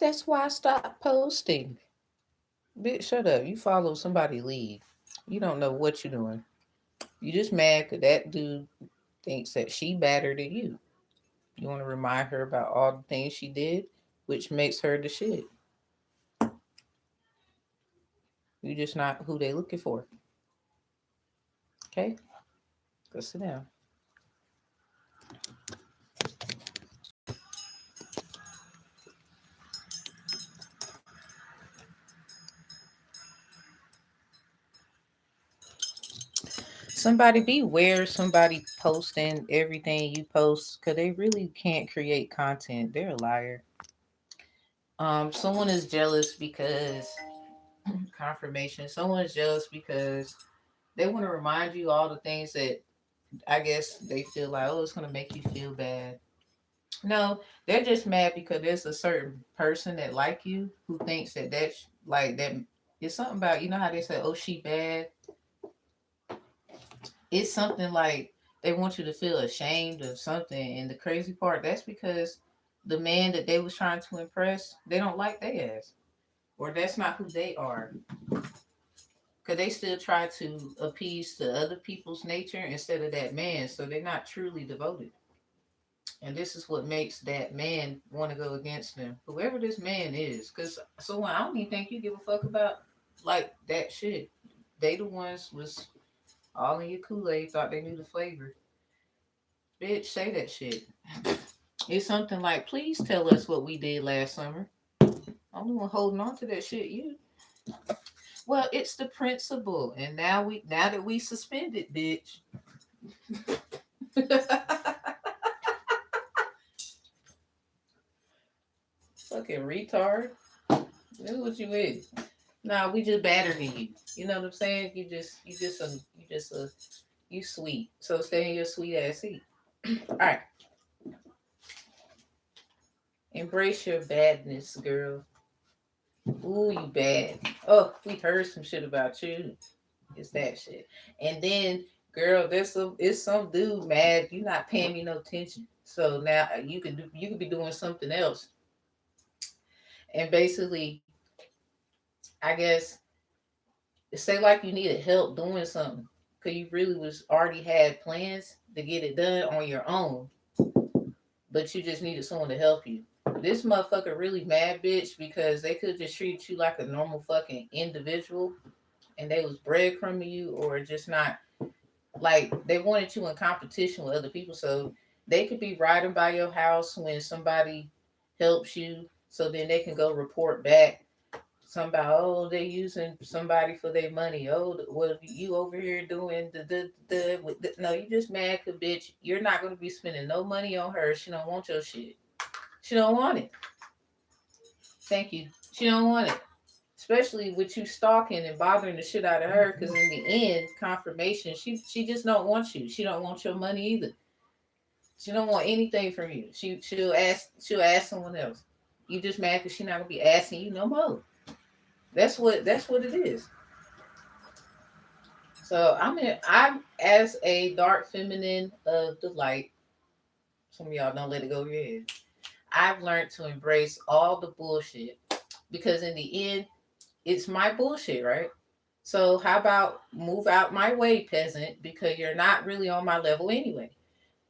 That's why I stopped posting. Bitch, shut up. You follow somebody lead. You don't know what you're doing. You just mad because that dude thinks that she better than you. You want to remind her about all the things she did, which makes her the shit. You just not who they looking for. Okay? Go sit down. Somebody beware somebody posting everything you post because they really can't create content. They're a liar. Someone is jealous because confirmation. Someone is jealous because they want to remind you all the things that I guess they feel like, oh, it's gonna make you feel bad. No, they're just mad because there's a certain person that like you who thinks that that's like that. It's something about, you know how they say, oh, she bad. It's something like they want you to feel ashamed of something, and the crazy part, that's because the man that they was trying to impress, they don't like their ass, or that's not who they are, because they still try to appease to other people's nature instead of that man, so they're not truly devoted. And this is what makes that man want to go against them, whoever this man is. Because so I don't even think you give a fuck about like that shit. They the ones was all in your Kool-Aid, thought they knew the flavor. Bitch, say that shit. It's something like, please tell us what we did last summer. I'm the one holding on to that shit. You. Well, it's the principle, and now that we suspended, bitch. Fucking retard. This is what you is. Nah, we just better than you. You know what I'm saying? You sweet. So stay in your sweet ass seat. All right. Embrace your badness, girl. Ooh, you bad. Oh, we heard some shit about you. It's that shit. And then, girl, it's some dude mad. You not paying me no attention. So now you could be doing something else. And basically, I guess say like you needed help doing something because you really was already had plans to get it done on your own, but you just needed someone to help you. This motherfucker really mad bitch because they could just treat you like a normal fucking individual and they was breadcrumbing you or just not like they wanted you in competition with other people. So they could be riding by your house when somebody helps you so then they can go report back somebody, oh, they using somebody for their money. Oh, what you over here doing? No, you just mad because bitch, you're not gonna be spending no money on her. She don't want your shit. She don't want it. Thank you. She don't want it. Especially with you stalking and bothering the shit out of her, because in the end, confirmation, she just don't want you. She don't want your money either. She don't want anything from you. She'll ask someone else. You just mad because she not gonna be asking you no more. That's what it is. So I'm as a dark feminine of the light. Some of y'all don't let it go over your head. I've learned to embrace all the bullshit because in the end, it's my bullshit, right? So how about move out my way, peasant, because you're not really on my level anyway.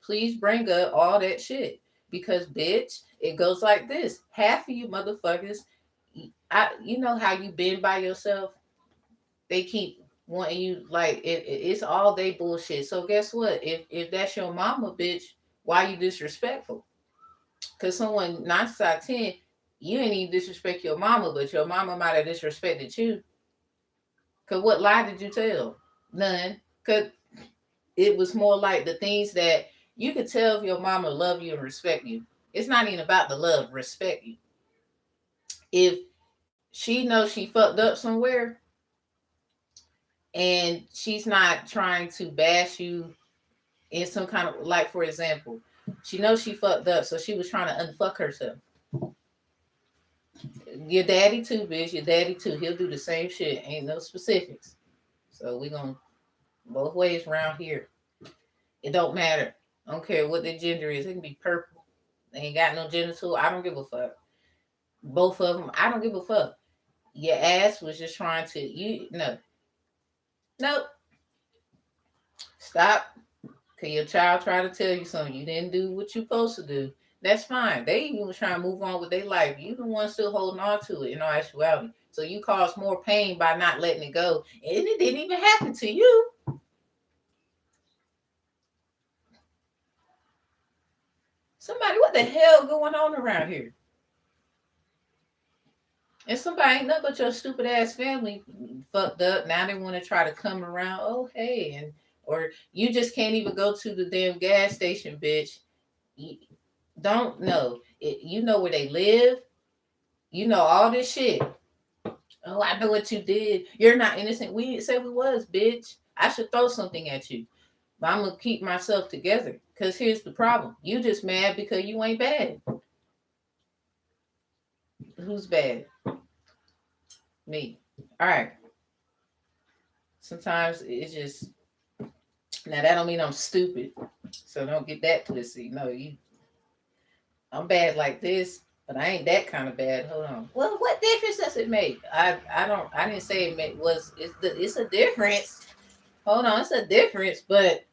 Please bring up all that shit because bitch, it goes like this. Half of you motherfuckers, you know how you been by yourself. They keep wanting you like it's all they bullshit. So guess what? If that's your mama, bitch, why you disrespectful? Cause someone 9 out of 10, you ain't even disrespect your mama, but your mama might have disrespected you. Cause what lie did you tell? None. Cause it was more like the things that you could tell if your mama love you and respect you. It's not even about the love, respect you. If she knows she fucked up somewhere and she's not trying to bash you in some kind of like, for example, she knows she fucked up, so she was trying to unfuck herself. Your daddy too, bitch. Your daddy too. He'll do the same shit. Ain't no specifics. So we gonna both ways around here. It don't matter. I don't care what their gender is. It can be purple. They ain't got no genital. I don't give a fuck. Both of them. I don't give a fuck. Your ass was just trying to no. Nope. Stop. Cause your child tried to tell you something. You didn't do what you supposed to do. That's fine. They even was trying to move on with their life. You the one still holding on to it in all actuality. So you caused more pain by not letting it go. And it didn't even happen to you. Somebody, what the hell going on around here? And somebody ain't nothing but your stupid ass family fucked up. Now they want to try to come around. Oh hey, and or you just can't even go to the damn gas station, bitch. You don't know it. You know where they live. You know all this shit. Oh, I know what you did. You're not innocent. We didn't say we was, bitch. I should throw something at you, but I'm gonna keep myself together. Cause here's the problem. You just mad because you ain't bad. Who's bad? Me. All right. Sometimes it's just now that don't mean I'm stupid. So don't get that pussy. No, you I'm bad like this, but I ain't that kind of bad. Hold on. Well, what difference does it make? I didn't say it made was it's a difference. Hold on, it's a difference, but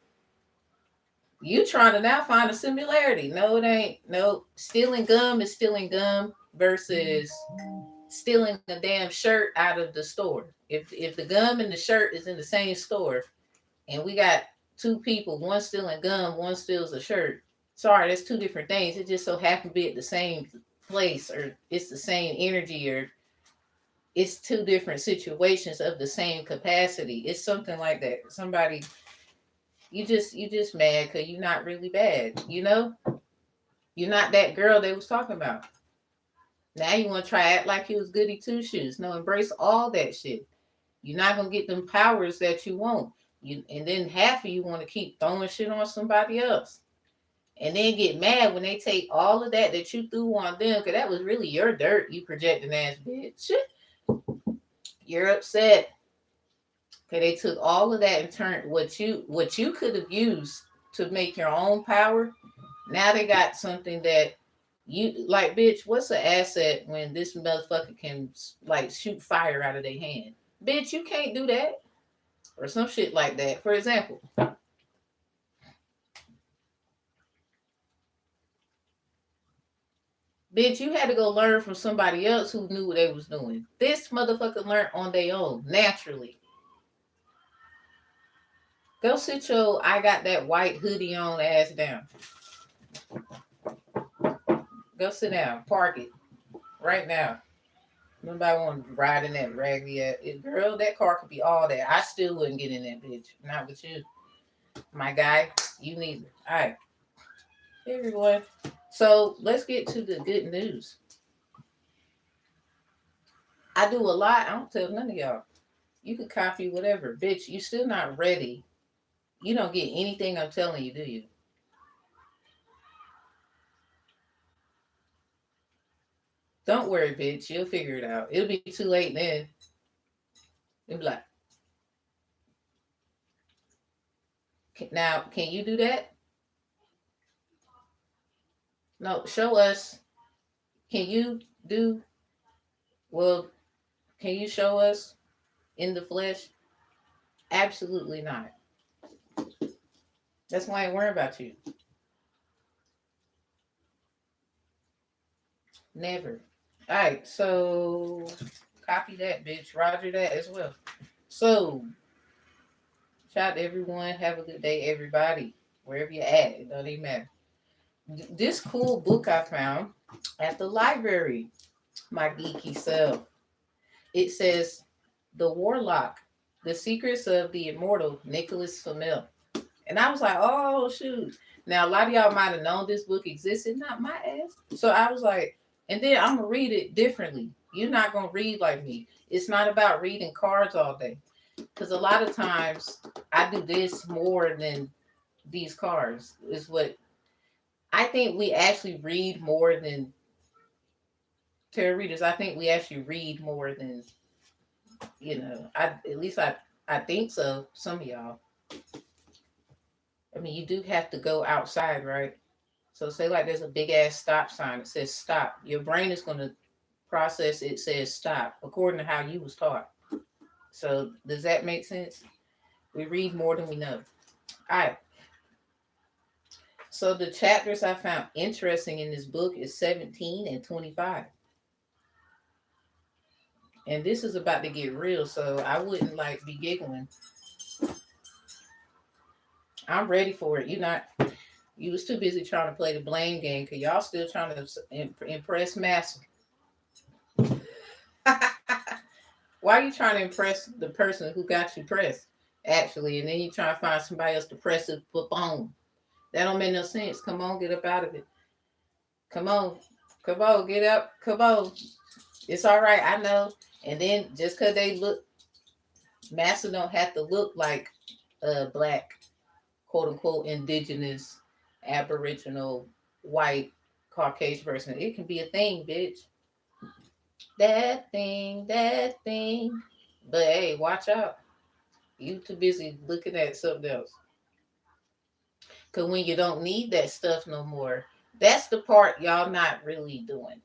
you trying to now find a similarity. No, it ain't. No, stealing gum is stealing gum versus stealing a damn shirt out of the store. If the gum and the shirt is in the same store, and we got two people, one stealing gum, one steals a shirt. Sorry, that's two different things. It just so happened to be at the same place, or it's the same energy, or it's two different situations of the same capacity. It's something like that. Somebody, you just mad because you're not really bad. You know, you're not that girl they was talking about. Now you want to try act like you was goody two shoes. No, embrace all that shit. You're not gonna get them powers that you want. You and then half of you want to keep throwing shit on somebody else, and then get mad when they take all of that you threw on them because that was really your dirt. You projecting ass bitch. You're upset because they took all of that and turned what you could have used to make your own power. Now they got something that you like, bitch. What's an asset when this motherfucker can like shoot fire out of their hand? Bitch, you can't do that or some shit like that. For example, bitch, you had to go learn from somebody else who knew what they was doing. This motherfucker learned on their own, naturally. Go sit your I got that white hoodie on ass down. Go sit down. Park it right now. Nobody want to ride in that raggedy ass. Girl, that car could be all that. I still wouldn't get in that bitch. Not with you. My guy, you neither. All right. Hey, everyone. So let's get to the good news. I do a lot. I don't tell none of y'all. You could copy whatever. Bitch, you still not ready. You don't get anything I'm telling you, do you? Don't worry, bitch. You'll figure it out. It'll be too late then. It'll be like, now, can you do that? No, show us. Can you do, well, can you show us in the flesh? Absolutely not. That's why I ain't worrying about you. Never. All right, so copy that, bitch. Roger that as well. So, shout out to everyone. Have a good day, everybody. Wherever you're at, it don't even matter. This cool book I found at the library, my geeky self. It says The Warlock, The Secrets of the Immortal Nicholas Flamel. And I was like, oh shoot. Now a lot of y'all might have known this book existed, not my ass. So I was like, and then I'm gonna read it differently. You're not gonna read like me. It's not about reading cards all day. Because a lot of times I do this more than these cards, is what I think we actually read more than tarot readers. I think we actually read more than, I at least I think so. Some of y'all. I mean, you do have to go outside, right? So say like there's a big ass stop sign that says stop. Your brain is gonna process, it says stop, according to how you was taught. So does that make sense? We read more than we know. All right. So the chapters I found interesting in this book is 17 and 25. And this is about to get real, so I wouldn't like be giggling. I'm ready for it. You was too busy trying to play the blame game because y'all still trying to impress Master. Why are you trying to impress the person who got you pressed, actually, and then you trying to find somebody else to press it for phone? That don't make no sense. Come on, get up out of it. Come on. Come on, get up. Come on. It's all right, I know. And then just because they look, Master don't have to look like a black, quote unquote, indigenous, aboriginal, white, Caucasian person. It can be a thing, bitch. That thing, that thing. But hey, watch out. You too busy looking at something else. Because when you don't need that stuff no more, that's the part y'all not really doing.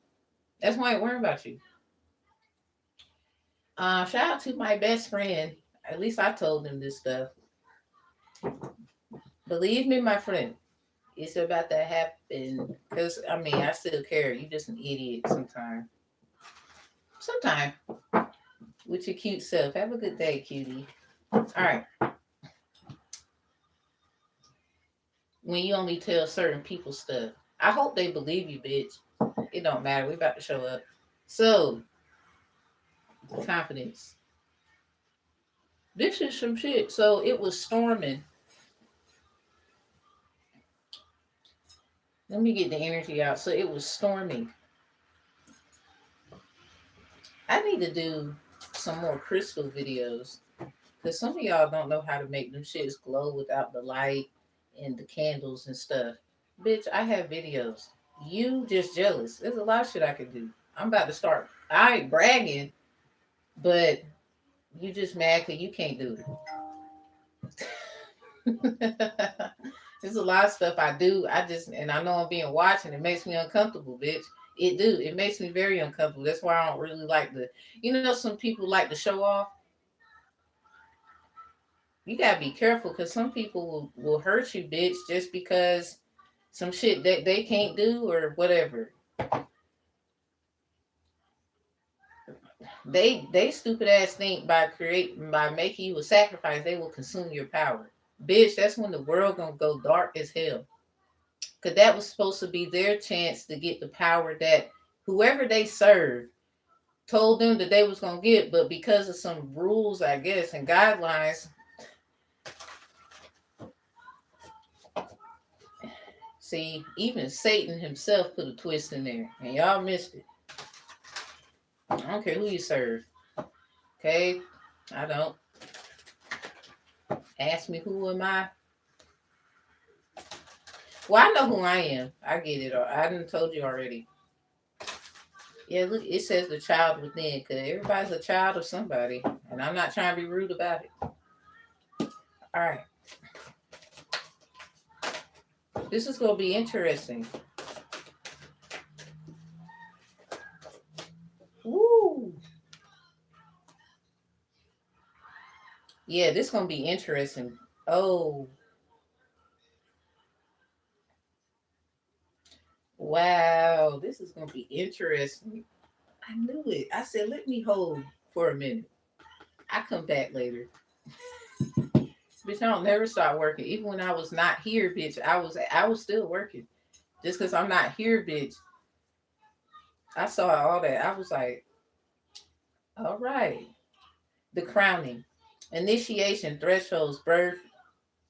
That's why I ain't worrying about you. Shout out to my best friend. At least I told him this stuff. Believe me, my friend, it's about to happen. Because, I mean, I still care. You just an idiot sometimes. Sometimes. With your cute self. Have a good day, cutie. All right. When you only tell certain people stuff. I hope they believe you, bitch. It don't matter. We about to show up. So, confidence. This is some shit. So, it was storming. Let me get the energy out. So, it was storming. I need to do some more crystal videos. Because some of y'all don't know how to make them shits glow without the light and the candles and stuff. Bitch, I have videos. You just jealous. There's a lot of shit I can do. I'm about to start. I ain't bragging, but you just mad because you can't do it. There's a lot of stuff I do. And I know I'm being watched and it makes me uncomfortable, bitch. It do. It makes me very uncomfortable. That's why I don't really like some people like to show off. You gotta be careful because some people will hurt you, bitch, just because some shit that they can't do or whatever. They stupid ass think by making you a sacrifice, they will consume your power. Bitch, that's when the world gonna go dark as hell. Cause that was supposed to be their chance to get the power that whoever they serve told them that they was gonna get, but because of some rules, I guess, and guidelines. See, even Satan himself put a twist in there, and y'all missed it. I don't care who you serve. Okay? I don't. Ask me who am I? Well, I know who I am. I get it. I done told you already. Yeah, look, it says the child within, because everybody's a child of somebody, and I'm not trying to be rude about it. All right. This is going to be interesting. Woo! Yeah, this is going to be interesting. Oh. Wow, this is going to be interesting. I knew it. I said, let me hold for a minute. I come back later. Bitch, I don't never start working. Even when I was not here, bitch, I was still working. Just because I'm not here, bitch. I saw all that. I was like, all right. The crowning. Initiation, thresholds, birth,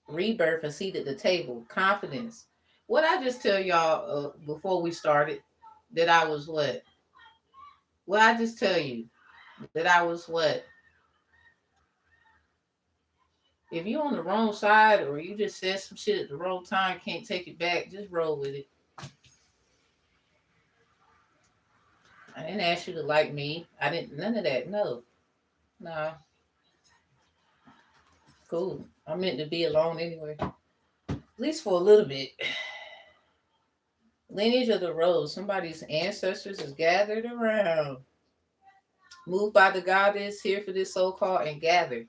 rebirth, and seat at the table. Confidence. What I just tell y'all before we started, that I was what? Well, I just tell you that I was what? If you on the wrong side or you just said some shit at the wrong time, can't take it back, just roll with it. I didn't ask you to like me. I didn't, none of that. No. No. Cool. I meant to be alone anyway. At least for a little bit. Lineage of the rose. Somebody's ancestors is gathered around. Moved by the goddess here for this so-called and gathered.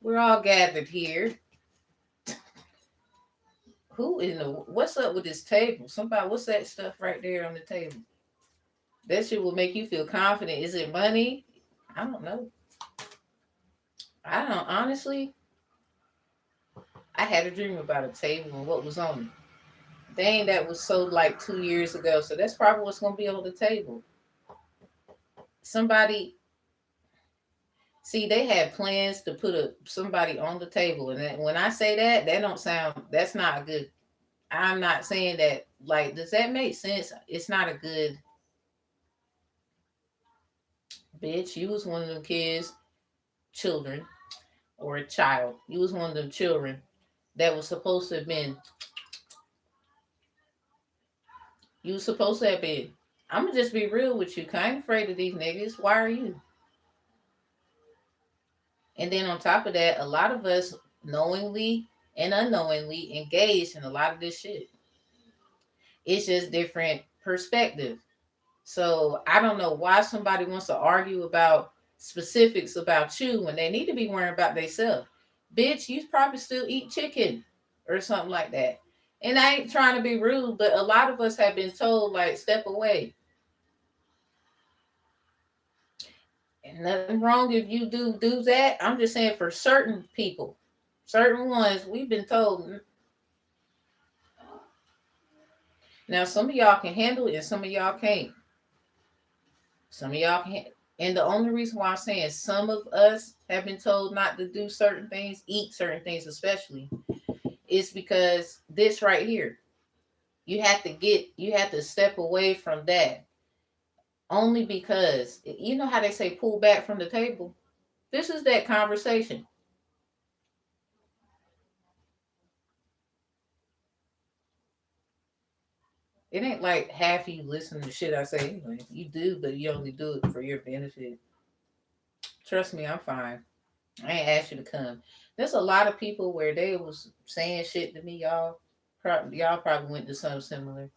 We're all gathered here. Who in the what's up with this table? Somebody, what's that stuff right there on the table? That shit will make you feel confident. Is it money? I don't know. I don't honestly. I had a dream about a table and what was on it. Dang, that was sold like 2 years ago. So that's probably what's gonna be on the table. Somebody see, they had plans to put somebody on the table, and when I say that, that don't sound. That's not a good. I'm not saying that. Like, does that make sense? It's not a good. Bitch, you was one of them kids, children, or a child. You was one of them children that was supposed to have been. You was supposed to have been. I'm gonna just be real with you. 'Cause I ain't afraid of these niggas. Why are you? And then on top of that, a lot of us knowingly and unknowingly engaged in a lot of this shit. It's just different perspective. So I don't know why somebody wants to argue about specifics about you when they need to be worrying about themselves. Bitch, you probably still eat chicken or something like that. And I ain't trying to be rude, but a lot of us have been told, like, step away. And nothing wrong if you do that. I'm just saying for certain people, certain ones, we've been told. Now, some of y'all can handle it and some of y'all can't. Some of y'all can't. And the only reason why I'm saying some of us have been told not to do certain things, eat certain things especially, is because this right here. You have to step away from that. Only because, you know how they say pull back from the table? This is that conversation. It ain't like half of you listen to shit I say anyway. You do, but you only do it for your benefit. Trust me, I'm fine. I ain't asked you to come. There's a lot of people where they was saying shit to me, y'all. Y'all probably went to something similar.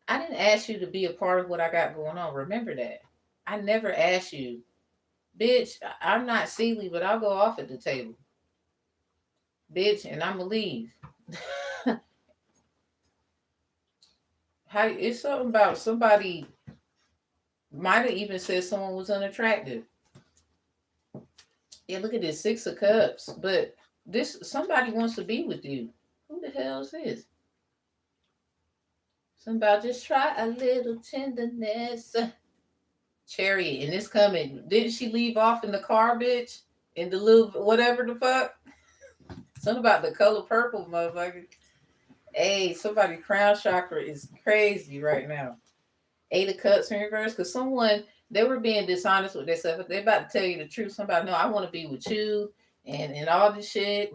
I didn't ask you to be a part of what I got going on. Remember that. I never asked you. Bitch, I'm not Sealy, but I'll go off at the table. Bitch, and I'ma leave. How it's something about somebody might have even said someone was unattractive. Yeah, look at this 6 of Cups. But this somebody wants to be with you. Who the hell is this? Somebody just try a little tenderness. Chariot, and it's coming. Didn't she leave off in the car, bitch? In the little whatever the fuck? Something about the color purple, motherfucker. Hey, somebody crown chakra is crazy right now. 8 of Cups in reverse, because someone they were being dishonest with themselves. They about to tell you the truth. Somebody, no, I want to be with you, and all this shit.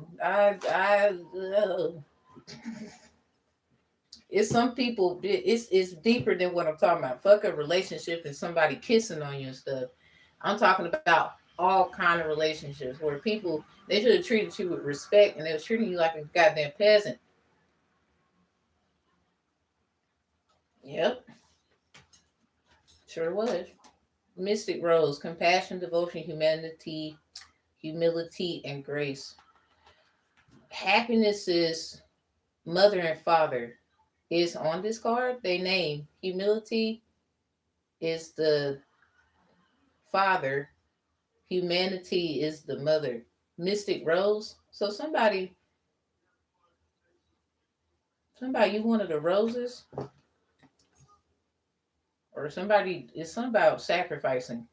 It's some people. It's deeper than what I'm talking about. Fuck a relationship and somebody kissing on you and stuff. I'm talking about all kind of relationships where people they should have treated you with respect and they were treating you like a goddamn peasant. Yep, sure was. Mystic Rose, compassion, devotion, humility, and grace. Happiness is mother and father is on this card. They name humility is the father, humanity is the mother. Mystic Rose. So somebody you one of the roses, or somebody it's something about sacrificing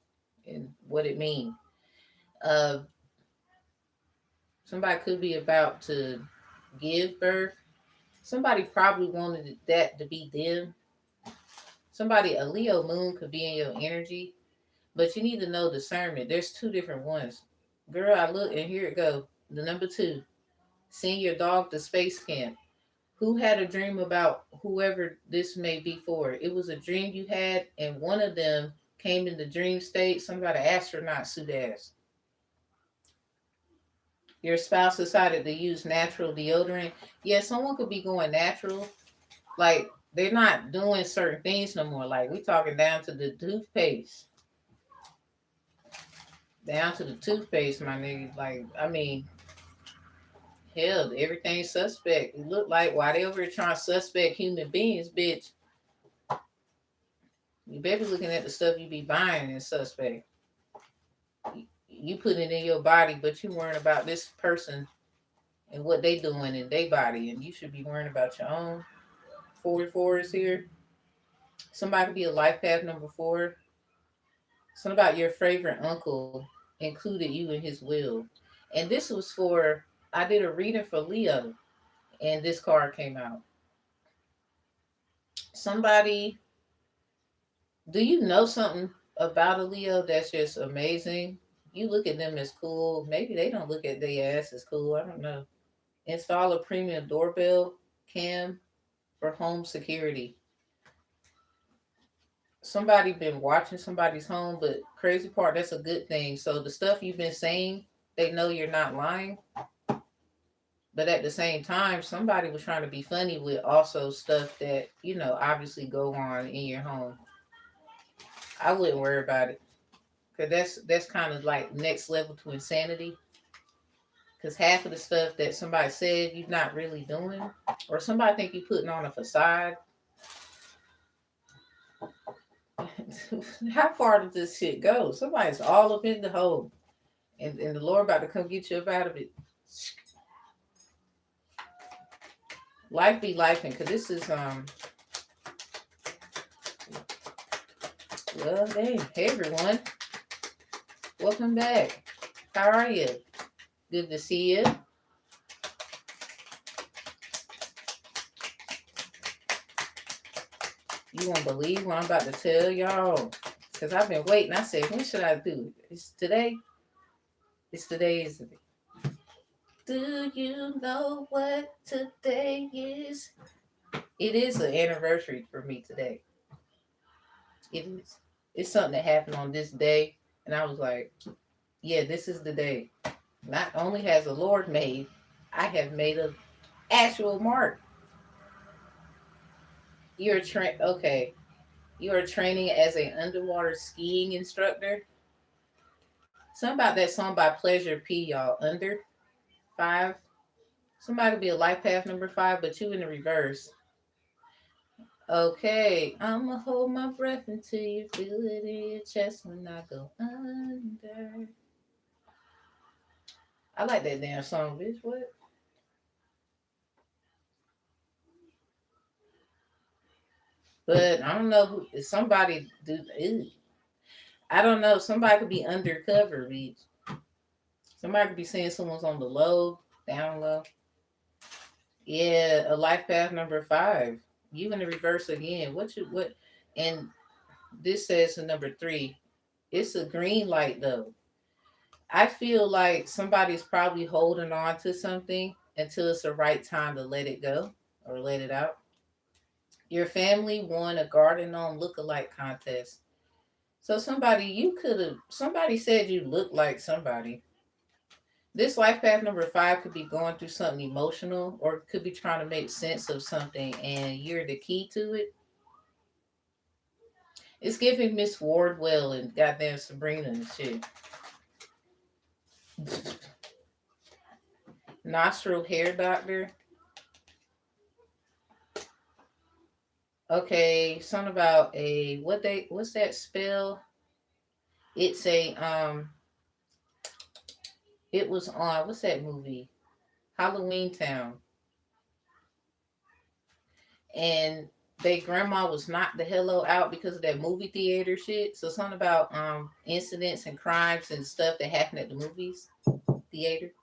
and what it means. Uh, somebody could be about to give birth. Somebody probably wanted that to be them. Somebody, a Leo moon could be in your energy, but you need to know discernment. There's two different ones. Girl, I look and here it go. The number 2, send your dog to space camp. Who had a dream about whoever this may be for? It was a dream you had, and one of them came in the dream state. Somebody astronaut suit ass. Your spouse decided to use natural deodorant. Yeah, someone could be going natural. Like They're not doing certain things no more. Like we talking down to the toothpaste. Down to the toothpaste, my nigga. Like, I mean, hell, everything's suspect. It look like why they over here trying to suspect human beings, bitch. You better be looking at the stuff you be buying and suspect. You put it in your body, but you worrying about this person and what they doing in their body, and you should be worrying about your own. 44 is here. Somebody could be a life path number 4. Something about your favorite uncle included you in his will. And this was for, I did a reading for Leo, and this card came out. Somebody, do you know something about a Leo that's just amazing? You look at them as cool. Maybe they don't look at their ass as cool. I don't know. Install a premium doorbell cam for home security. Somebody been watching somebody's home, but crazy part, that's a good thing. So the stuff you've been saying, they know you're not lying. But at the same time, somebody was trying to be funny with also stuff that, obviously go on in your home. I wouldn't worry about it. Cause that's kind of like next level to insanity. Cause half of the stuff that somebody said you're not really doing, or somebody think you're putting on a facade. How far does this shit go? Somebody's all up in the hole, and the Lord about to come get you up out of it. Life be lifing, because this is well, hey everyone, welcome back. How are you? Good to see you. You won't believe what I'm about to tell y'all. Because I've been waiting. I said, when should I do it? It's today. It's today, isn't it? Do you know what today is? It is an anniversary for me today. It is. It's something that happened on this day. And I was like, yeah, this is the day. Not only has the Lord made, I have made an actual mark. Okay. You are training as an underwater skiing instructor. Something about that song by Pleasure P, y'all. Under 5. Somebody be a life path number 5, but you in the reverse. Okay, I'ma hold my breath until you feel it in your chest when I go under. I like that damn song, bitch. What? But I don't know who. Somebody do. Ew. I don't know. Somebody could be undercover, bitch. Somebody could be saying someone's on the low, down low. Yeah, a life path number 5. You in the reverse again. What? And this says in number 3. It's a green light though. I feel like somebody's probably holding on to something until it's the right time to let it go or let it out. Your family won a garden gnome look-alike contest. So somebody said you look like somebody. This life path number 5 could be going through something emotional or could be trying to make sense of something and you're the key to it. It's giving Miss Wardwell and goddamn Sabrina and shit. Nostril hair doctor. Okay, something about what's that spell? It's it was on what's that movie? Halloween Town. And they grandma was knocked the hello out because of that movie theater shit. So something about incidents and crimes and stuff that happened at the movies theater.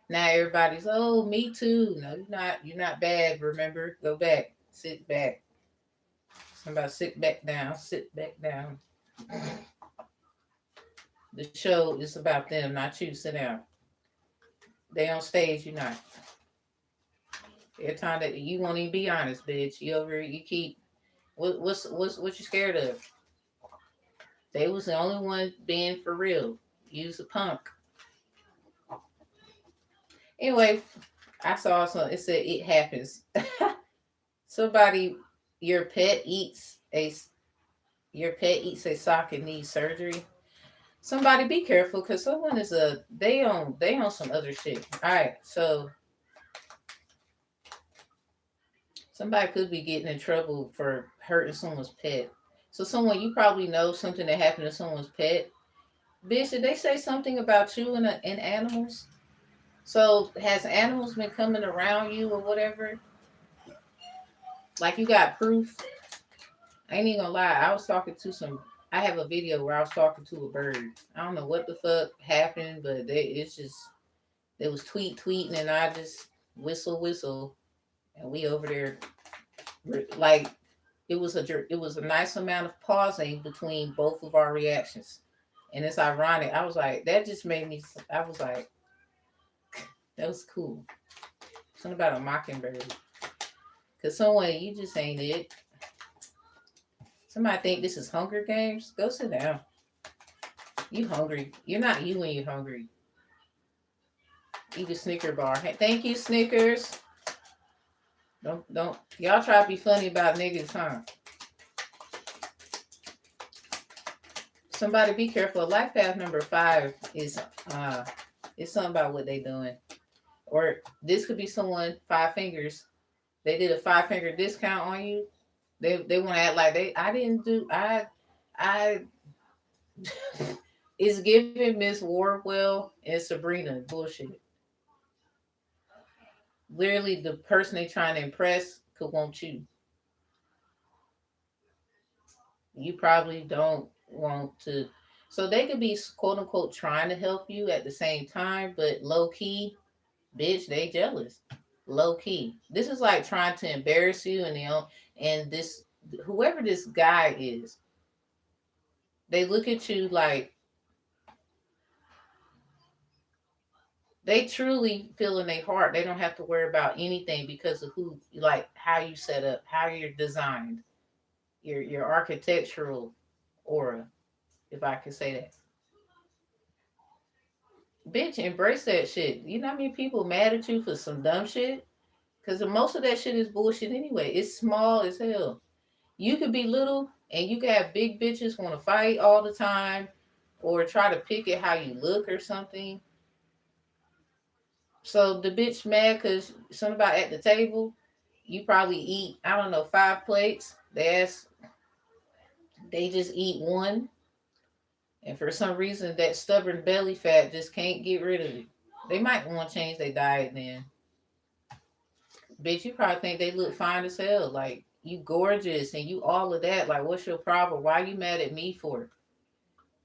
Now everybody's me too. No, you're not bad, remember? Go back. Sit back. Somebody sit back down. Sit back down. The show is about them, not you. Sit down. They on stage, you're not. Every time that you won't even be honest, bitch. You keep what's what you scared of? They was the only one being for real. Use a punk. Anyway, I saw something. It said it happens. Somebody, your pet eats a your pet eats a sock and needs surgery. Somebody be careful because someone is they on some other shit. All right, so somebody could be getting in trouble for hurting someone's pet. So someone you probably know something that happened to someone's pet. Bitch, did they say something about you in animals? So has animals been coming around you or whatever? Like you got proof? I ain't even gonna lie. I was talking to some. I have a video where I was talking to a bird. I don't know what the fuck happened, but it's just it was tweeting, and I just whistle, and we over there like it was a nice amount of pausing between both of our reactions, and it's ironic. I was like, that just made me. I was like, that was cool. Something about a mockingbird, cause someone you just ain't it. Somebody think this is Hunger Games. Go sit down. You hungry? You're not you when you're hungry. Eat a Snicker bar. Hey, thank you, Snickers. Don't y'all try to be funny about niggas, huh? Somebody be careful. Life path number 5 is something about what they doing. Or this could be someone 5 fingers. They did a 5 finger discount on you. They want to act like I didn't do I it's giving Miss Wardwell and Sabrina bullshit. Literally the person they trying to impress could want you. You probably don't want to. So they could be quote unquote trying to help you at the same time, but low key, bitch, they jealous. Low key. This is like trying to embarrass you and and this whoever this guy is, they look at you like they truly feel in their heart they don't have to worry about anything because of who like how you set up, how you're designed, your architectural aura, if I could say that. Bitch, embrace that shit. You know how many people mad at you for some dumb shit? Because most of that shit is bullshit anyway. It's small as hell. You could be little and you could have big bitches want to fight all the time or try to pick at how you look or something. So the bitch mad because somebody at the table, you probably eat, I don't know, 5 plates. They just eat one. And for some reason, that stubborn belly fat just can't get rid of it. They might want to change their diet then. Bitch, you probably think they look fine as hell. Like, you gorgeous and you all of that. Like, what's your problem? Why you mad at me for?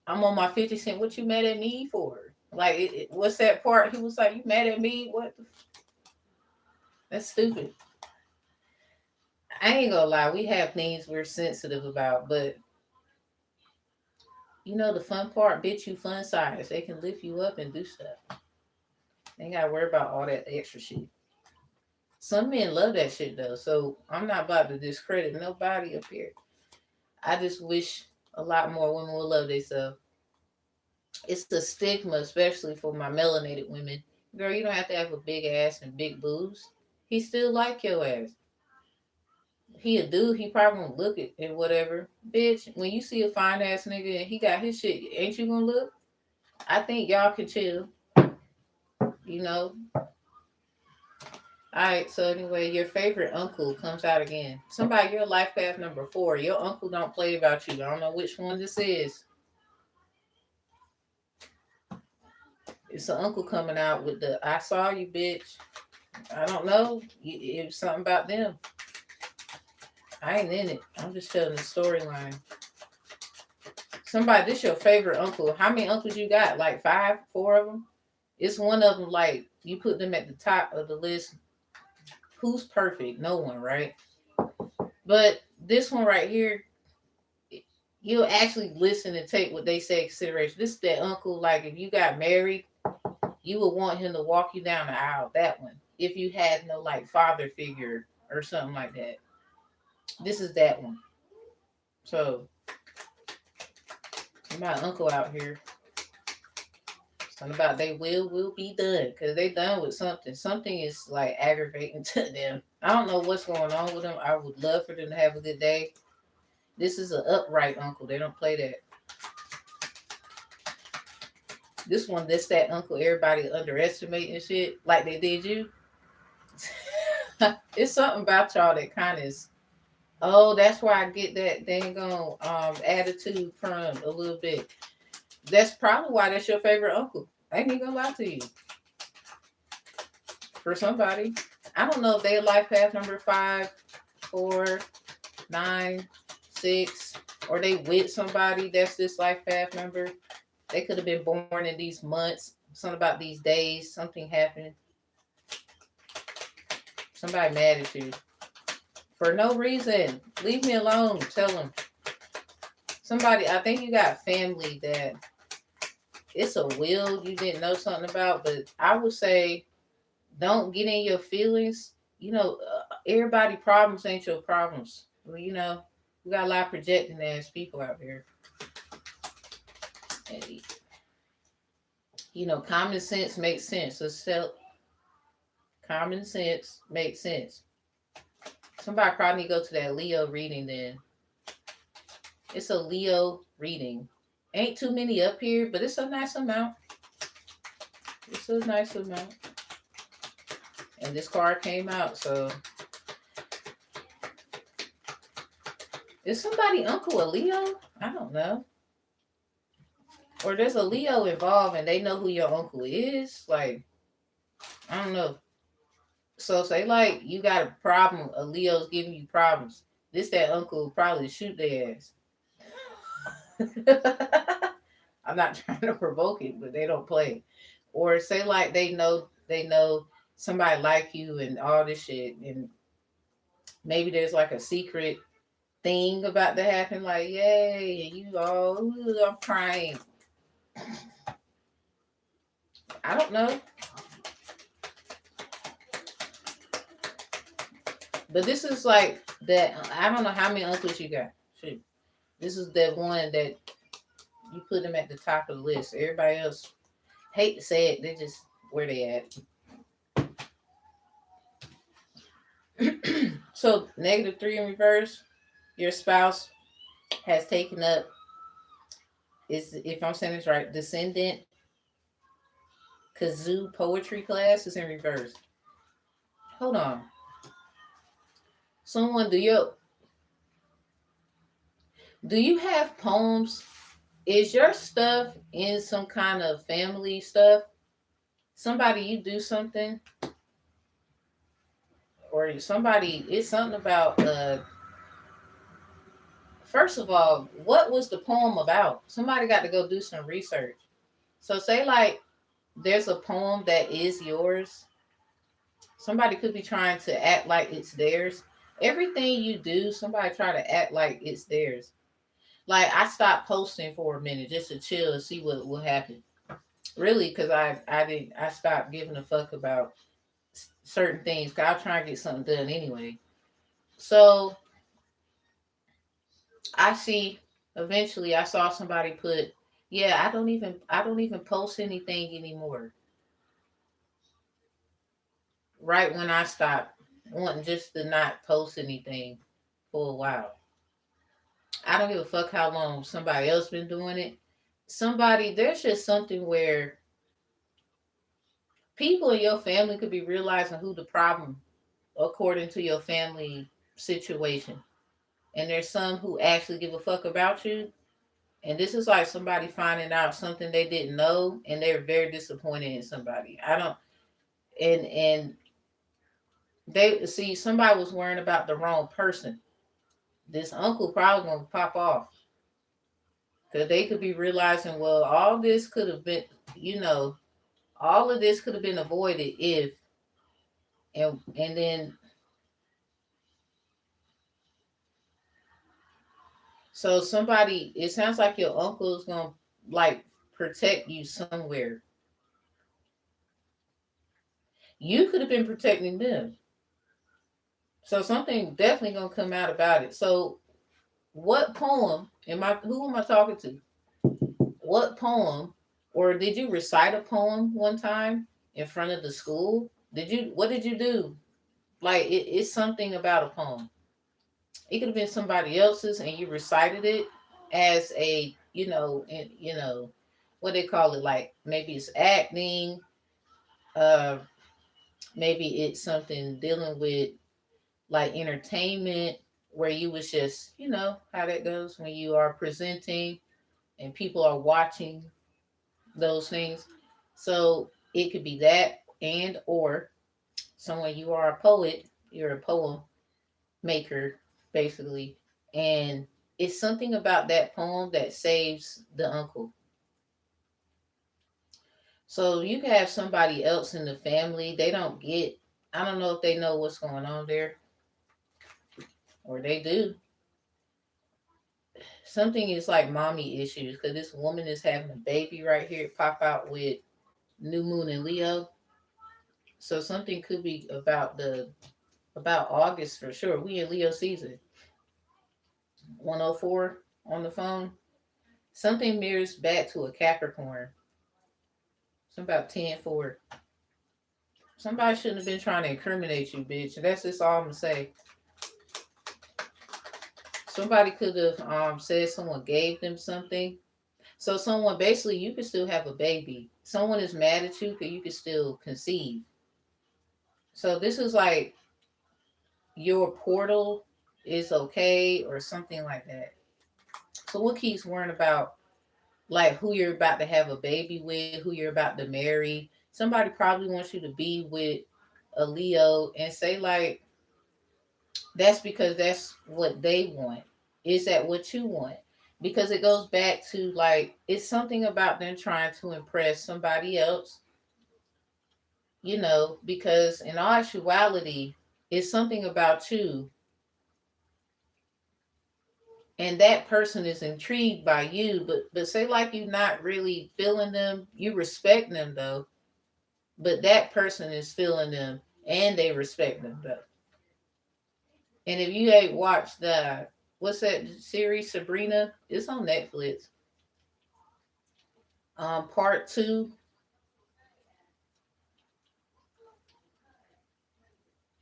I'm on my 50 cent. What you mad at me for? Like, what's that part? He was like, you mad at me? What? That's stupid. I ain't gonna lie. We have things we're sensitive about. But, you know, the fun part, bitch, you fun size. They can lift you up and do stuff. They ain't gotta worry about all that extra shit. Some men love that shit though, so I'm not about to discredit nobody up here. I just wish a lot more women would love themselves. It's the stigma, especially for my melanated women. Girl, you don't have to have a big ass and big boobs. He still like your ass. He a dude, he probably won't look at and whatever. Bitch, when you see a fine ass nigga and he got his shit, ain't you gonna look? I think y'all can chill, you know? Alright, so anyway, your favorite uncle comes out again. Somebody, your life path number 4. Your uncle don't play about you. I don't know which one this is. It's an uncle coming out with the I saw you, bitch. I don't know. It was something about them. I ain't in it. I'm just telling the storyline. Somebody, this your favorite uncle. How many uncles you got? Like 5, 4 of them? It's one of them, like, you put them at the top of the list. Who's perfect? No one, right? But this one right here, you'll actually listen and take what they say in consideration. This is that uncle, like if you got married, you would want him to walk you down the aisle. That one. If you had no like father figure or something like that. This is that one. So my uncle out here. Something about they will be done because they done with something. Something is like aggravating to them. I don't know what's going on with them. I would love for them to have a good day. This is an upright uncle. They don't play that. This one, this that uncle everybody underestimating shit like they did you. It's something about y'all that kind of is. Oh, that's where I get that dang on attitude from a little bit. That's probably why that's your favorite uncle. I ain't even gonna lie to you. For somebody, I don't know if they life path number 5, 4, 9, 6, or they with somebody that's this life path number. They could have been born in these months. Something about these days. Something happened. Somebody mad at you for no reason. Leave me alone. Tell them. Somebody, I think you got family that it's a will you didn't know something about, but I would say don't get in your feelings. Everybody problems ain't your problems. Well, we got a lot of projecting ass people out here. And, common sense makes sense. Common sense makes sense. Somebody probably need to go to that Leo reading then. It's a Leo reading. Ain't too many up here, but it's a nice amount. It's a nice amount. And this card came out, so is somebody uncle a Leo? I don't know. Or there's a Leo involved and they know who your uncle is. Like, I don't know. So say like you got a problem, a Leo's giving you problems. That uncle will probably shoot their ass. I'm not trying to provoke it, but they don't play. Or say like they know somebody like you and all this shit, and maybe there's like a secret thing about to happen, like yay, and you all, ooh, I'm crying. I don't know. But this is like that. I don't know how many uncles you got. Shit. This is that one that you put them at the top of the list. Everybody else, hate to say it, they just where they at. So -3 in reverse, your spouse has taken up, is, if I'm saying this right, descendant kazoo poetry class is in reverse. Hold on. Someone, do you have poems? Is your stuff in some kind of family stuff? Somebody you do something, or somebody, it's something about first of all, what was the poem about? Somebody got to go do some research. So say like there's a poem that is yours. Somebody could be trying to act like it's theirs. Everything you do, somebody try to act like it's theirs. Like I stopped posting for a minute just to chill and see what will happen. Really, because I stopped giving a fuck about certain things. Cause I'll try and get something done anyway. So I see. Eventually, I saw somebody put, "Yeah, I don't even post anything anymore." Right when I stopped wanting just to not post anything for a while. I don't give a fuck how long somebody else been doing it. There's just something where people in your family could be realizing who the problem according to your family situation. And there's some who actually give a fuck about you. And this is like somebody finding out something they didn't know and they're very disappointed in somebody. I don't and they see somebody was worrying about the wrong person. This uncle probably gonna pop off. Because they could be realizing, well, all this could have been, all of this could have been avoided if, and then, so somebody, it sounds like your uncle is going to like protect you somewhere. You could have been protecting them. So something definitely going to come out about it. So what poem who am I talking to? What poem Or did you recite a poem one time in front of the school? What did you do? Like it's something about a poem. It could have been somebody else's and you recited it as a, what they call it, like maybe it's acting, uh maybe it's something dealing with like entertainment where you was just, how that goes when you are presenting and people are watching those things. So it could be that, and or someone, you are a poet, you're a poem maker basically, and it's something about that poem that saves the uncle. So you can have somebody else in the family, they don't get, I don't know if they know what's going on there, or they do. Something is like mommy issues because this woman is having a baby right here, pop out with new moon in Leo. So something could be about August for sure. We in Leo season. 104 on the phone. Something mirrors back to a Capricorn. Something about 10-4. Somebody shouldn't have been trying to incriminate you, bitch. That's just all I'm gonna say. Somebody could have said someone gave them something. So someone, basically, you could still have a baby. Someone is mad at you because you can still conceive. So this is like your portal is okay or something like that. So what keeps worrying about like who you're about to have a baby with, who you're about to marry? Somebody probably wants you to be with a Leo and say like that's because that's what they want. Is that what you want? Because it goes back to like it's something about them trying to impress somebody else, because in all actuality, it's something about you and that person is intrigued by you, but say like you're not really feeling them, you respect them though, but that person is feeling them and they respect them though. And if you ain't watched the what's that series Sabrina, it's on Netflix. Part two.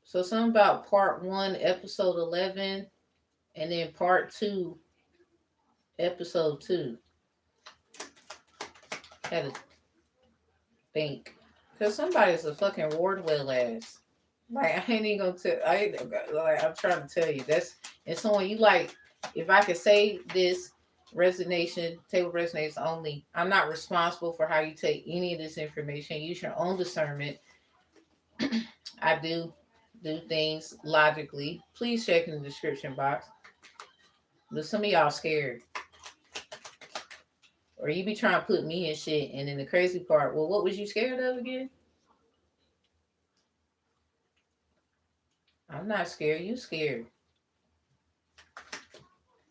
So something about part one, episode 11, and then part two, episode 2. Had to think. Because somebody's a fucking Wardwell ass. Like, I ain't even gonna tell, like, I'm trying to tell you. And someone you like, if I could say this, resignation, table resonates only. I'm not responsible for how you take any of this information. Use your own discernment. I do things logically. Please check in the description box. But some of y'all scared. Or you be trying to put me in shit, and then the crazy part, well, what was you scared of again? I'm not scared. You scared.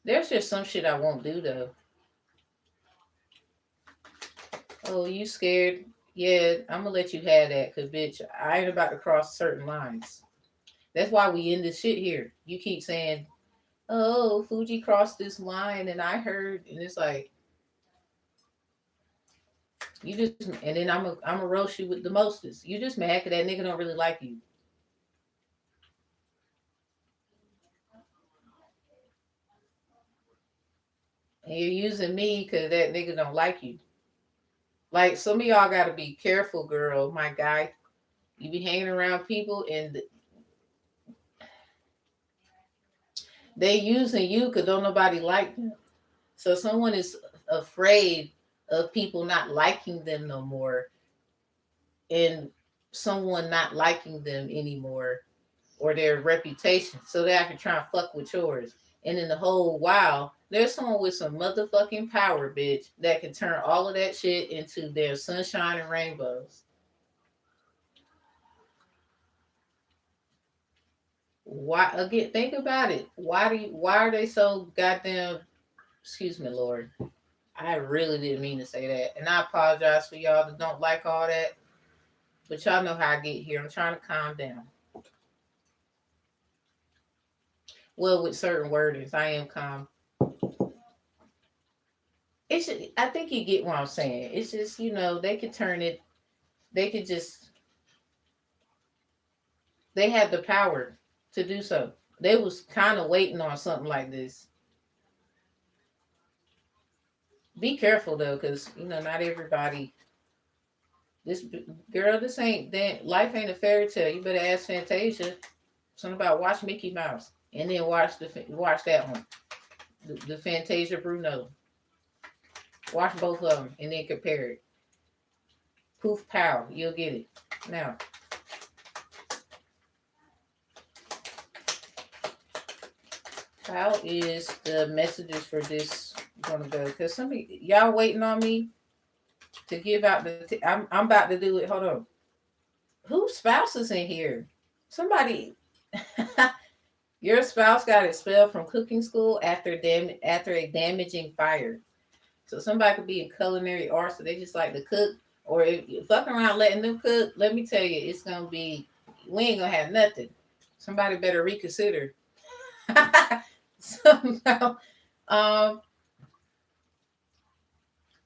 There's just some shit I won't do though. Oh, you scared? Yeah, I'm gonna let you have that, cause bitch, I ain't about to cross certain lines. That's why we in this shit here. You keep saying, "Oh, Fuji crossed this line," and I heard, and it's like you just, and then I'm a roast you with the mostest. You just mad cause that nigga don't really like you, and you're using me cause that nigga don't like you. Like some of y'all gotta be careful, girl. My guy, you be hanging around people and they using you because don't nobody like them. So someone is afraid of people not liking them no more, and someone not liking them anymore, or their reputation, so that I can try and fuck with yours. And in the whole while, there's someone with some motherfucking power, bitch, that can turn all of that shit into their sunshine and rainbows. Why again? Think about it. Why are they so goddamn? Excuse me, Lord. I really didn't mean to say that, and I apologize for y'all that don't like all that. But y'all know how I get here. I'm trying to calm down. Well, with certain wordings, I am calm. It's, I think you get what I'm saying. It's just, they could turn it, they could just, they have the power to do so. They was kind of waiting on something like this. Be careful though, because not everybody. This girl, this ain't that life ain't a fairy tale. You better ask Fantasia. Something about watch Mickey Mouse and then watch that one, the Fantasia Bruno. Watch both of them and then compare it. Poof pow, you'll get it. Now, how is the messages for this gonna go? Because y'all waiting on me to give out I'm about to do it. Hold on. Whose spouse is in here? Somebody. Your spouse got expelled from cooking school after a damaging fire. So somebody could be in culinary arts, so they just like to cook, or if you fucking around letting them cook. Let me tell you, it's gonna be, we ain't gonna have nothing. Somebody better reconsider. Somehow, um,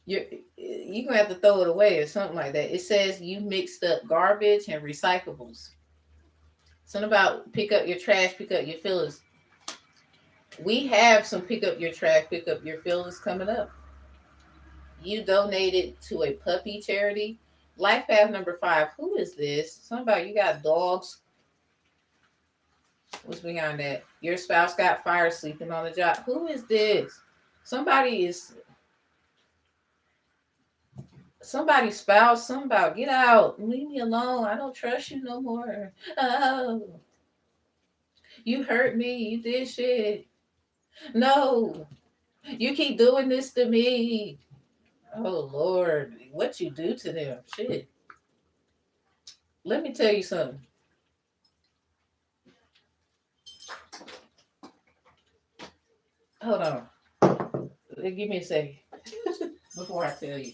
you gonna have to throw it away or something like that. It says you mixed up garbage and recyclables. Something about pick up your trash, pick up your fillers. We have some pick up your trash, pick up your fillers coming up. You donated to a puppy charity. Life path number 5. Who is this? Somebody, you got dogs. What's behind that? Your spouse got fired sleeping on the job. Who is this? Somebody's spouse. Somebody, get out. Leave me alone. I don't trust you no more. Oh, you hurt me. You did shit. No, you keep doing this to me. Oh Lord, what you do to them? Shit. Let me tell you something. Hold on. Give me a second before I tell you.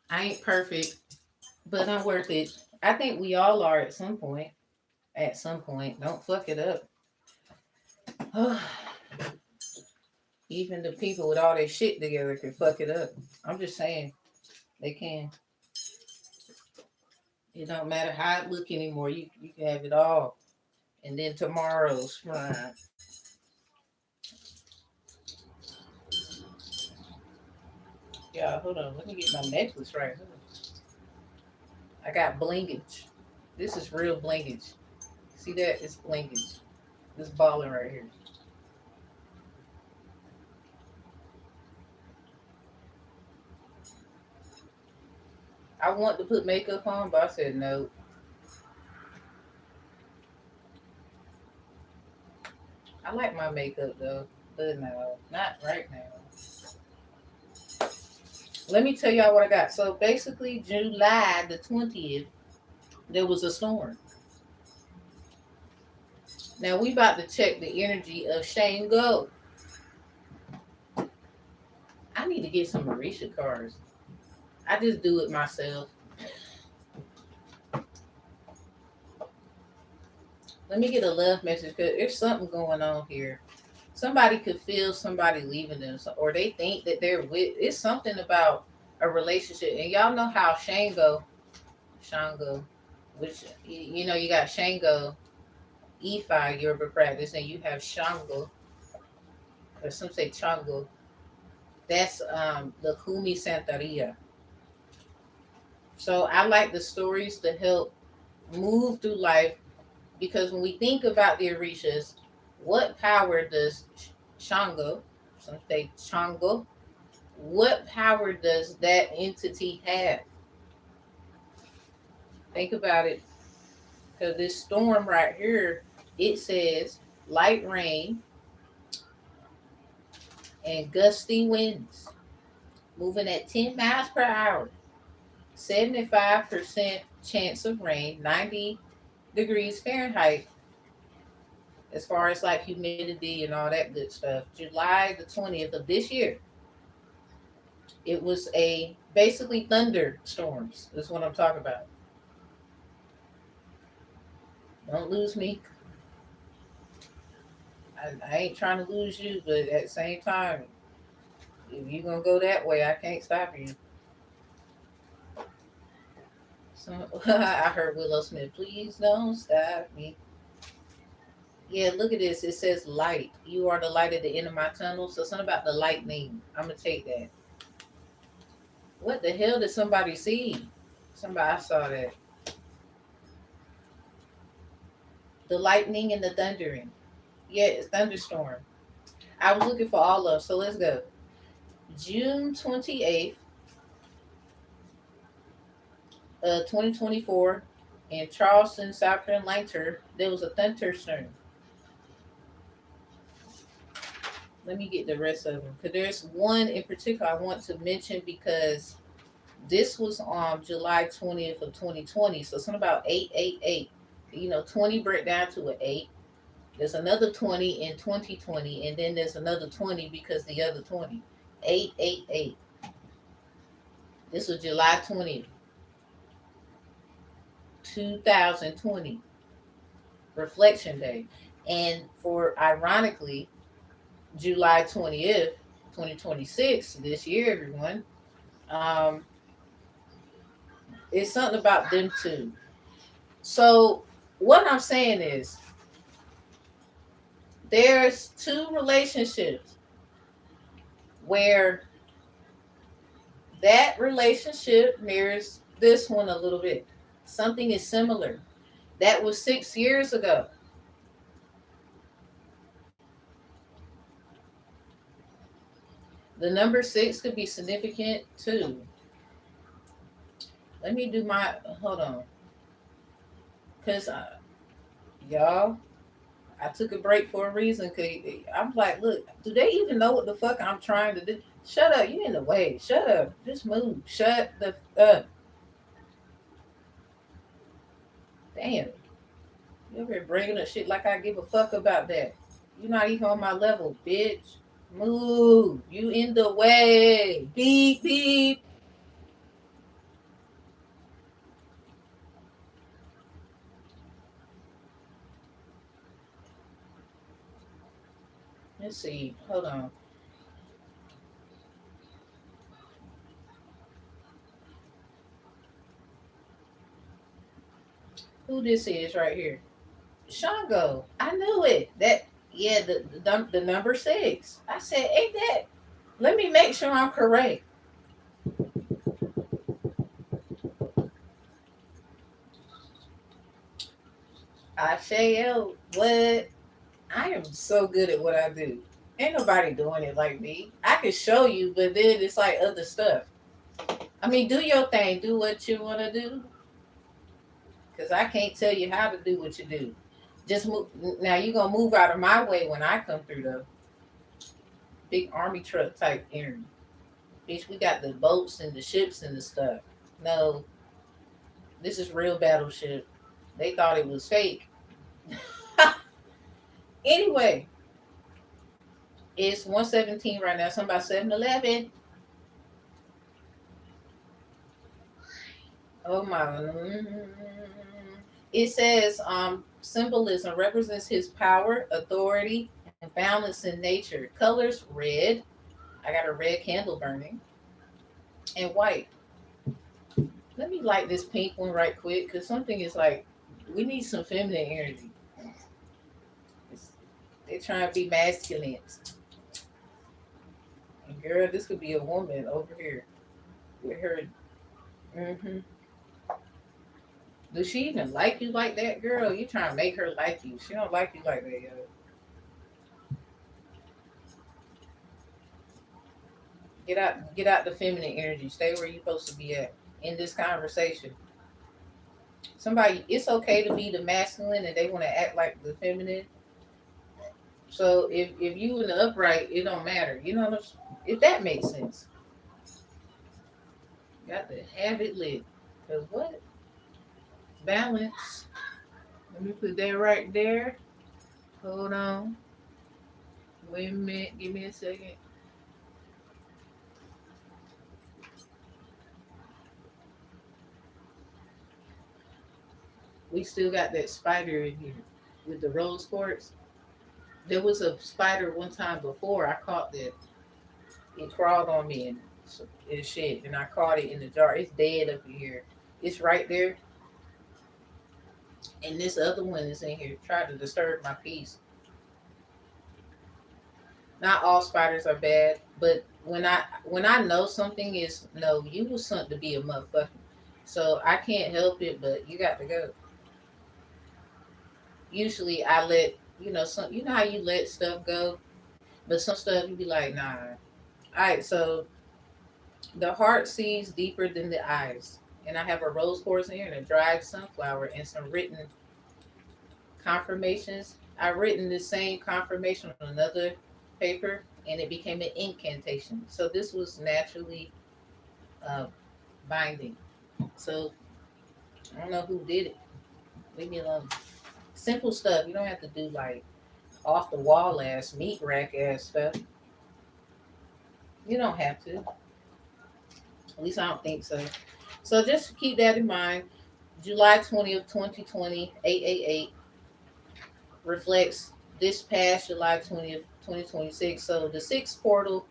I ain't perfect, but I'm worth it. I think we all are at some point. At some point. Don't fuck it up. Even the people with all their shit together can fuck it up. I'm just saying. They can. It don't matter how it look anymore. You can have it all. And then tomorrow's fine. Yeah, hold on. Let me get my necklace right. I got blingage. This is real blingage. See that? It's blingage. This balling right here. I want to put makeup on, but I said no. I like my makeup though, but no, not right now. Let me tell y'all what I got. So basically, July the 20th, there was a storm. Now we about to check the energy of Shane Go. I need to get some Marisha cards. I just do it myself. Let me get a love message because there's something going on here. Somebody could feel somebody leaving them, or they think that they're with. It's something about a relationship, and y'all know how Shango, which you got Shango, Ifa Yoruba practice, and you have Shango, or some say Chango. That's the Kumi Santeria. So I like the stories to help move through life because when we think about the Orishas, what power does Shango, some say Chango, what power does that entity have? Think about it. Because this storm right here, it says light rain and gusty winds moving at 10 miles per hour, 75% chance of rain, 90 degrees Fahrenheit, as far as like humidity and all that good stuff. July the 20th of this year, it was a basically thunderstorms. That's what I'm talking about. Don't lose me. I ain't trying to lose you, but at the same time, if you gonna go that way, I can't stop you. So I heard Willow Smith, please don't stop me. Yeah, look at this. It says light. You are the light at the end of my tunnel. So something about the lightning. I'm gonna take that. What the hell did somebody see? Somebody I saw that. The lightning and the thundering. Yeah, it's thunderstorm. I was looking for all of them. So let's go. June 28th, 2024, in Charleston, South Carolina, there was a thunderstorm. Let me get the rest of them. Because there's one in particular I want to mention because this was on July 20th of 2020. So something about 888. 20 break down to an 8. There's another 20 in 2020, and then there's another 20 because the other 20. 888. This was July 20th, 2020. Reflection Day. And for ironically, July 20th, 2026, this year, everyone, um, it's something about them too. So, what I'm saying is, there's two relationships where that relationship mirrors this one a little bit. Something is similar. That was 6 years ago. The number six could be significant too. Let me do my, hold on. Because, y'all, I took a break for a reason. Cause I'm like, look, do they even know what the fuck I'm trying to do? Shut up. You in the way. Shut up. Just move. Shut the up. Damn. You over here bringing up shit like I give a fuck about that. You're not even on my level, bitch. Move. You in the way. Beep, beep. Let's see. Hold on. Who this is right here? Shango. I knew it. That yeah, the number six. I said, ain't that? Let me make sure I'm correct. I shall. What? I am so good at what I do. Ain't nobody doing it like me. I can show you, but then it's like other stuff. I mean, do your thing. Do what you want to do. Because I can't tell you how to do what you do. Just move. Now you're gonna move out of my way when I come through the big army truck type area. Bitch, we got the boats and the ships and the stuff. No, this is real battleship. They thought it was fake. Anyway, it's 117 right now. Something about 7-Eleven. Oh my. It says symbolism represents his power, authority, and balance in nature. Colors red. I got a red candle burning. And white. Let me light this pink one right quick because something is like, we need some feminine energy. They're trying to be masculine. And girl, this could be a woman over here with her. Mm-hmm. Does she even like you like that, girl? You trying to make her like you? She don't like you like that, yo. Get out the feminine energy. Stay where you're supposed to be at in this conversation. Somebody, it's okay to be the masculine and they want to act like the feminine. So if you in the upright, it don't matter. You know what if that makes sense. Got to have it lit. Cause what? Balance. Let me put that right there. Hold on. Wait a minute. Give me a second. We still got that spider in here with the rose quartz. There was a spider one time before I caught that. It crawled on me and shit, and I caught it in the jar. It's dead up in here. It's right there, and this other one is in here trying to disturb my peace. Not all spiders are bad, but when I know something is no, you was something to be a motherfucker. So I can't help it, but you got to go. Usually I let some how you let stuff go, but some stuff you be like, nah. Alright, so the heart sees deeper than the eyes. And I have a rose quartz in here and a dried sunflower and some written confirmations. I've written the same confirmation on another paper and it became an incantation. So this was naturally uh, binding. So I don't know who did it. Leave me alone. Simple stuff. You don't have to do like off the wall ass, meat rack ass stuff. You don't have to. At least I don't think so. So just keep that in mind. July 20th, 2020, 888 reflects this past July 20th, 2026. So the sixth portal,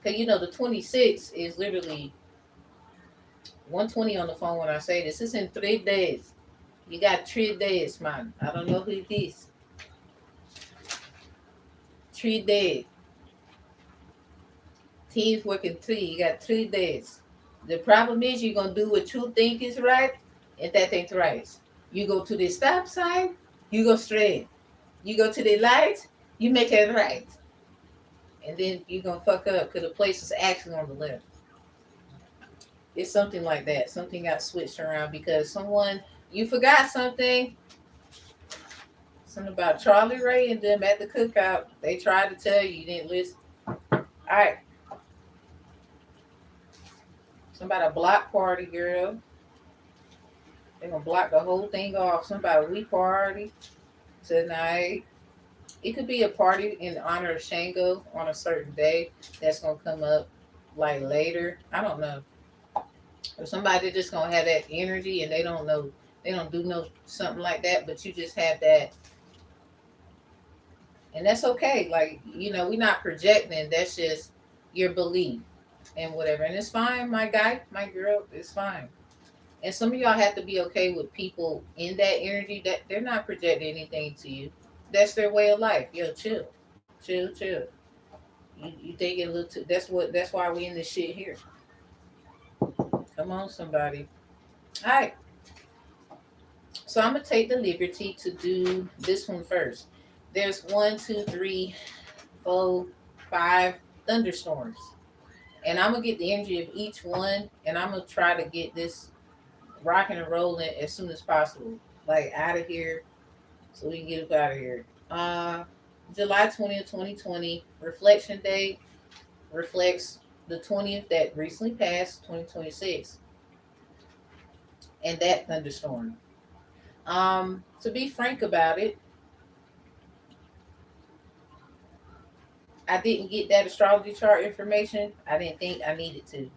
because the 26 is literally 120 on the phone when I say this. It's in 3 days. You got 3 days, man. I don't know who it is. 3 days. Teams working three. You got 3 days. The problem is you're gonna do what you think is right, and that ain't right. You go to the stop sign, you go straight. You go to the light, you make it right. And then you're gonna fuck up because the place is actually on the left. It's something like that. Something got switched around because you forgot something. Something about Charlie Ray and them at the cookout. They tried to tell you, you didn't listen. All right. Somebody block party, girl. They're gonna block the whole thing off. Somebody we party tonight. It could be a party in honor of Shango on a certain day that's gonna come up like later. I don't know. Or somebody just gonna have that energy and they don't know, they don't do no something like that, but you just have that, and that's okay. Like we're not projecting. That's just your belief and whatever, and it's fine, my guy, my girl. It's fine. And some of y'all have to be okay with people in that energy that they're not projecting anything to you. That's their way of life. Yo, chill, chill, chill. You think it a little too? That's why we in this shit here. Come on, somebody. All right. So I'm gonna take the liberty to do this one first. There's one, two, three, four, five thunderstorms, and I'm gonna get the energy of each one, and I'm gonna try to get this rocking and rolling as soon as possible, like out of here, so we can get up out of here. July 20th, 2020, reflection day reflects the 20th that recently passed, 2026, and that thunderstorm. To be frank about it, I didn't get that astrology chart information. I didn't think I needed to.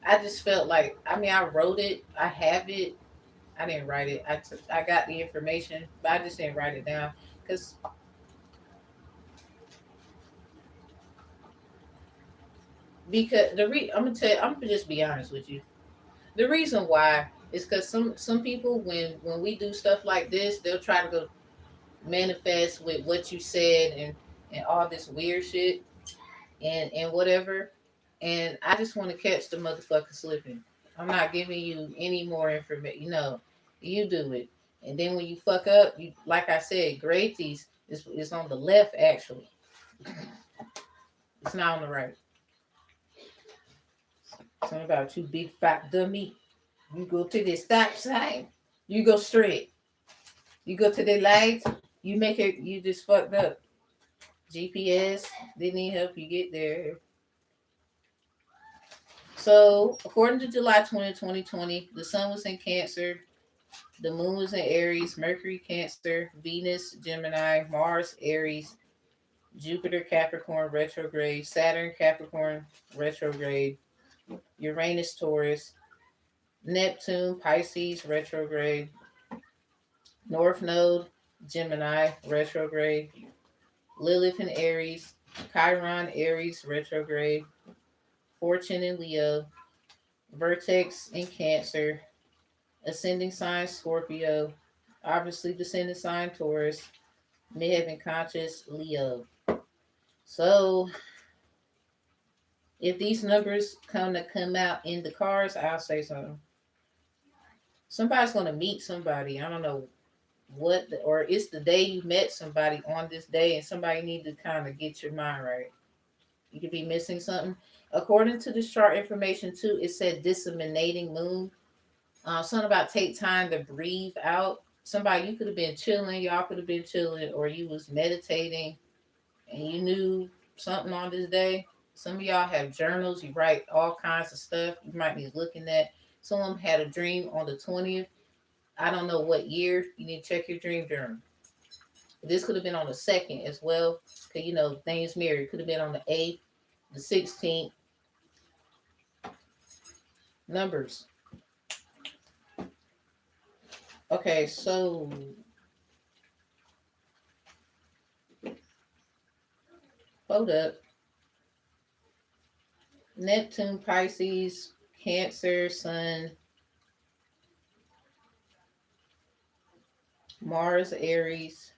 I just felt like, I wrote it, I have it. I didn't write it. I got the information, but I just didn't write it down because I'm gonna just be honest with you. The reason why is because some people when we do stuff like this, they'll try to go manifest with what you said and all this weird shit and whatever. And I just want to catch the motherfucker slipping. I'm not giving you any more information. You do it. And then when you fuck up, you like I said, Grades is on the left actually. It's not on the right. Something about you big fat dummy. You go to the stop sign. You go straight. You go to the light. You just fucked up. GPS didn't even help you get there. So, according to July 2020, the sun was in Cancer, the moon was in Aries, Mercury Cancer, Venus Gemini, Mars Aries, Jupiter Capricorn retrograde, Saturn Capricorn retrograde, Uranus Taurus, Neptune, Pisces, retrograde. North Node, Gemini, retrograde. Lilith in Aries. Chiron, Aries, retrograde. Fortune in Leo. Vertex in Cancer. Ascending sign, Scorpio. Obviously, descending sign, Taurus. Midheaven conscious, Leo. So, if these numbers come out in the cards, I'll say so. Somebody's gonna meet somebody. I don't know what, or it's the day you met somebody on this day, and somebody need to kind of get your mind right. You could be missing something. According to the chart information too, it said disseminating moon. Something about take time to breathe out. Somebody, you could have been chilling, y'all could have been chilling, or you was meditating and you knew something on this day. Some of y'all have journals, you write all kinds of stuff. You might be looking at, someone had a dream on the 20th. I don't know what year. You need to check your dream journal. This could have been on the 2nd as well. Because, things mirror. It could have been on the 8th, the 16th. Numbers. Okay, so hold up. Neptune, Pisces, Cancer, Sun, Mars, Aries.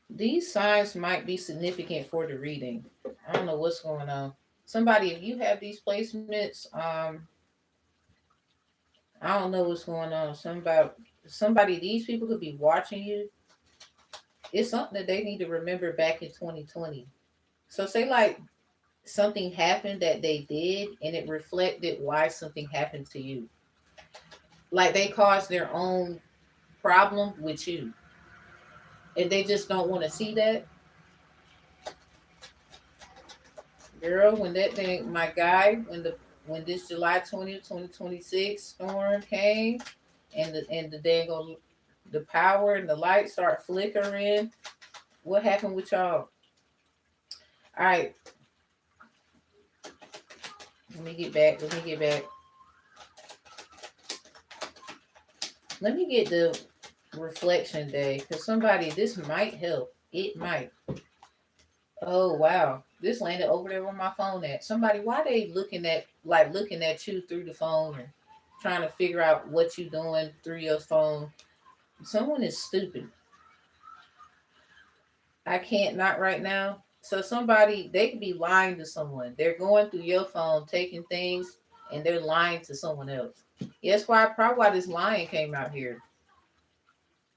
These signs might be significant for the reading. I don't know what's going on. Somebody, if you have these placements, I don't know what's going on. Somebody, these people could be watching you. It's something that they need to remember back in 2020. So say like something happened that they did and it reflected why something happened to you. Like they caused their own problem with you. And they just don't want to see that. Girl, when that thing, my guy, when this July 20th, 2026 storm came and the dang the power and the light start flickering, what happened with y'all? All right. Let me get back. Let me get the reflection day because somebody, this might help. It might. Oh wow, this landed over there where my phone at. Somebody, why they looking at you through the phone and trying to figure out what you doing through your phone? Someone is stupid. I can't, not right now. So somebody, they could be lying to someone. They're going through your phone, taking things, and they're lying to someone else. Yes, probably why this lying came out here.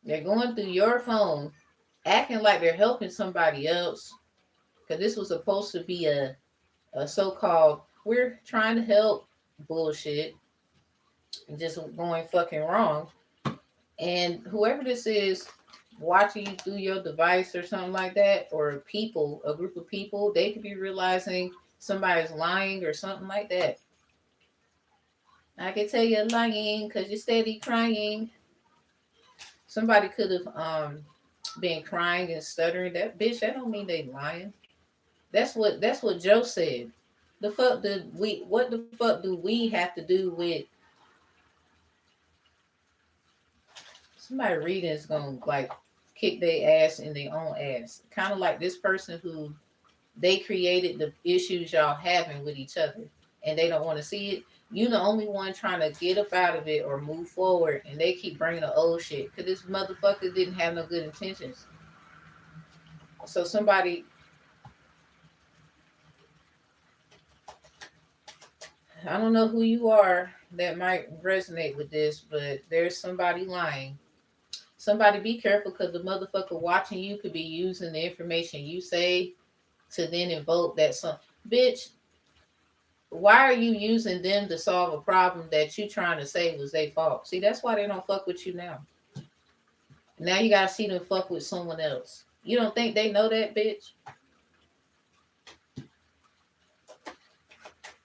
They're going through your phone, acting like they're helping somebody else. Because this was supposed to be a so-called, we're trying to help bullshit, and just going fucking wrong. And whoever this is watching you through your device or something like that, or people, a group of people, they could be realizing somebody's lying or something like that. I can tell you're lying because you're steady crying. Somebody could have been crying and stuttering. That bitch, that don't mean they lying. That's what Joe said. What the fuck do we have to do with somebody reading is gonna like kick their ass in their own ass. Kind of like this person who they created the issues y'all having with each other and they don't want to see it. You the only one trying to get up out of it or move forward, and they keep bringing the old shit because this motherfucker didn't have no good intentions. So somebody, I don't know who you are that might resonate with this, but there's somebody lying. Somebody be careful because the motherfucker watching you could be using the information you say to then invoke that some bitch. Why are you using them to solve a problem that you trying to say was their fault? See, that's why they don't fuck with you now. Now you gotta see them fuck with someone else. You don't think they know that, bitch?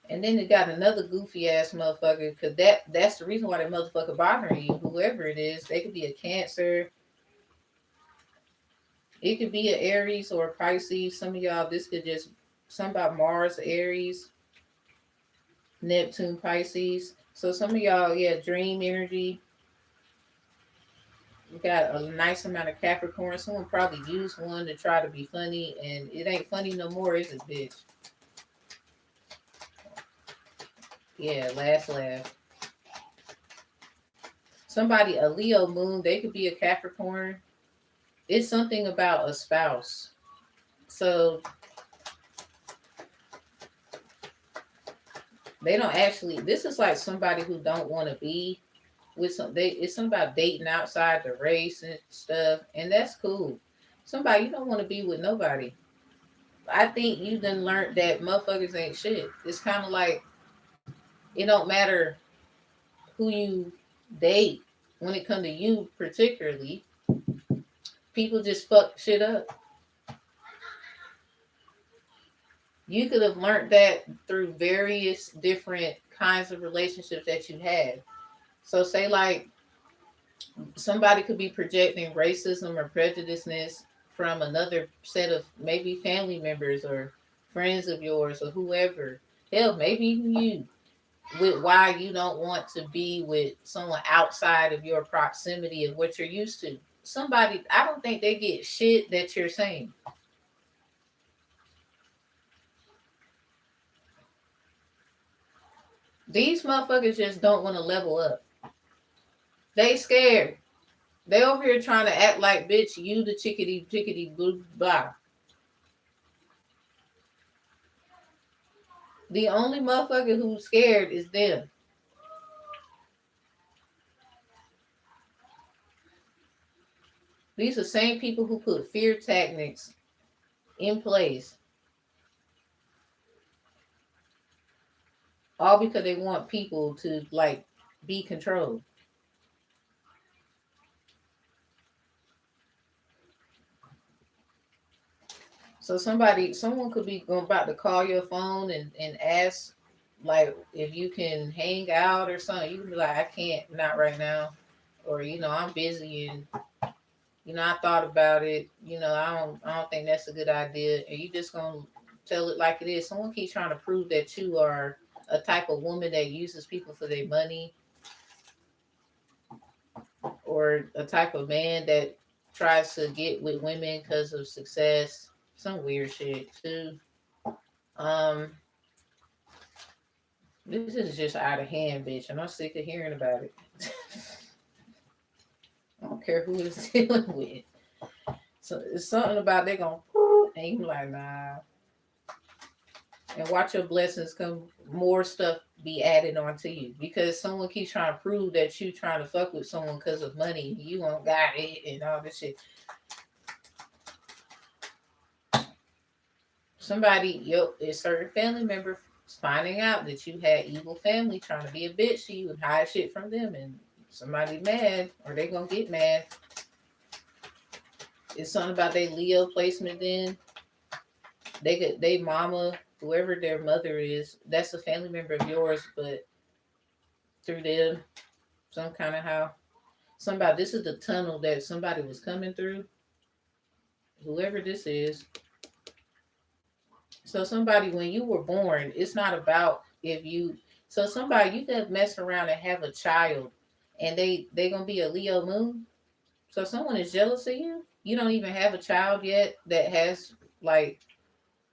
And then they got another goofy ass motherfucker, because that's the reason why that motherfucker bothering you. Whoever it is, they could be a Cancer. It could be an Aries or a Pisces. Some of y'all, this could just some about Mars, Aries, Neptune, Pisces. So some of y'all, yeah, dream energy. You got a nice amount of Capricorn. Someone probably used one to try to be funny, and it ain't funny no more, is it, bitch? Yeah, last laugh. Somebody, a Leo moon, they could be a Capricorn. It's something about a spouse. So they don't actually, this is like somebody who don't want to be with it's something about dating outside the race and stuff, and that's cool. Somebody, you don't want to be with nobody. I think you done learned that motherfuckers ain't shit. It's kind of like it don't matter who you date when it come to you particularly. People just fuck shit up. You could have learned that through various different kinds of relationships that you had. So say like somebody could be projecting racism or prejudiceness from another set of maybe family members or friends of yours or whoever. Hell, maybe even you, with why you don't want to be with someone outside of your proximity of what you're used to. Somebody, I don't think they get shit that you're saying. These motherfuckers just don't want to level up. They scared. They over here trying to act like, bitch, you the chickadee chickadee blah blah. The only motherfucker who's scared is them. These are the same people who put fear tactics in place, all because they want people to like be controlled. So someone could be going about to call your phone and ask like if you can hang out or something. You can be like, I can't, not right now, or I'm busy and I thought about it. I don't think that's a good idea. And you just gonna tell it like it is. Someone keeps trying to prove that you are a type of woman that uses people for their money, or a type of man that tries to get with women because of success. Some weird shit too. Um, this is just out of hand, bitch, and I'm sick of hearing about it. I don't care who it's dealing with. So it's something about they gonna and you like, nah. And watch your blessings come, more stuff be added on to you because someone keeps trying to prove that you trying to fuck with someone because of money. You won't got it and all this shit. Somebody, a certain family member finding out that you had evil family trying to be a bitch to you and hide shit from them, and somebody mad or they gonna get mad. It's something about their Leo placement. Then they mama, whoever their mother is, that's a family member of yours, but through them, some kind of how. Somebody, this is the tunnel that somebody was coming through. Whoever this is. So somebody, when you were born, it's not about if you. So somebody, you could mess around and have a child, and they gonna be a Leo moon. So someone is jealous of you. You don't even have a child yet that has like,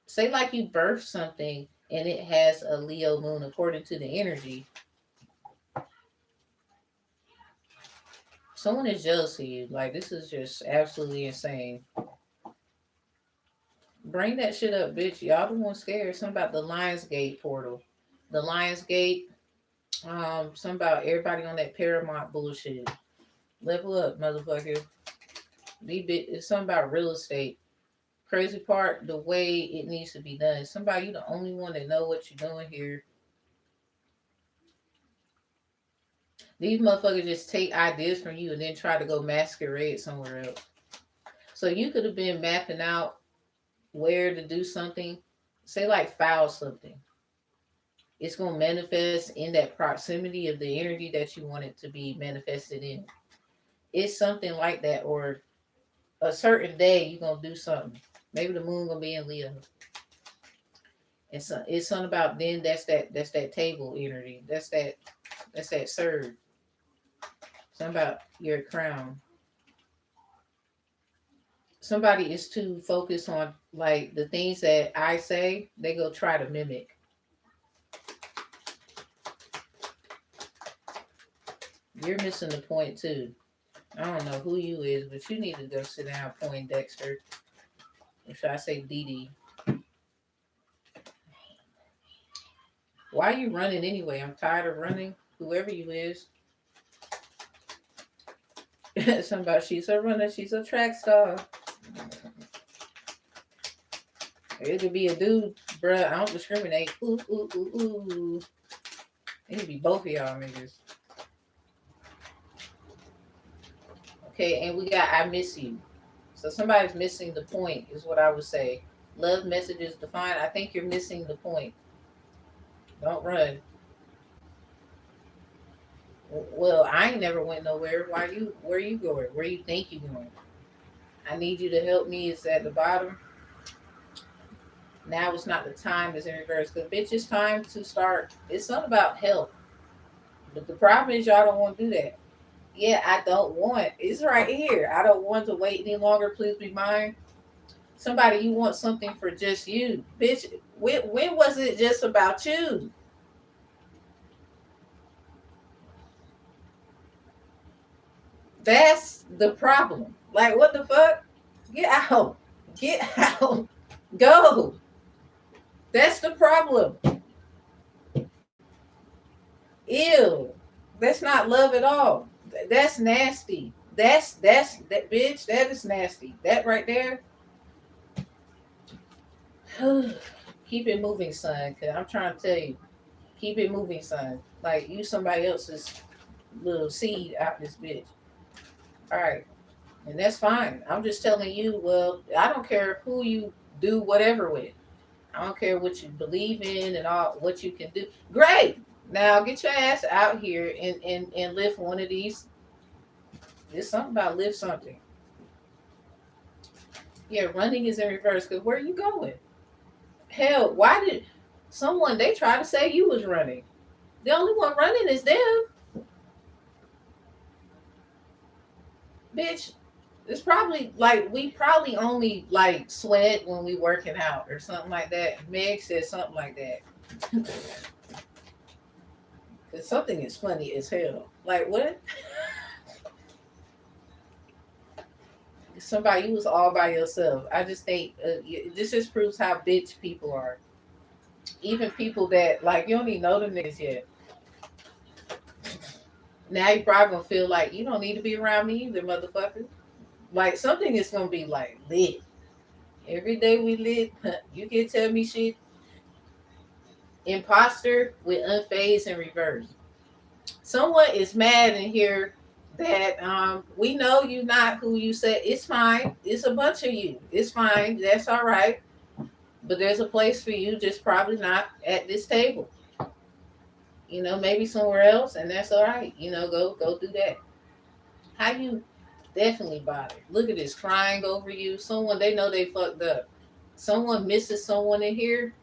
say like you birthed something and it has a Leo moon according to the energy. Someone is jealous of you. Like this is just absolutely insane. Bring that shit up, bitch. Y'all the one scared. Something about the Lionsgate portal. The Lionsgate, something about everybody on that Paramount bullshit. Level up, motherfucker. It's something about real estate. Crazy part, the way it needs to be done. Somebody, you the only one that know what you're doing here. These motherfuckers just take ideas from you and then try to go masquerade somewhere else. So you could have been mapping out where to do something. Say like file something. It's gonna manifest in that proximity of the energy that you want it to be manifested in. It's something like that, or a certain day you're gonna do something. Maybe the moon gonna be in Leo. It's something about then that's that table energy. That's that serve. Something about your crown. Somebody is too focused on like the things that I say, they go try to mimic. You're missing the point too. I don't know who you is, but you need to go sit down, Poindexter. Or should I say Dee Dee? Why are you running anyway? I'm tired of running. Whoever you is. Somebody, she's a runner, she's a track star. It could be a dude, bruh. I don't discriminate. Ooh, ooh, ooh, ooh. It could be both of y'all niggas. Okay, and we got I miss you. So somebody's missing the point, is what I would say. Love messages defined. I think you're missing the point. Don't run. Well, I ain't never went nowhere. Where you going? Where you think you going? I need you to help me. It's at the bottom. Now it's not the time, it's in reverse. Because bitch, it's time to start. It's not about help. But the problem is y'all don't want to do that. Yeah, I don't want. It's right here. I don't want to wait any longer. Please be mine. Somebody, you want something for just you. Bitch, when was it just about you? That's the problem. Like, what the fuck? Get out. Get out. Go. That's the problem. Ew. That's not love at all. That's nasty. That's that bitch. That is nasty. That right there. Keep it moving, son. Cause I'm trying to tell you, keep it moving, son. Like you somebody else's little seed out this bitch. All right, and that's fine. I'm just telling you. Well, I don't care who you do whatever with. I don't care what you believe in and all what you can do. Great. Now get your ass out here and lift one of these. There's something about lift something. Yeah, running is in reverse. Cause where are you going? Hell, why did someone they try to say you was running? The only one running is them, bitch. It's probably like we probably only like sweat when we working out or something like that. Meg said something like that. Cause something is funny as hell. Like what? Somebody you was all by yourself. I just think this just proves how bitch people are. Even people that like you don't even know them niggas yet. Now you probably gonna feel like you don't need to be around me either, motherfucker. Like something is gonna be like lit. Every day we lit, you can tell me shit. Imposter with unfazed and reverse. Someone is mad in here that we know you not who you said. It's fine. It's a bunch of you. It's fine. That's all right. But there's a place for you, just probably not at this table. Maybe somewhere else, and that's all right. Go do that. How you definitely bothered. Look at this crying over you. Someone they know they fucked up. Someone misses someone in here.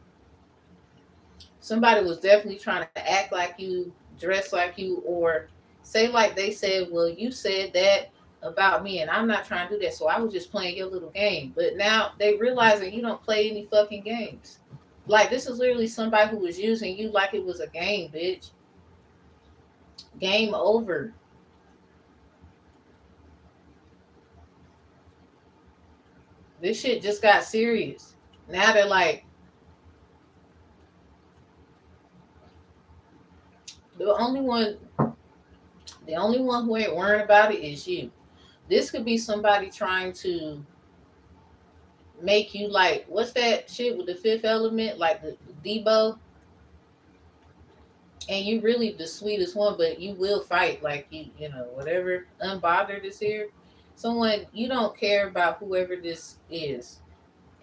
Somebody was definitely trying to act like you, dress like you, or say like they said, well, you said that about me, and I'm not trying to do that. So I was just playing your little game. But now they realizing you don't play any fucking games. Like this is literally somebody who was using you like it was a game, bitch. Game over. This shit just got serious. Now they're like, the only one, the only one who ain't worrying about it is you. This could be somebody trying to make you like, what's that shit with the fifth element, like the Debo, and you really the sweetest one, but you will fight like whatever. Unbothered is here. Someone you don't care about whoever this is.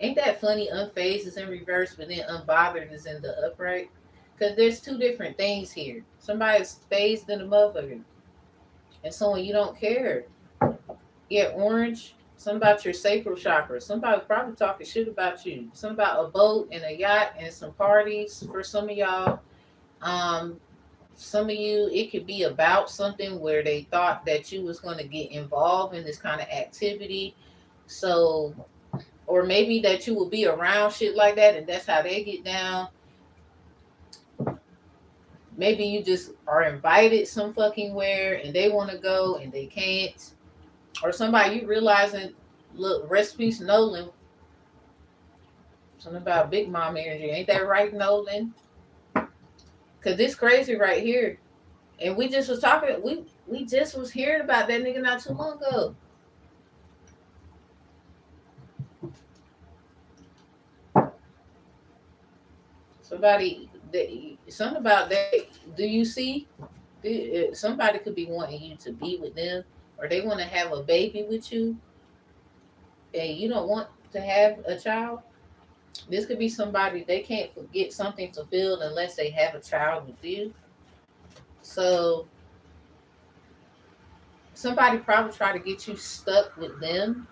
Ain't that funny? Unfazed is in reverse, but then unbothered is in the upright. Because there's two different things here. Somebody's phased in the motherfucker, and someone you don't care. Yeah, orange. Something about your sacral chakra. Somebody probably talking shit about you. Something about a boat and a yacht and some parties for some of y'all. Um, some of you, it could be about something where they thought that you was going to get involved in this kind of activity. So, or maybe that you will be around shit like that, and that's how they get down. Maybe you just are invited some fucking where and they want to go and they can't. Or somebody you realizing, look, recipes Nolan. Something about Big Mom energy. Ain't that right, Nolan? Cause this crazy right here. And we just was talking, we just was hearing about that nigga not too long ago. Somebody something about that. Do you see? Somebody could be wanting you to be with them, or they want to have a baby with you, and you don't want to have a child. This could be somebody they can't get something fulfilled unless they have a child with you. So somebody probably try to get you stuck with them.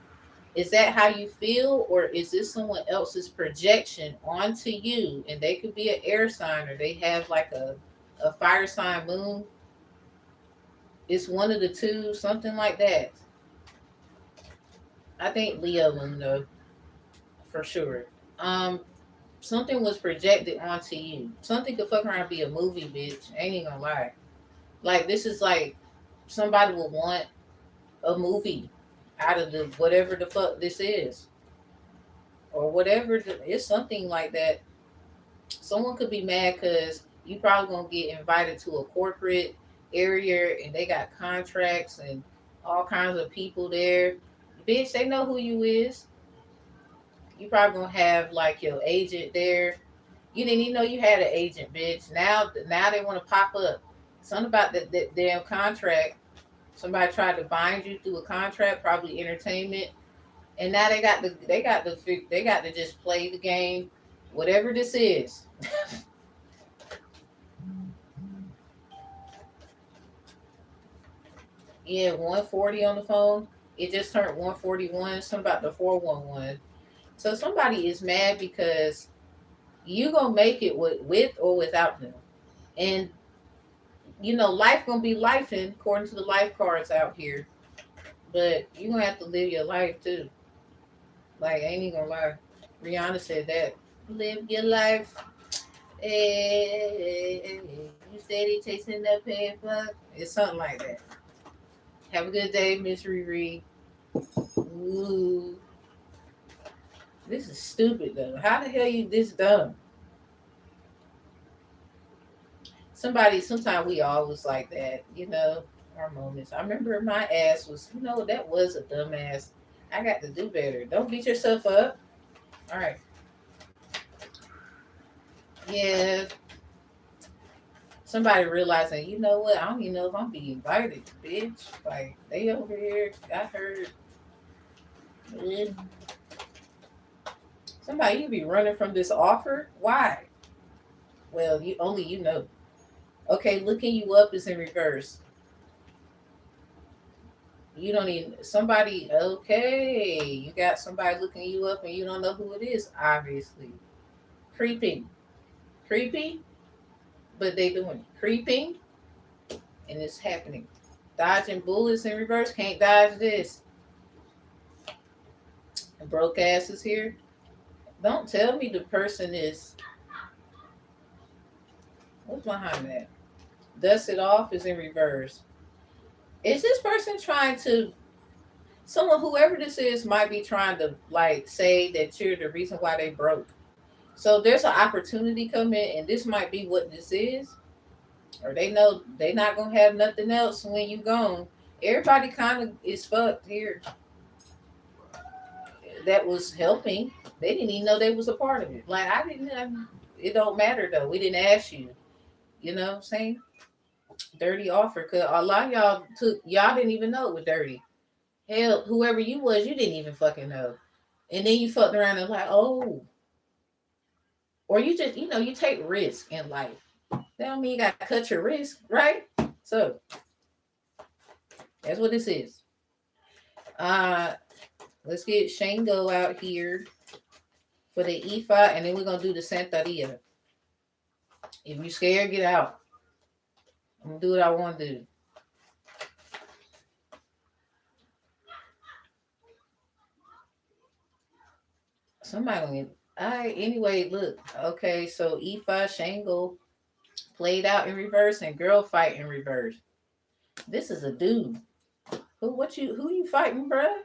Is that how you feel, or is this someone else's projection onto you? And they could be an air sign, or they have like a fire sign moon. It's one of the two, something like that. I think Leo moon though, for sure. Um, Something was projected onto you. Something could fuck around and be a movie, bitch. Ain't even gonna lie. Like this is like somebody will want a movie out of the whatever the fuck this is, or whatever. It's something like that. Someone could be mad because you probably gonna get invited to a corporate area and they got contracts and all kinds of people there. Bitch, they know who you is. You probably gonna have like your agent there. You didn't even know you had an agent, bitch. Now they want to pop up. Something about that damn contract. Somebody tried to bind you through a contract, probably entertainment, and now they got to just play the game, whatever this is. Yeah, 140 on the phone. It just turned 141. Something about the 411. So somebody is mad because you gonna make it with or without them, and life gonna be life according to the life cards out here. But you gonna have to live your life too. Like, ain't even gonna lie. Rihanna said that. Live your life. Hey, you steady chasing that paper. It's something like that. Have a good day, Miss Riri. Ooh, this is stupid though. How the hell you this dumb? Sometimes we always like that, our moments. I remember my ass was, that was a dumbass. I got to do better. Don't beat yourself up. All right. Yeah. Somebody realizing, you know what? I don't even know if I'm being invited, bitch. Like, they over here. I heard. Somebody, you be running from this offer? Why? Well, you know. Okay, looking you up is in reverse. You don't even somebody. Okay, you got somebody looking you up, and you don't know who it is. Obviously, creeping, creepy, but they doing it. Creeping, and it's happening. Dodging bullets in reverse. Can't dodge this. And broke ass is here. Don't tell me the person is. What's behind that? Dust it off is in reverse. Is this person trying to? Someone, whoever this is, might be trying to like say that you're the reason why they broke. So there's an opportunity coming, and this might be what this is, or they know they not gonna have nothing else when you gone. Everybody kind of is fucked here. That was helping. They didn't even know they was a part of it. Like I didn't. It don't matter though. We didn't ask you. You know what I'm saying? Dirty offer. Cause a lot of y'all didn't even know it was dirty. Hell, whoever you was, you didn't even fucking know. And then you fucked around and like, oh, or you just, you take risk in life. That don't mean you got to cut your risk, right? So that's what this is. Uh, Let's get Shango out here for the Ifa, and then we're gonna do the Santeria. If you scared, get out. I'm gonna do what I want to do. Somebody. All right. Anyway, look. Okay, so Ifa Shango played out in reverse and girl fight in reverse. This is a dude. Who you fighting, bruh?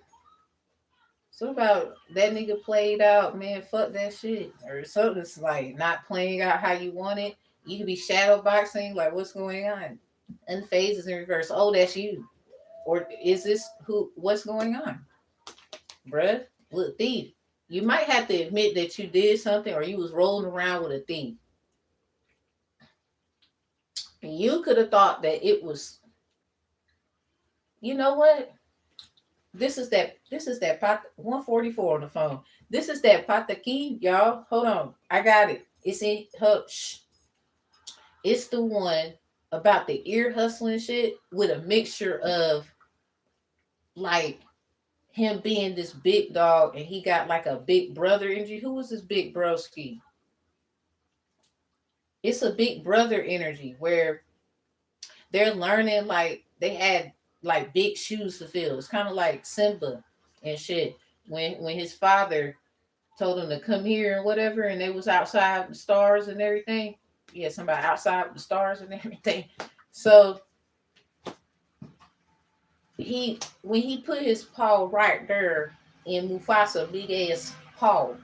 So about that nigga played out, man, fuck that shit. Or something's like not playing out how you want it. You could be shadow boxing, like what's going on? Unfazed is in reverse. Oh, that's you. Or is this what's going on? Bruh, look, thief. You might have to admit that you did something or you was rolling around with a thief. And you could have thought that it was, you know what? This is that pot 144 on the phone. This is that pataki, y'all. Hold on. I got it. It's in her it's the one about the ear hustling shit with a mixture of like him being this big dog and he got like a big brother energy. Who was this big broski? It's a big brother energy where they're learning like they had like big shoes to fill. It's kind of like Simba and shit. When his father told him to come here and whatever, and they was outside the stars and everything. Yeah, somebody outside the stars and everything. So when he put his paw right there in Mufasa big ass paw,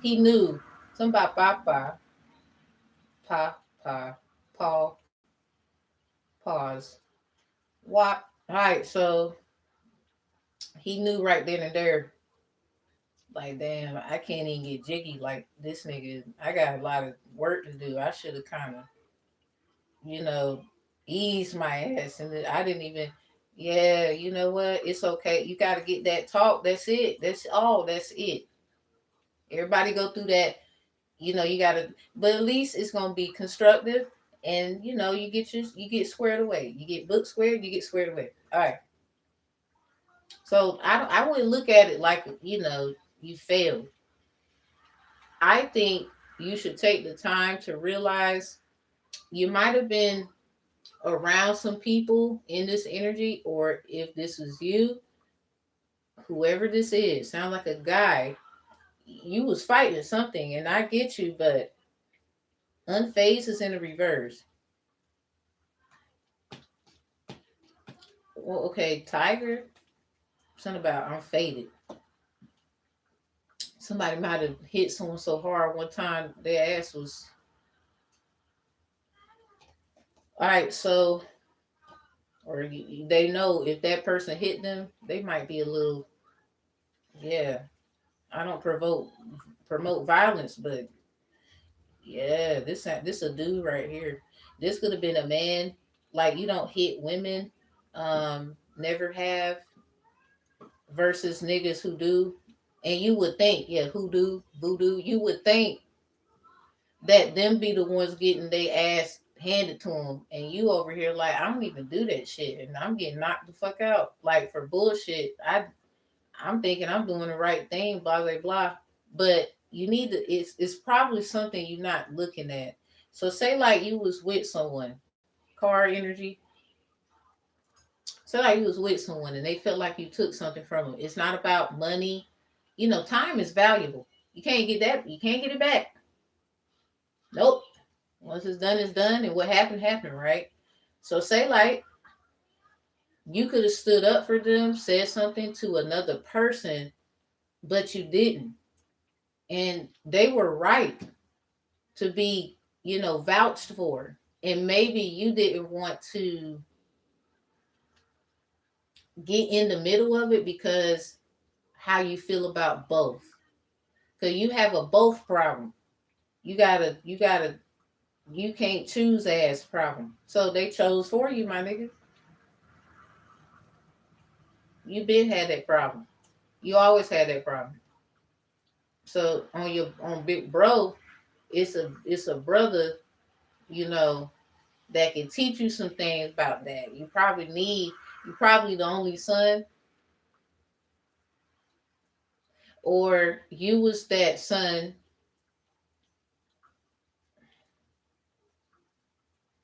he knew somebody papa pa pa paw pause. What? All right, so he knew right then and there, like, damn, I can't even get jiggy like this nigga. I got a lot of work to do. I should have kind of, you know, eased my ass. And I didn't even, yeah, you know what? It's okay. You got to get that talk. That's it. That's all. That's it. Everybody go through that. You know, you got to, but at least it's going to be constructive. And, you know, you get squared away. You get book squared, you get squared away. All right. So I wouldn't look at it like, you know, you failed. I think you should take the time to realize you might have been around some people in this energy, or if this was you, whoever this is, sound like a guy, you was fighting something, and I get you, but unfazed is in the reverse. Well, okay, Tiger, something about I'm faded. Somebody might have hit someone so hard one time their ass was. All right, so or they know if that person hit them, they might be a little, yeah. I don't promote violence, but yeah, this a dude right here. This could have been a man. Like you don't hit women, never have versus niggas who do. And you would think, yeah, who do voodoo. You would think that them be the ones getting their ass handed to them, and you over here like I don't even do that shit, and I'm getting knocked the fuck out like for bullshit. I'm thinking I'm doing the right thing, blah blah blah. But you need to. It's probably something you're not looking at. So say like you was with someone, car energy. Say like you was with someone and they felt like you took something from them. It's not about money. You know, time is valuable. You can't get that. You can't get it back. Nope. Once it's done, and what happened happened, right? So say like you could have stood up for them, said something to another person, but you didn't. And they were right to be, you know, vouched for. And maybe you didn't want to get in the middle of it because how you feel about both. Because you have a both problem. You gotta, you can't choose ass problem. So they chose for you, my nigga. You been had that problem. You always had that problem. So on big bro, it's a brother, you know, that can teach you some things about that. You probably the only son. or you was that son,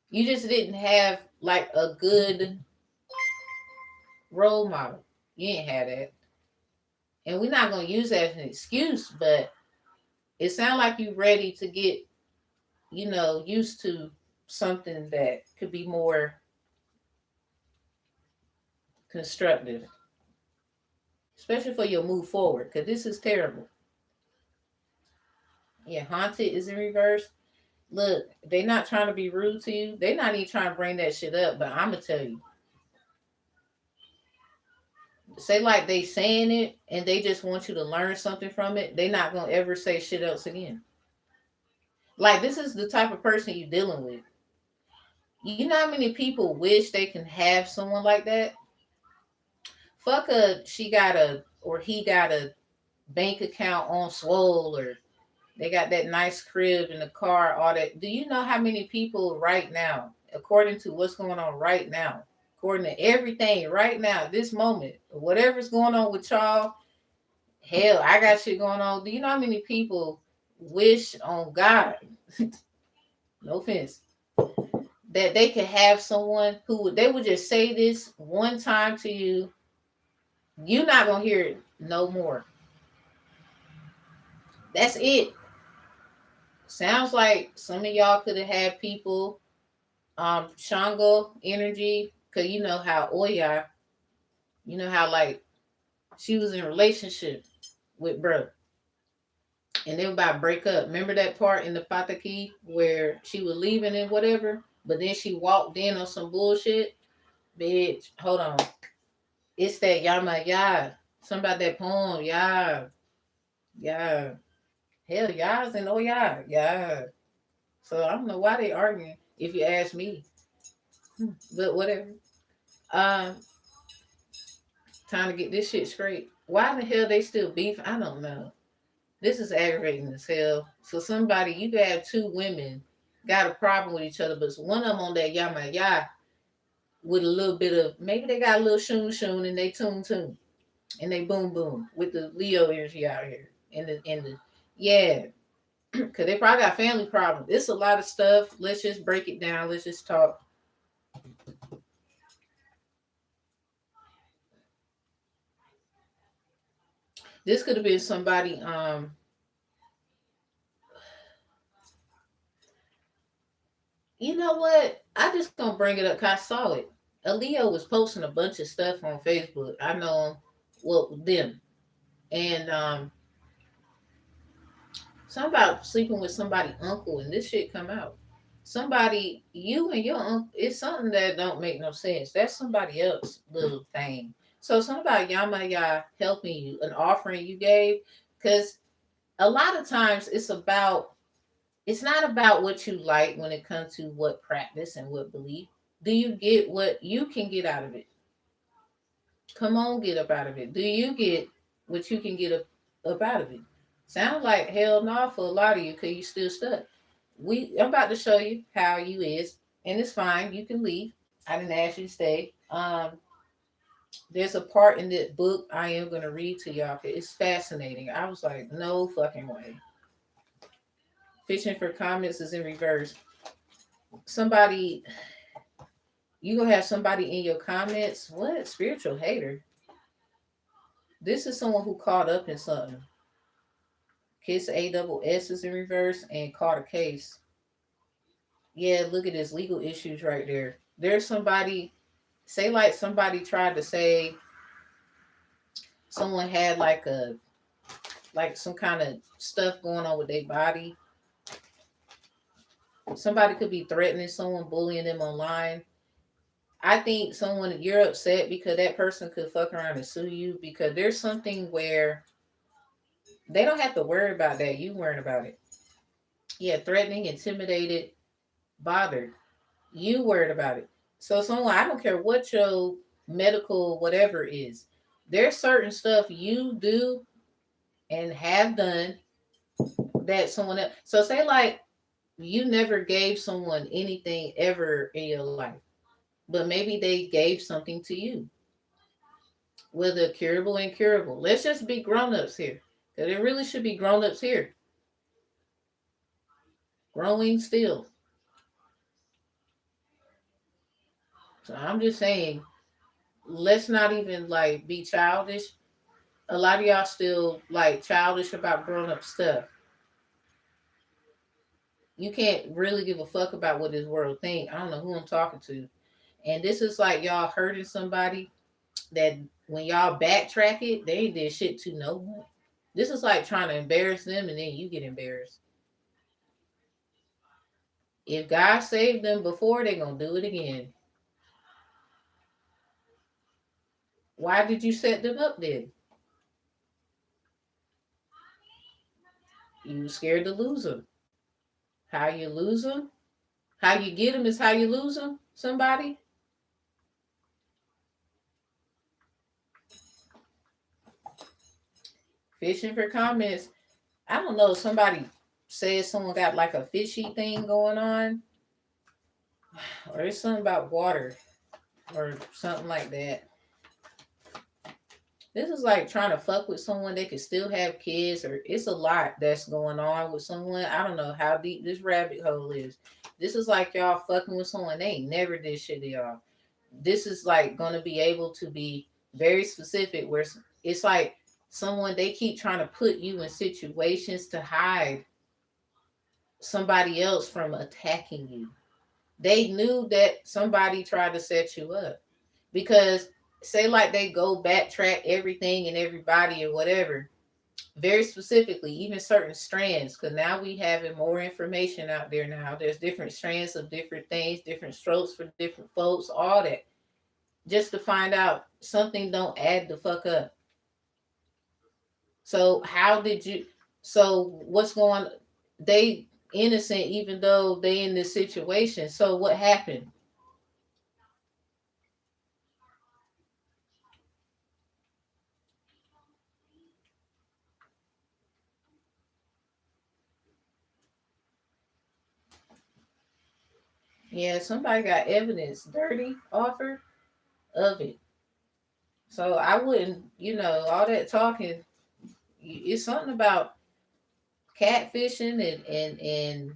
you just didn't have like a good role model. You ain't had that. And we're not gonna use that as an excuse, but it sounds like you ready to get, used to something that could be more constructive, especially for your move forward, because this is terrible. Yeah, haunted is in reverse. Look, they not trying to be rude to you. They not even trying to bring that shit up, but I'm gonna tell you. Say like they saying it and they just want you to learn something from it. They not gonna ever say shit else again. Like this is the type of person you dealing with. You know how many people wish they can have someone like that? Fuck she got a or he got a bank account on swole, or they got that nice crib in the car, all that. Do you know how many people right now, according to what's going on right now, according to everything right now, this moment, whatever's going on with y'all, hell, I got shit going on. Do you know how many people wish on God, no offense, that they could have someone they would just say this one time to you, you're not gonna hear it no more. That's it. Sounds like some of y'all could have had people, Shango energy, cause you know how Oya, you know how like she was in a relationship with bro, and they were about to break up. Remember that part in the Pataki where she was leaving and whatever, but then she walked in on some bullshit. Bitch, hold on. It's that Yama Ya. Something about that poem. Yeah. Yeah. Hell, Ya's and oh yeah. Yeah. So I don't know why they arguing, if you ask me. But whatever. Um, Time to get this shit straight. Why the hell they still beef? I don't know. This is aggravating as hell. So somebody, you could have two women got a problem with each other, but one of them on that Yama Ya with a little bit of, maybe they got a little shoon shoon and they tune tune and they boom boom with the Leo energy out here. In the yeah, because they probably got family problems. It's a lot of stuff. Let's just break it down. Let's just talk. This could have been somebody. You know what? I just gonna bring it up because I saw it. A Leo was posting a bunch of stuff on Facebook. I know, well, them, and something about sleeping with somebody uncle, and this shit come out. Somebody, you and your uncle, it's something that don't make no sense. That's somebody else little thing. So somebody Yamaya helping you, an offering you gave, because a lot of times it's not about what you like when it comes to what practice and what belief. Do you get what you can get out of it? Come on, get up out of it. Do you get what you can get up out of it? Sounds like hell no for a lot of you because you still stuck. I'm about to show you how you is, and it's fine. You can leave. I didn't ask you to stay. There's a part in the book I am gonna read to y'all. It's fascinating. I was like, no fucking way. Fishing for comments is in reverse. Somebody, you gonna have somebody in your comments. What spiritual hater? This is someone who caught up in something. Kiss A double S is in reverse and caught a case. Yeah, look at this legal issues right there. There's somebody, say like somebody tried to say someone had like some kind of stuff going on with their body. Somebody could be threatening someone, bullying them online. I think someone, you're upset because that person could fuck around and sue you because there's something where they don't have to worry about that. You worrying about it. Yeah, threatening, intimidated, bothered. You worried about it. So someone, I don't care what your medical whatever is. There's certain stuff you do and have done that someone else. So say like you never gave someone anything ever in your life, but maybe they gave something to you, whether curable and incurable. Let's just be grown ups here. Because there really should be grown-ups here. Growing still. So I'm just saying, let's not even like be childish. A lot of y'all still like childish about grown-up stuff. You can't really give a fuck about what this world think. I don't know who I'm talking to. And this is like y'all hurting somebody that when y'all backtrack it, they ain't did shit to no one. This is like trying to embarrass them and then you get embarrassed. If God saved them before, they're going to do it again. Why did you set them up then? You were scared to lose them. How you lose them? How you get them is how you lose them? Somebody? Fishing for comments. I don't know. Somebody says someone got like a fishy thing going on. Or it's something about water. Or something like that. This is like trying to fuck with someone they could still have kids, or it's a lot that's going on with someone. I don't know how deep this rabbit hole is. This is like y'all fucking with someone they ain't never did shit to y'all. This is like gonna be able to be very specific where it's like someone they keep trying to put you in situations to hide somebody else from attacking you. They knew that somebody tried to set you up because say like they go backtrack everything and everybody or whatever very specifically, even certain strands, because now we having more information out there. Now there's different strands of different things, different strokes for different folks, all that, just to find out something don't add the fuck up. So how did you, so what's going, they innocent even though they in this situation, so what happened? Yeah, somebody got evidence, dirty offer of it. So I wouldn't, all that talking. It's something about catfishing and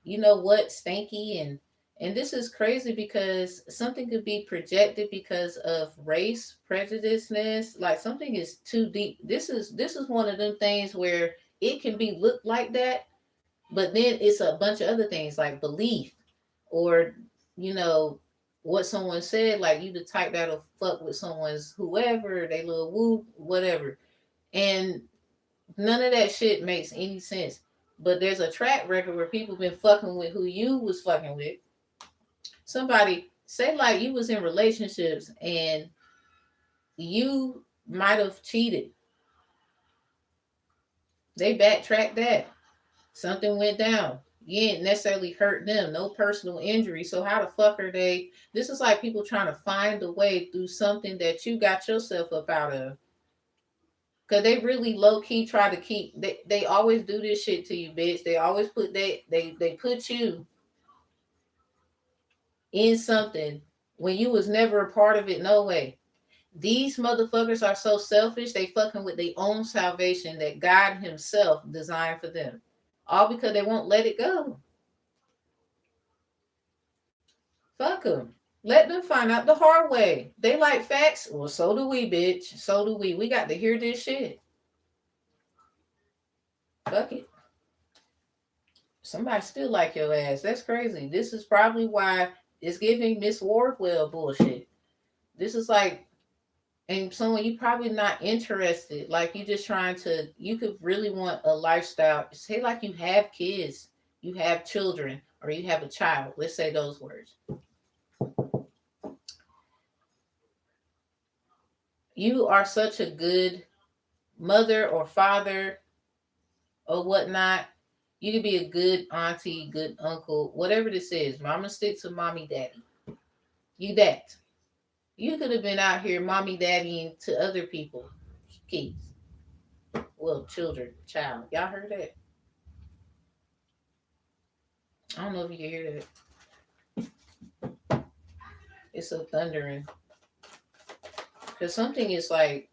you know what, stinky and this is crazy because something could be projected because of race prejudiceness. Like something is too deep. This is one of them things where it can be looked like that, but then it's a bunch of other things like belief or you know what someone said, like you the type that'll fuck with someone's whoever they little woo whatever, and none of that shit makes any sense. But there's a track record where people been fucking with who you was fucking with. Somebody say like you was in relationships and you might have cheated. They backtracked that. Something went down. You ain't necessarily hurt them, no personal injury. So how the fuck are they? This is like people trying to find a way through something that you got yourself up out of. Cause they really low key try to keep. They always do this shit to you, bitch. They always put they put you in something when you was never a part of it. No way. These motherfuckers are so selfish. They fucking with their own salvation that God Himself designed for them. All because they won't let it go. Fuck them. Let them find out the hard way. They like facts. Well, so do we, bitch. So do we. We got to hear this shit. Fuck it. Somebody still like your ass. That's crazy. This is probably why it's giving Miss Wardwell bullshit. This is like, and someone you probably not interested. Like you just trying to, you could really want a lifestyle. Say like you have kids, you have children, or you have a child. Let's say those words. You are such a good mother or father or whatnot. You could be a good auntie, good uncle, whatever this is. Mama sticks to mommy, daddy. You that. You could have been out here mommy, daddying to other people, kids. Well, children, child. Y'all heard that? I don't know if you can hear that. It's a thundering. Because something is like,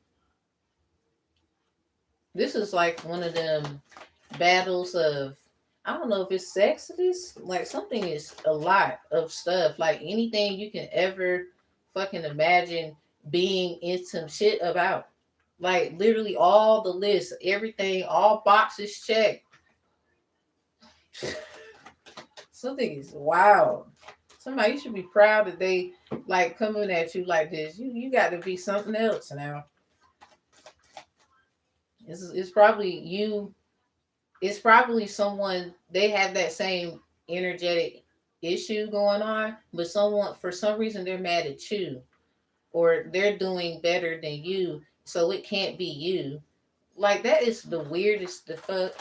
This is like one of them battles of, I don't know if it's sexist. Like something is a lot of stuff. Like anything you can ever fucking imagine being in some shit about. Like literally all the lists, everything, all boxes checked. Something is wild. Somebody you should be proud that they like coming at you like this. You got to be something else now. It's probably you. It's probably someone they have that same energetic issue going on, but someone for some reason they're mad at you or they're doing better than you, so it can't be you. Like that is the weirdest the fuck.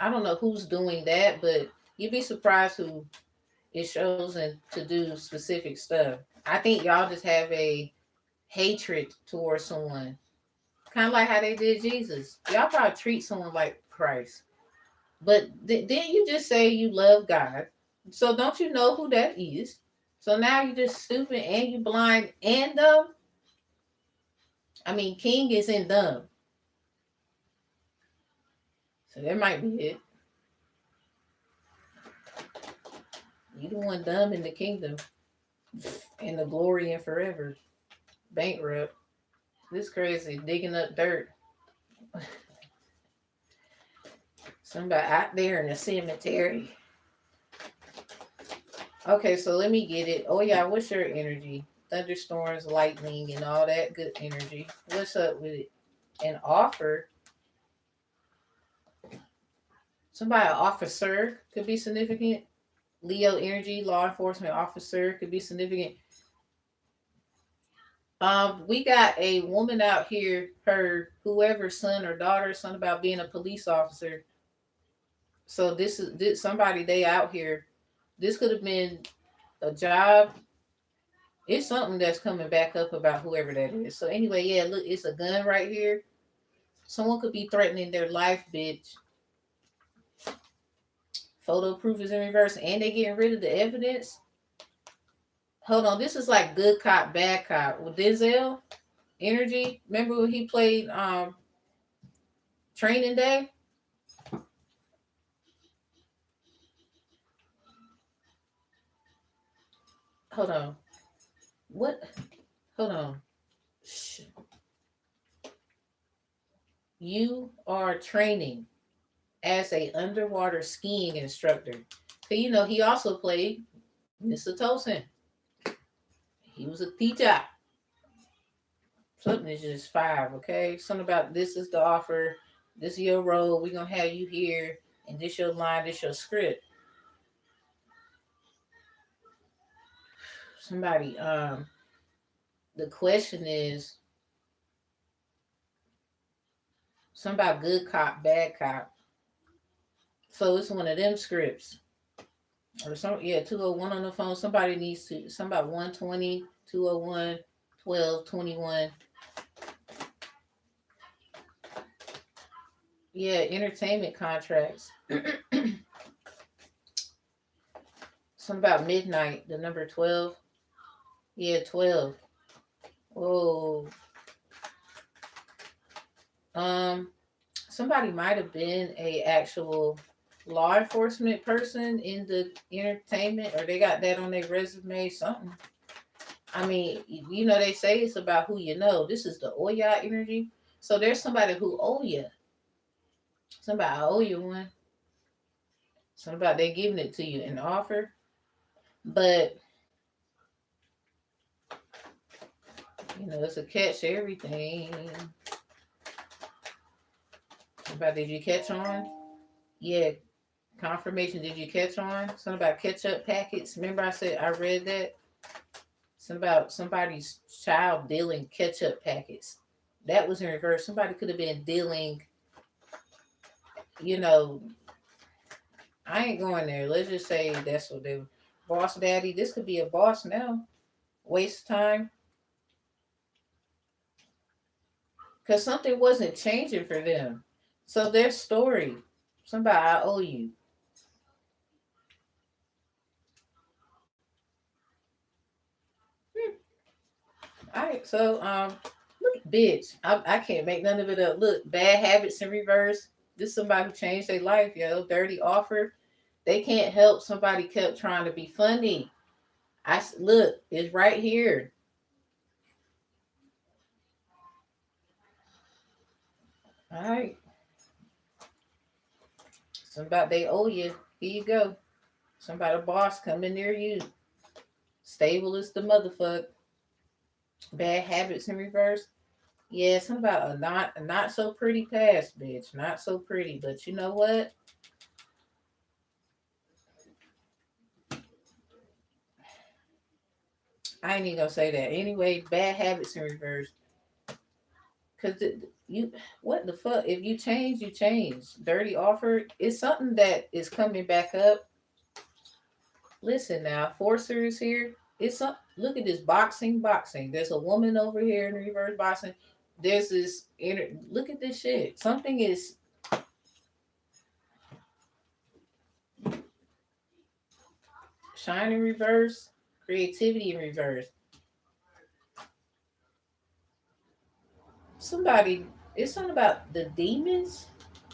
I don't know who's doing that, but you'd be surprised who is chosen to do specific stuff. I think y'all just have a hatred towards someone, kind of like how they did Jesus. Y'all probably treat someone like Christ. But then you just say you love God. So don't you know who that is? So now you just stupid and you blind and dumb. I mean, king is in dumb. So that might be it. You the one dumb in the kingdom and the glory and forever. Bankrupt. This crazy digging up dirt. Somebody out there in the cemetery. Okay, so let me get it. Oh yeah, what's your energy? Thunderstorms, lightning, and all that good energy. What's up with it? An offer. Somebody, officer, could be significant. Leo energy, law enforcement officer, could be significant. We got a woman out here, her whoever's son or daughter, son about being a police officer. So this somebody they out here. This could have been a job. It's something that's coming back up about whoever that is. So anyway, yeah, look, it's a gun right here. Someone could be threatening their life, bitch. Photo proof is in reverse, and they getting rid of the evidence. Hold on, this is like good cop, bad cop with Denzel energy. Remember when he played Training Day? Hold on. What? Hold on. Shh. You are training as a underwater skiing instructor. Cause you know he also played Mr. Tosin. He was a teacher. Something is just five, okay? Something about this is the offer, this is your role, we're gonna have you here, and this your line, this your script. Somebody, the question is something about good cop, bad cop. So it's one of them scripts. Or some, yeah, 201 on the phone. Somebody needs to, somebody 120, 201, 12, 21. Yeah, entertainment contracts. Something about midnight, the number 12. Yeah, 12. Whoa. Um, Somebody might have been a actual law enforcement person in the entertainment, or they got that on their resume, something. I mean, you know, they say it's about who you know. This is the Oya energy. So there's somebody who owe you. Somebody I owe you one. Somebody they giving it to you in offer. But you know, it's a catch to everything. Somebody did you catch on? Yeah, confirmation. Did you catch on? Something about ketchup packets. Remember I said I read that? Something about somebody's child dealing ketchup packets. That was in reverse. Somebody could have been dealing, you know, I ain't going there. Let's just say that's what they were. Boss daddy. This could be a boss now. Waste time. Because something wasn't changing for them. So their story. Somebody I owe you. All right. So look, Bitch, I can't make none of it up. Look, bad habits in reverse. This is somebody who changed their life, yo. Dirty offer. They can't help somebody kept trying to be funny. Look, it's right here. All right. Somebody they owe you. Here you go. Somebody boss coming near you. Stable as the motherfucker. Bad habits in reverse. Yeah, something about a not so pretty past, bitch. Not so pretty. But you know what? I ain't even gonna say that. Anyway, bad habits in reverse. Cause you, what the fuck? If you change, you change. Dirty offer is something that is coming back up. Listen now, Forcer is here. It's up. Look at this boxing. There's a woman over here in reverse boxing. There's this inner. Look at this shit. Something is shine in reverse. Creativity in reverse. Somebody. It's something about the demons.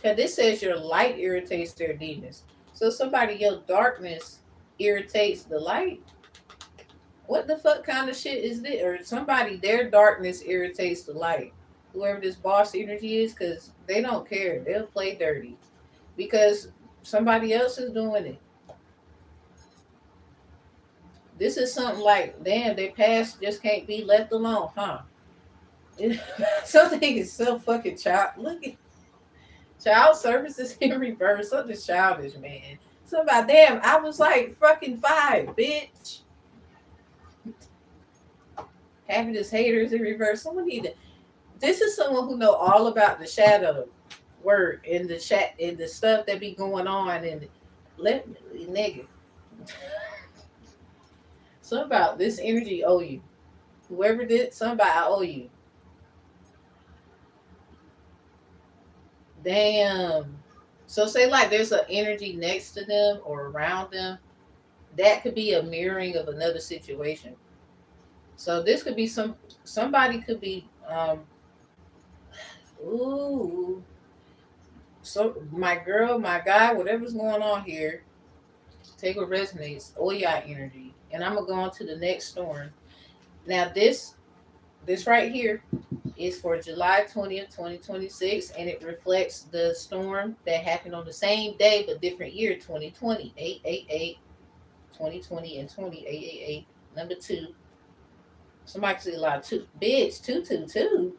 Cause this says your light irritates their demons. So somebody your darkness irritates the light. What the fuck kind of shit is this? Or somebody their darkness irritates the light. Whoever this boss energy is, because they don't care. They'll play dirty because somebody else is doing it. This is something like, damn, their past just can't be left alone, huh? Something is so fucking child. Look at child services in reverse. Something childish, man. Somebody, damn, I was like fucking 5, bitch. Having this haters in reverse. Someone need to. This is someone who know all about the shadow work and the chat and the stuff that be going on and let me nigga. Something about this energy owe you. Whoever did somebody I owe you. Damn. So say like there's an energy next to them or around them. That could be a mirroring of another situation. So this could be somebody could be ooh. So my girl, my guy, whatever's going on here, take what resonates, Oya energy. And I'm gonna go on to the next storm. Now this right here is for July 20th, 2026, and it reflects the storm that happened on the same day but different year, 2020, 888, 2020 and 2888. Number two. Somebody say a lot of two. Bitch, 222.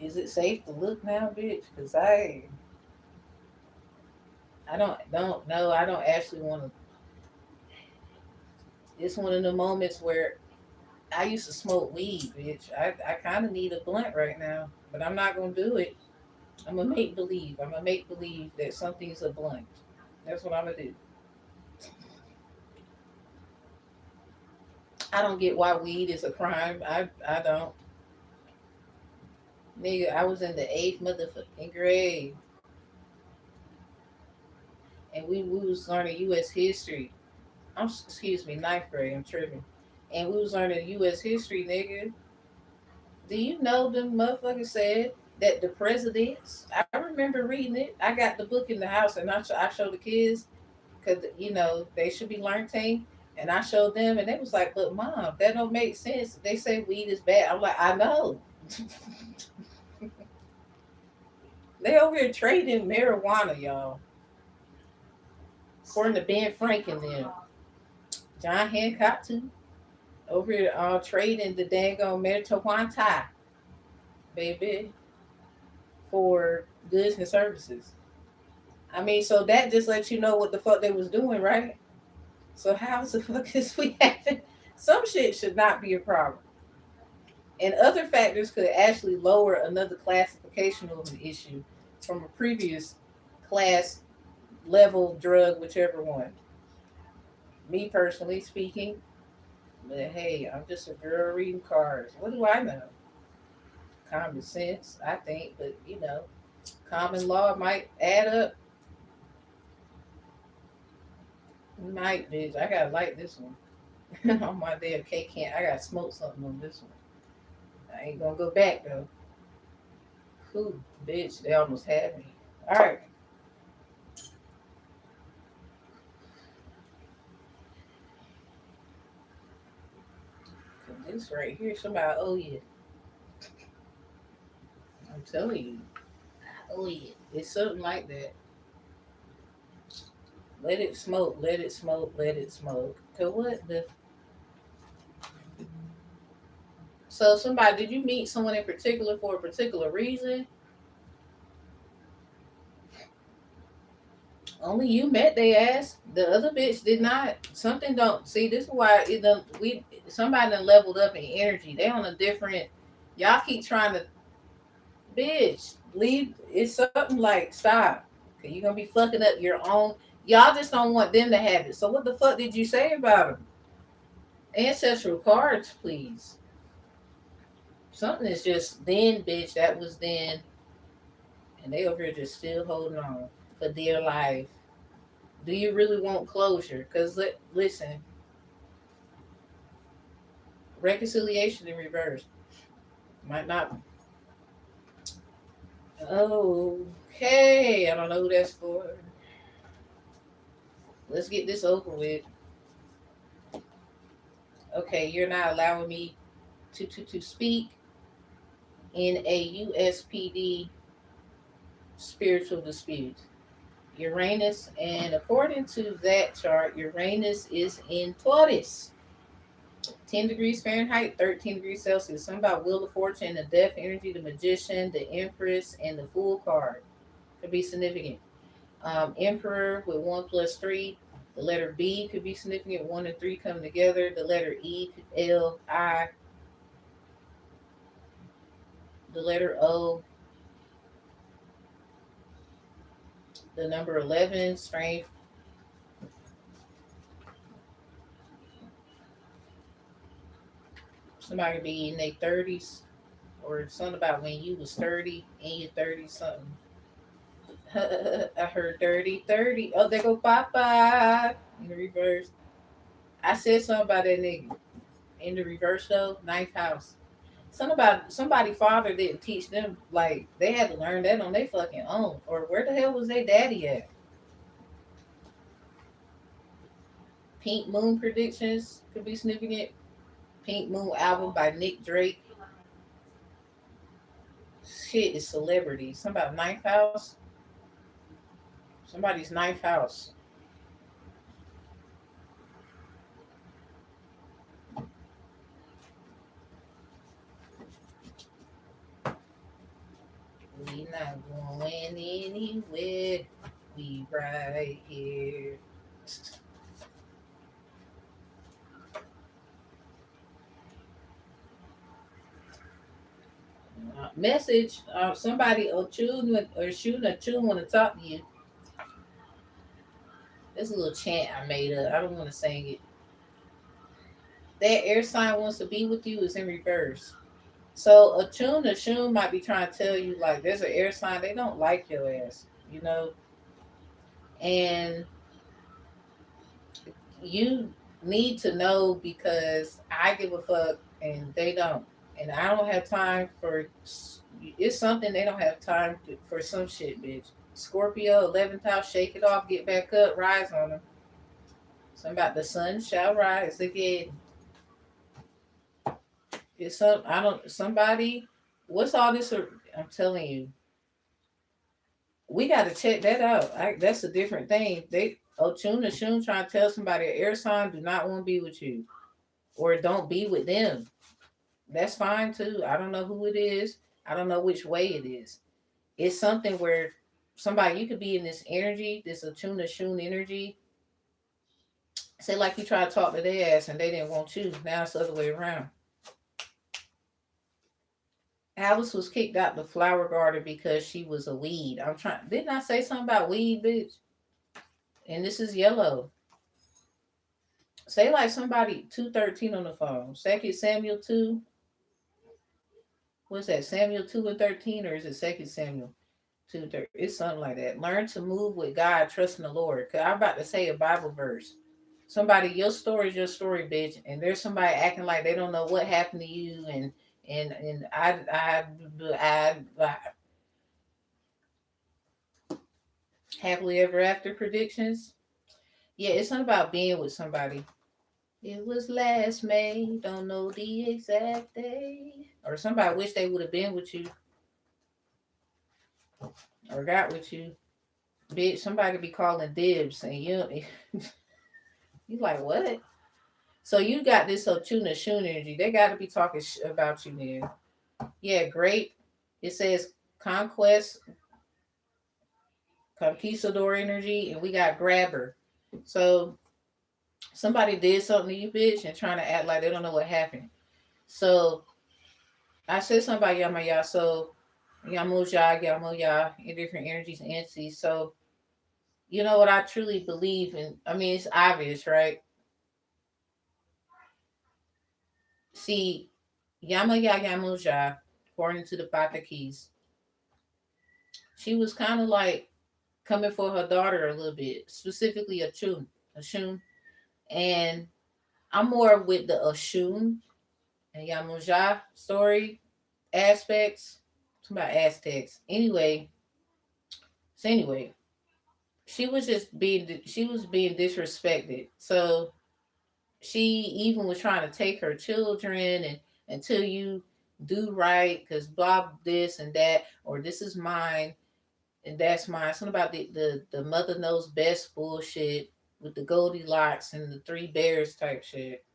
Is it safe to look now, bitch? Because I don't know. I don't actually want to. It's one of the moments where I used to smoke weed, bitch. I kind of need a blunt right now, but I'm not gonna do it. I'm gonna make believe. I'm gonna make believe that something's a blunt. That's what I'm gonna do. I don't get why weed is a crime. I don't. Nigga, I was in the eighth motherfucking grade, and we was learning U.S. history. Excuse me, ninth grade. I'm tripping. And we was learning U.S. history, nigga. Do you know them motherfuckers said that the presidents? I remember reading it. I got the book in the house, and I showed the kids because they should be learning. And I showed them, and they was like, "But mom, that don't make sense." They say weed is bad. I'm like, I know. They over here trading marijuana, y'all. According to Ben Frank and them, John Hancock too. Over here, trading the dang on marijuana, baby, for goods and services. I mean, so that just lets you know what the fuck they was doing, right? So how the fuck is we having some shit should not be a problem. And other factors could actually lower another classification of an issue from a previous class level drug, whichever one. Me personally speaking, but hey, I'm just a girl reading cards. What do I know? Common sense, I think, but common law might add up. Night, bitch. I gotta light this one. On my damn cake can. I gotta smoke something on this one. I ain't gonna go back though. Whew, bitch, they almost had me. Alright. This right here, somebody owe you. I'm telling you. I owe you. It's something like that. Let it smoke, let it smoke, let it smoke. Cause what the so somebody did you meet someone in particular for a particular reason? Only you met they ass. The other bitch did not. Something don't see. This is why it don't. We somebody done leveled up in energy. They on a different. Y'all keep trying to, bitch. Leave. It's something like stop. Okay, you gonna be fucking up your own. Y'all just don't want them to have it. So what the fuck did you say about them? Ancestral cards, please. Something is just then, bitch. That was then, and they over here just still holding on for dear life. Do you really want closure? Because listen, reconciliation in reverse might not. Okay, I don't know who that's for. Let's get this over with. Okay, you're not allowing me to speak in a USPD spiritual dispute. Uranus, and according to that chart, Uranus is in Taurus. 10 degrees Fahrenheit, 13 degrees Celsius. Something about Wheel of Fortune, the Death Energy, the Magician, the Empress, and the Fool card. Could be significant. Emperor with 1 plus 3. The letter B could be significant. 1 and 3 coming together. The letter E, L, I. The letter O. The number 11, strength. Somebody could be in their 30s or something about when you was 30 and you're 30 something. I heard 30, 30. Oh, there go Papa in the reverse. I said something about that nigga in the reverse though. Ninth house. Something about somebody father didn't teach them. Like they had to learn that on their fucking own. Or where the hell was their daddy at? Pink Moon predictions could be significant. Pink Moon album by Nick Drake. Shit is celebrity. Something about ninth house. Somebody's ninth house. We not going anywhere. We right here. Message. Somebody or tune or shooting a tune want to talk to you. There's a little chant I made up. I don't want to sing it. That air sign wants to be with you is in reverse. So a tune or shun might be trying to tell you like there's an air sign they don't like your ass, you know, and you need to know because I give a fuck and they don't, and I don't have time for. It's something they don't have time for some shit, bitch. Scorpio, 11th house, shake it off, get back up, rise on them. Something about the sun shall rise again. It's some I don't somebody. What's all this? I'm telling you, we got to check that out. That's a different thing. They Ochun or Shun trying to tell somebody an air sign do not want to be with you or don't be with them. That's fine too. I don't know who it is. I don't know which way it is. It's something where somebody you could be in this energy, this Ochun or Shun energy. Say like you try to talk to their ass and they didn't want you. Now it's the other way around. Alice was kicked out the flower garden because she was a weed. I'm trying. Didn't I say something about weed, bitch? And this is yellow. Say like somebody 213 on the phone. Second Samuel 2. What's that? Samuel 2 and 13, or is it Second Samuel 2 13? It's something like that. Learn to move with God, trust in the Lord. Cause I'm about to say a Bible verse. somebody, your story is your story, bitch, and there's somebody acting like they don't know what happened to you, and I happily ever after predictions. Yeah, it's not about being with somebody. It was last May, don't know the exact day. Or somebody wish they would have been with you or got with you. Bitch, somebody be calling dibs and you like, what? So you got this Otuna Shun energy. They got to be talking about you, man. Yeah, great. It says conquest, conquistador energy, and we got grabber. So somebody did something to you, bitch, and trying to act like they don't know what happened. So I said something about Yamaya. So Yamuja, in different energies and entities. So you know what I truly believe in. I mean, it's obvious, right? See, Yamuja, according to the Bata Keys, she was kind of like coming for her daughter a little bit, specifically a Shun. And I'm more with the Ashun and Yamuja story aspects. It's about Aztecs. Anyway, she was being disrespected. So she even was trying to take her children and until you do right because blah this and that or this is mine and that's mine. Something about the mother knows best bullshit with the Goldilocks and the three bears type shit.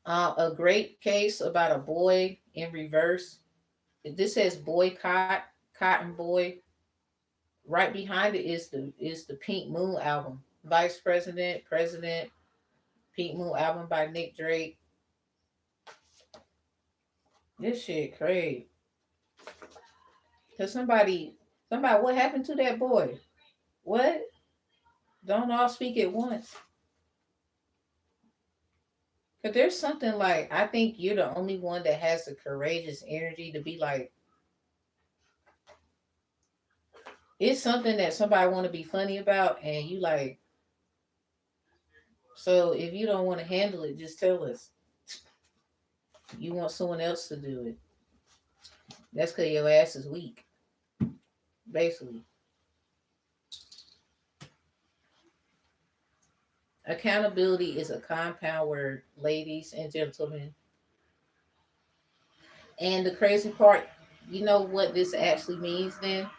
A great case about a boy in reverse. This says boycott, cotton boy. Right behind it is the Pink Moon album. Vice President, President, Pink Moon album by Nick Drake. This shit crazy. Cause somebody, what happened to that boy? What? Don't all speak at once. Cause there's something like I think you're the only one that has the courageous energy to be like, it's something that somebody want to be funny about, and you like. So if you don't want to handle it, just tell us. You want someone else to do it. That's cause your ass is weak, basically. Accountability is a compound word, ladies and gentlemen. And the crazy part, you know what this actually means then?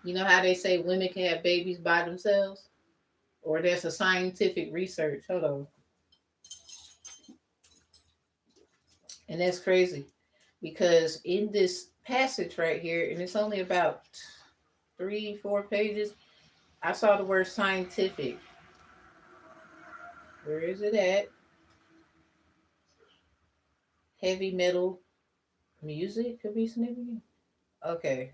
You know how they say women can have babies by themselves? Or there's a scientific research. Hold on. And that's crazy. Because in this passage right here, and it's only about 3, 4 pages, I saw the word scientific. Where is it at? Heavy metal music could be significant. Okay.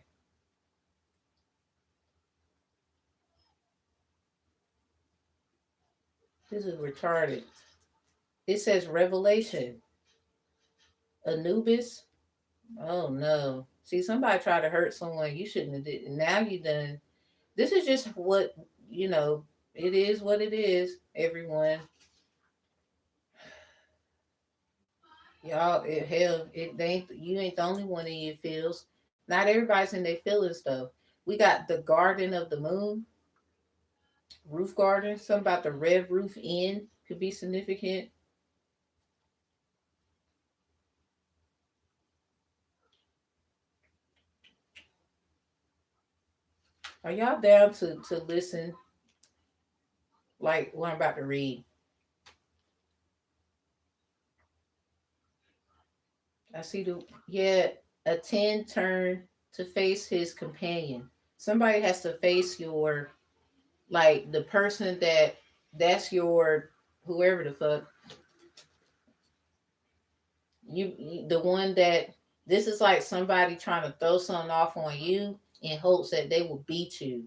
This is retarded. It says revelation. Anubis. Oh no. See, somebody tried to hurt someone you shouldn't have did. Now you done. This is just what, you know, it is what it is, everyone. Y'all, hell, it ain't you ain't the only one in your feels. Not everybody's in their feelings though. We got the garden of the moon, roof garden. Something about the red roof inn could be significant. Are y'all down to listen like what I'm about to read? I see the yeah, a 10 turn to face his companion. Somebody has to face your like the person that's your whoever the fuck the one that this is like somebody trying to throw something off on you in hopes that they will beat you.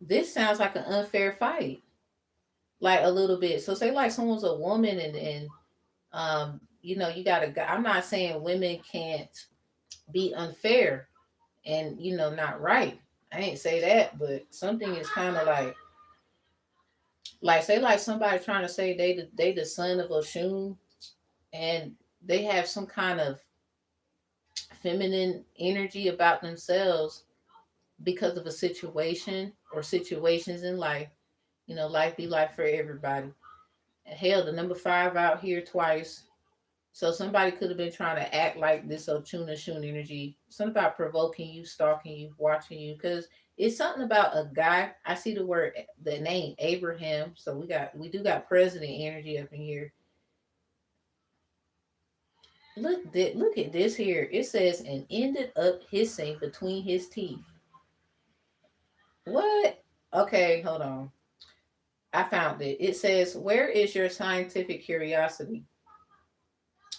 This sounds like an unfair fight, like a little bit. So say like someone's a woman and you know you got a guy. I'm not saying women can't be unfair and you know not right. I ain't say that, but something is kind of like Like say like somebody trying to say they the son of Oshun, and they have some kind of feminine energy about themselves because of a situation or situations in life. You know, life be life for everybody. Hell, the number five out here twice. So somebody could have been trying to act like this Ochuna Shun energy. Something about provoking you, stalking you, watching you. Because it's something about a guy. I see the name Abraham. So we do got president energy up in here. Look at this here. It says and ended up hissing between his teeth. What? Okay, hold on. I found it. It says, "Where is your scientific curiosity?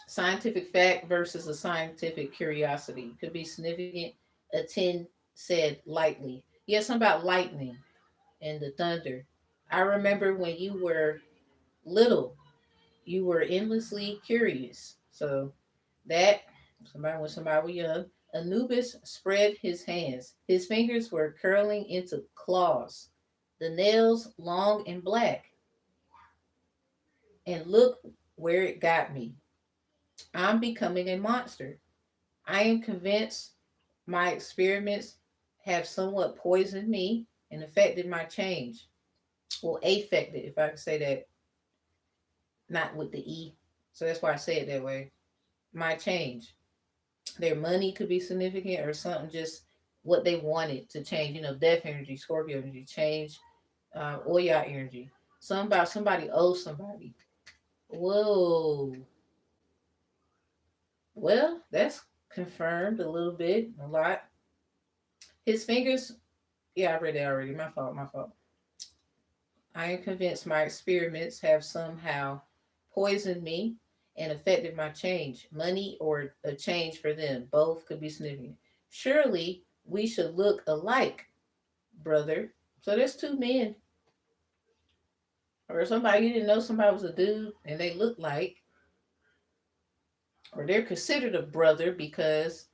Scientific fact versus a scientific curiosity could be significant." Attend said lightly. Yes, something about lightning and the thunder. I remember when you were little, you were endlessly curious. So that somebody when somebody was young, Anubis spread his hands. His fingers were curling into claws, the nails long and black. And look where it got me. I'm becoming a monster. I am convinced my experiments have somewhat poisoned me and affected my change. Well, affected, if I could say that, not with the E. So that's why I say it that way. My change. Their money could be significant or something, just what they wanted to change. You know, death energy, Scorpio energy, change, Oya energy. Something about somebody owes somebody. Whoa. Well, that's confirmed a little bit, a lot. His fingers, yeah, I read that already. My fault, my fault. I am convinced my experiments have somehow poisoned me and affected my change. Money or a change for them. Both could be significant. Surely we should look alike, brother. So there's two men. Or somebody you didn't know somebody was a dude and they look like, or they're considered a brother because,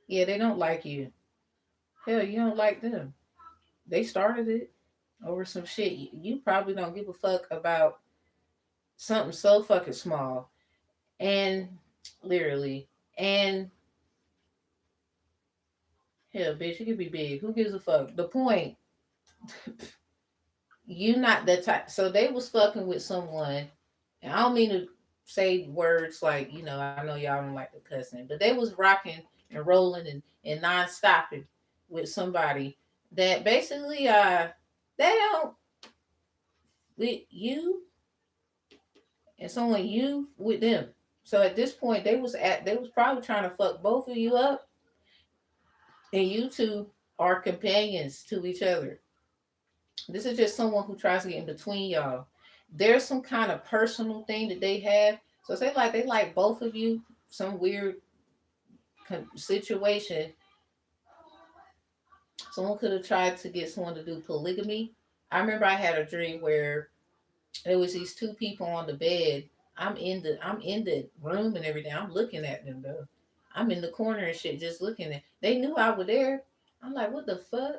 yeah, they don't like you. Hell, you don't like them. They started it over some shit. You probably don't give a fuck about something so fucking small. And literally, and hell, bitch, you could be big. Who gives a fuck? The point, you not that type. So they was fucking with someone, and I don't mean to say words like, I know y'all don't like the cussing, but they was rocking and rolling and non-stopping with somebody that basically they don't with you and someone you with them. So at this point they was probably trying to fuck both of you up, and you two are companions to each other. This is just someone who tries to get in between y'all. There's some kind of personal thing that they have. So say like they like both of you, some weird situation. Someone could have tried to get someone to do polygamy. I remember I had a dream where there was these two people on the bed. I'm in the room and everything. I'm looking at them though. I'm in the corner and shit, just looking at. They knew I was there. I'm like, what the fuck?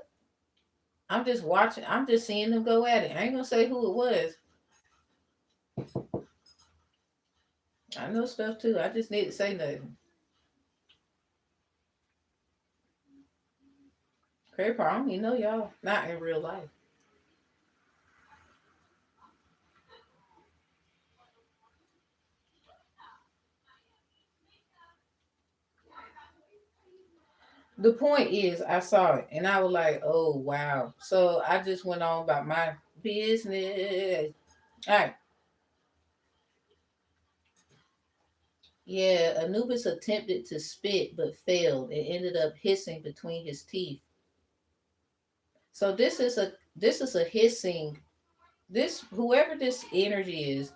I'm just watching. I'm just seeing them go at it. I ain't gonna say who it was. I know stuff too. I just need to say nothing. Crazy part, I don't even know y'all. Not in real life. The point is, I saw it and I was like, oh wow. So I just went on about my business. All right. Yeah, Anubis attempted to spit but failed and ended up hissing between his teeth. So this is a hissing. This whoever this energy is,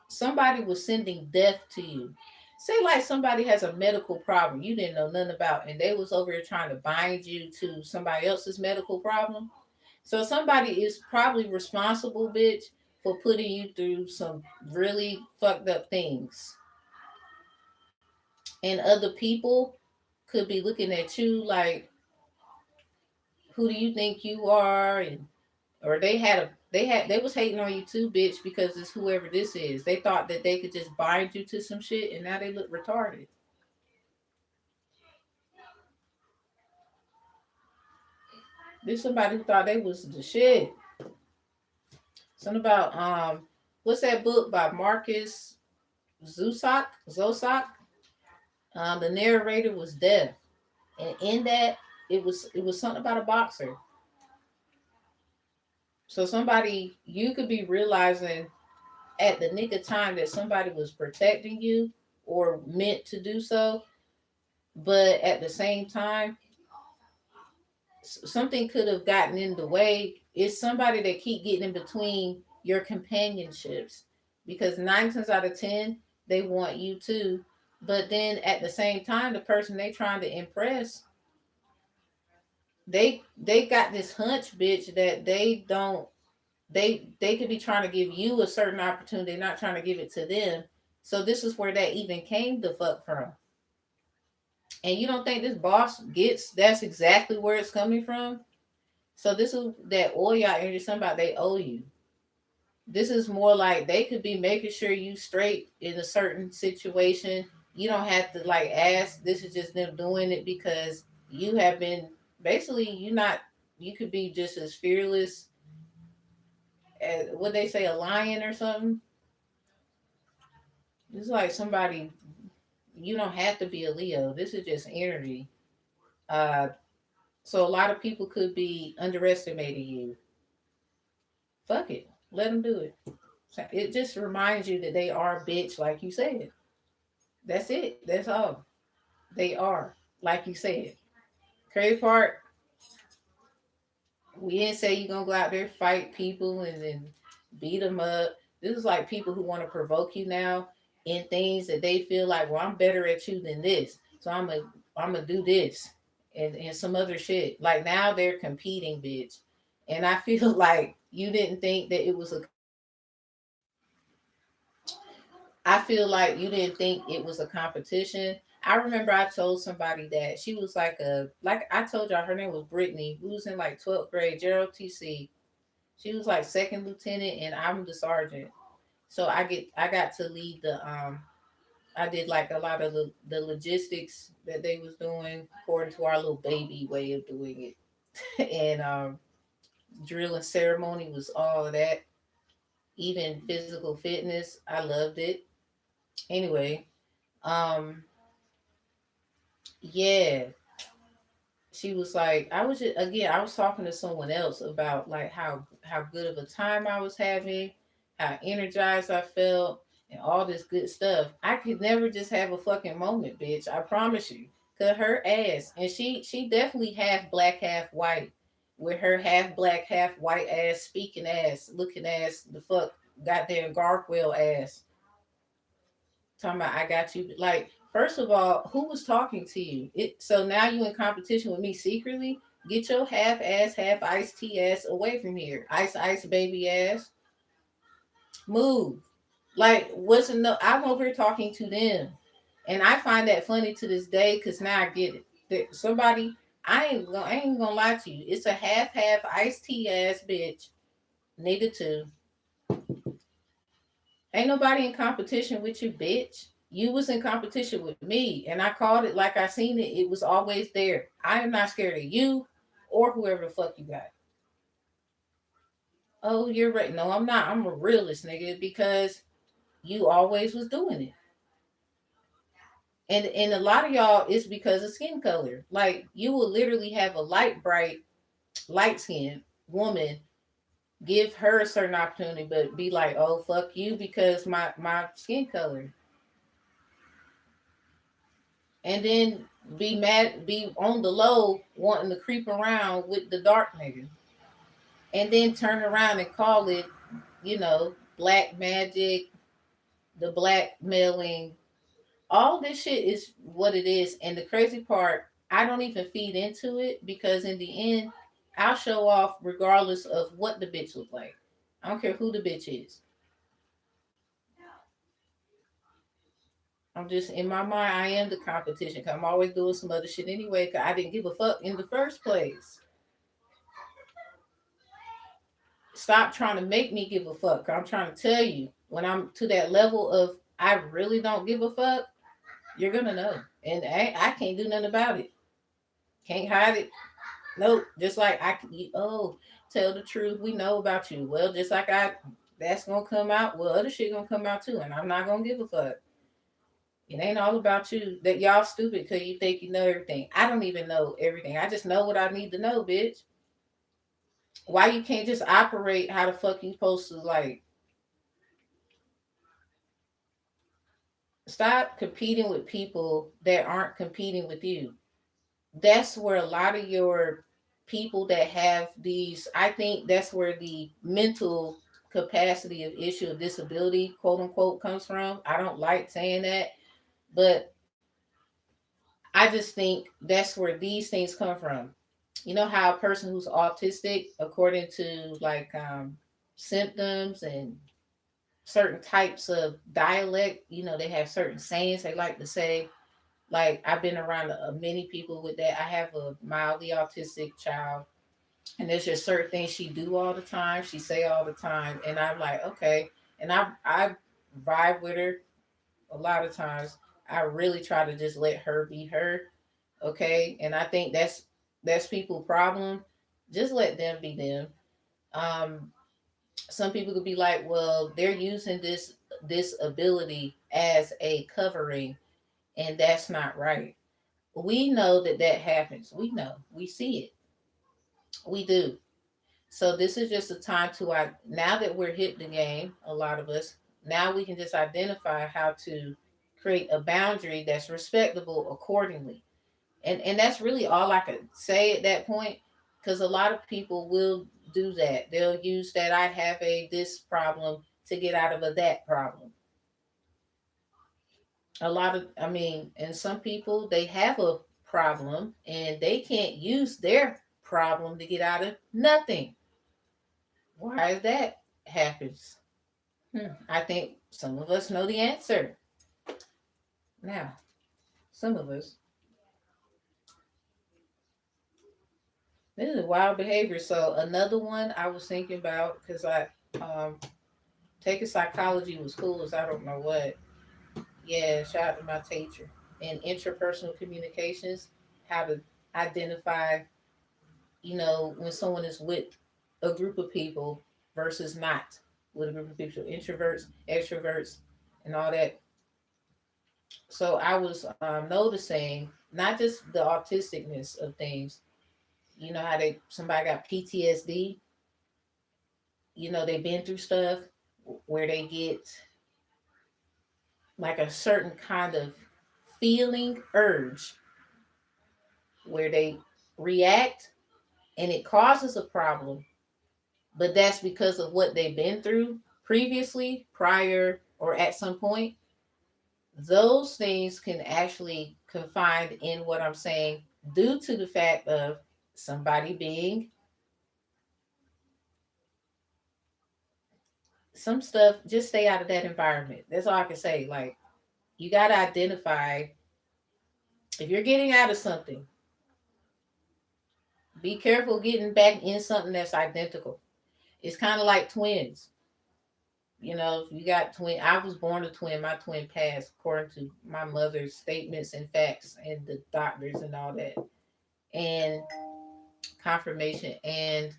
somebody was sending death to you. Say like somebody has a medical problem you didn't know nothing about, and they was over here trying to bind you to somebody else's medical problem. So somebody is probably responsible, bitch, for putting you through some really fucked up things. And other people could be looking at you like, Who do you think you are? And or they was hating on you too, bitch, because it's whoever this is. They thought that they could just bind you to some shit, and now they look retarded. There's somebody who thought they was the shit. Something about what's that book by Marcus Zusak? The narrator was deaf, and in that it was something about a boxer. So somebody you could be realizing at the nick of time that somebody was protecting you or meant to do so, but at the same time something could have gotten in the way. It's somebody that keep getting in between your companionships because 9 times out of 10 they want you too, but then at the same time the person they trying to impress, they got this hunch, bitch, that they don't they could be trying to give you a certain opportunity, not trying to give it to them. So this is where that even came the fuck from. And you don't think this boss gets that's exactly where it's coming from? So this is that oil y'all energy. Somebody they owe you. This is more like they could be making sure you straight in a certain situation. You don't have to like ask. This is just them doing it because you have been basically you not. You could be just as fearless as what they say a lion or something. It's like somebody. You don't have to be a Leo. This is just energy. Uh, so a lot of people could be underestimating you. Fuck it. Let them do it. It just reminds you that they are a bitch, like you said. That's it. That's all. They are, like you said. Crazy part, we didn't say you're gonna go out there fight people and then beat them up. This is like people who want to provoke you now in things that they feel like, well, I'm better at you than this, so I'm gonna do this and some other shit. Like now they're competing, bitch. And I feel like you didn't think that it was a I feel like you didn't think it was a competition. I remember I told somebody that she was like I told y'all her name was Brittany. We was in like 12th grade, Gerald TC. She was like second lieutenant and I'm the sergeant. So I got to lead the I did like a lot of the logistics that they was doing according to our little baby way of doing it. And drill and ceremony was all of that. Even physical fitness. I loved it. Anyway, um yeah, she was like I was just again I was talking to someone else about like how good of a time I was having, how energized I felt, and all this good stuff. I could never just have a fucking moment, bitch. I promise you. Cause her ass, and she definitely half black, half white, with her half black, half white ass, speaking ass, looking ass, the fuck goddamn Garfield ass. Talking about I got you. Like, first of all, who was talking to you? It so now you in competition with me secretly? Get your half ass, half iced tea ass away from here. Ice baby ass. Move. Like, what's enough? I'm over here talking to them. And I find that funny to this day because now I get it. That somebody I ain't gonna lie to you. It's a half iced tea ass bitch. Nigga too. Ain't nobody in competition with you, bitch. You was in competition with me, and I called it like I seen it. It was always there. I am not scared of you or whoever the fuck you got. Oh, you're right. No, I'm not. I'm a realist, nigga, because you always was doing it. And a lot of y'all it's because of skin color. Like you will literally have a bright, light skinned woman give her a certain opportunity, but be like, oh fuck you because my skin color. And then be mad, be on the low, wanting to creep around with the dark nigga, and then turn around and call it, black magic, the blackmailing. All this shit is what it is, and the crazy part, I don't even feed into it because in the end, I'll show off regardless of what the bitch look like. I don't care who the bitch is. I'm just in my mind. I am the competition. 'Cause I'm always doing some other shit anyway. Cause I didn't give a fuck in the first place. Stop trying to make me give a fuck. I'm trying to tell you, when I'm to that level of I really don't give a fuck, you're gonna know. And I can't do nothing about it. Can't hide it. Nope. Just like I can, tell the truth. We know about you. Well, just like that's gonna come out. Well, other shit gonna come out too, and I'm not gonna give a fuck. It ain't all about you. That y'all stupid because you think you know everything. I don't even know everything. I just know what I need to know, bitch. Why you can't just operate how the fuck you supposed to like? Stop competing with people that aren't competing with you. That's where a lot of your people that have these, I think that's where the mental capacity of issue of disability, quote unquote, comes from. I don't like saying that, but I just think that's where these things come from. You know how a person who's autistic, according to like symptoms and certain types of dialect, they have certain sayings they like to say. Like I've been around many people with that. I have a mildly autistic child, and there's just certain things she do all the time, she say all the time, and I'm like, okay, and I vibe with her a lot of times. I really try to just let her be her, okay, and I think that's people problem. Just let them be them. Um, some people could be like, well, they're using this ability as a covering, and that's not right. We know that happens. We know. We see it. We do. So this is just a time to now that we're hit the game, a lot of us, now we can just identify how to create a boundary that's respectable accordingly. And that's really all I could say at that point, because a lot of people will do that. They'll use that I have a this problem to get out of a that problem. A lot of, I mean, and some people, they have a problem and they can't use their problem to get out of nothing. Why that happens? I think some of us know the answer. Now, some of us. This is wild behavior. So another one I was thinking about, because I um taking psychology was cool as I don't know what. Yeah, shout out to my teacher. And interpersonal communications, how to identify, when someone is with a group of people versus not with a group of people, introverts, extroverts, and all that. So I was noticing not just the autisticness of things. You know how somebody got PTSD. They've been through stuff where they get like a certain kind of feeling urge where they react and it causes a problem, but that's because of what they've been through previously, prior, or at some point. Those things can actually confine in what I'm saying due to the fact of somebody being some stuff. Just stay out of that environment. That's all I can say. Like, you got to identify if you're getting out of something, be careful getting back in something that's identical. It's kind of like twins. If you got twin, I was born a twin. My twin passed according to my mother's statements and facts and the doctors and all that and confirmation. And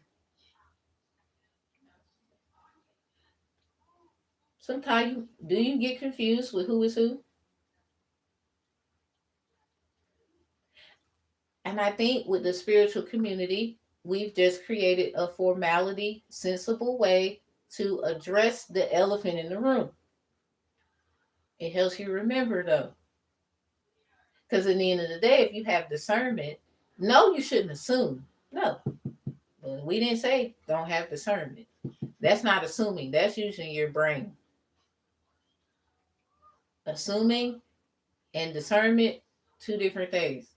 sometimes you get confused with who is who? And I think with the spiritual community, we've just created a formality, sensible way to address the elephant in the room. It helps you remember though. Because at the end of the day, if you have discernment, no, you shouldn't assume. No. But we didn't say don't have discernment. That's not assuming. That's using your brain. Assuming and discernment, two different things.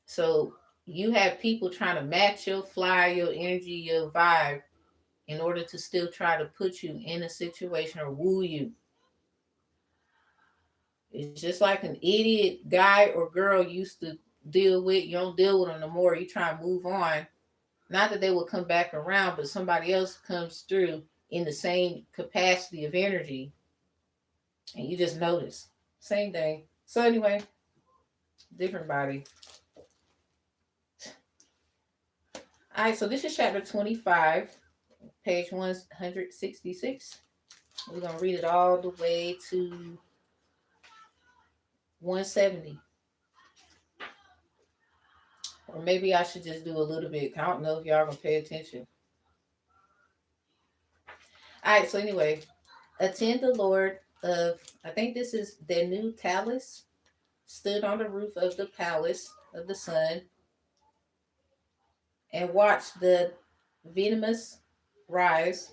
So you have people trying to match your fly, your energy, your vibe in order to still try to put you in a situation or woo you. It's just like an idiot guy or girl used to deal with. You don't deal with them no more. You try to move on. Not that they will come back around, but somebody else comes through in the same capacity of energy, and you just notice. Same thing. So anyway, different body. All right, so this is chapter 25, page 166. We're going to read it all the way to 170. Or maybe I should just do a little bit. I don't know if y'all going to pay attention. All right, so anyway, attend the Lord of, I think this is their new talus, stood on the roof of the palace of the sun and watched the venomous rise,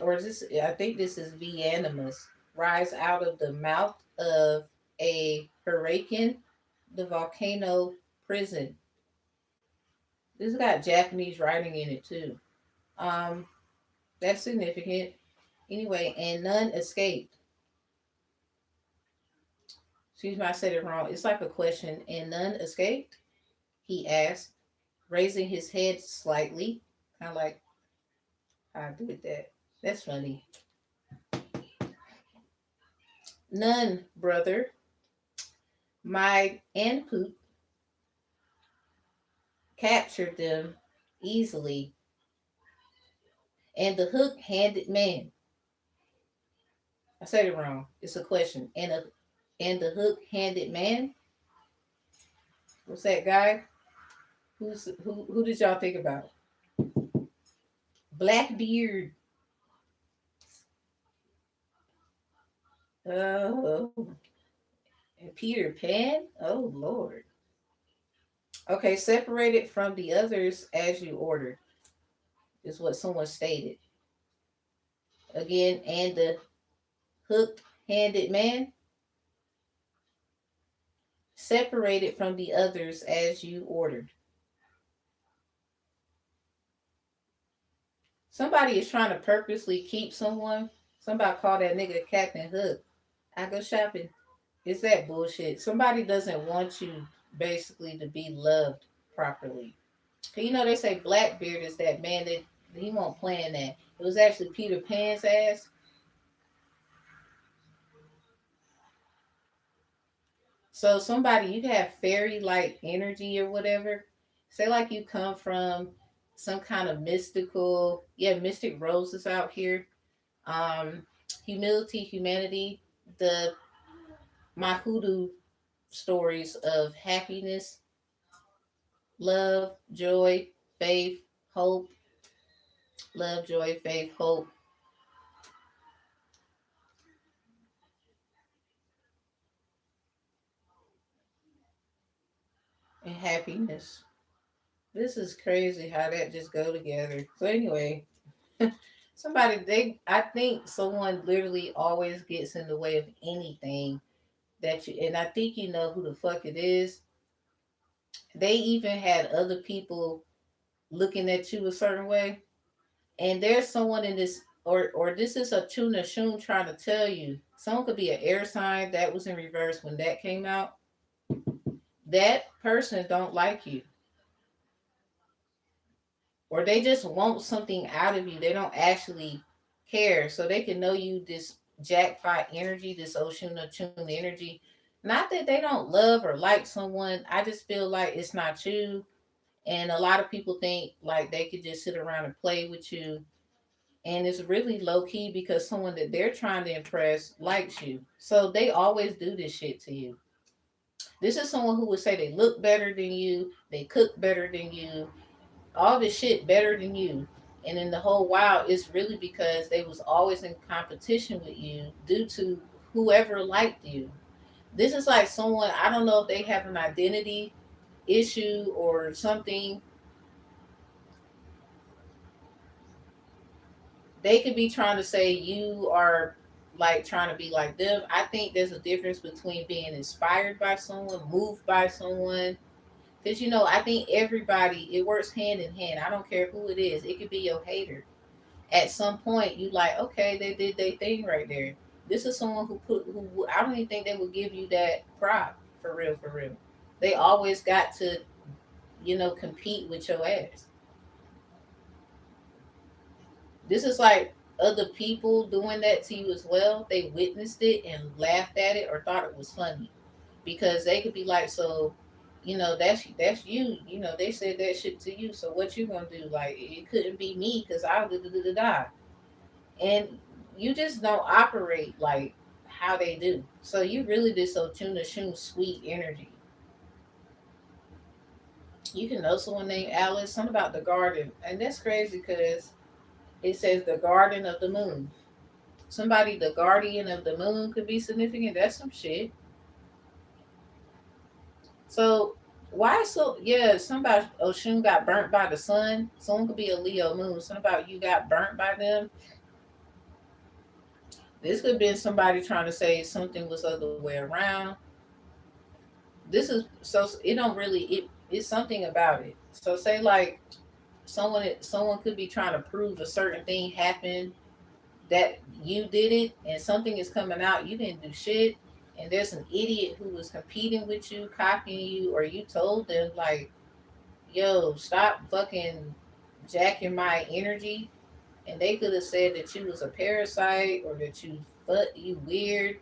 or is this, I think this is venomous, rise out of the mouth of a hurricane, the volcano prison. This got Japanese writing in it too. Um, that's significant. Anyway, and none escaped. Excuse me, I said it wrong. It's like a question. And none escaped? He asked, raising his head slightly. Kind of like I did that. That's funny. None, brother. My input captured them easily. And the hook-handed man. I said it wrong. It's a question. And the hook-handed man. What's that guy? Who did y'all think about? Blackbeard. Oh, and Peter Pan. Oh Lord. Okay, separated from the others as you ordered is what someone stated. Again, and the hook-handed man, separated from the others as you ordered. Somebody is trying to purposely keep someone. Somebody call that nigga Captain Hook. I go shopping. It's that bullshit. Somebody doesn't want you basically to be loved properly. You know they say Blackbeard is that man that he won't play in that. It was actually Peter Pan's ass. So somebody you have fairy like energy or whatever. Say like you come from some kind of mystical, yeah, mystic roses out here. Um, humility, humanity, the my hoodoo stories of happiness, love, joy, faith, hope, love, joy, faith, hope, and happiness. This is crazy how that just go together. So anyway, somebody they I think someone literally always gets in the way of anything that you and I think you know who the fuck it is. They even had other people looking at you a certain way. And there's someone in this or this is a tuna shun trying to tell you. Someone could be an air sign that was in reverse when that came out. That person don't like you. Or they just want something out of you. They don't actually care. So they can know you this jackpot energy, this Oshuna Tune energy. Not that they don't love or like someone. I just feel like it's not you. And a lot of people think like they could just sit around and play with you. And it's really low key because someone that they're trying to impress likes you. So they always do this shit to you. This is someone who would say they look better than you, they cook better than you, all this shit better than you. And in the whole while, it's really because they was always in competition with you due to whoever liked you. This is like someone, I don't know if they have an identity issue or something. They could be trying to say you are like trying to be like them. I think there's a difference between being inspired by someone, moved by someone. Because, you know, I think everybody, it works hand in hand. I don't care who it is. It could be your hater. At some point, you like, okay, they did their thing right there. This is someone who I don't even think they would give you that prop for real, for real. They always got to compete with your ass. This is like other people doing that to you as well. They witnessed it and laughed at it or thought it was funny because they could be like, so, that's you. They said that shit to you. So what you gonna do? Like it couldn't be me because I da da da da da. And you just don't operate like how they do. So you really just so tuna shun sweet energy. You can know someone named Alice. Something about the garden, and that's crazy because it says the garden of the moon. Somebody, the guardian of the moon, could be significant. That's some shit. So why so yeah, somebody Oshun got burnt by the sun. Someone could be a Leo moon. Something about you got burnt by them. This could have been somebody trying to say something was other way around. This is so it don't really it's something about it. So say like someone could be trying to prove a certain thing happened that you did it and something is coming out you didn't do shit and there's an idiot who was competing with you copying you or you told them like yo stop fucking jacking my energy and they could have said that you was a parasite or that you weird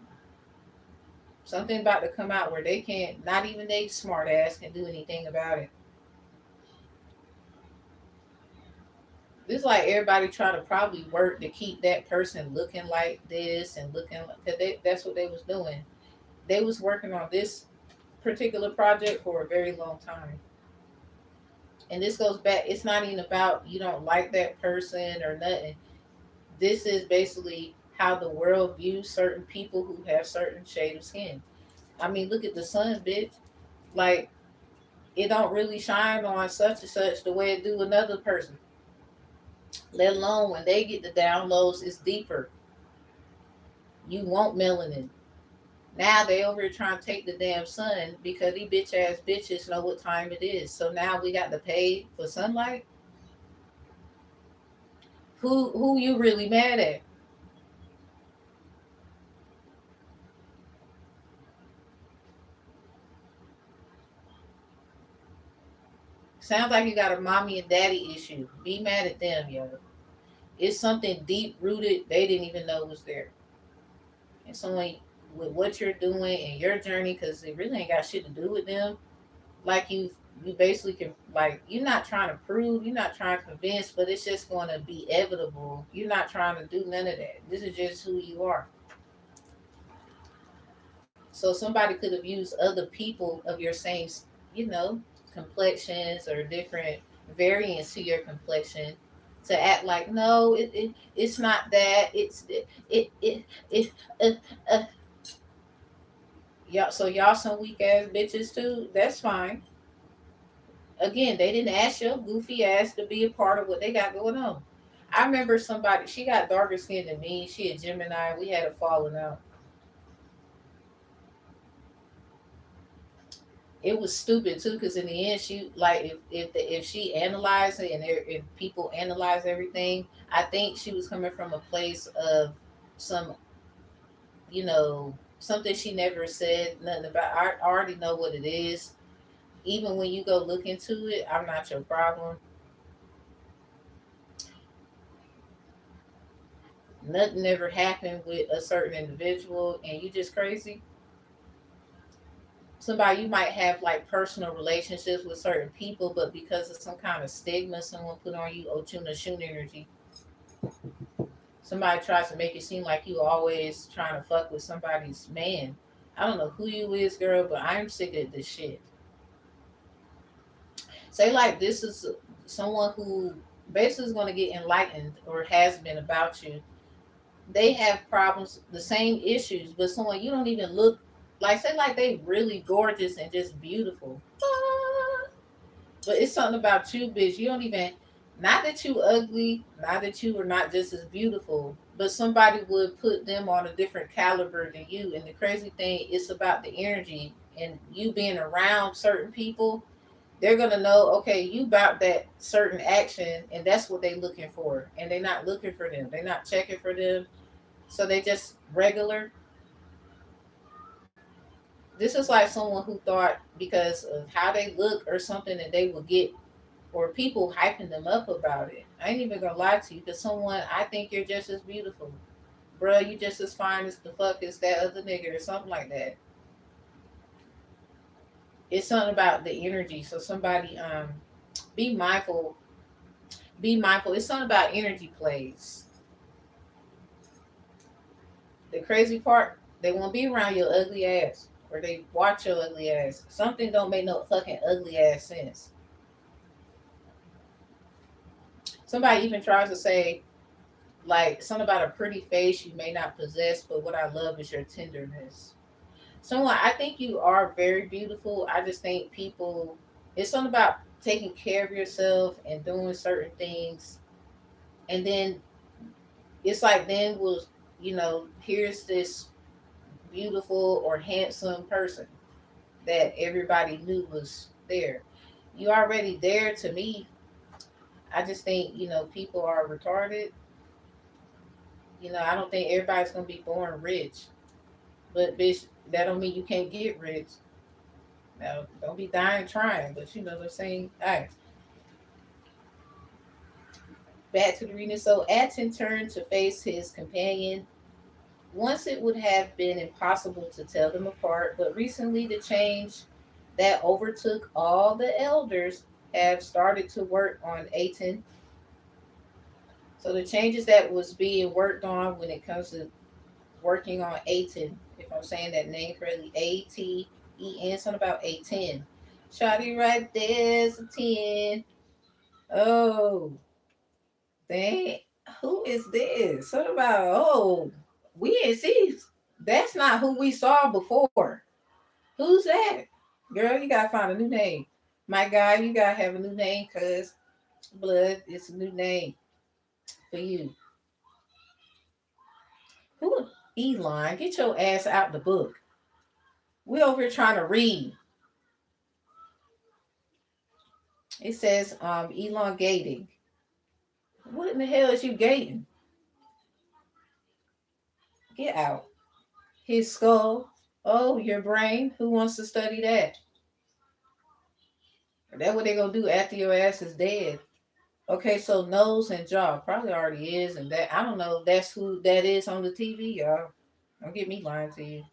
something about to come out where they can't not even they smart ass can do anything about it. This like everybody trying to probably work to keep that person looking like this and looking like cause that's what they was doing. They was working on this particular project for a very long time. And this goes back, it's not even about you don't like that person or nothing. This is basically how the world views certain people who have certain shade of skin. I mean, look at the sun, bitch. Like, it don't really shine on such and such the way it do another person. Let alone when they get the downloads, it's deeper. You want melanin. Now they over here trying to take the damn sun because these bitch ass bitches know what time it is. So now we got to pay for sunlight. Who you really mad at? Sounds like you got a mommy and daddy issue. Be mad at them, yo. It's something deep rooted they didn't even know was there. And someone with what you're doing and your journey, because it really ain't got shit to do with them. Like you basically can like you're not trying to prove, you're not trying to convince, but it's just going to be inevitable. You're not trying to do none of that. This is just who you are. So somebody could have used other people of your same, you know, complexions or different variants to your complexion to act like no, it's not that. It uh, uh, y'all. So y'all some weak ass bitches too. That's fine. Again, they didn't ask your goofy ass to be a part of what they got going on. I remember somebody. She got darker skin than me. She a Gemini. We had a falling out. It was stupid too because in the end she like if she analyzed it and if people analyze everything I think she was coming from a place of some something she never said nothing about. I already know what it is. Even when you go look into it, I'm not your problem. Nothing ever happened with a certain individual and you just crazy. Somebody you might have like personal relationships with certain people but because of some kind of stigma someone put on you ochuna shun energy. Somebody tries to make it seem like you always trying to fuck with somebody's man. I don't know who you is, girl, but I'm sick of this shit. Say like this is someone who basically is going to get enlightened or has been about you. They have problems, the same issues, but someone you don't even look like. Say like they really gorgeous and just beautiful. But it's something about you, bitch. You don't even, not that you ugly, not that you are not just as beautiful, but somebody would put them on a different caliber than you. And the crazy thing, it's about the energy and you being around certain people. They're gonna know, okay, you about that certain action, and that's what they looking for. And they're not looking for them. They're not checking for them. So they just regular. This is like someone who thought because of how they look or something that they would get, or people hyping them up about it. I ain't even gonna lie to you, because someone, I think you're just as beautiful. Bruh, you just as fine as the fuck as that other nigga or something like that. It's something about the energy. So somebody be mindful. Be mindful. It's something about energy plays. The crazy part, they won't be around your ugly ass. Or they watch your ugly ass. Something don't make no fucking ugly ass sense. Somebody even tries to say, like, something about a pretty face you may not possess, but what I love is your tenderness. Someone, I think you are very beautiful. I just think people, it's something about taking care of yourself and doing certain things. And then it's like, then we'll, here's this beautiful or handsome person that everybody knew was there. You already there to me. I just think, people are retarded. I don't think everybody's gonna be born rich. But bitch, that don't mean you can't get rich. Now, don't be dying trying, but they're saying, all right, back to the reading. So Aten turned to face his companion. Once it would have been impossible to tell them apart, but recently the change that overtook all the elders have started to work on Aten. So the changes that was being worked on when it comes to working on Aten, if I'm saying that name correctly, Aten, something about A10. Shotty right there's a 10. Oh, dang. Who is this? Something about, oh, we ain't see. That's not who we saw before. Who's that? Girl, you gotta find a new name. My guy, you gotta have a new name, cuz blood, it's a new name for you. Who? Elon, get your ass out the book. We over here trying to read. It says elongating. What in the hell is you gating? Get out. His skull. Oh, your brain. Who wants to study that? That's what they gonna do after your ass is dead. Okay, so nose and jaw probably already is, and that I don't know if that's who that is on the TV, y'all. Don't get me lying to you.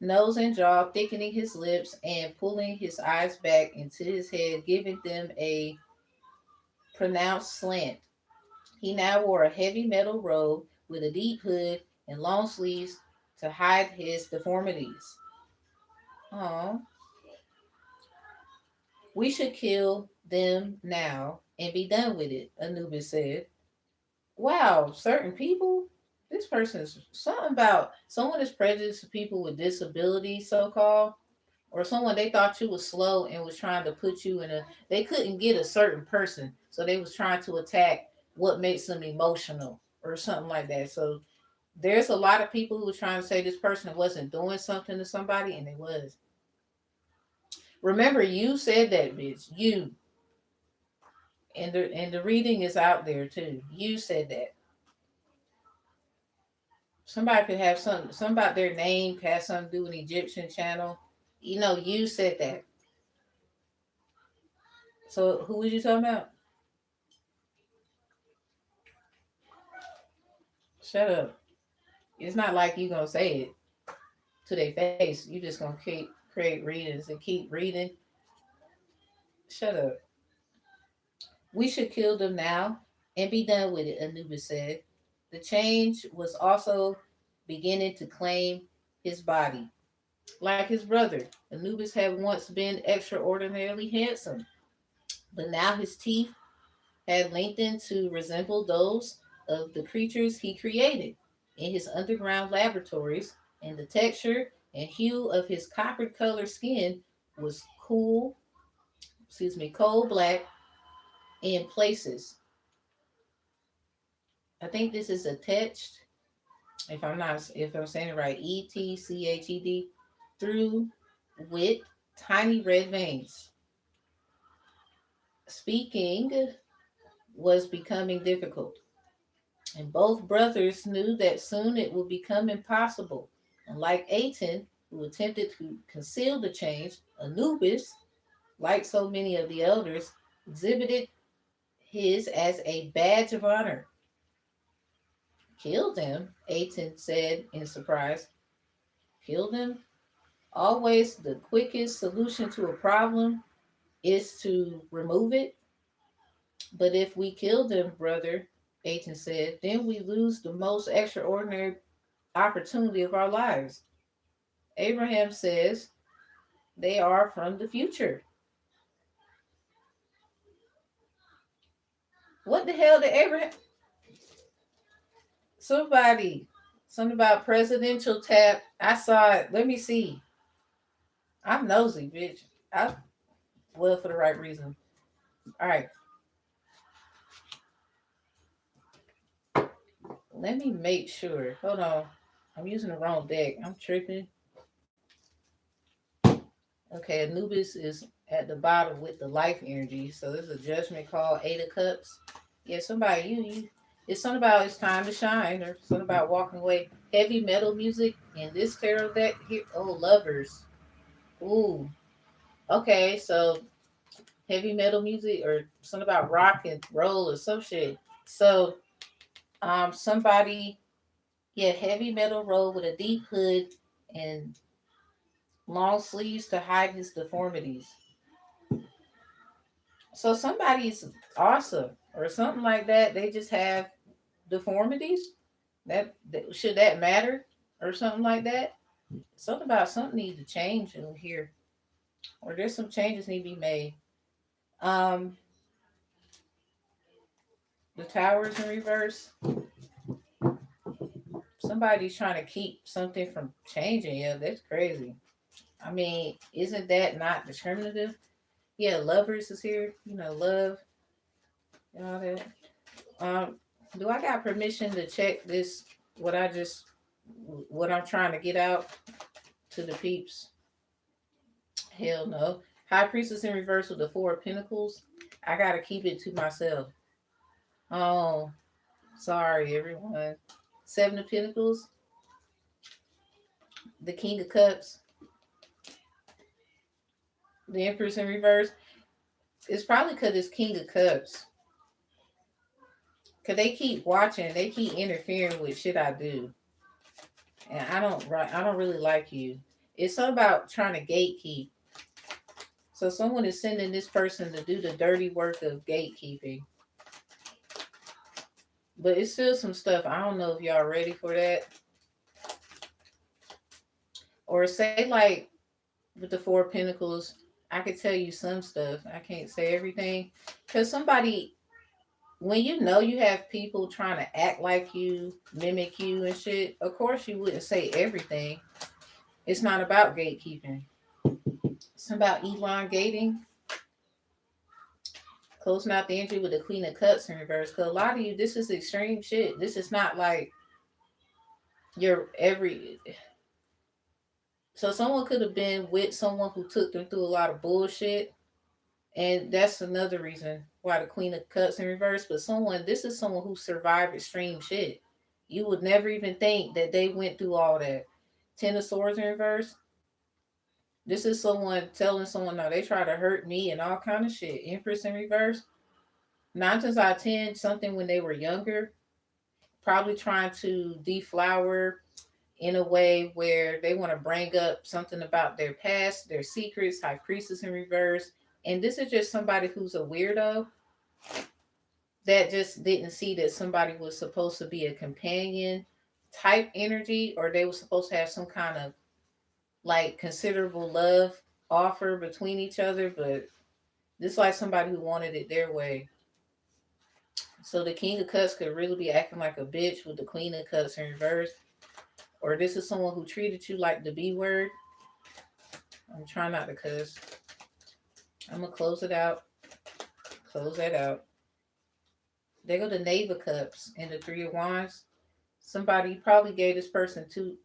Nose and jaw, thickening his lips and pulling his eyes back into his head, giving them a pronounced slant. He now wore a heavy metal robe with a deep hood and long sleeves to hide his deformities. Oh, we should kill them now and be done with it, Anubis said. Wow, certain people? This person is something about someone is prejudiced to people with disabilities, so called, or someone they thought you was slow and was trying to put you in a. They couldn't get a certain person, so they was trying to attack what makes them emotional or something like that. So there's a lot of people who were trying to say this person wasn't doing something to somebody, and they was. Remember, you said that, bitch. You, and the reading is out there too. You said that. Somebody could have some about their name has something to do with an Egyptian channel. You said that. So who was you talking about? Shut up. It's not like you gonna say it to their face. You just gonna keep create readings and keep reading. Shut up. We should kill them now and be done with it, Anubis said. The change was also beginning to claim his body. Like his brother, Anubis had once been extraordinarily handsome, but now his teeth had lengthened to resemble those of the creatures he created in his underground laboratories, and the texture and hue of his copper colored skin was coal black in places. I think this is attached, if I'm saying it right, ETCHED, through with tiny red veins. Speaking was becoming difficult, and both brothers knew that soon it would become impossible. And like Aten, who attempted to conceal the change, Anubis, like so many of the elders, exhibited his as a badge of honor. Killed him, Aten said in surprise. Killed him? Always the quickest solution to a problem is to remove it. But if we kill them, brother, Aten said, then we lose the most extraordinary opportunity of our lives. Abraham says they are from the future. What the hell did Abraham? Somebody, something about presidential tap. I saw it. Let me see. I'm nosy, bitch. I well for the right reason. All right. Let me make sure. Hold on. I'm using the wrong deck. I'm tripping. Okay, Anubis is at the bottom with the life energy. So this is a judgment call, Eight of Cups. Yeah, somebody, you it's something about it's time to shine or something about walking away. Heavy metal music in this tarot deck here. Oh, lovers. Ooh. Okay, so heavy metal music or something about rock and roll or some shit. So somebody, yeah, heavy metal roll with a deep hood and long sleeves to hide his deformities. So somebody's awesome or something like that. They just have deformities. That should that matter or something like that. Something about something needs to change in here, or there's some changes need to be made. Um, the towers in reverse. Somebody's trying to keep something from changing. Yeah, that's crazy. I mean, isn't that not determinative? Yeah, lovers is here. You know, love and all that. Um, do I got permission to check this? What I just, what I'm trying to get out to the peeps? Hell no. High priestess in reverse with the Four of Pentacles. I gotta keep it to myself. Oh, sorry everyone. Seven of Pentacles. The King of Cups. The Empress in reverse. It's probably because it's King of Cups. Cause they keep watching. They keep interfering with shit I do, and I don't really like you. It's something about trying to gatekeep. So someone is sending this person to do the dirty work of gatekeeping. But it's still some stuff. I don't know if y'all ready for that. Or say like with the Four of Pentacles, I could tell you some stuff. I can't say everything. Because somebody, when you know you have people trying to act like you, mimic you and shit, of course you wouldn't say everything. It's not about gatekeeping. It's about elongating, closing out the energy with the Queen of Cups in reverse. Because a lot of you, this is extreme shit. This is not like your every. So someone could have been with someone who took them through a lot of bullshit. And that's another reason why the Queen of Cups in reverse. But this is someone who survived extreme shit. You would never even think that they went through all that. Ten of Swords in reverse. This is someone telling someone, no, they try to hurt me and all kind of shit. Empress in reverse. 9 times out of 10, something when they were younger, probably trying to deflower in a way where they want to bring up something about their past, their secrets, High Priestess in reverse. And this is just somebody who's a weirdo that just didn't see that somebody was supposed to be a companion type energy, or they were supposed to have some kind of like considerable love offer between each other, but this is like somebody who wanted it their way. So the King of Cups could really be acting like a bitch with the Queen of Cups in reverse. Or this is someone who treated you like the B word. I'm trying not to cuss. I'm going to close it out. Close that out. There go the Knave of Cups and the Three of Wands. Somebody probably gave this person two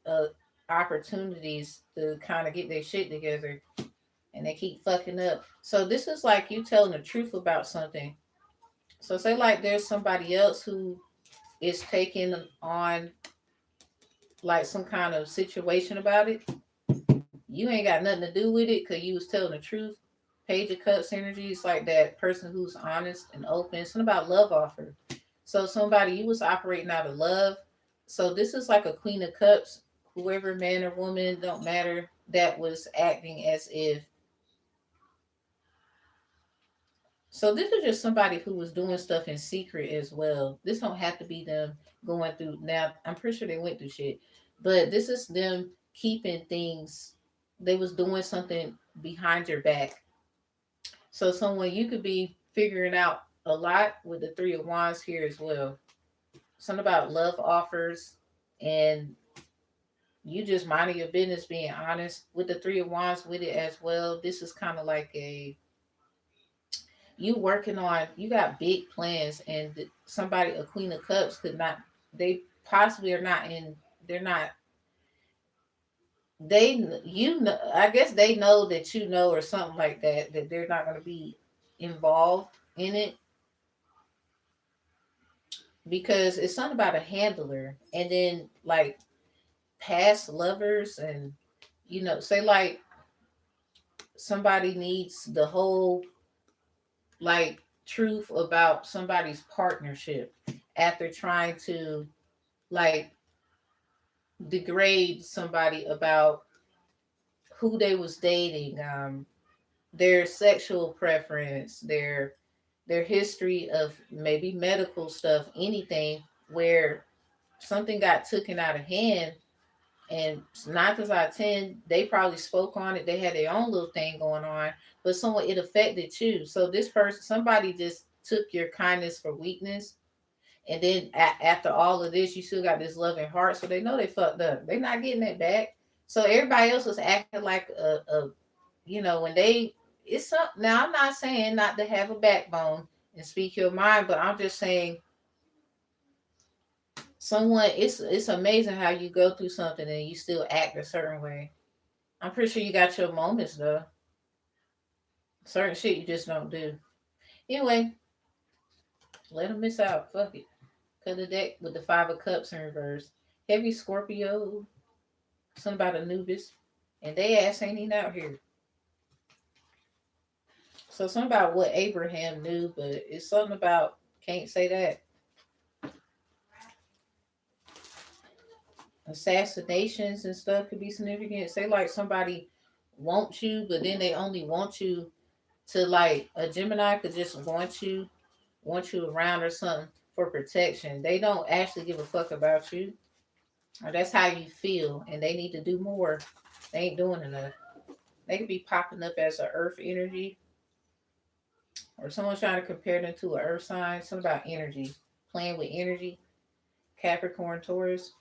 opportunities to kind of get their shit together. And they keep fucking up. So this is like you telling the truth about something. So say like there's somebody else who is taking on like some kind of situation about it. You ain't got nothing to do with it because you was telling the truth. Page of Cups energy is like that person who's honest and open. Something about love offer. So somebody you was operating out of love. So this is like a Queen of Cups, whoever man or woman, don't matter, that was acting as if. So this is just somebody who was doing stuff in secret as well. This don't have to be them going through. Now I'm pretty sure they went through shit, but this is them keeping things. They was doing something behind your back. So someone you could be figuring out a lot with the Three of Wands here as well. Something about love offers and you just minding your business, being honest with the Three of Wands with it as well. This is kind of like a you working on you got big plans and somebody a Queen of Cups could not they possibly are not in they're not they you know I guess they know that you know or something like that that they're not going to be involved in it because it's something about a handler and then like past lovers and say like somebody needs the whole like truth about somebody's partnership after trying to like degrade somebody about who they was dating, their sexual preference, their history of maybe medical stuff, anything where something got taken out of hand. And 9 times out of 10, they probably spoke on it. They had their own little thing going on, but someone it affected you. So this person, somebody just took your kindness for weakness, and then after all of this, you still got this loving heart. So they know they fucked up. They're not getting it back. So everybody else was acting like when they it's something. Now I'm not saying not to have a backbone and speak your mind, but I'm just saying someone it's amazing how you go through something and you still act a certain way. I'm pretty sure you got your moments though. Certain shit you just don't do. Anyway, let them miss out. Fuck it. Cut the deck with the 5 of Cups in reverse. Heavy Scorpio. Something about Anubis. And they ass ain't even out here. So something about what Abraham knew, but it's something about can't say that. Assassinations and stuff could be significant. Say like somebody wants you, but then they only want you to like a Gemini could just want you around or something for protection. They don't actually give a fuck about you. Or that's how you feel, and they need to do more. They ain't doing enough. They could be popping up as a Earth energy, or someone's trying to compare them to an Earth sign. Something about energy, playing with energy. Capricorn, Taurus.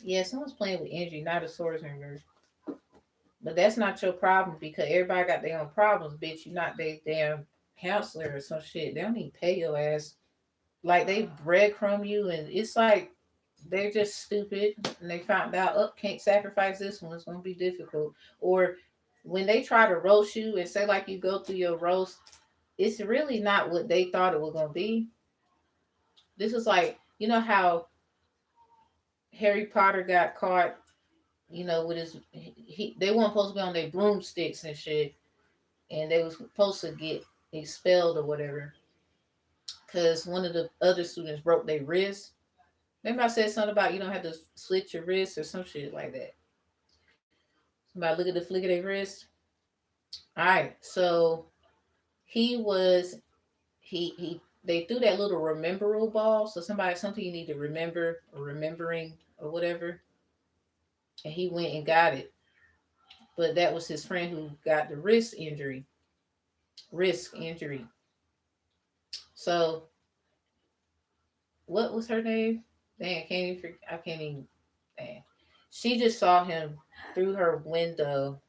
Yeah, someone's playing with energy, not a Taurus in reverse. But that's not your problem because everybody got their own problems, bitch. You're not their damn counselor or some shit. They don't even pay your ass. Like they breadcrumb you, and it's like they're just stupid. And they found out, oh, can't sacrifice this one. It's gonna be difficult. Or when they try to roast you and say like you go through your roast, it's really not what they thought it was gonna be. This is like how Harry Potter got caught. With his they weren't supposed to be on their broomsticks and shit, and they was supposed to get expelled or whatever because one of the other students broke their wrist. Remember I said something about you don't have to slit your wrist or some shit like that. Somebody look at the flick of their wrist. All right, so he was he they threw that little rememberable ball. So something you need to remember or remembering or whatever, and he went and got it. But that was his friend who got the risk injury. So what was her name? Dang, I can't even. Dang. She just saw him through her window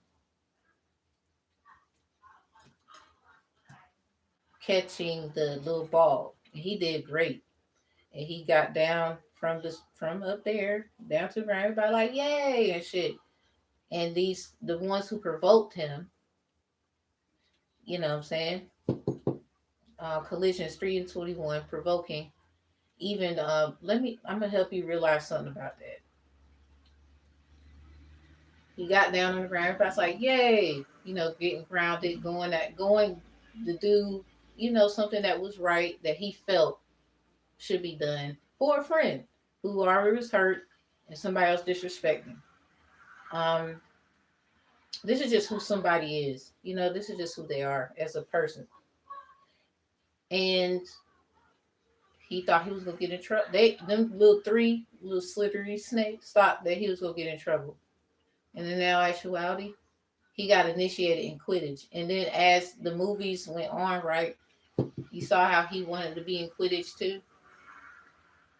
catching the little ball. And he did great. And he got down from up there down to the ground. Everybody like yay and shit. And the ones who provoked him, you know what I'm saying? Collisions 3 and 21 provoking. Even I'm gonna help you realize something about that. He got down on the ground. Everybody's like, "Yay!" Getting grounded, going to do, something that was right that he felt should be done for a friend who already was hurt and somebody else disrespecting. Um, this is just who somebody is. This is just who they are as a person. And he thought he was gonna get in trouble. Them little three little slithery snakes thought that he was gonna get in trouble. And in actuality, he got initiated in Quidditch. And then as the movies went on, right, you saw how he wanted to be in Quidditch too.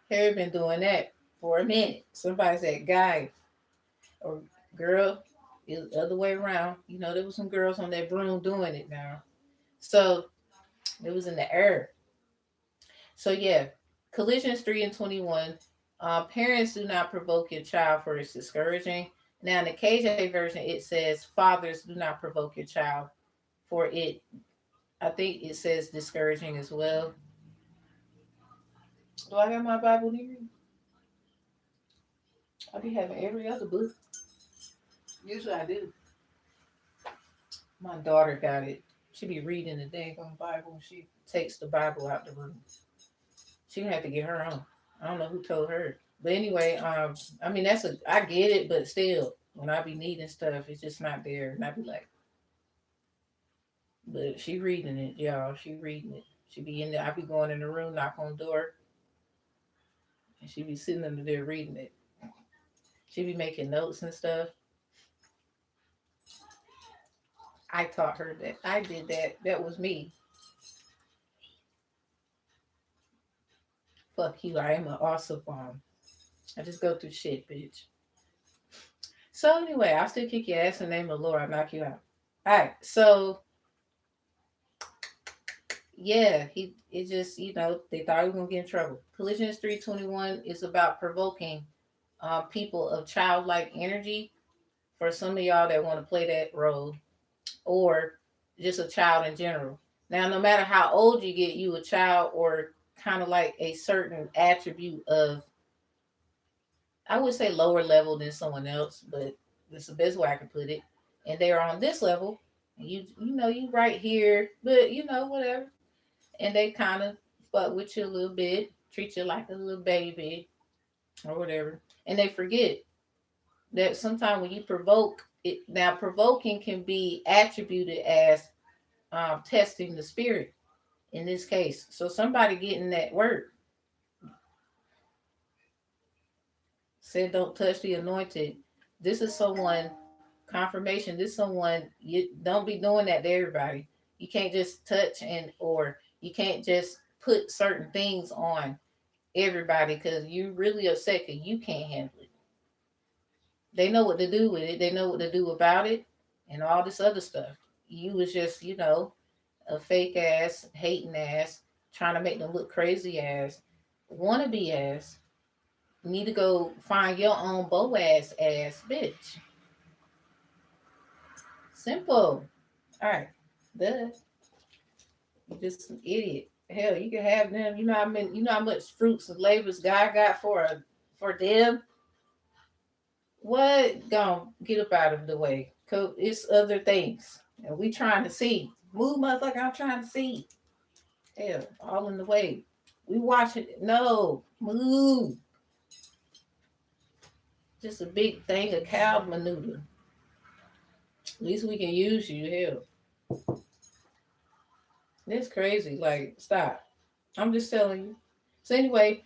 Harry been doing that for a minute. Somebody said, "Guy or girl," is the other way around. There was some girls on that broom doing it now. So it was in the air. So yeah, collisions 3 and 21. Parents do not provoke your child for it's discouraging. Now in the KJ version, it says fathers do not provoke your child for it. I think it says discouraging as well. Do I got my Bible here? I be having every other book. Usually I do. My daughter got it. She be reading the dang on Bible and she takes the Bible out the room. She gonna have to get her own. I don't know who told her. But anyway, I mean I get it, but still, when I be needing stuff, it's just not there. And I be like, but she reading it, y'all. She reading it. She be in there. I be going in the room, knock on the door, and she be sitting under there reading it. She be making notes and stuff. I taught her that. I did that. That was me. Fuck you. I am an awesome mom. I just go through shit, bitch. So anyway, I'll still kick your ass in the name of the Lord. I'll knock you out. All right. So yeah, it just they thought he was gonna get in trouble. Collisions 321 is about provoking people of childlike energy. For some of y'all that want to play that role, or just a child in general. Now, no matter how old you get, you a child or kind of like a certain attribute of, I would say lower level than someone else, but that's the best way I can put it. And they're on this level, and you right here, but whatever. And they kind of fuck with you a little bit, treat you like a little baby or whatever. And they forget that sometimes when you provoke it, now provoking can be attributed as testing the spirit in this case. So somebody getting that word said, "Don't touch the anointed." This is someone confirmation. This is someone you don't be doing that to everybody. You can't just touch or you can't just put certain things on everybody because you really upset because you can't handle it. They know what to do with it. They know what to do about it, and all this other stuff. You was just a fake ass, hating ass, trying to make them look crazy ass, wannabe ass. You need to go find your own Boaz ass bitch. Simple. All right. Duh. You're just an idiot. Hell, you can have them. You know how much fruits and labors God got for them. What? Gonna get up out of the way. Cause it's other things. And we trying to see. Move, motherfucker. I'm trying to see. Hell, all in the way. We watching. No, move. Just a big thing of cow maneuver. At least we can use you. Hell, that's crazy. Like, stop. I'm just telling you. So anyway,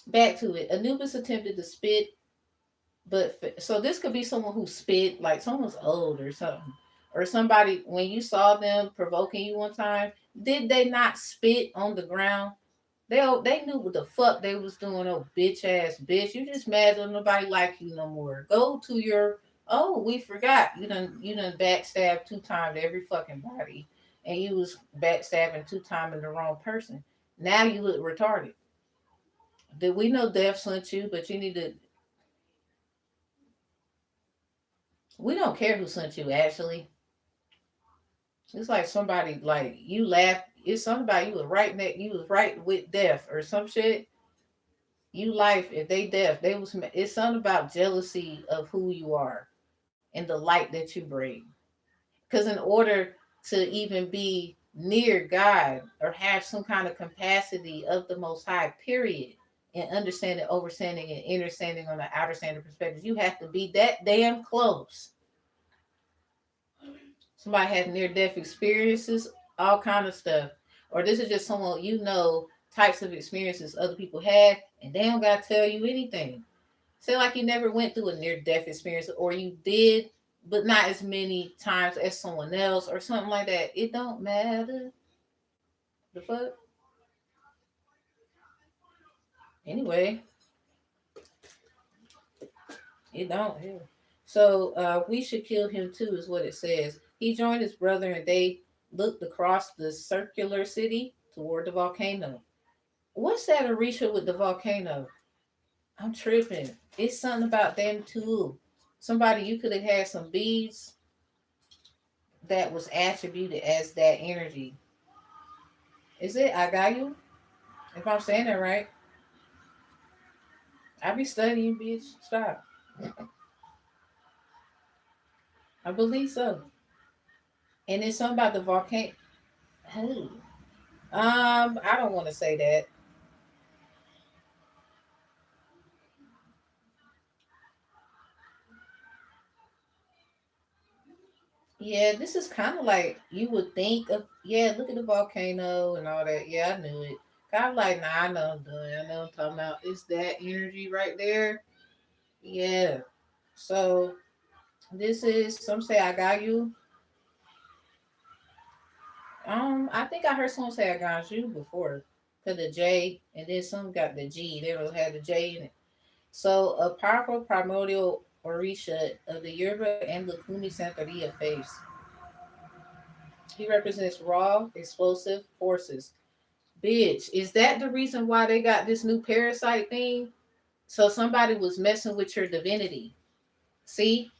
back to it. Anubis attempted to spit, but so this could be someone who spit, like someone's old or something, or somebody when you saw them provoking you one time. Did they not spit on the ground? They knew what the fuck they was doing. Oh, bitch ass bitch! You just mad that nobody like you no more. Go to your. Oh, we forgot. You done backstab 2 times every fucking body, and you was backstabbing 2 times in the wrong person. Now you look retarded. Did we know death sent you? But you need to. We don't care who sent you. Actually, it's like somebody like you laughed. It's somebody you was right next. You was right with death or some shit. You life if they deaf. They was. It's something about jealousy of who you are. and the light that you bring. Because in order to even be near God or have some kind of capacity of the Most High, period, and understanding, overstanding, and understanding on the outer standard perspective, you have to be that damn close. Somebody had near death experiences, all kind of stuff. Or this is just someone types of experiences other people had, and they don't gotta tell you anything. Say like you never went through a near death experience, or you did, but not as many times as someone else, or something like that. It don't matter. The fuck? Anyway, it don't. Yeah. So we should kill him too, is what it says. He joined his brother, and they looked across the circular city toward the volcano. What's that Arisha with the volcano? I'm tripping. It's something about them too. Somebody, you could have had some beads that was attributed as that energy. Is it Agayu? If I'm saying that right. I be studying, bitch. Stop. I believe so. And it's something about the volcano. Hey. I don't want to say that. Yeah, this is kind of like you would think of. Yeah, look at the volcano and all that. Yeah, I knew it. Kind of like, nah, I know what I'm doing. I know what I'm talking about. It's that energy right there. Yeah. So this is, some say I got you. I think I heard someone say I got you before. Cause the J, and then some got the G. They don't have the J in it. So a powerful primordial Orisha of the Yoruba and Lukumi Santeria face. He represents raw, explosive forces. Bitch, is that the reason why they got this new parasite thing? So somebody was messing with your divinity. See?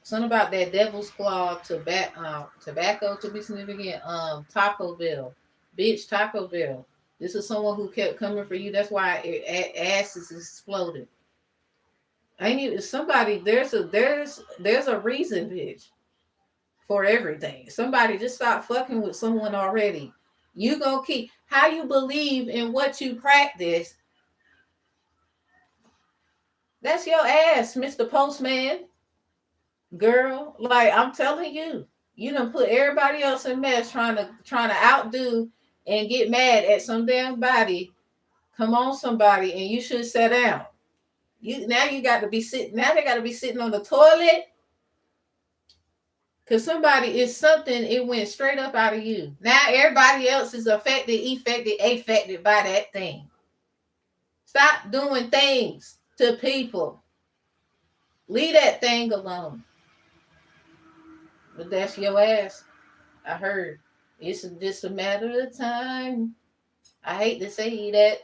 Something about that devil's claw tobacco to be significant. Taco Bell. Bitch, Taco Bell. This is someone who kept coming for you. That's why asses exploded. I need somebody. There's a reason, bitch, for everything. Somebody just stop fucking with someone already. You gonna keep how you believe in what you practice. That's your ass, Mr. Postman. Girl, like I'm telling you, you done put everybody else in mess trying to outdo and get mad at some damn body. Come on, somebody, and you should sit down. You got to be sitting. Now they got to be sitting on the toilet because somebody is something. It went straight up out of you. Now everybody else is affected by that thing. Stop doing things to people. Leave that thing alone. But that's your ass. I heard. It's just a matter of time. I hate to say that.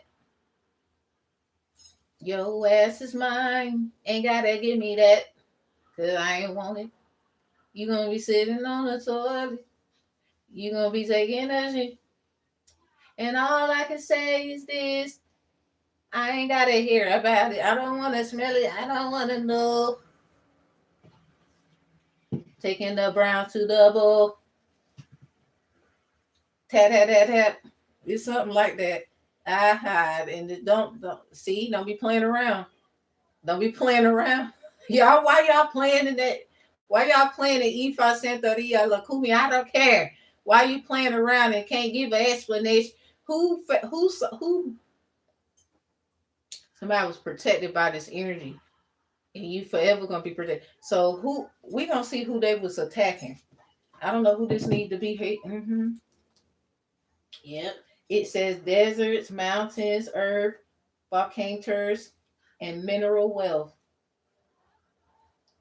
Your ass is mine. Ain't gotta give me that. Cause I ain't want it. You gonna be sitting on the toilet. You gonna be taking a shit. And all I can say is this. I ain't gotta hear about it. I don't wanna smell it. I don't wanna know. Taking the brown to the bowl. Tat tat tat tat. It's something like that. I hide and don't be playing around. Don't be playing around. Y'all, why y'all playing in that? Why y'all playing in Ifa Santeria Lakumi? I don't care. Why you playing around and can't give an explanation? Who? Somebody was protected by this energy, and you forever gonna be protected. So who? We gonna see who they was attacking. I don't know who this need to be. Yep. It says deserts, mountains, earth, volcanoes, and mineral wealth.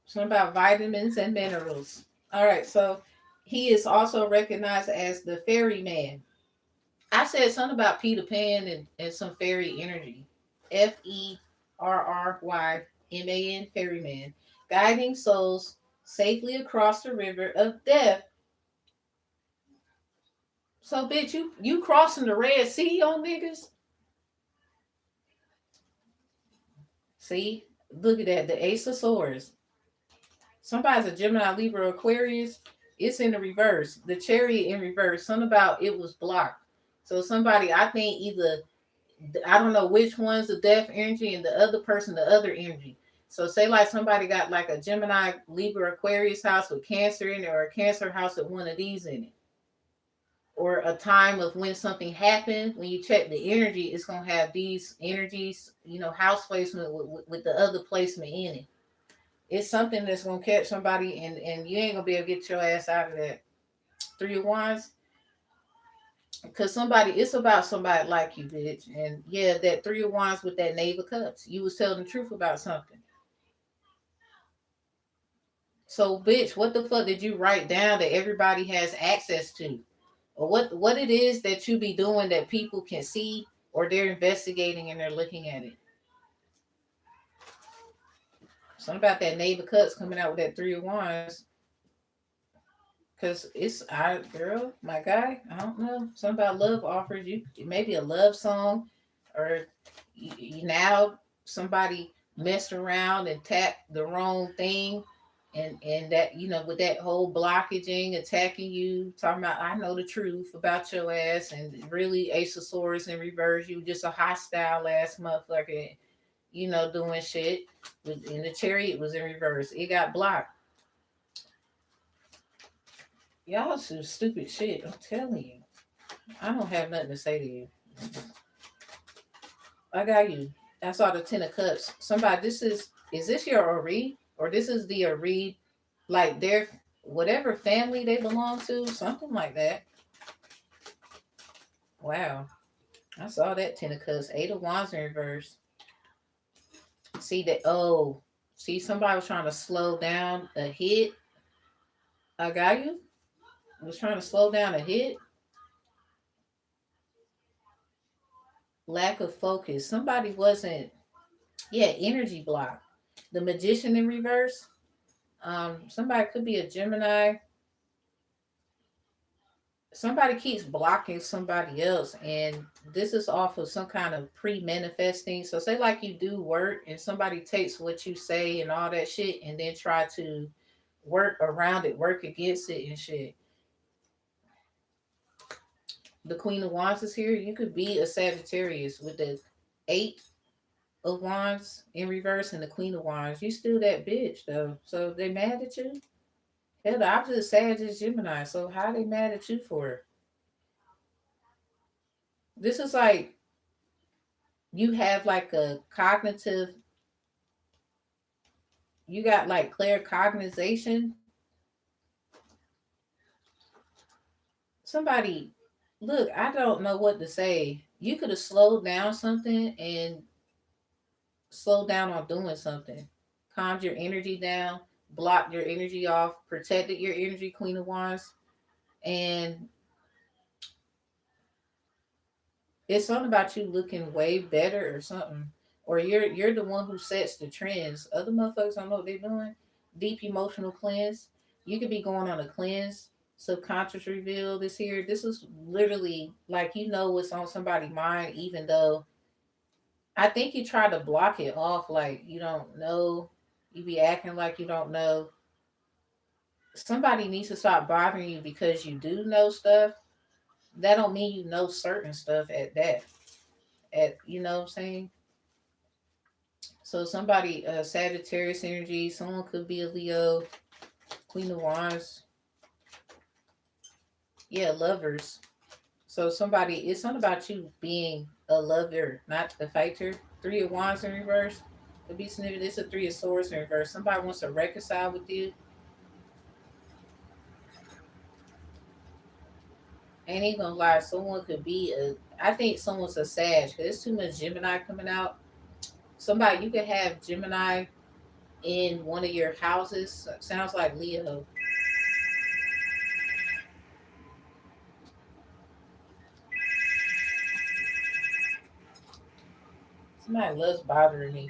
Something about vitamins and minerals. All right, so he is also recognized as the ferryman. I said something about Peter Pan and some fairy energy. Ferryman, ferryman, guiding souls safely across the river of death. So, bitch, you crossing the Red Sea on niggas? See, look at that, the Ace of Swords. Somebody's a Gemini, Libra, Aquarius. It's in the reverse. The chariot in reverse. Something about it was blocked. So somebody, I think either I don't know which one's the death energy and the other person the other energy. So say like somebody got like a Gemini, Libra, Aquarius house with Cancer in it, or a Cancer house with one of these in it, or a time of when something happened. When you check the energy, it's gonna have these energies, house placement with the other placement in it. It's something that's gonna catch somebody, and you ain't gonna be able to get your ass out of that. Three of Wands, because somebody, it's about somebody like you, bitch. And yeah, that Three of Wands with that Knave of Cups, you was telling the truth about something. So, bitch, what the fuck did you write down that everybody has access to? Or what it is that you be doing that people can see, or they're investigating and they're looking at it? Something about that Knave of Cups coming out with that Three of Wands. Cause girl, my guy, I don't know. Something about love offers you maybe a love song, or now somebody messed around and tapped the wrong thing, and that with that whole blockaging attacking you, talking about I know the truth about your ass, and really Ace of Swords in reverse, you just a hostile ass motherfucker, doing shit. And the Chariot was in reverse. It got blocked. Y'all some stupid shit. I'm telling you. I don't have nothing to say to you. I got you. I saw the Ten of Cups. Somebody, is this your Ori? Or this is the Ori, like their whatever family they belong to? Something like that. Wow. I saw that Ten of Cups. Eight of Wands in reverse. See that? Oh, see, somebody was trying to slow down a hit. I got you. Was trying to slow down a hit. Lack of focus. Somebody wasn't. Yeah, energy block. The Magician in reverse. Somebody could be a Gemini. Somebody keeps blocking somebody else, and this is off of some kind of pre-manifesting. So say like you do work and somebody takes what you say and all that shit and then try to work around it, work against it and shit. The Queen of Wands is here. You could be a Sagittarius with the Eight of Wands in reverse and the Queen of Wands. You still that bitch though. So they mad at you? Hell, the opposite of Sag is Gemini. So how they mad at you for it? This is like you have like a cognitive, you got like clear cognization. Somebody, look, I don't know what to say. You could have slowed down something and slowed down on doing something, calmed your energy down, blocked your energy off, protected your energy, Queen of Wands. And it's something about you looking way better or something. Or you're the one who sets the trends. Other motherfuckers don't know what they're doing. Deep emotional cleanse. You could be going on a cleanse. Subconscious reveal this here. This is literally like what's on somebody's mind, even though I think you try to block it off like you don't know. You be acting like you don't know. Somebody needs to stop bothering you because you do know stuff. That don't mean you know certain stuff at that. At what I'm saying? So somebody, Sagittarius energy, someone could be a Leo, Queen of Wands. Yeah, lovers. So somebody, it's something about you being a lover, not a fighter. Three of Wands in reverse. Could be significant. It's a Three of Swords in reverse. Somebody wants to reconcile with you. Ain't even gonna lie, someone could be I think someone's a Sag, because there's too much Gemini coming out. Somebody, you could have Gemini in one of your houses. Sounds like Leo. Somebody loves bothering me.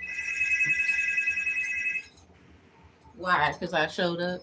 Why? Because I showed up.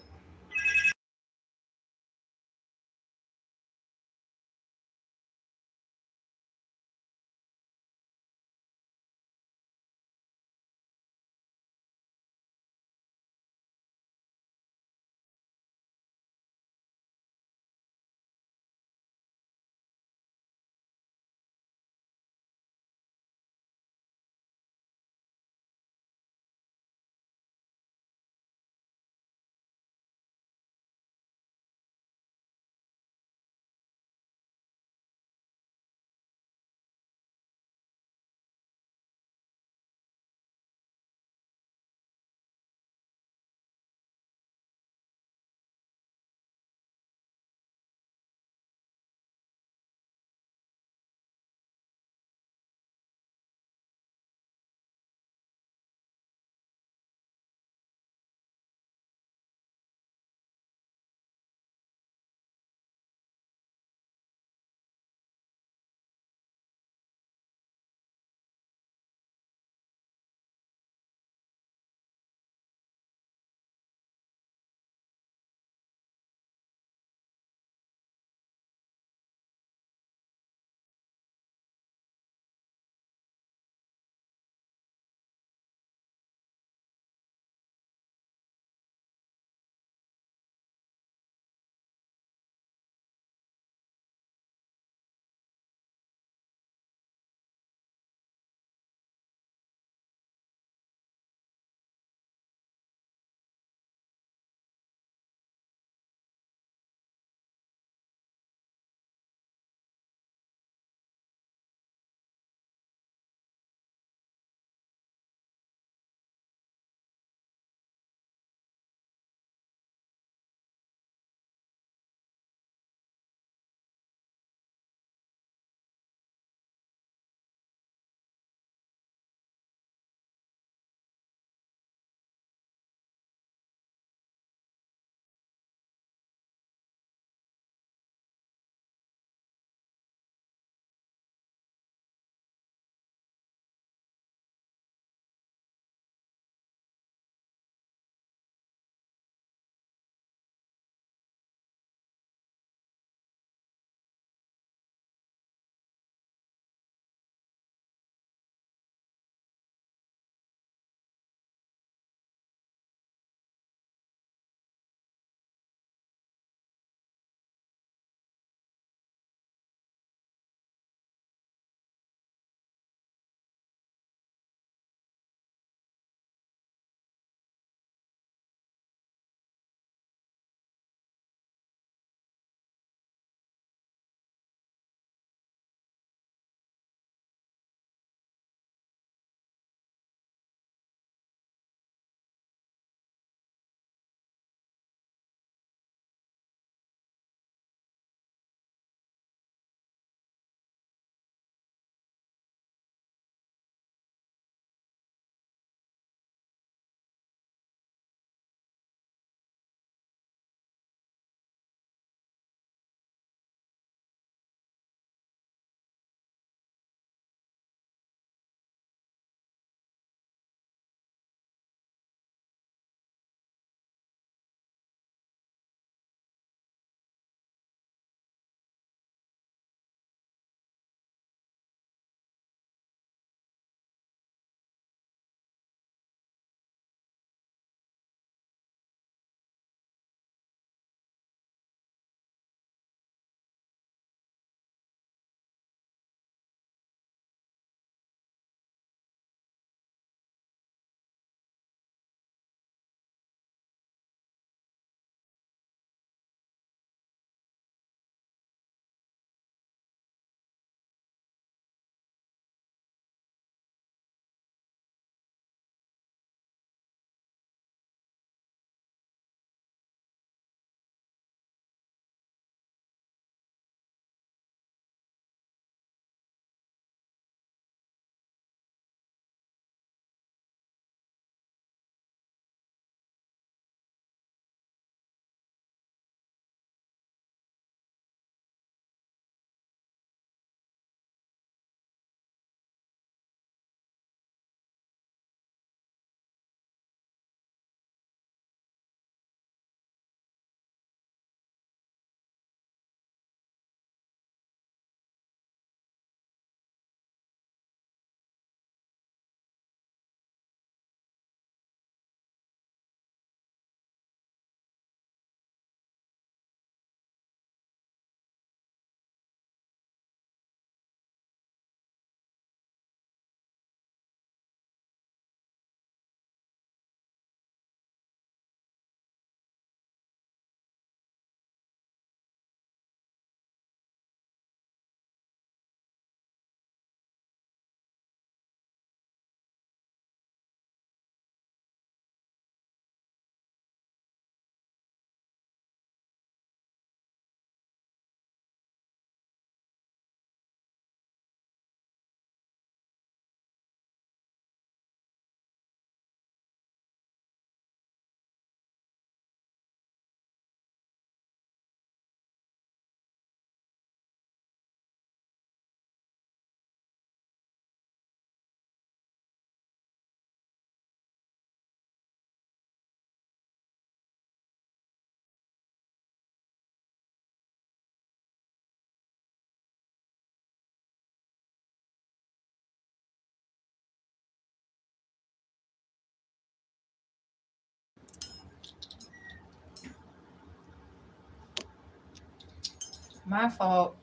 My fault.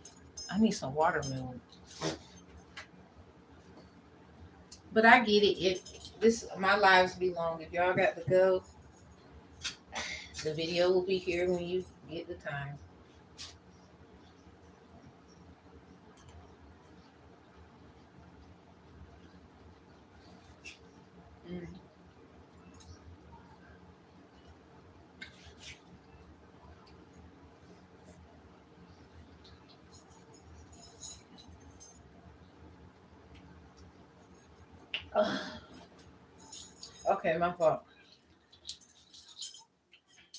I need some watermelon. But I get it. If this my lives be long. If y'all got to go, the video will be here when you get the time. Mm. Okay, my fault.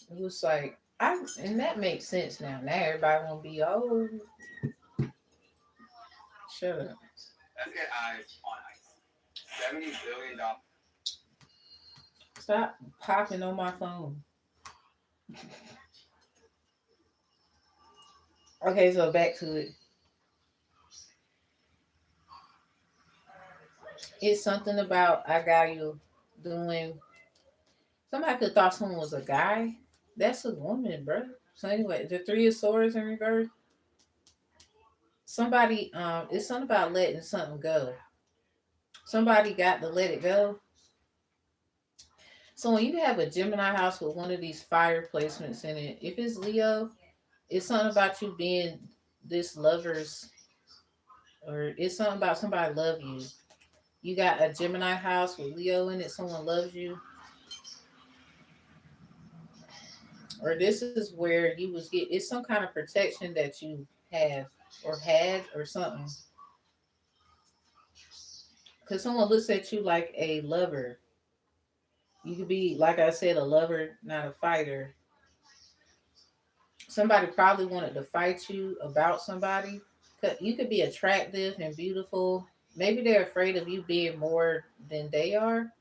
It was like and that makes sense now. Now everybody won't be shut up. Let's get eyes on ice. $70 billion. Stop popping on my phone. Okay, so back to it. It's something about I got you doing. Somebody could have thought someone was a guy. That's a woman, bro. So anyway, the three of swords in reverse. Somebody, it's something about letting something go. Somebody got to let it go. So when you have a Gemini house with one of these fire placements in it, if it's Leo, it's something about you being this lover's, or it's something about somebody love you. You got a Gemini house with Leo in it. Someone loves you, or this is where you was get. It's some kind of protection that you have or had or something. Because someone looks at you like a lover. You could be, like I said, a lover, not a fighter. Somebody probably wanted to fight you about somebody. You could be attractive and beautiful. Maybe they're afraid of you being more than they are.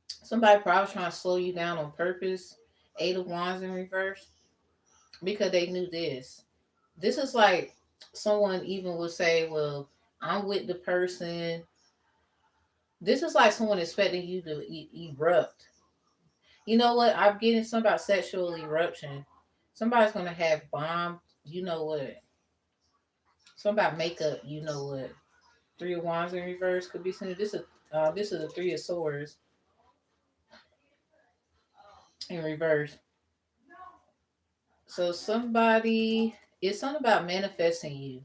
Somebody probably trying to slow you down on purpose. Eight of Wands in reverse because they knew this. This is like someone even would say, "Well, I'm with the person." This is like someone expecting you to erupt. You know what? I'm getting some about sexual eruption. Somebody's gonna have bomb. You know what? Some about makeup. You know what? Three of Wands in reverse could be seen. This is a Three of Swords in reverse. So somebody, it's something about manifesting you.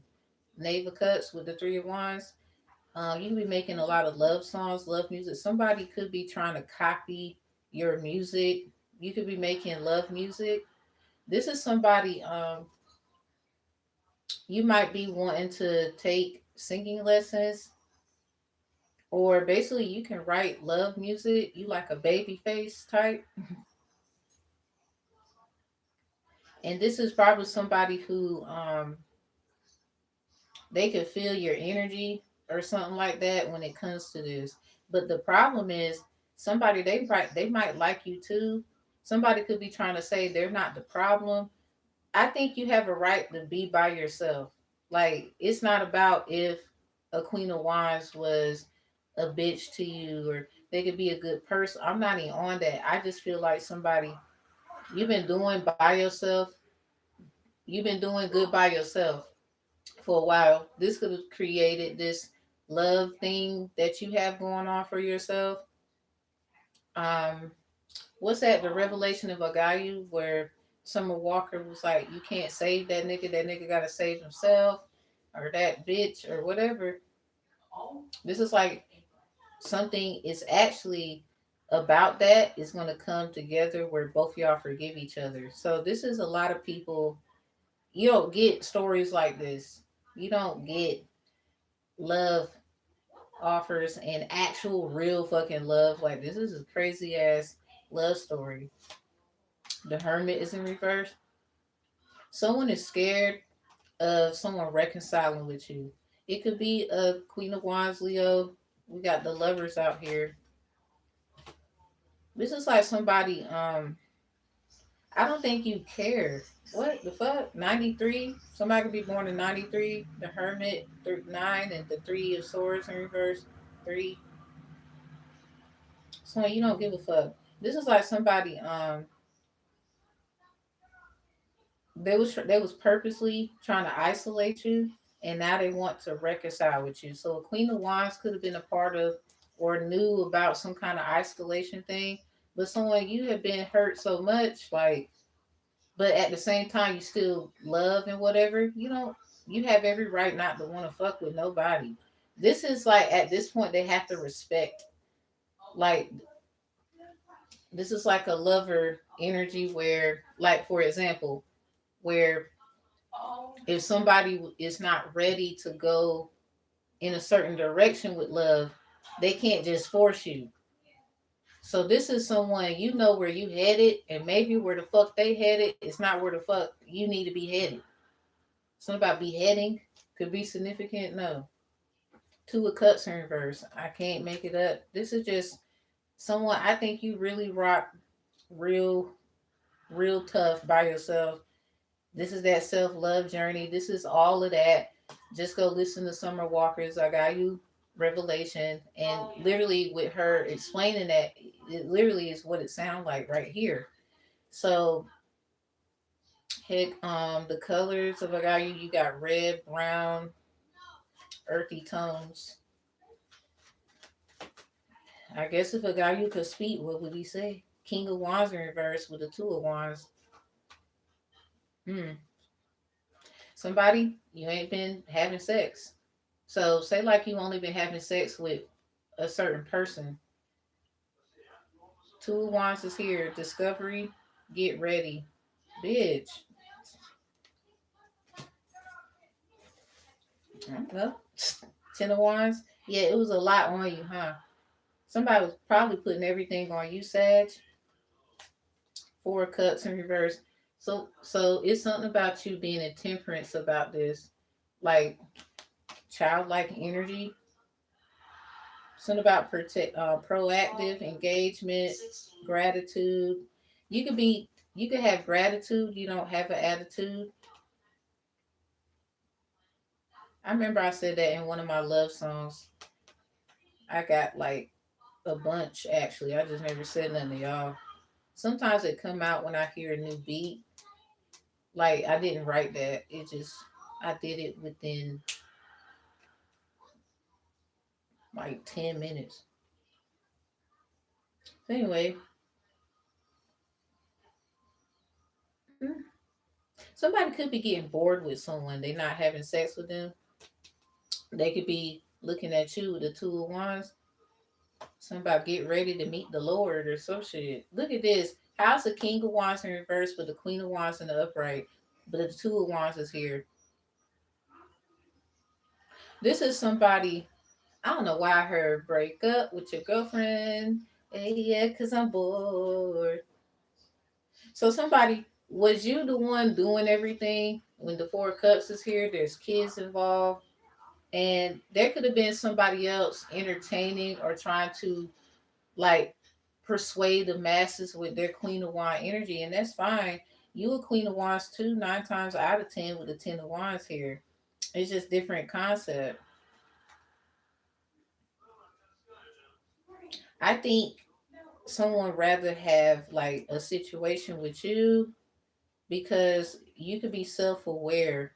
Knave of Cups with the Three of Wands. You can be making a lot of love songs, love music. Somebody could be trying to copy your music. You could be making love music. This is somebody you might be wanting to take singing lessons, or basically you can write love music. You like a baby face type. And this is probably somebody who they could feel your energy or something like that when it comes to this. But the problem is somebody they might like you too. Somebody could be trying to say they're not the problem. I think you have a right to be by yourself. Like it's not about if a Queen of Wands was a bitch to you or they could be a good person. I'm not even on that. I just feel like somebody you've been doing by yourself. You've been doing good by yourself for a while. This could have created this love thing that you have going on for yourself. Um, what's that? The revelation of Agayu, where Summer Walker was like, "You can't save that nigga. That nigga gotta save himself, or that bitch, or whatever." This is like something is actually about that is going to come together where both y'all forgive each other. So this is a lot of people. You don't get stories like this. You don't get love offers and actual real fucking love like this. This is a crazy ass love story. The Hermit is in reverse. Someone is scared of someone reconciling with you. It could be a Queen of Wands, Leo. We got the lovers out here. This is like somebody, I don't think you care. What the fuck? 93? Somebody could be born in 93. The Hermit, 9, and the Three of Swords in reverse, 3. So you don't give a fuck. This is like somebody, They was purposely trying to isolate you, and now they want to reconcile with you. So a Queen of Wands could have been a part of or knew about some kind of isolation thing, but someone you have been hurt so much, like, but at the same time you still love and whatever. You have every right not to want to fuck with nobody. This is like at this point they have to respect, like, this is like a lover energy where, like, for example, where if somebody is not ready to go in a certain direction with love, they can't just force you. So this is someone you know where you headed, and maybe where the fuck they headed is not where the fuck you need to be headed. Something about beheading could be significant. No, two of cups in reverse. I can't make it up. This is just someone I think you really rock real, real tough by yourself. This is that self love journey. This is all of that. Just go listen to Summer Walker's I Got You Revelation. And literally, with her explaining that, it literally is what it sounds like right here. So, heck, the colors of I Got You, you got red, brown, earthy tones. I guess if a guy you could speak, what would he say? King of Wands in reverse with the Two of Wands. Hmm. Somebody you ain't been having sex. So say like you only been having sex with a certain person. Two of Wands is here. Discovery. Get ready, bitch. Well, Ten of Wands. Yeah, it was a lot on you, huh? Somebody was probably putting everything on you, Sag. Four of Cups in reverse. So it's something about you being in temperance about this, like childlike energy. Something about proactive engagement, gratitude. You could have gratitude. You don't have an attitude. I remember I said that in one of my love songs. I got like a bunch actually. I just never said nothing to y'all. Sometimes it come out when I hear a new beat. Like I didn't write that. It just I did it within like 10 minutes. So anyway, somebody could be getting bored with someone. They not having sex with them. They could be looking at you with the Two of Wands. Something about get ready to meet the Lord or some shit. Look at this. How's the King of Wands in reverse with the Queen of Wands in the upright? But the Two of Wands is here. This is somebody, I don't know why I heard break up with your girlfriend. Hey, yeah, because I'm bored. So somebody, was you the one doing everything when the Four of Cups is here? There's kids involved. And there could have been somebody else entertaining or trying to, like, persuade the masses with their Queen of Wands energy, and that's fine. You a Queen of Wands too, 9 times out of 10 with the Ten of Wands here. It's just different concept. I think someone rather have like a situation with you because you could be self aware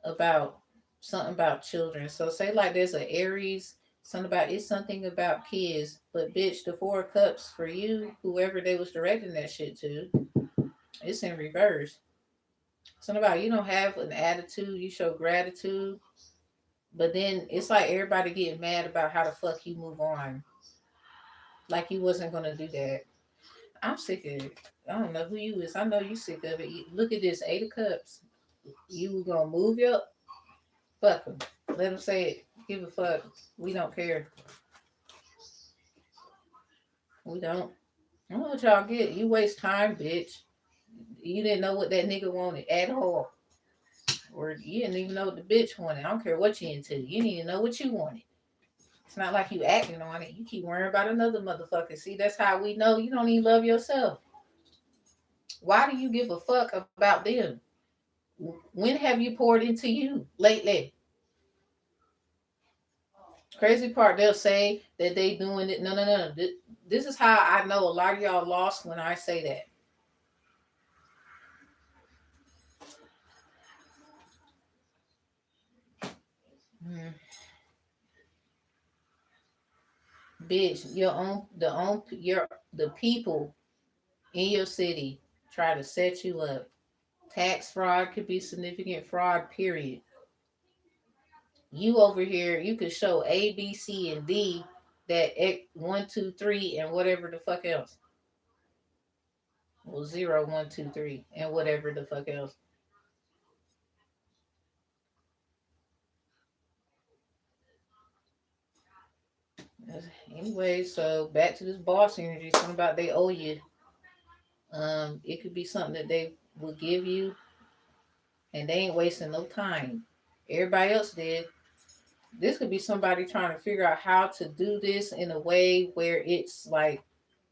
about something about children. So say like there's an Aries, something about kids, but bitch, the Four of Cups for you, whoever they was directing that shit to, it's in reverse. Something about you don't have an attitude, you show gratitude, but then it's like everybody getting mad about how the fuck you move on. Like you wasn't gonna do that. I'm sick of it. I don't know who you is. I know you sick of it. Look at this, 8 of Cups. You gonna move your fuck them. Let them say it. Give a fuck. We don't care. We don't. I don't know what y'all get. You waste time, bitch. You didn't know what that nigga wanted at all. Or you didn't even know what the bitch wanted. I don't care what you into. You didn't even know what you wanted. It's not like you acting on it. You keep worrying about another motherfucker. See, that's how we know you don't even love yourself. Why do you give a fuck about them? When have you poured into you lately? Crazy part, they'll say that they doing it. No, no, no. This is how I know a lot of y'all lost when I say that. Bitch, the people in your city try to set you up. Tax fraud could be significant fraud, period. You over here, you could show A, B, C, and D that X, 1, 2, 3, and whatever the fuck else. Well, 0, 1, 2, 3, and whatever the fuck else. Anyway, so back to this boss energy. Something about they owe you. It could be something that they will give you, and they ain't wasting no time. Everybody else did. This could be somebody trying to figure out how to do this in a way where it's like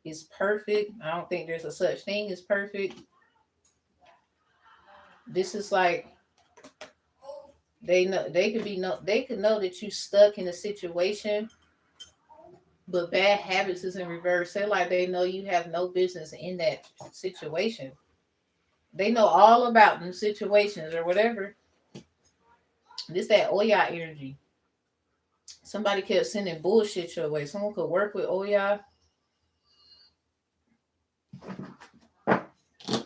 it's perfect. I don't think there's a such thing as perfect. This is like they know they could be no they could know that you stuck in a situation, but bad habits is in reverse. Say like they know you have no business in that situation. They know all about them situations or whatever. This that Oya energy. Somebody kept sending bullshit your way. Someone could work with Oya.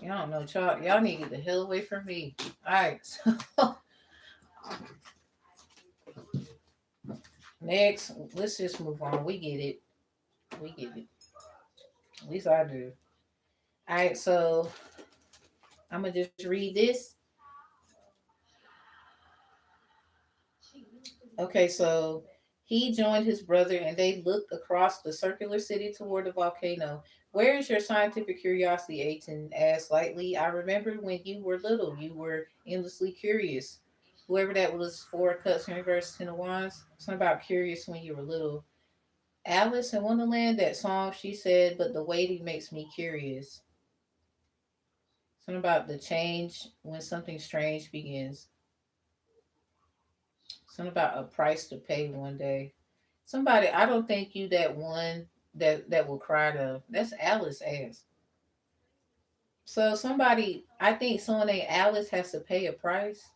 Y'all don't know, y'all need to get the hell away from me. All right, so next, let's just move on. We get it. We get it. At least I do. All right, so I'm gonna just read this. Okay, so he joined his brother and they looked across the circular city toward the volcano. Where is your scientific curiosity? Aiton asked lightly. I remember when you were little, you were endlessly curious. Whoever that was, four cuts in reverse, 10 of wands. Something about curious when you were little. Alice in Wonderland, that song, she said, but the waiting makes me curious. Something about the change when something strange begins. Something about a price to pay one day. Somebody, I don't think you that one that will cry though. That's Alice ass. So somebody, I think someone named Alice has to pay a price.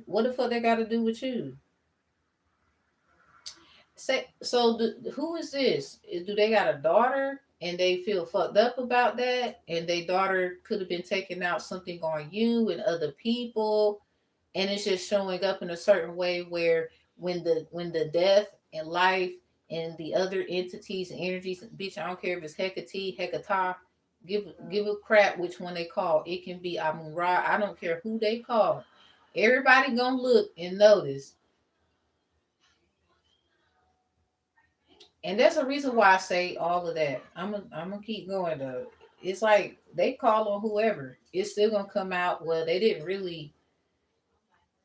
What the fuck they got to do with you? Say so. Who is this? Do they got a daughter and they feel fucked up about that? And their daughter could have been taking out something on you and other people, and it's just showing up in a certain way where when the death and life and the other entities and energies, bitch, I don't care if it's Hecate, Hecata, give a crap which one they call. It can be Amun Ra. I don't care who they call. Everybody gonna look and notice. And that's the reason why I say all of that. I'm gonna keep going though. It's like they call on whoever. It's still gonna come out. Well, they didn't really.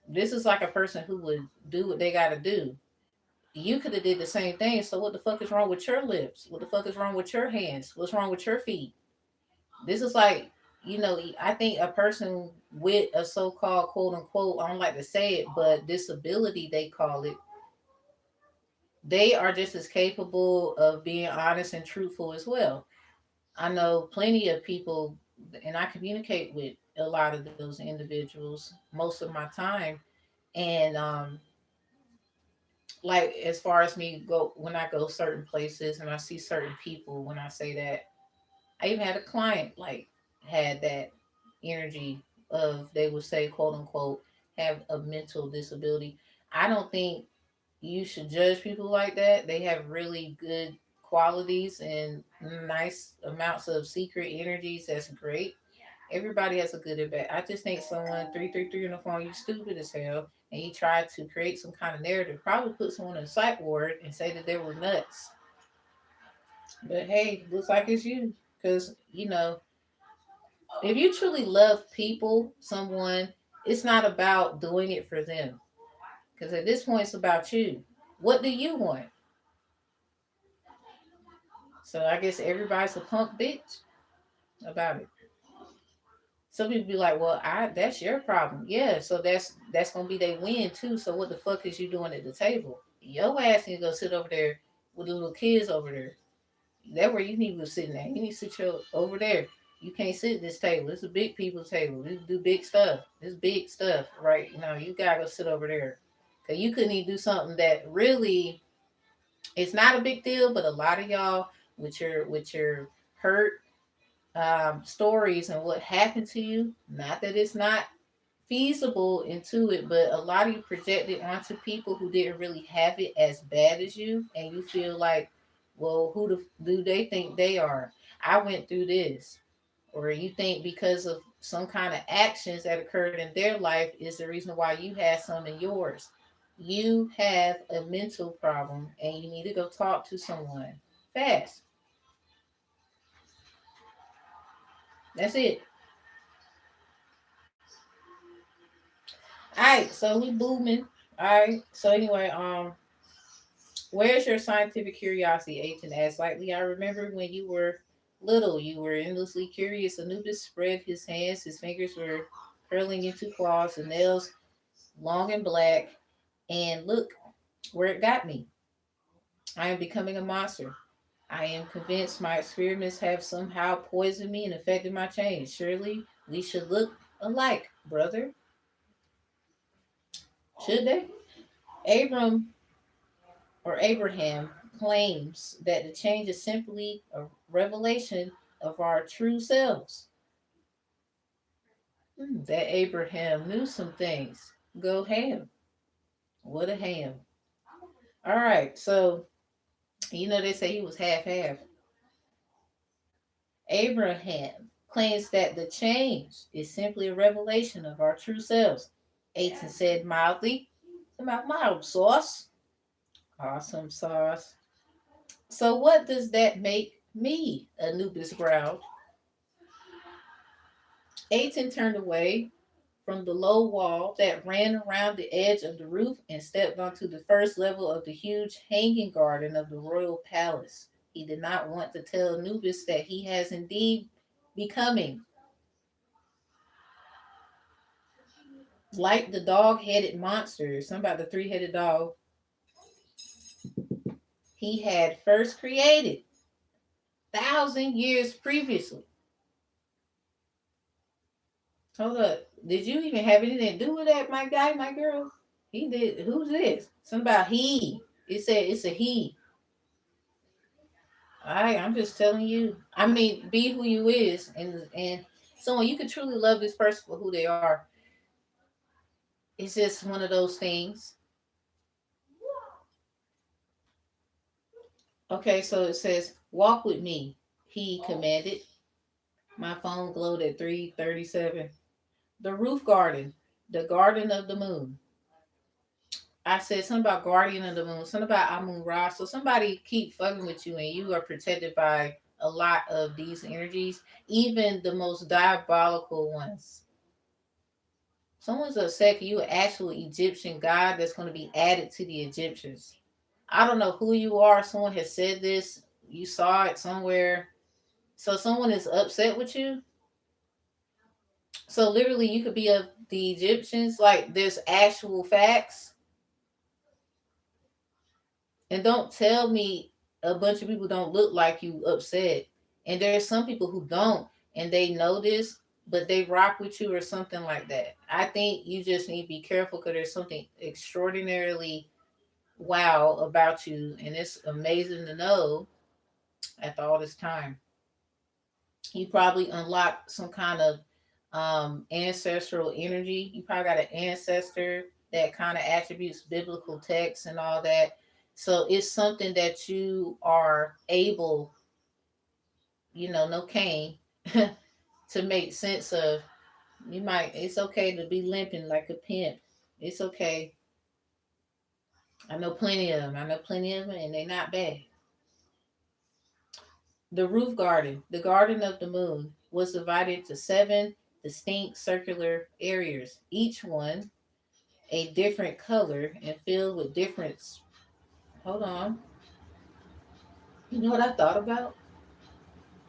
This is like a person who would do what they gotta do. You could have did the same thing. So what the fuck is wrong with your lips? What the fuck is wrong with your hands? What's wrong with your feet? This is like, I think a person with a so-called quote unquote, I don't like to say it, but disability they call it, they are just as capable of being honest and truthful as well. I know plenty of people, and I communicate with a lot of those individuals most of my time. And like as far as me go when I go certain places and I see certain people, when I say that, I even had a client like had that energy of they would say quote unquote have a mental disability. I don't think you should judge people like that. They have really good qualities and nice amounts of secret energies. That's great. Everybody has a good and bad. I just think someone 333 on the phone, you stupid as hell, and he tried to create some kind of narrative. Probably put someone in a psych ward and say that they were nuts. But hey, looks like it's you, because if you truly love people, someone, it's not about doing it for them. Because at this point, it's about you. What do you want? So I guess everybody's a punk bitch about it. Some people be like, "Well, I that's your problem." Yeah, so that's gonna be their win too. So what the fuck is you doing at the table? Your ass need to go sit over there with the little kids over there. That's where you need to be sitting at. You need to sit over there. You can't sit at this table. It's a big people's table. We do big stuff. It's big stuff, right? You gotta go sit over there. Cause you couldn't even do something that really It's not a big deal, but a lot of y'all with your hurt stories and what happened to you, not that it's not feasible into it, but a lot of you project it onto people who didn't really have it as bad as you, and you feel like, well, do they think they are? I went through this. Or you think because of some kind of actions that occurred in their life is the reason why you had some in yours. You have a mental problem and you need to go talk to someone fast. That's it. All right, so we booming. All right. So anyway, where's your scientific curiosity? Agent asked lightly. I remember when you were little, you were endlessly curious. Anubis spread his hands. His fingers were curling into claws, the nails long and black. And look where it got me. I am becoming a monster. I am convinced my experiments have somehow poisoned me and affected my change. Surely we should look alike, brother. Should they? Abram or Abraham claims that the change is simply a revelation of our true selves. That Abraham knew some things. Go ham. What a ham. All right, so they say he was half half. Abraham claims that the change is simply a revelation of our true selves. Aiton said mildly. About mild sauce. Awesome sauce. So what does that make me? Anubis growled. Aiton turned away from the low wall that ran around the edge of the roof and stepped onto the first level of the huge hanging garden of the royal palace. He did not want to tell Anubis that he has indeed becoming like the dog-headed monster, something about the three-headed dog he had first created 1,000 years previously. Hold up. Did you even have anything to do with that, my guy, my girl? He did. Who's this? Something about he. It said it's a he. I'm just telling you. I mean, be who you is, and someone you can truly love this person for who they are. It's just one of those things. Okay, so it says, "Walk with me," he commanded. My phone glowed at 3:37. The roof garden, the garden of the moon. I said something about guardian of the moon, something about Amun Ra. So somebody keep fucking with you, and you are protected by a lot of these energies, even the most diabolical ones. Someone's upset you, an actual Egyptian god that's going to be added to the Egyptians. I don't know who you are. Someone has said this. You saw it somewhere. So someone is upset with you. So literally, you could be of the Egyptians. Like there's actual facts, and don't tell me a bunch of people don't look like you upset. And there's some people who don't, and they know this, but they rock with you or something like that. I think you just need to be careful because there's something extraordinarily wow about you, and it's amazing to know after all this time. You probably unlock some kind of ancestral energy. You probably got an ancestor that kind of attributes biblical texts and all that. So it's something that you are able, no Cain, to make sense of. It's okay to be limping like a pimp. It's okay. I know plenty of them. And they're not bad. The roof garden, the garden of the moon, was divided into 7 distinct circular areas, each one a different color and filled with different. Hold on. You know what I thought about?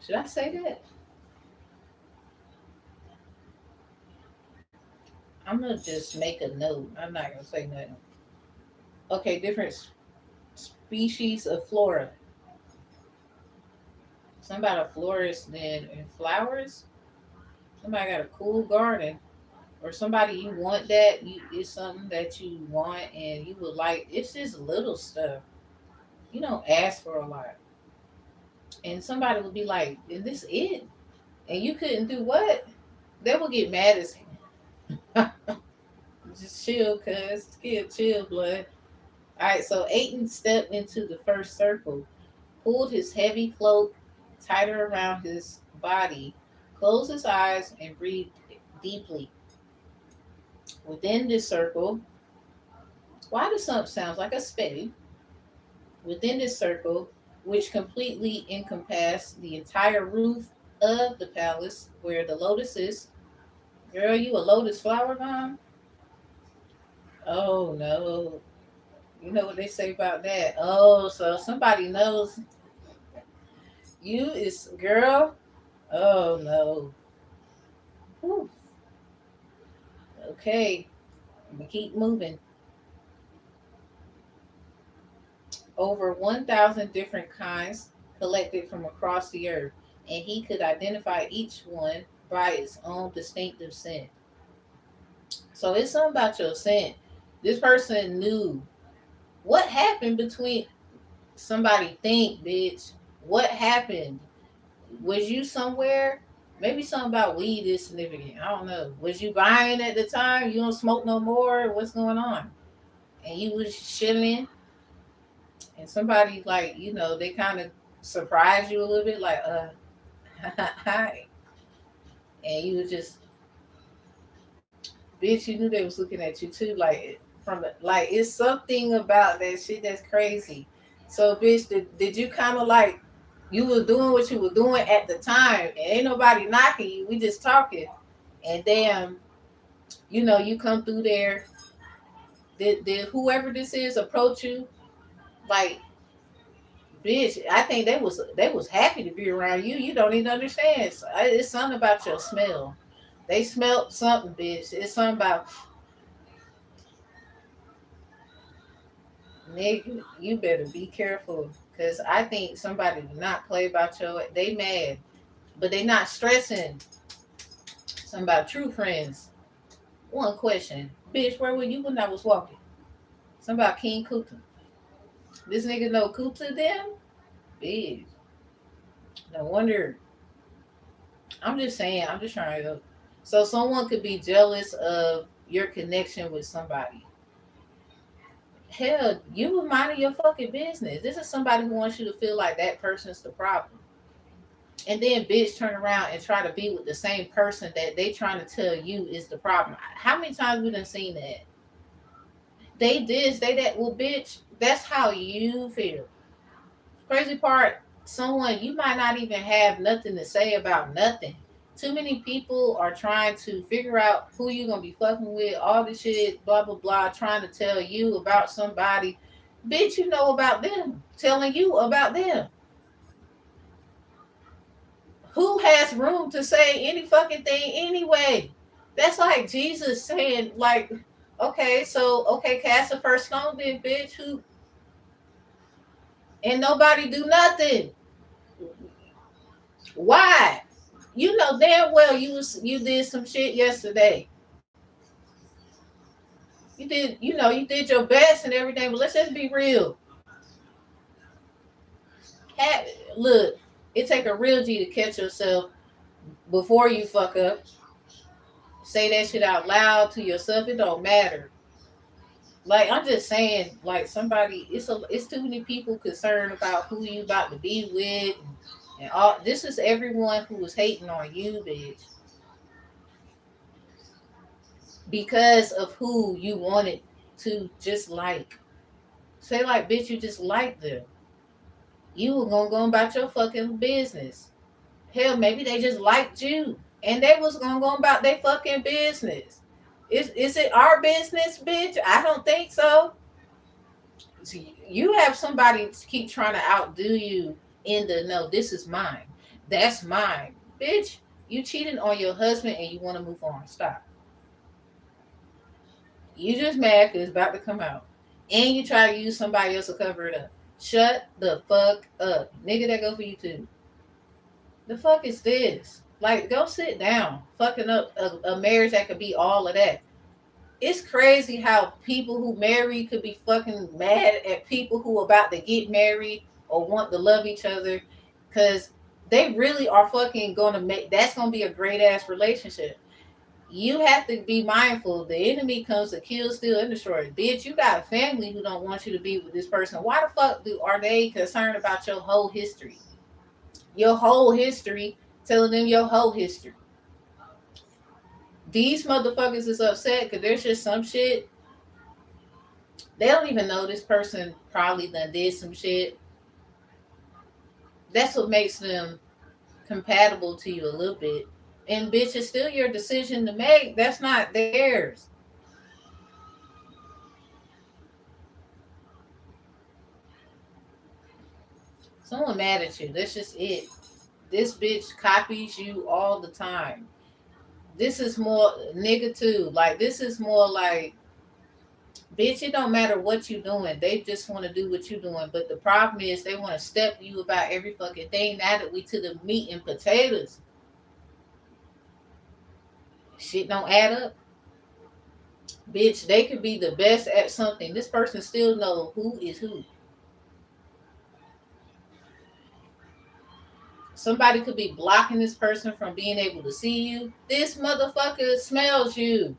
Should I say that? I'm gonna just make a note. I'm not gonna say nothing. Okay, different species of flora. Somebody a florist then in flowers. Somebody got a cool garden, or somebody you want that you it's something that you want and you would like. It's just little stuff. You don't ask for a lot. And somebody would be like, is this it? And you couldn't do what? They would get mad as just chill, cuz. Chill, blood. Alright, so Aiton stepped into the first circle, pulled his heavy cloak tighter around his body, closed his eyes, and breathed deeply. Within this circle, why does something sound like a spade? Within this circle, which completely encompassed the entire roof of the palace where the lotus is. Girl, you a lotus flower bomb? Oh no. You know what they say about that? Oh, so somebody knows you is girl. Oh no. Whew. Okay, I'm gonna keep moving. Over 1,000 different kinds collected from across the earth, and he could identify each one by its own distinctive scent. So it's something about your scent. This person knew what happened between somebody think, bitch. What happened? Was you somewhere? Maybe something about weed is significant. I don't know. Was you buying at the time? You don't smoke no more? What's going on? And you was chilling, and somebody like, they kind of surprised you a little bit, like, hi. And you was just, bitch, you knew they was looking at you too, like, like, it's something about that shit that's crazy. So, bitch, did you kind of like, you was doing what you were doing at the time, and ain't nobody knocking you, we just talking, and damn, you come through there, did whoever this is approach you, like, bitch, I think they was happy to be around you. You don't even understand. It's something about your smell. They smelled something, bitch. It's something about, Nick. You better be careful, cause I think somebody did not play about your. They mad, but they not stressing. Something about true friends. One question, bitch. Where were you when I was walking? Something about King Kuta. This nigga know Kuta them, bitch. No wonder. I'm just saying. I'm just trying to. So someone could be jealous of your connection with somebody. Hell, you were minding your fucking business. This is somebody who wants you to feel like that person's the problem. And then bitch turn around and try to be with the same person that they trying to tell you is the problem. How many times we done seen that? They this, they that. Well, bitch, that's how you feel. Crazy part, someone you might not even have nothing to say about nothing. Too many people are trying to figure out who you gonna be fucking with, all this shit, blah blah blah, trying to tell you about somebody. Bitch, you know about them, telling you about them. Who has room to say any fucking thing anyway? That's like Jesus saying, like, okay, cast the first stone, then, bitch. Who and nobody do nothing. Why? You know damn well you did some shit yesterday. You did your best and everything, but let's just be real. Have, look, it take a real G to catch yourself before you fuck up. Say that shit out loud to yourself. It don't matter. Like I'm just saying, like somebody, it's too many people concerned about who you about to be with, and all. This is everyone who was hating on you, bitch, because of who you wanted to just like. Say like, bitch, you just like them. You were gonna go about your fucking business. Hell, maybe they just liked you, and they was gonna go about their fucking business. Is it our business, bitch? I don't think so. See, you have somebody keep trying to outdo you in the no. This is mine. That's mine, bitch. You cheating on your husband and you want to move on. Stop. You just mad because it's about to come out, and you try to use somebody else to cover it up. Shut the fuck up, nigga. That go for you too. The fuck is this? Like, go sit down. Fucking up a marriage that could be all of that. It's crazy how people who marry could be fucking mad at people who about to get married or want to love each other, because they really are fucking gonna make that's gonna be a great ass relationship. You have to be mindful. The enemy comes to kill, steal, and destroy. Bitch, you got a family who don't want you to be with this person. Why the fuck are they concerned about your whole history? Your whole history, telling them your whole history. These motherfuckers is upset because there's just some shit. They don't even know this person probably done did some shit. That's what makes them compatible to you a little bit. And bitch, it's still your decision to make. That's not theirs. Someone mad at you. That's just it. This bitch copies you all the time. This is more nigga too. Like this is more like bitch, it don't matter what you doing. They just want to do what you doing. But the problem is they want to step you about every fucking thing. Now that we to the meat and potatoes, shit don't add up. Bitch, they could be the best at something. This person still know who is who. Somebody could be blocking this person from being able to see you. This motherfucker smells you.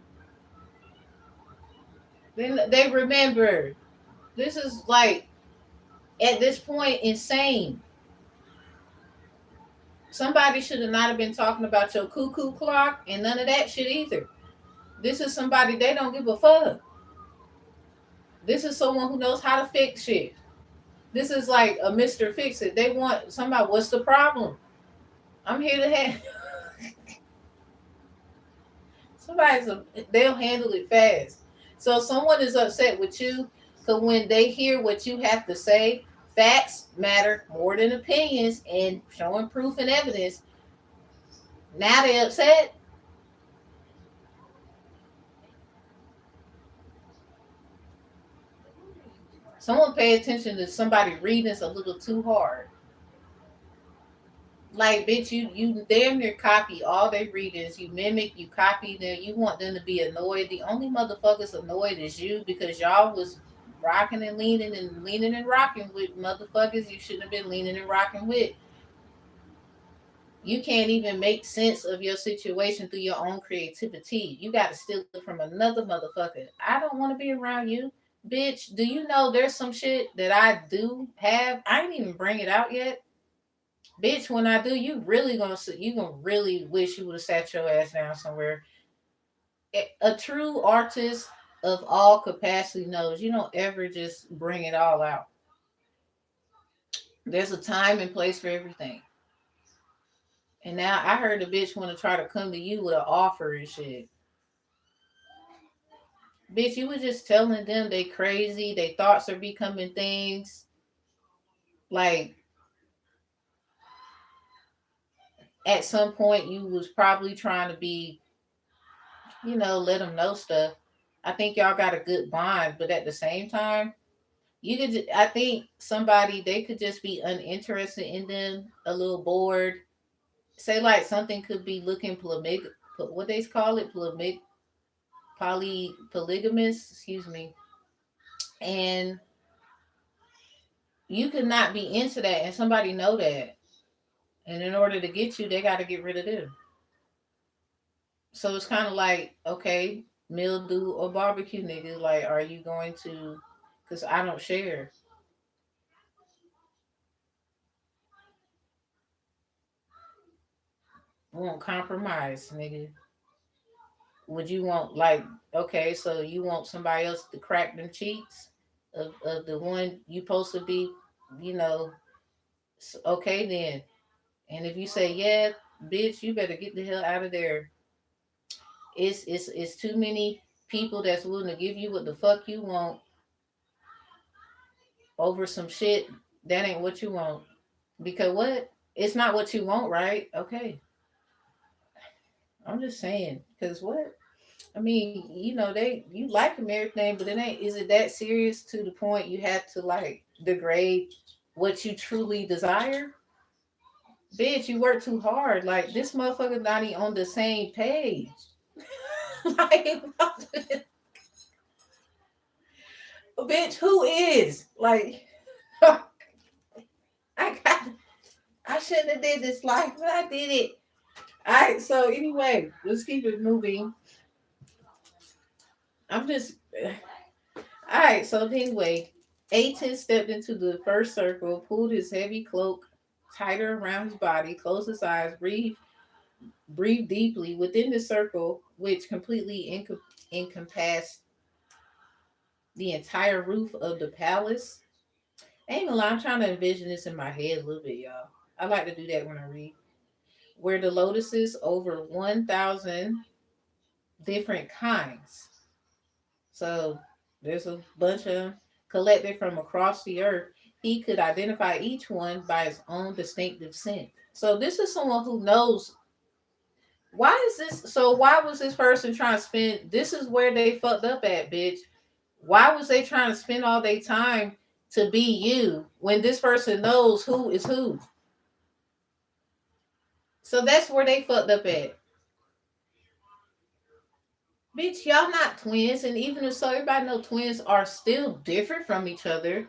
Then they remember. This is like at this point insane. Somebody should have not have been talking about your cuckoo clock and none of that shit either. This is somebody they don't give a fuck. This is someone who knows how to fix shit. This is like a Mr. Fix It. They want somebody, what's the problem? I'm here to have somebody's they'll handle it fast. So someone is upset with you because when they hear what you have to say, facts matter more than opinions and showing proof and evidence. Now they upset. Someone pay attention to somebody reading this a little too hard. Like bitch, you damn near copy all they readings. You mimic, you copy them. You want them to be annoyed. The only motherfuckers annoyed is you because y'all was rocking and leaning and rocking with motherfuckers you shouldn't have been leaning and rocking with. You can't even make sense of your situation through your own creativity. You got to steal it from another motherfucker. I don't want to be around you. Bitch, do you know there's some shit that I do have? I ain't even bring it out yet. Bitch, when I do, you gonna really wish you would have sat your ass down somewhere. A true artist of all capacity knows you don't ever just bring it all out. There's a time and place for everything. And now I heard the bitch want to try to come to you with an offer and shit. Bitch, you were just telling them they crazy, they thoughts are becoming things. Like at some point you was probably trying to be, let them know stuff. I think y'all got a good bond, but at the same time, I think somebody they could just be uninterested in them, a little bored. Say like something could be looking what they call it, polygamous, excuse me, and you could not be into that, and somebody know that, and in order to get you, they got to get rid of them. So it's kind of like, okay, mildew or barbecue nigga, like, are you going to? Because I don't share. I won't compromise, nigga. Would you want like, okay, so you want somebody else to crack them cheeks of the one you supposed to be, you know? Okay then. And if you say yeah, bitch, you better get the hell out of there. It's too many people that's willing to give you what the fuck you want over some shit that ain't what you want. Because what? It's not what you want, right? Okay. I'm just saying. Because what? I mean, you like them everything, but it ain't. Is it that serious to the point you have to like degrade what you truly desire? Bitch, you work too hard. Like this motherfucker not even on the same page. Like, Bitch, who is? Like, I got, I shouldn't have did this life, but I did it. All right, so anyway, let's keep it moving. I'm just, all right, so anyway, Aten stepped into the first circle, pulled his heavy cloak tighter around his body, closed his eyes, breathed deeply within the circle, which completely encompassed the entire roof of the palace. Ain't gonna lie, I'm trying to envision this in my head a little bit, y'all. I like to do that when I read. Where the lotuses over 1,000 different kinds. So there's a bunch of them collected from across the earth. He could identify each one by its own distinctive scent. So this is someone who knows why is this so why was this person trying to spend this is where they fucked up at, bitch. Why was they trying to spend all their time to be you when this person knows who is who? So that's where they fucked up at. Bitch, y'all not twins, and even if so, everybody know twins are still different from each other.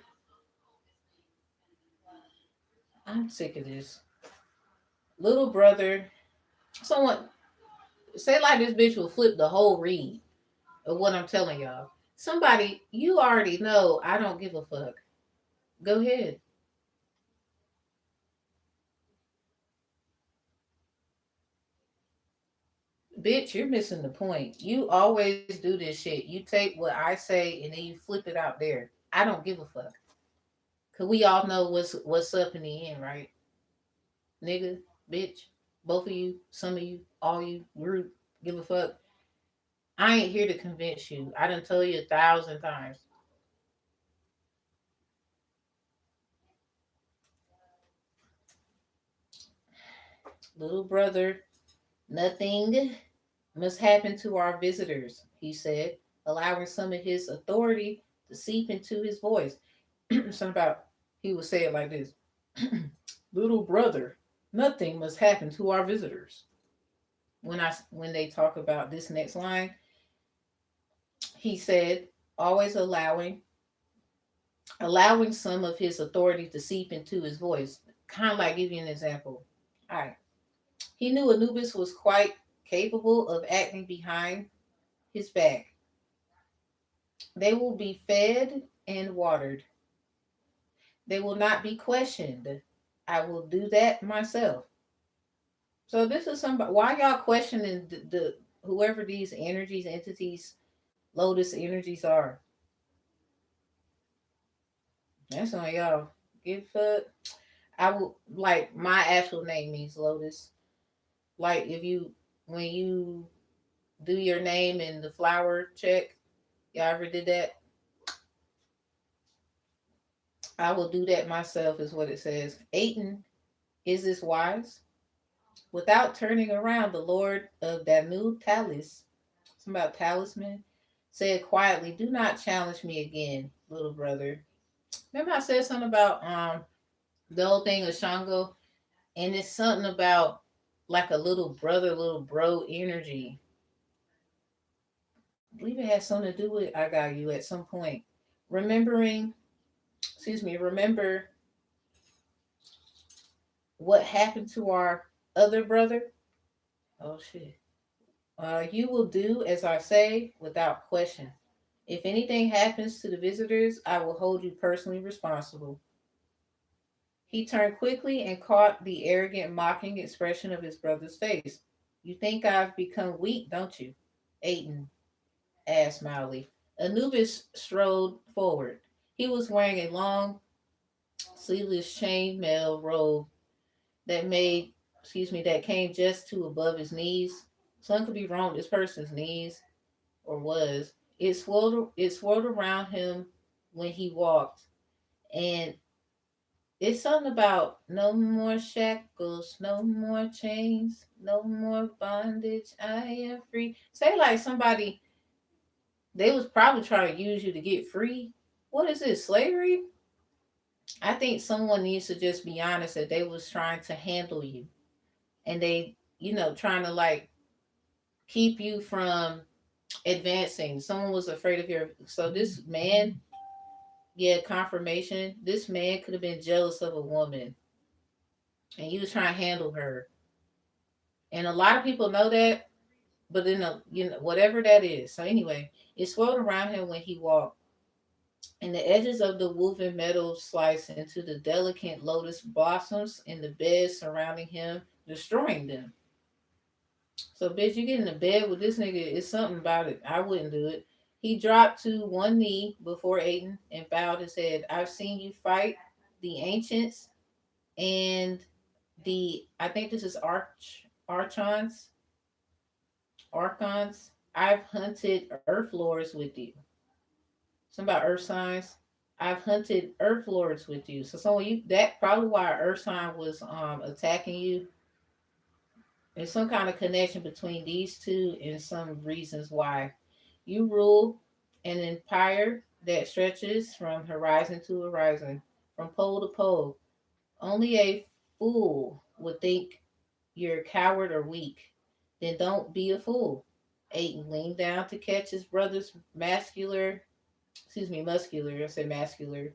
I'm sick of this. Little brother, someone say like this bitch will flip the whole read of what I'm telling y'all. Somebody, you already know I don't give a fuck. Go ahead. Bitch, you're missing the point. You always do this shit. You take what I say and then you flip it out there. I don't give a fuck. Cause we all know what's up in the end, right? Nigga, bitch, both of you, some of you, all you, group, give a fuck. I ain't here to convince you. I done told you 1,000 times. Little brother, nothing must happen to our visitors, he said, allowing some of his authority to seep into his voice. Something about he would say it like this. Little brother, nothing must happen to our visitors. When they talk about this next line, he said, always allowing some of his authority to seep into his voice. Kind of like give you an example. All right. He knew Anubis was quite capable of acting behind his back. They will be fed and watered. They will not be questioned. I will do that myself. So this is somebody. Why y'all questioning the whoever these energies, entities, Lotus energies are? That's on y'all. Give I will like my actual name means Lotus. Like if you when you do your name in the flower check, y'all ever did that? I will do that myself, is what it says. Aten, is this wise? Without turning around, the Lord of Danu Talis, something about talisman, said quietly, do not challenge me again, little brother. Remember I said something about the whole thing of Shango? And it's something about like a little brother, little bro energy. I believe it has something to do with I got you at some point. Remembering, remember what happened to our other brother? Oh shit. You will do as I say without question. If anything happens to the visitors, I will hold you personally responsible. He turned quickly and caught the arrogant, mocking expression of his brother's face. You think I've become weak, don't you? Aiden asked mildly. Anubis strode forward. He was wearing a long, sleeveless chainmail robe that that came just to above his knees. Some could be wrong with this person's knees, or was. It swirled around him when he walked, and it's something about no more shackles, no more chains, no more bondage. I am free. Say like somebody they was probably trying to use you to get free. What is this, slavery? I think someone needs to just be honest that they was trying to handle you, and they, trying to like keep you from advancing. Someone was afraid of your. So this man, Yeah, confirmation. This man could have been jealous of a woman, and you was trying to handle her. And a lot of people know that, but in a whatever that is. So anyway, it swirled around him when he walked, and the edges of the woven metal sliced into the delicate lotus blossoms in the bed surrounding him, destroying them. So, bitch, you get in the bed with this nigga, it's something about it. I wouldn't do it. He dropped to one knee before Aiden and bowed his head. I've seen you fight the ancients and I think this is archons, archons. I've hunted earth lords with you. Something about earth signs. I've hunted earth lords with you. So someone you that probably why earth sign was attacking you. There's some kind of connection between these two and some reasons why. You rule an empire that stretches from horizon to horizon, from pole to pole. Only a fool would think you're a coward or weak. Then don't be a fool. Aiden leaned down to catch his brother's muscular, I said masculine,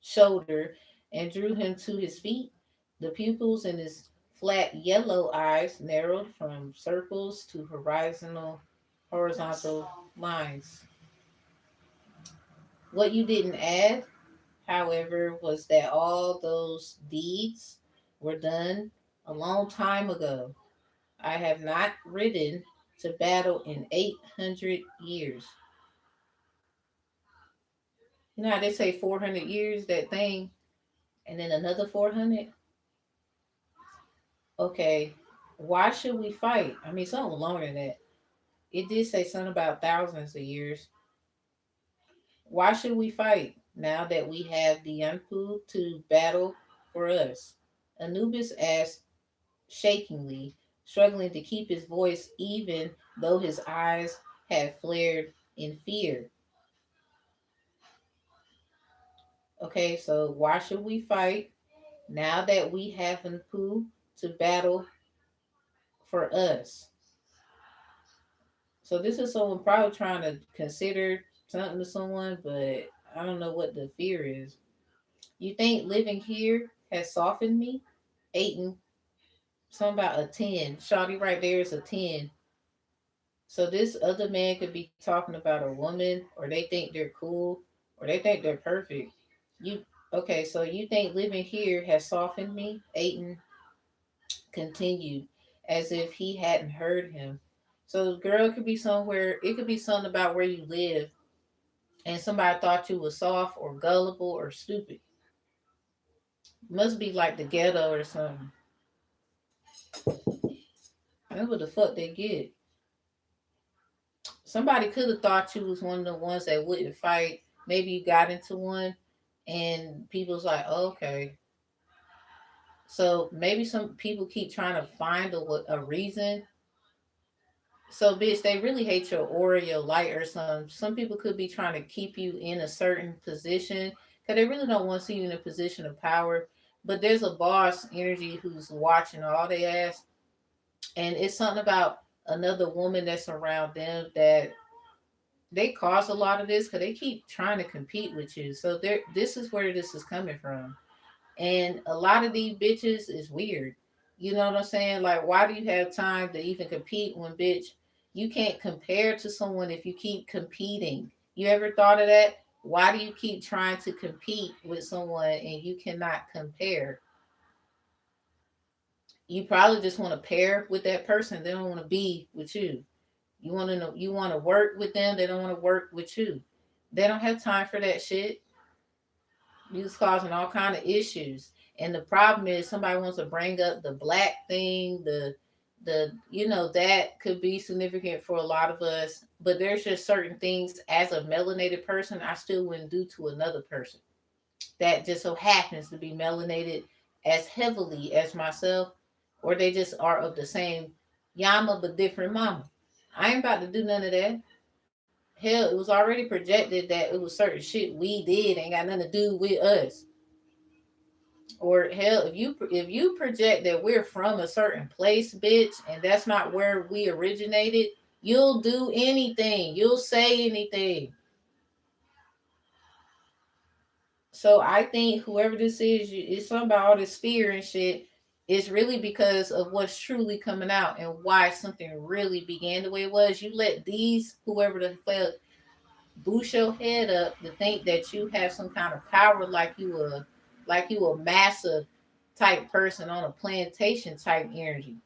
shoulder and drew him to his feet. The pupils in his flat yellow eyes narrowed from circles to horizontal lines. What you didn't add, however, was that all those deeds were done a long time ago. I have not ridden to battle in 800 years. You know how they say 400 years, that thing, and then another 400? Okay, why should we fight? I mean, something longer than that. It did say something about thousands of years. Why should we fight now that we have the Yanpu to battle for us? Anubis asked shakingly, struggling to keep his voice even though his eyes had flared in fear. Okay, so why should we fight now that we have Yanpu to battle for us? So this is someone probably trying to consider something to someone, but I don't know what the fear is. You think living here has softened me? Aiden, something about a 10. Shawty right there is a 10. So this other man could be talking about a woman, or they think they're cool, or they think they're perfect. You okay, so you think living here has softened me? Aiden continued, as if he hadn't heard him. So the girl could be somewhere, it could be something about where you live, and somebody thought you was soft or gullible or stupid. Must be like the ghetto or something. That's what the fuck they get. Somebody could have thought you was one of the ones that wouldn't fight. Maybe you got into one, and people's like, oh, okay. So maybe some people keep trying to find a reason. So, bitch, they really hate your aura, your light, or some. Some people could be trying to keep you in a certain position because they really don't want to see you in a position of power. But there's a boss energy who's watching all they ass, and it's something about another woman that's around them that they cause a lot of this because they keep trying to compete with you. So there, this is where this is coming from. And a lot of these bitches is weird. You know what I'm saying? Like, why do you have time to even compete when, bitch, you can't compare to someone if you keep competing? You ever thought of that? Why do you keep trying to compete with someone and you cannot compare? You probably just want to pair with that person. They don't want to be with you. You want to know, you want to work with them. They don't want to work with you. They don't have time for that shit. It's causing all kind of issues. And the problem is somebody wants to bring up the black thing, the that could be significant for a lot of us. But there's just certain things as a melanated person I still wouldn't do to another person that just so happens to be melanated as heavily as myself, or they just are of the same yama but different mama. I ain't about to do none of that. Hell, it was already projected that it was certain shit we did ain't got nothing to do with us. Or hell, if you project that we're from a certain place, bitch, and that's not where we originated, you'll do anything. You'll say anything. So I think whoever this is, it's something about all this fear and shit. It's really because of what's truly coming out and why something really began the way it was. You let these whoever the fuck boost your head up to think that you have some kind of power, like you a massa type person on a plantation type energy,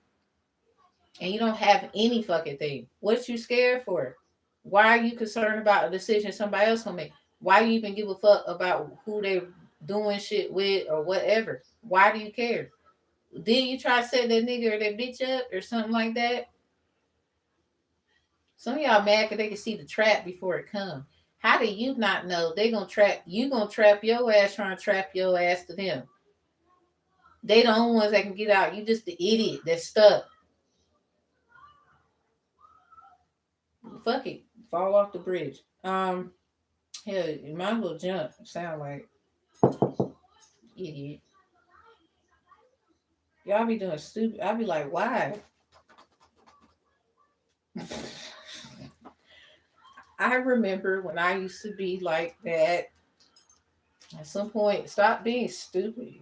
and you don't have any fucking thing. What you scared for? Why are you concerned about a decision somebody else gonna make? Why you even give a fuck about who they doing shit with or whatever? Why do you care? Did you try to set that nigga or that bitch up or something like that? Some of y'all mad because they can see the trap before it comes. How do you not know they gonna trap you? Gonna trap your ass trying to trap your ass to them. They the only ones that can get out. You just the idiot that's stuck. Fuck it, fall off the bridge. Hell, you might as well jump. Sound like idiot. Y'all be doing stupid. I be like, why? I remember when I used to be like that. At some point, stop being stupid.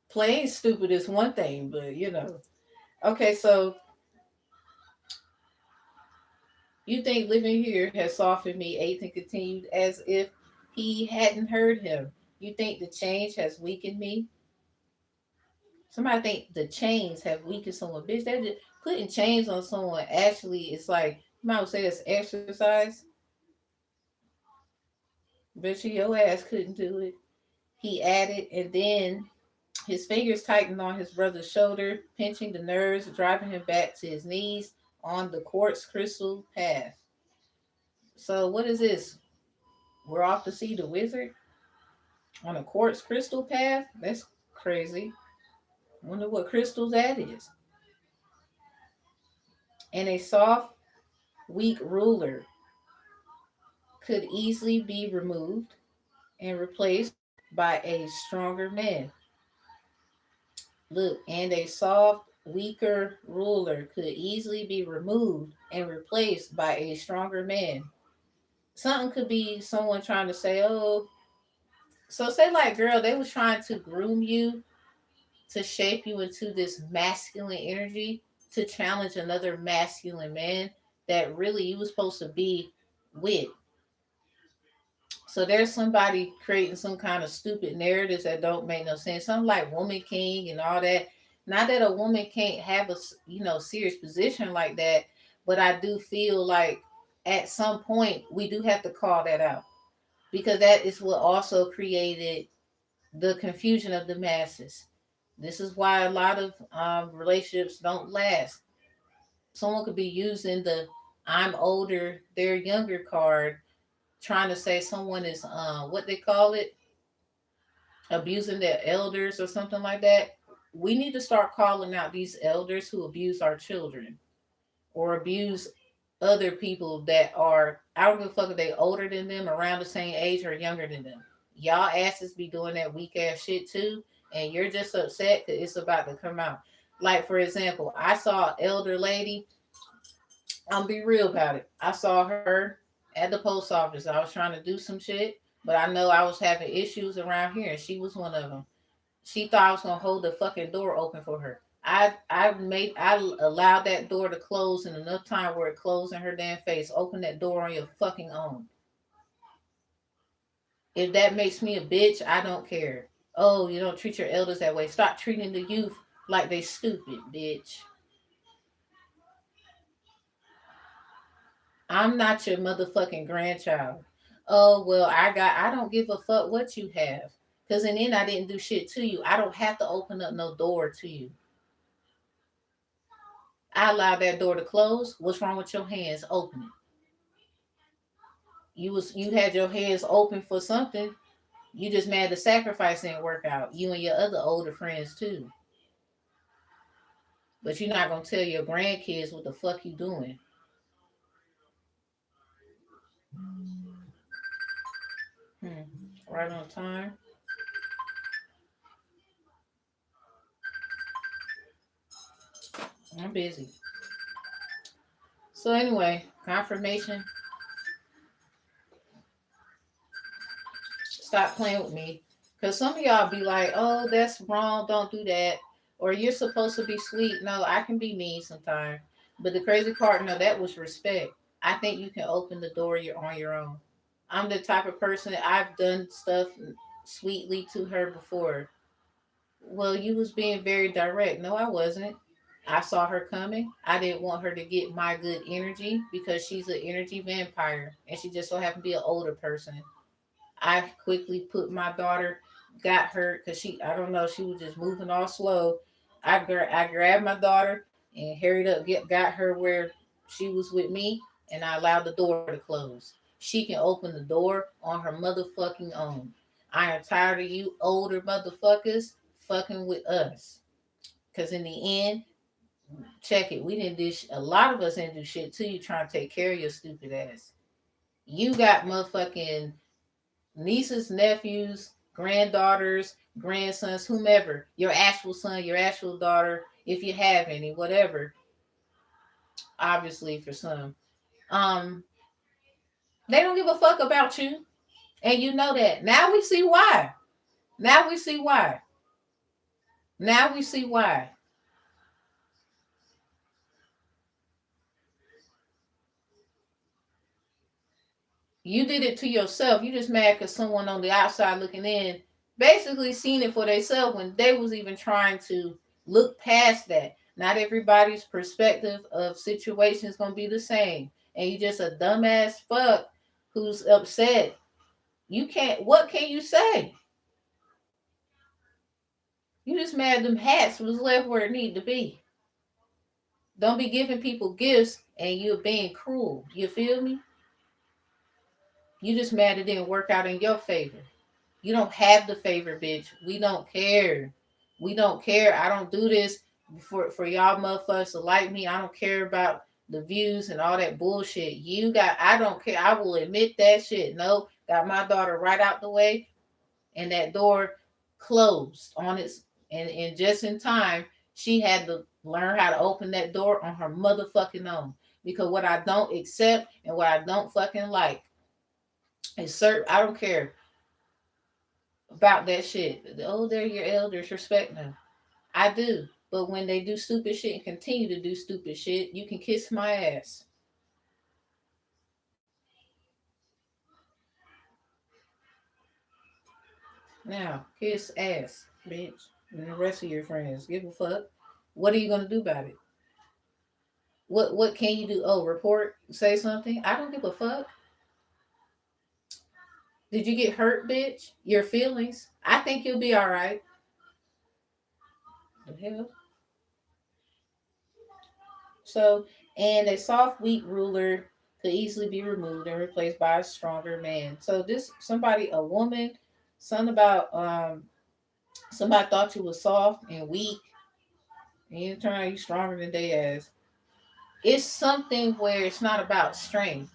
Playing stupid is one thing, but Okay, so you think living here has softened me? Ethan continued as if he hadn't heard him. You think the change has weakened me? Somebody think the chains have weakened someone. Bitch, that just putting chains on someone actually it's like you might say it's exercise. Bet you your ass couldn't do it. He added, and then his fingers tightened on his brother's shoulder, pinching the nerves, driving him back to his knees on the quartz crystal path. So what is this? We're off to see the wizard on a quartz crystal path? That's crazy. Wonder what crystal that is. And a soft, weak ruler could easily be removed and replaced by a stronger man. Look, and a soft, weaker ruler could easily be removed and replaced by a stronger man. Something could be someone trying to say, oh, so say like girl, they was trying to groom you to shape you into this masculine energy to challenge another masculine man that really you was supposed to be with. So there's somebody creating some kind of stupid narratives that don't make no sense. Something like woman king and all that. Not that a woman can't have a serious position like that, but I do feel like at some point we do have to call that out because that is what also created the confusion of the masses. This is why a lot of relationships don't last. Someone could be using the "I'm older, they're younger" card trying to say someone is what they call it abusing their elders or something like that. We need to start calling out these elders who abuse our children or abuse other people that are I don't give a fuck if they older than them, around the same age or younger than them. Y'all asses be doing that weak ass shit too, and you're just upset because it's about to come out. Like for example, I saw an elder lady. I'll be real about it. I saw her at the post office. I was trying to do some shit, but I know I was having issues around here, and she was one of them. She thought I was gonna hold the fucking door open for her. I allowed that door to close in enough time where it closed in her damn face. Open that door on your fucking own. If that makes me a bitch, I don't care. Oh, you don't treat your elders that way. Stop treating the youth like they stupid, bitch. I'm not your motherfucking grandchild. Oh well, I don't give a fuck what you have. Cause in the end I didn't do shit to you. I don't have to open up no door to you. I allowed that door to close. What's wrong with your hands? Open it. You had your hands open for something. You just mad the sacrifice didn't work out. You and your other older friends too. But you're not gonna tell your grandkids what the fuck you doing. Hmm. Right on time. I'm busy. So anyway, confirmation. Stop playing with me. Because some of y'all be like, oh, that's wrong. Don't do that. Or you're supposed to be sweet. No, I can be mean sometimes. But the crazy part, no, that was respect. I think you can open the door, you're on your own. I'm the type of person that I've done stuff sweetly to her before. Well, you was being very direct. No, I wasn't. I saw her coming. I didn't want her to get my good energy because she's an energy vampire and she just so happened to be an older person. I quickly put my daughter, got her because I don't know, she was just moving all slow. I grabbed my daughter and hurried up, got her where she was with me, and I allowed the door to close. She can open the door on her motherfucking own. I am tired of you older motherfuckers fucking with us. Because in the end, check it, we didn't do a lot of us didn't do shit to you trying to take care of your stupid ass. You got motherfucking nieces, nephews, granddaughters, grandsons, whomever, your actual son, your actual daughter, if you have any, whatever. Obviously, for some, um, they don't give a fuck about you, and you know that. Now we see why. Now we see why. Now we see why. You did it to yourself. You just mad because someone on the outside looking in basically seen it for themselves when they was even trying to look past that. Not everybody's perspective of situation is gonna be the same, and you just a dumbass fuck who's upset. You can't. What can you say? You just mad them hats was left where it need to be. Don't be giving people gifts and you're being cruel. You feel me? You just mad it didn't work out in your favor. You don't have the favor, bitch. We don't care. We don't care. I don't do this for y'all motherfuckers to like me. I don't care about the views and all that bullshit. I don't care. I will admit that shit. No, got my daughter right out the way and that door closed on its and just in time, she had to learn how to open that door on her motherfucking own. Because what I don't accept and what I don't fucking like is certain I don't care about that shit. Oh, they're your elders, respect them. I do. But when they do stupid shit and continue to do stupid shit, you can kiss my ass. Now, kiss ass, bitch. And the rest of your friends. Give a fuck. What are you gonna do about it? What can you do? Oh, report, say something? I don't give a fuck. Did you get hurt, bitch? Your feelings? I think you'll be alright. The hell? So, and a soft, weak ruler could easily be removed and replaced by a stronger man. So this somebody, a woman, something about somebody thought you was soft and weak, and you turn out you stronger than they as. It's something where it's not about strength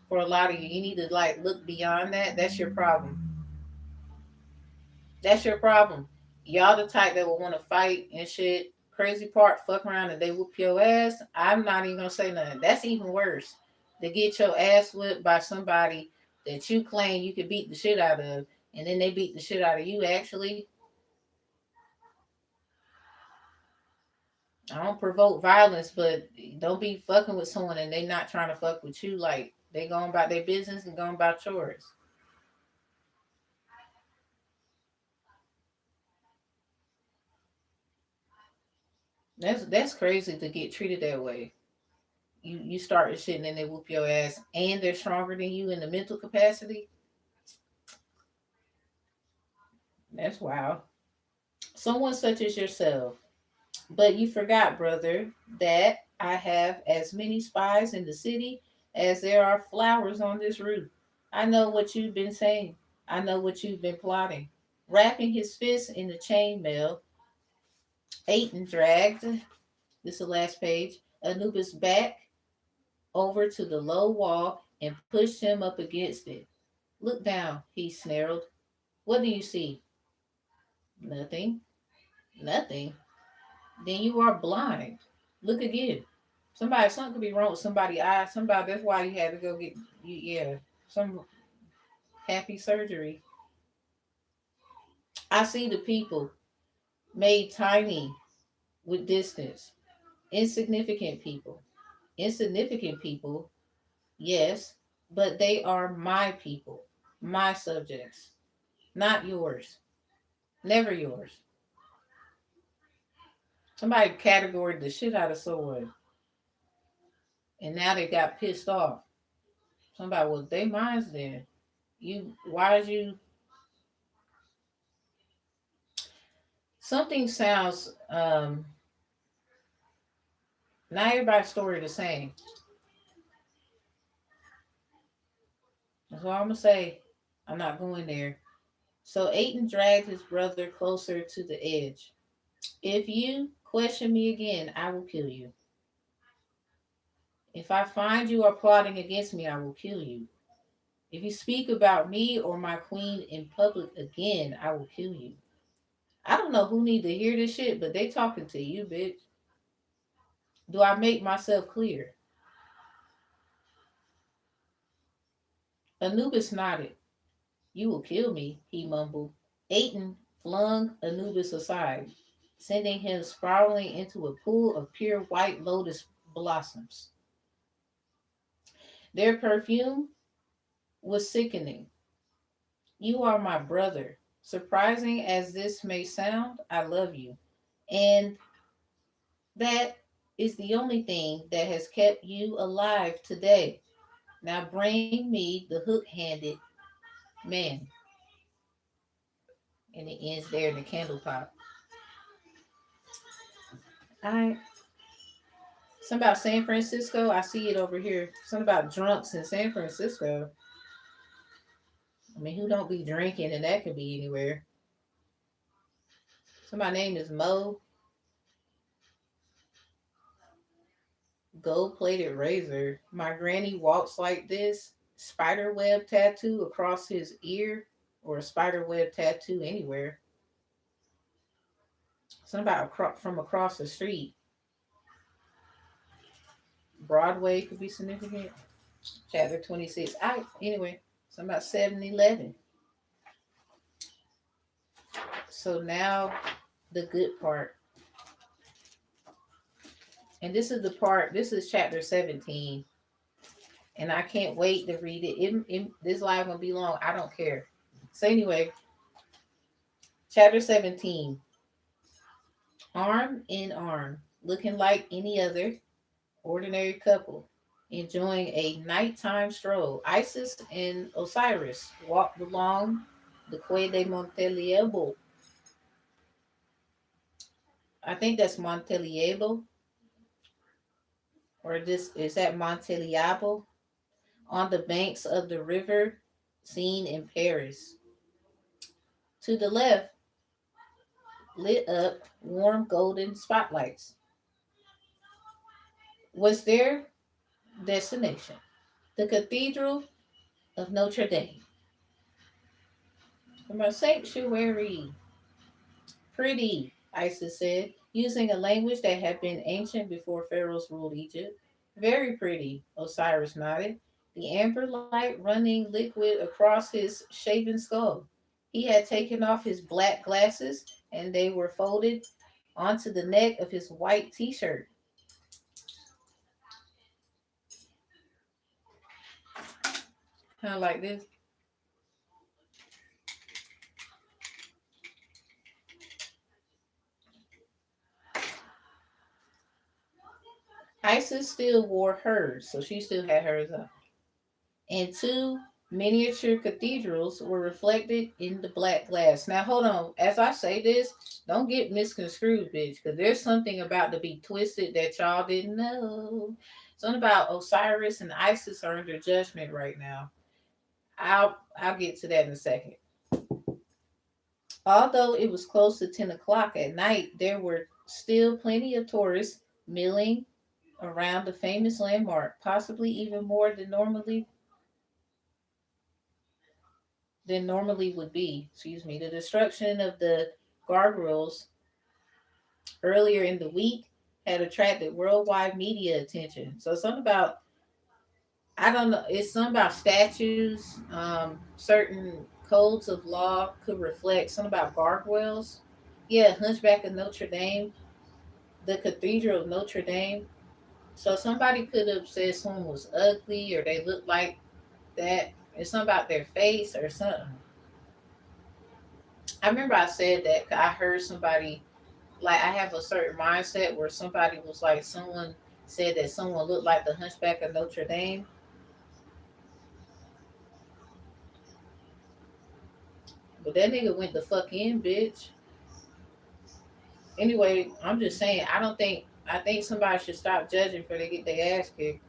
for a lot of you. You need to like look beyond that. That's your problem. That's your problem. Y'all the type that will want to fight and shit. Crazy part, fuck around and they whoop your ass. I'm not even gonna say nothing. That's even worse. To get your ass whipped by somebody that you claim you could beat the shit out of, and then they beat the shit out of you. Actually, I don't provoke violence, but don't be fucking with someone and they not trying to fuck with you. Like they going about their business and going about yours. That's crazy to get treated that way. You start the shit and then they whoop your ass and they're stronger than you in the mental capacity. That's wild. Someone such as yourself. But you forgot, brother, that I have as many spies in the city as there are flowers on this roof. I know what you've been saying. I know what you've been plotting. Wrapping his fist in the chainmail, Aiton dragged, this is the last page, Anubis back over to the low wall and pushed him up against it. Look down, he snarled. What do you see? Nothing. Nothing. Then you are blind. Look again. Something could be wrong with somebody's eye. Somebody, that's why you had to go get, yeah, some happy surgery. I see the people made tiny with distance, insignificant people. Insignificant people, yes, but they are my people, my subjects, not yours, never yours. Somebody categorized the shit out of someone, and now they got pissed off. Somebody, well, they mine's then. Why is you? Something sounds. Not everybody's story the same. That's all I'm gonna say. I'm not going there. So Aiton dragged his brother closer to the edge. If you question me again, I will kill you. If I find you are plotting against me, I will kill you. If you speak about me or my queen in public again, I will kill you. I don't know who need to hear this shit, but they talking to you, bitch. Do I make myself clear? Anubis nodded. You will kill me, he mumbled. Aiton flung Anubis aside, sending him spiraling into a pool of pure white lotus blossoms. Their perfume was sickening. You are my brother. Surprising as this may sound, I love you. And that is the only thing that has kept you alive today. Now bring me the hook handed man. And it ends there in the candle pop. I Something about San Francisco. I see it over here. Something about drunks in San Francisco. I mean, who don't be drinking, and that could be anywhere. So my name is Mo. Gold plated razor. My granny walks like this. Spider web tattoo across his ear, or a spider web tattoo anywhere. Something about from across the street. Broadway could be significant. Chapter 26. Anyway, something about 7-Eleven. So now the good part. And this is chapter 17. And I can't wait to read it. This live gonna be long. I don't care. So anyway, chapter 17. Arm in arm, looking like any other ordinary couple, enjoying a nighttime stroll. Isis and Osiris walked along the Quai de Monteliebo. I think that's Monteliebo, or this is that Monteliabo, on the banks of the river seen in Paris. To the left, lit up warm golden spotlights, was their destination. The Cathedral of Notre Dame. From a sanctuary. Pretty, Isis said, using a language that had been ancient before pharaohs ruled Egypt. Very pretty, Osiris nodded, the amber light running liquid across his shaven skull. He had taken off his black glasses, and they were folded onto the neck of his white t shirt. Kind of like this. Isis still wore hers, so she still had hers up. And two miniature cathedrals were reflected in the black glass. Now, hold on. As I say this, don't get misconstrued, bitch, because there's something about to be twisted that y'all didn't know. Something about Osiris and Isis are under judgment right now. I'll get to that in a second. Although it was close to 10 o'clock at night, there were still plenty of tourists milling around the famous landmark, possibly even more than normally would be. Excuse me. The destruction of the gargoyles earlier in the week had attracted worldwide media attention. So something about I don't know. It's something about statues, certain codes of law could reflect something about gargoyles. Yeah, Hunchback of Notre Dame, the Cathedral of Notre Dame. So somebody could have said someone was ugly or they looked like that. It's something about their face or something. I remember I said that 'cause I heard somebody, like, I have a certain mindset where somebody was like, someone said that someone looked like the Hunchback of Notre Dame. But that nigga went the fuck in, bitch. Anyway, I'm just saying, I think somebody should stop judging before they get their ass kicked.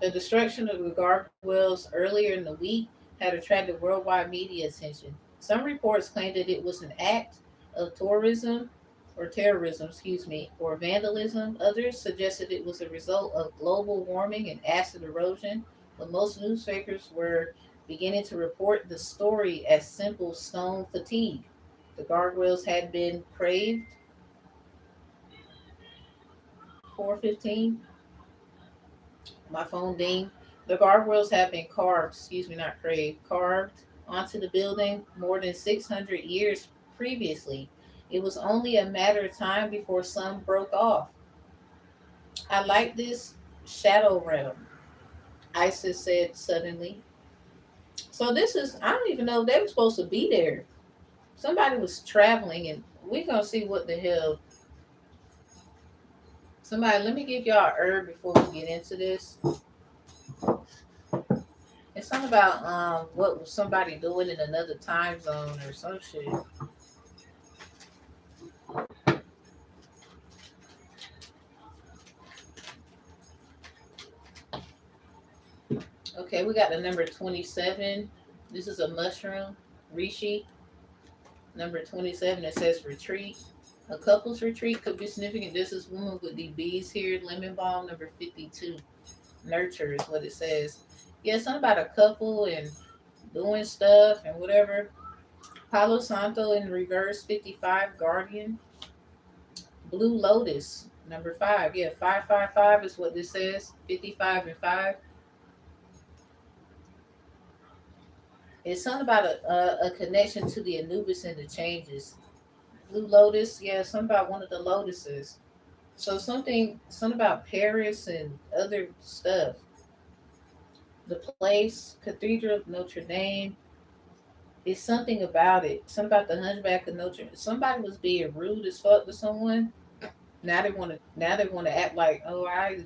The destruction of the gargoyles earlier in the week had attracted worldwide media attention. Some reports claimed that it was an act of terrorism, or vandalism. Others suggested it was a result of global warming and acid erosion, but most newspapers were beginning to report the story as simple stone fatigue. The gargoyles had been craved 4:15. My phone ding. The gargoyles have been not craved, carved onto the building more than 600 years previously. It was only a matter of time before some broke off. I like this shadow realm, Isis said suddenly. So this is, I don't even know if they were supposed to be there. Somebody was traveling, and we're going to see what the hell. Somebody, let me give y'all a herb before we get into this. It's something about what was somebody doing in another time zone or some shit. Okay, we got the number 27. This is a mushroom, reishi. Number 27, it says retreat. A couple's retreat could be significant. This is woman with the bees here. Lemon balm, number 52. Nurture is what it says. Yeah, something about a couple and doing stuff and whatever. Palo Santo in reverse, 55. Guardian. Blue Lotus, number 5. Yeah, 555 is what this says. 55 and 5. It's something about a connection to the Anubis and the changes. Blue Lotus, yeah, something about one of the lotuses. So something about Paris and other stuff. The place, Cathedral of Notre Dame. It's something about it. Something about the Hunchback of Notre Dame. Somebody was being rude as fuck to someone. Now they want to act like, oh, I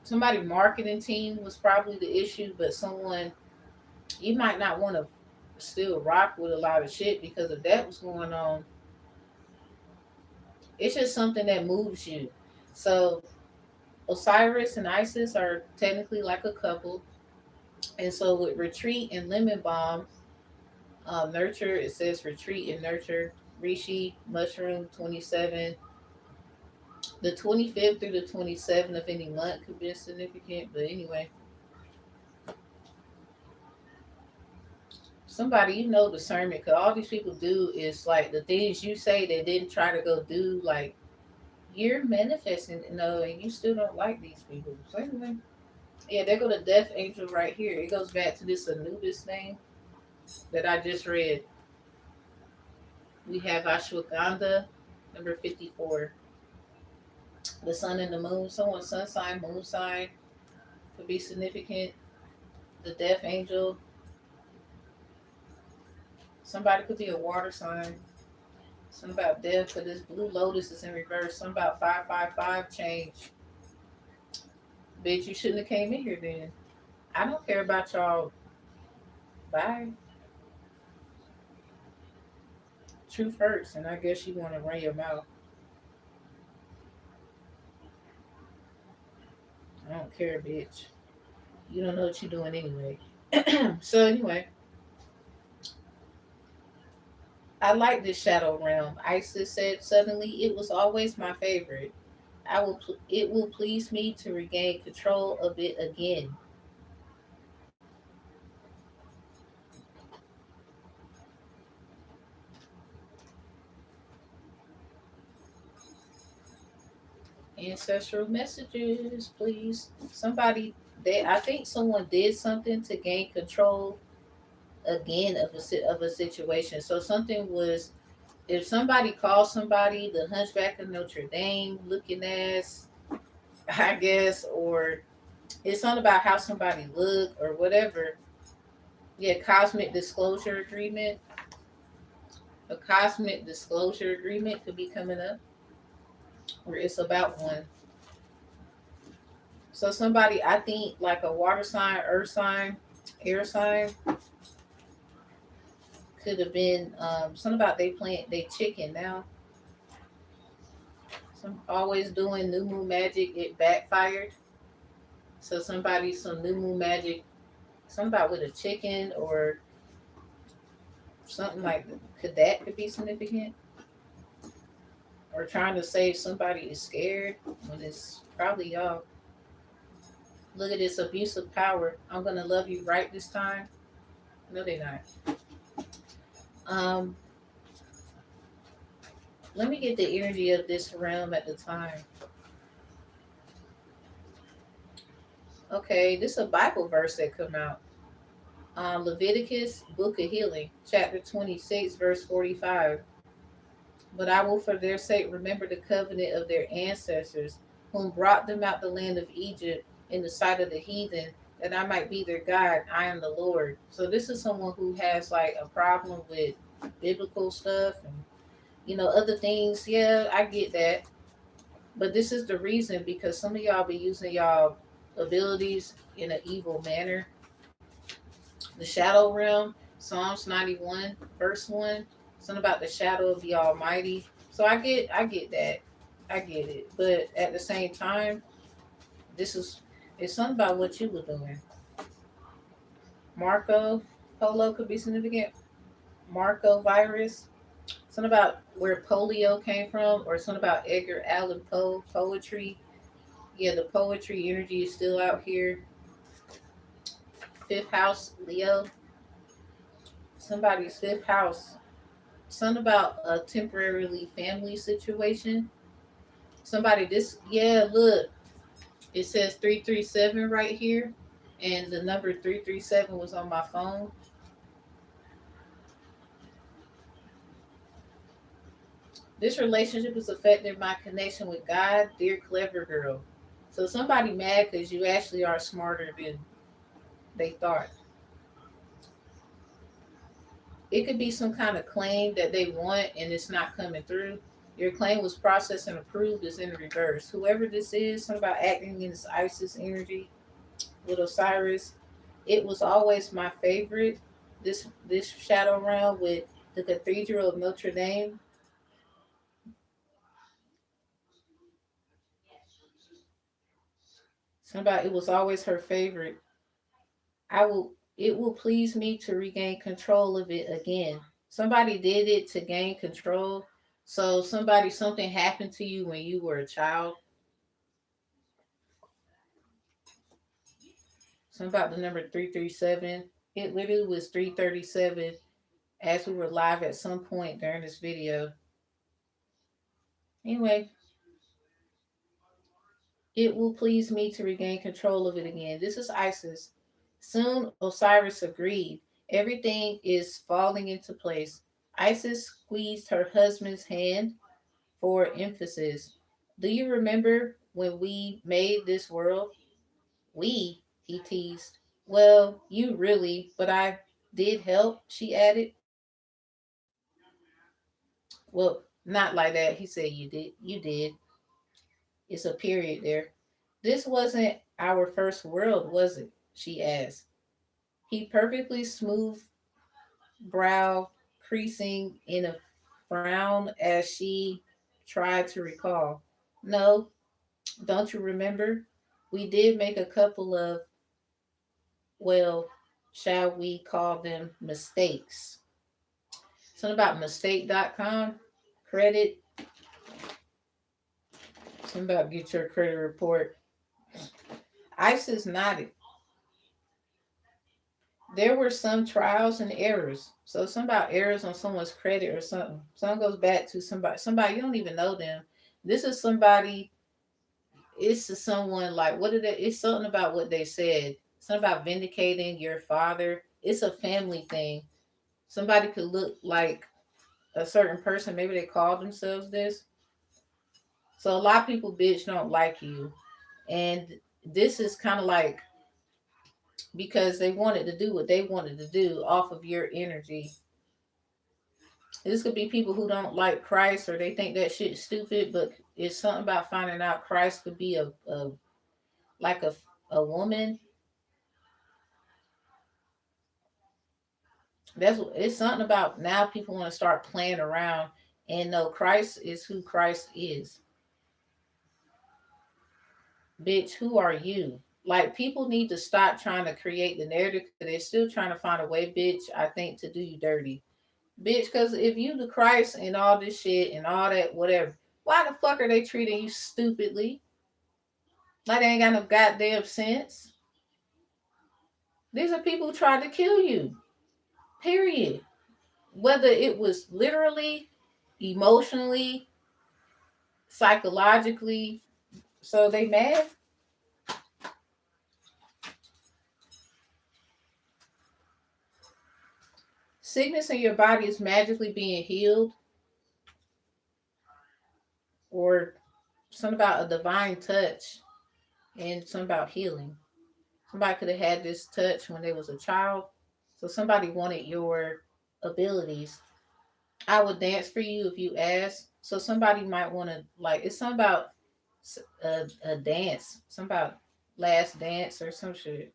somebody marketing team was probably the issue, but someone, you might not want to still rock with a lot of shit because if that was going on, it's just something that moves you. So Osiris and Isis are technically like a couple, and so with retreat and lemon balm, nurture, it says retreat and nurture. Rishi mushroom 27. The 25th through the 27th of any month could be significant, but anyway. Somebody, discernment, because all these people do is like the things you say they didn't try to go do, like you're manifesting, and you still don't like these people. So anyway, yeah, there go the death angel right here. It goes back to this Anubis thing that I just read. We have Ashwagandha, number 54. The sun and the moon, someone's sun sign, moon sign could be significant. The death angel, somebody could be a water sign. Something about death, but this blue lotus is in reverse. Something about 555 change. Bitch, you shouldn't have came in here then. I don't care about y'all. Bye. Truth hurts, and I guess you want to run your mouth. I don't care, bitch. You don't know what you're doing anyway. So anyway, I like this shadow realm. Isis said suddenly, it was always my favorite. It will please me to regain control of it again. Ancestral messages, please. I think someone did something to gain control again of a situation. So something was, if somebody calls somebody the Hunchback of Notre Dame looking ass, I guess, or it's something about how somebody look or whatever. Yeah, cosmic disclosure agreement. A cosmic disclosure agreement could be coming up, or it's about one. So somebody, I think, like a water sign, earth sign, air sign, could have been something about they plant they chicken now. Some always doing new moon magic, it backfired. So somebody some new moon magic, something about with a chicken or something like that. Could be significant? Or trying to say somebody is scared when it's probably y'all. Look at this abuse of power. I'm gonna love you right this time. No, they're not. Um, Let me get the energy of this realm at the time. Okay, this is a Bible verse that come out. Leviticus, Book of Healing, chapter 26, verse 45. But I will for their sake remember the covenant of their ancestors, whom brought them out the land of Egypt in the sight of the heathen, that I might be their God. I am the Lord. So this is someone who has like a problem with biblical stuff and other things. Yeah, I get that. But this is the reason, because some of y'all be using y'all abilities in an evil manner. The shadow realm, Psalms 91, verse 1, something about the shadow of the Almighty. So I get that. I get it. But at the same time, this is it's something about what you were doing. Marco Polo could be significant. Marco virus. Something about where polio came from, or something about Edgar Allan Poe poetry. Yeah, the poetry energy is still out here. Fifth house, Leo. Somebody's fifth house. Something about a temporarily family situation. Somebody this yeah, look. It says 337 right here. And the number 337 was on my phone. This relationship is affecting my connection with God, dear clever girl. So somebody mad because you actually are smarter than they thought. It could be some kind of claim that they want and it's not coming through. Your claim was processed and approved is in reverse. Whoever this is, something about acting in this Isis energy with Osiris. It was always my favorite. This shadow realm with the Cathedral of Notre Dame. Something about it was always her favorite. I will it will please me to regain control of it again. Somebody did it to gain control. So something happened to you when you were a child. Something about the number 337. It literally was 337 as we were live at some point during this video. Anyway, it will please me to regain control of it again. This is Isis. Soon Osiris agreed. Everything is falling into place. Isis squeezed her husband's hand for emphasis. Do you remember when we made this world? We, he teased. Well, you really, but I did help, she added. Well, not like that. He said you did. You did. It's a period there. This wasn't our first world, was it? She asked. He perfectly smooth brow creasing in a frown as she tried to recall. No, don't you remember? We did make a couple of, well, shall we call them mistakes? Something about mistake.com, credit, something about get your credit report. Isis nodded. There were some trials and errors. So some about errors on someone's credit or something. Some goes back to somebody you don't even know them. This is somebody. It's someone like what did it? It's something about what they said. Something about vindicating your father. it's a family thing. Somebody could look like a certain person. Maybe they call themselves this. So a lot of people, bitch, don't like you. And this is kind of like because they wanted to do what they wanted to do off of your energy. This could be people who don't like Christ or they think that shit's stupid, but it's something about finding out Christ could be a like a woman. That's it's something about now people want to start playing around and know Christ is who Christ is. Bitch, who are you? Like people need to stop trying to create the narrative because they're still trying to find a way, bitch, I think, to do you dirty. Bitch, because if you the Christ and all this shit and all that, whatever, why the fuck are they treating you stupidly? Like they ain't got no goddamn sense. These are people who tried to kill you. Period. Whether it was literally, emotionally, psychologically. So they mad. Sickness in your body is magically being healed, or something about a divine touch and something about healing. Somebody could have had this touch when they was a child. So somebody wanted your abilities. I would dance for you if you asked. So somebody might want to like it's something about a dance, something about last dance or some shit.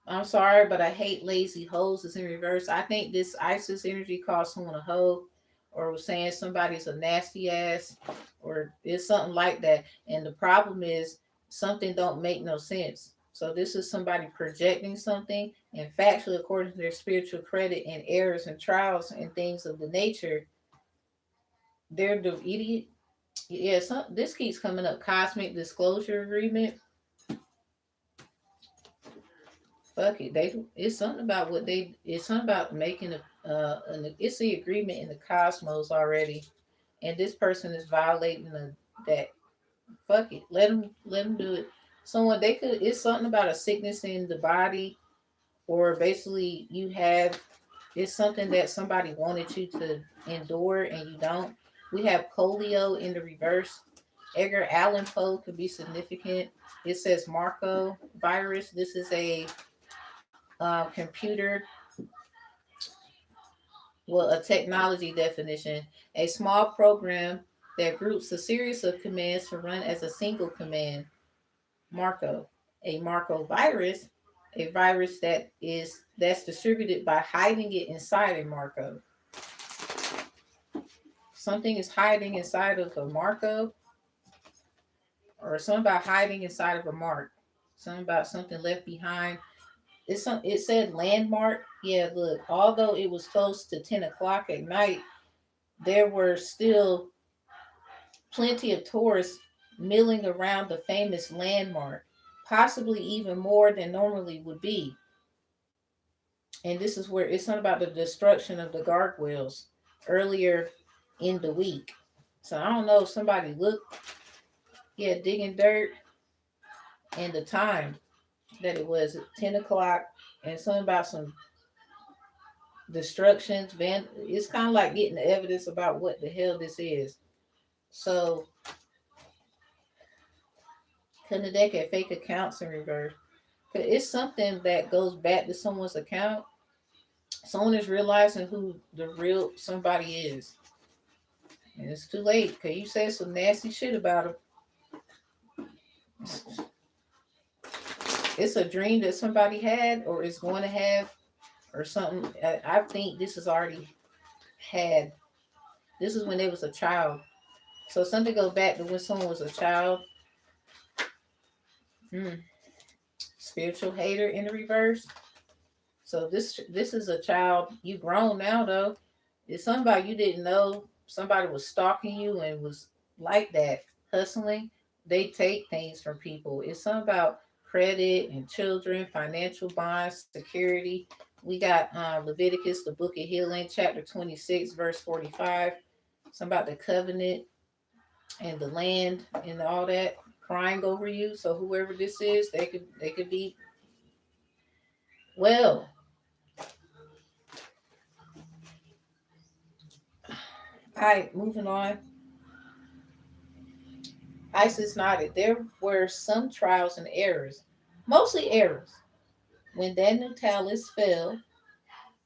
I'm sorry, but I hate lazy hoes. It's in reverse. I think this Isis energy calls someone a hoe, or was saying somebody's a nasty ass, or it's something like that. And the problem is something don't make no sense. So this is somebody projecting something, and factually, according to their spiritual credit and errors and trials and things of the nature, they're the idiot. Yeah, this keeps coming up. Cosmic disclosure agreement. Fuck it. It's something about what they. It's something about making it's the agreement in the cosmos already, and this person is violating that. Fuck it. Let them do it. Someone they could. It's something about a sickness in the body, or basically you have. It's something that somebody wanted you to endure and you don't. We have polio in the reverse. Edgar Allan Poe could be significant. It says Marco virus. This is a computer, well, a technology definition, a small program that groups a series of commands to run as a single command. Marco. A Marco virus, a virus that's distributed by hiding it inside a Marco. Something is hiding inside of a Marco, or something about hiding inside of a mark. Something about something left behind. It said landmark. Yeah, look, although it was close to 10 o'clock at night, there were still plenty of tourists milling around the famous landmark, possibly even more than normally would be. And this is where it's not about the destruction of the gargoyles earlier in the week. So I don't know if somebody looked, yeah, digging dirt and the time that it was at 10 o'clock and something about some destructions. It's kind of like getting the evidence about what the hell this is. So, can the deck at fake accounts in reverse? It's something that goes back to someone's account. Someone is realizing who the real somebody is. And it's too late because you said some nasty shit about them. It's a dream that somebody had or is going to have or something. I think this is already had. This is when they was a child. So something goes back to when someone was a child. Hmm. Spiritual hater in the reverse. So this is a child. You grown now though. It's somebody you didn't know. Somebody was stalking you and was like that, hustling. They take things from people. It's something about credit and children, financial bonds, security. We got Leviticus, the Book of Healing, chapter 26, verse 45. Something about the covenant and the land and all that crying over you. So whoever this is, they could be well. All right, moving on. Isis nodded. There were some trials and errors, mostly errors. When that new talus fell,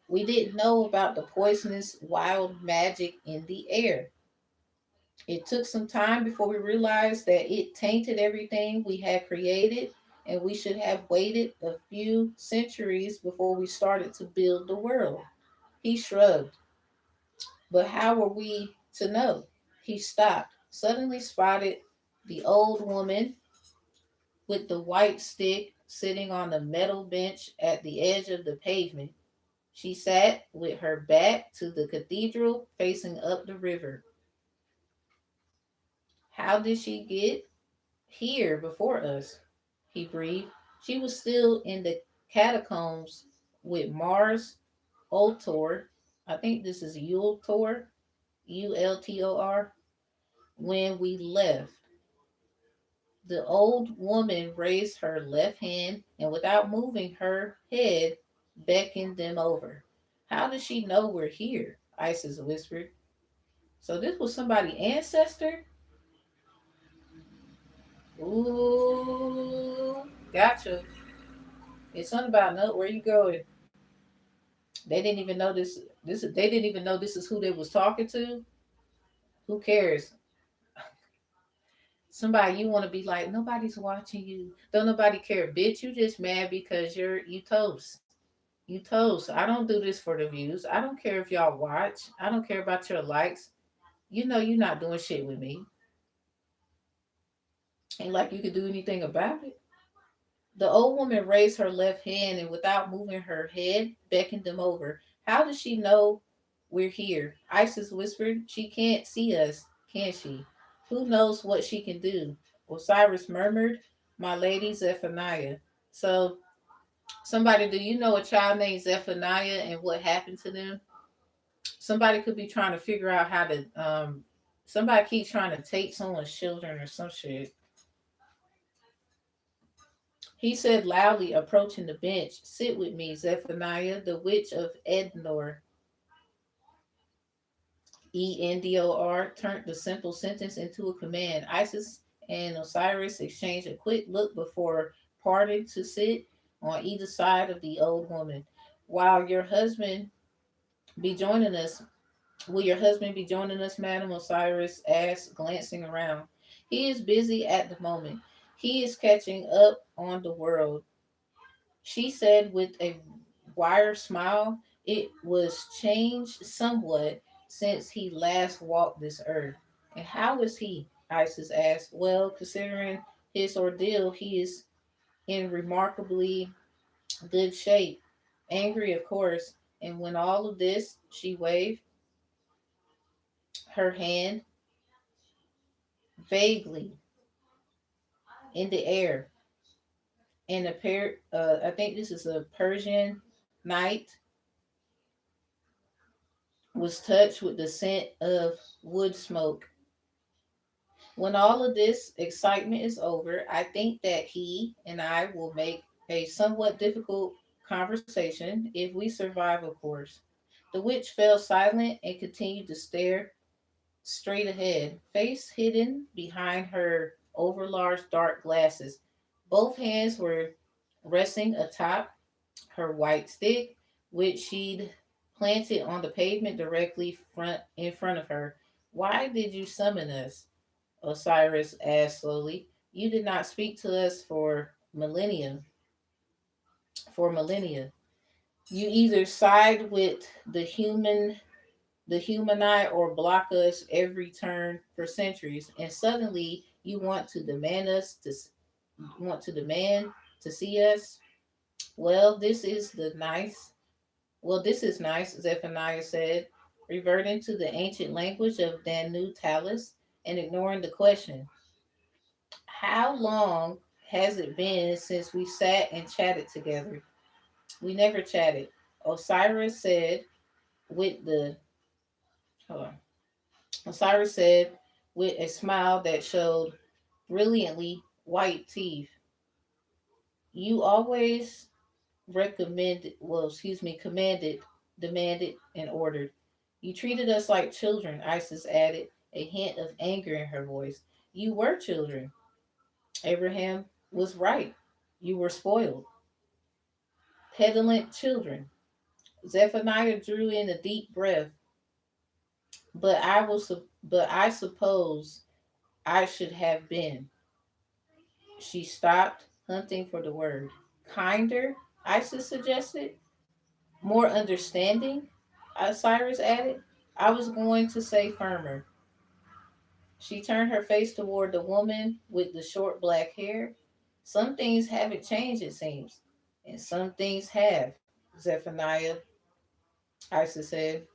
we didn't know about the poisonous wild magic in the air. It took some time before we realized that it tainted everything we had created, and we should have waited a few centuries before we started to build the world. He shrugged. But how were we to know? He stopped, suddenly spotted the old woman with the white stick sitting on the metal bench at the edge of the pavement. She sat with her back to the cathedral facing up the river. How did she get here before us? He breathed. She was still in the catacombs with Mars Ultor. I think this is Ultor, Ultor, when we left. The old woman raised her left hand and, without moving her head, beckoned them over. How does she know we're here? Isis whispered. So this was somebody's ancestor? Ooh, gotcha. It's something about no. Where you going? They didn't even know this. They didn't even know this is who they was talking to. Who cares? Somebody you want to be like, nobody's watching you. Don't nobody care, bitch. You just mad because you toast. You toast. I don't do this for the views. I don't care if y'all watch. I don't care about your likes. You know you're not doing shit with me. Ain't like you could do anything about it. The old woman raised her left hand and, without moving her head, beckoned them over. How does she know we're here? Isis whispered. She can't see us, can she? Who knows what she can do? Osiris murmured. My lady Zephaniah. So, somebody, do you know a child named Zephaniah and what happened to them? Somebody could be trying to figure out how to, somebody keeps trying to take someone's children or some shit. He said loudly, approaching the bench, sit with me, Zephaniah, the witch of Endor. Endor turned the simple sentence into a command. Isis and Osiris exchanged a quick look before parting to sit on either side of the old woman. While your husband be joining us, will your husband be joining us, Madam? Osiris asked, glancing around. He is busy at the moment. He is catching up on the world, she said with a wire smile. It was changed somewhat since he last walked this earth. And how is he? Isis asked. Well, considering his ordeal, he is in remarkably good shape. Angry, of course. And when all of this, she waved her hand vaguely in the air. And a pair, I think this is a Persian night, was touched with the scent of wood smoke. When all of this excitement is over, I think that he and I will make a somewhat difficult conversation if we survive, of course. The witch fell silent and continued to stare straight ahead, face hidden behind her overlarge dark glasses. Both hands were resting atop her white stick, which she'd planted on the pavement directly front in front of her. Why did you summon us? Osiris asked slowly. You did not speak to us for millennia. You either side with the humani or block us every turn for centuries, and suddenly you want to demand to see us. Well, this is the nice Well, this is nice, Zephaniah said, reverting to the ancient language of Danu Talus and ignoring the question. How long has it been since we sat and chatted together? We never chatted. Osiris said with the hold on. Osiris said with a smile that showed brilliantly white teeth. You always commanded, demanded, and ordered. You treated us like children, Isis added, a hint of anger in her voice. You were children. Abraham was right. You were spoiled. Petulant children. Zephaniah drew in a deep breath. But I suppose I should have been. She stopped, hunting for the word. Kinder, Isis suggested. More understanding, Cyrus added. I was going to say firmer. She turned her face toward the woman with the short black hair. Some things haven't changed, it seems, and some things have, Zephaniah, Isis said.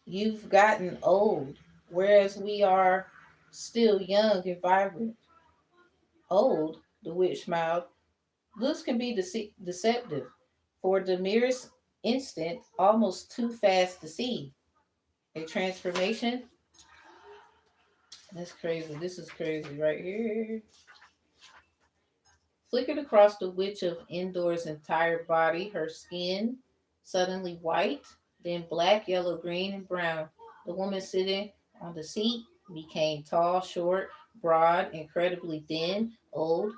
You've gotten old, whereas we are still young and vibrant. Old, the witch smiled. Looks can be deceptive. For the merest instant, almost too fast to see. A transformation? That's crazy. This is crazy right here. Flickered across the witch of Endor's entire body, her skin suddenly white, then black, yellow, green, and brown. The woman sitting on the seat became tall, short, broad, incredibly thin, old,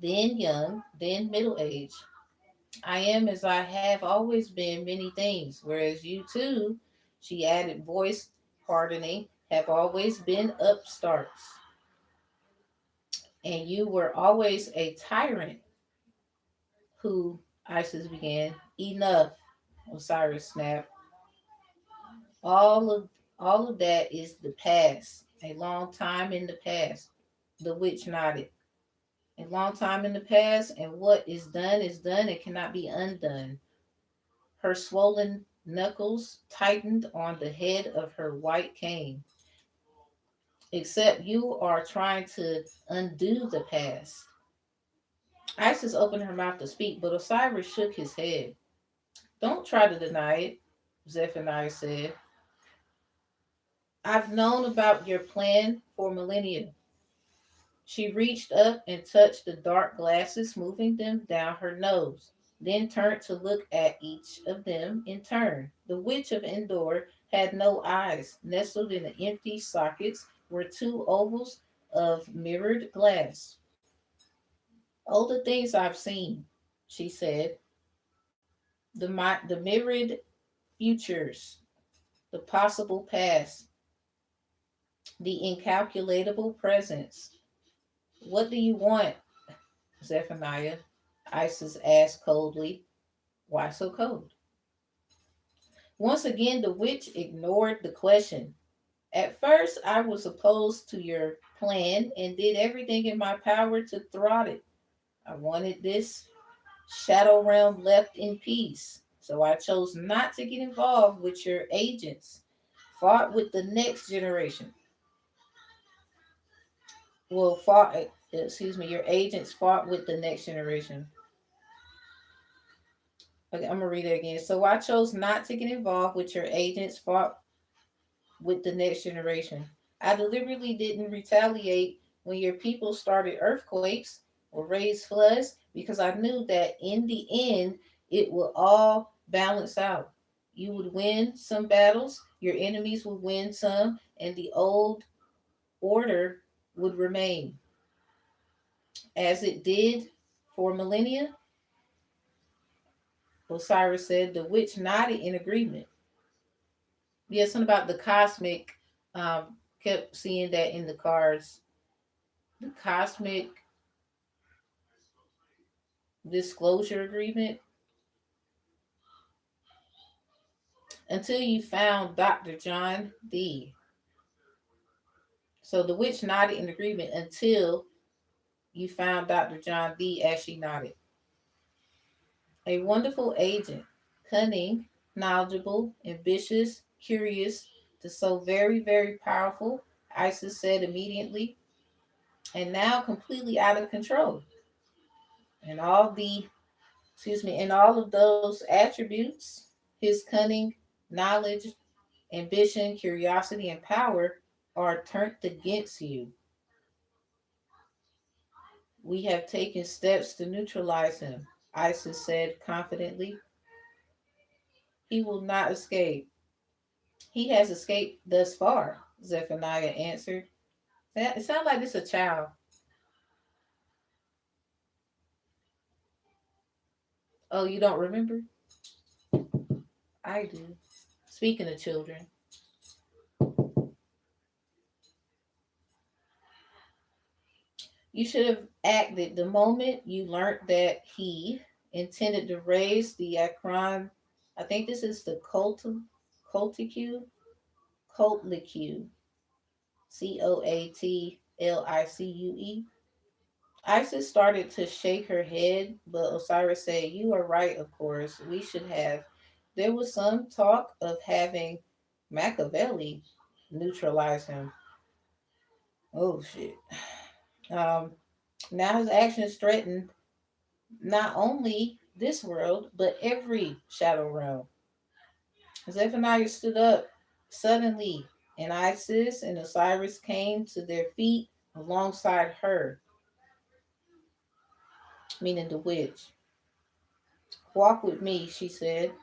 then young, then middle aged. I am as I have always been many things, whereas you too, she added, voice hardening, have always been upstarts. And you were always a tyrant who, Isis began. Enough, Osiris snapped. All of all of that is the past. A long time in the past. The witch nodded. A long time in the past, and what is done. It cannot be undone. Her swollen knuckles tightened on the head of her white cane. Except you are trying to undo the past. Isis opened her mouth to speak, but Osiris shook his head. Don't try to deny it, Zephaniah said. I've known about your plan for millennia. She reached up and touched the dark glasses, moving them down her nose, then turned to look at each of them in turn. The witch of Endor had no eyes. Nestled in the empty sockets were two ovals of mirrored glass. Oh, the things I've seen, she said. The mirrored futures, the possible past, the incalculable presence. What do you want, Zephaniah? Isis asked coldly. Why so cold? Once again, the witch ignored the question. At first, I was opposed to your plan and did everything in my power to throttle it. I wanted this shadow realm left in peace, so I chose not to get involved with your agents. Fought with the next generation. Well, fought, excuse me, your agents fought with the next generation. Okay, I'm gonna read it again. So I chose not to get involved with your agents fought with the next generation. I deliberately didn't retaliate when your people started earthquakes or raised floods because I knew that in the end it will all balance out. You would win some battles, your enemies would win some, and the old order would remain. As it did for millennia, Osiris said. The witch nodded in agreement. Yeah, something about the cosmic. Kept seeing that in the cards. The cosmic disclosure agreement. Until you found Dr. John D. So the witch nodded in agreement until you found Dr. John D. as she nodded. A wonderful agent, cunning, knowledgeable, ambitious, curious, to so very, very powerful, Isis said immediately, and now completely out of control. And all of those attributes, his cunning, knowledge, ambition, curiosity, and power are turned against you. We have taken steps to neutralize him, Isis said confidently. He will not escape. He has escaped thus far, Zephaniah answered. It sounds like this a child. Oh, you don't remember? I do. Speaking of children, you should have acted the moment you learned that he intended to raise the Akron. I think this is the Colticue, Coatlicue, Coatlicue. Isis started to shake her head, but Osiris said, "You are right, of course. We should have." There was some talk of having Machiavelli neutralize him. Oh, shit. Um, Now his actions threaten not only this world, but every shadow realm. Zephaniah stood up suddenly, and Isis and Osiris came to their feet alongside her, meaning the witch. "Walk with me," she said.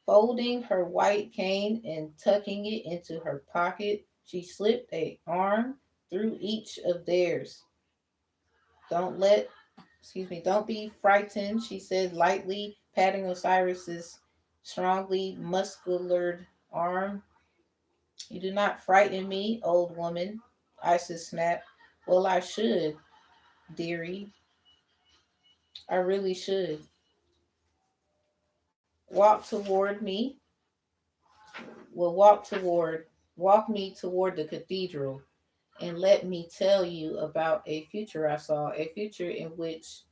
Folding her white cane and tucking it into her pocket, she slipped a arm through each of theirs. Don't let, don't be frightened," she said lightly, patting Osiris's strongly muscular arm. "You do not frighten me, old woman," Isis snapped. "Well, I should, dearie. I really should. Walk toward me. Well, walk me toward the cathedral, and let me tell you about a future I saw, a future in which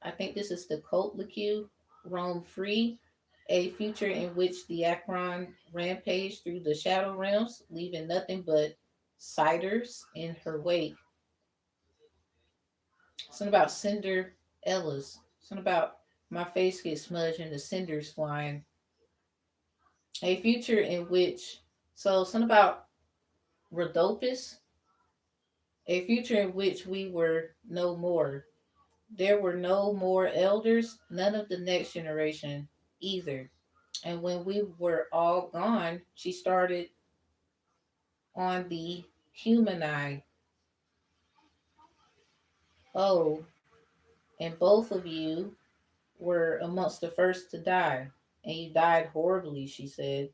I think this is the Coatlicue roam free, a future in which the Akron rampaged through the shadow realms, leaving nothing but ciders in her wake. Something about cinder Ellis. Something about my face gets smudged and the cinders flying. A future in which, so something about Rhodopis, a future in which we were no more. There were no more elders, none of the next generation either. And when we were all gone, she started on the humani. Oh, and both of you were amongst the first to die. And you died horribly, she said.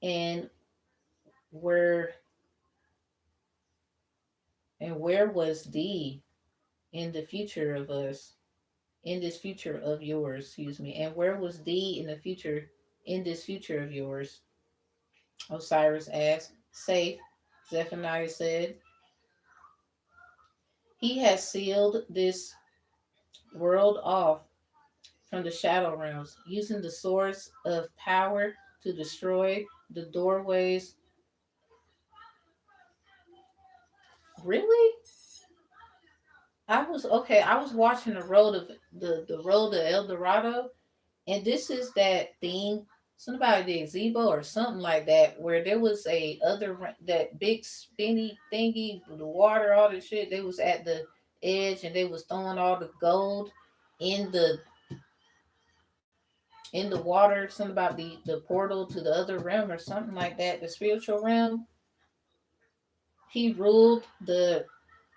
And where where was D in the future of us? In this future of yours, excuse me. And where was D in the future in this future of yours? Osiris asked. "Safe," Zephaniah said. "He has sealed this world off from the shadow realms, using the source of power to destroy the doorways." Really? I was okay. I was watching the road to El Dorado, and this is that thing. Something about the gazebo or something like that, where there was that big spinny thingy, the water, all the shit. They was at the edge, and they was throwing all the gold in the water. Something about the portal to the other realm or something like that. The spiritual realm. He ruled the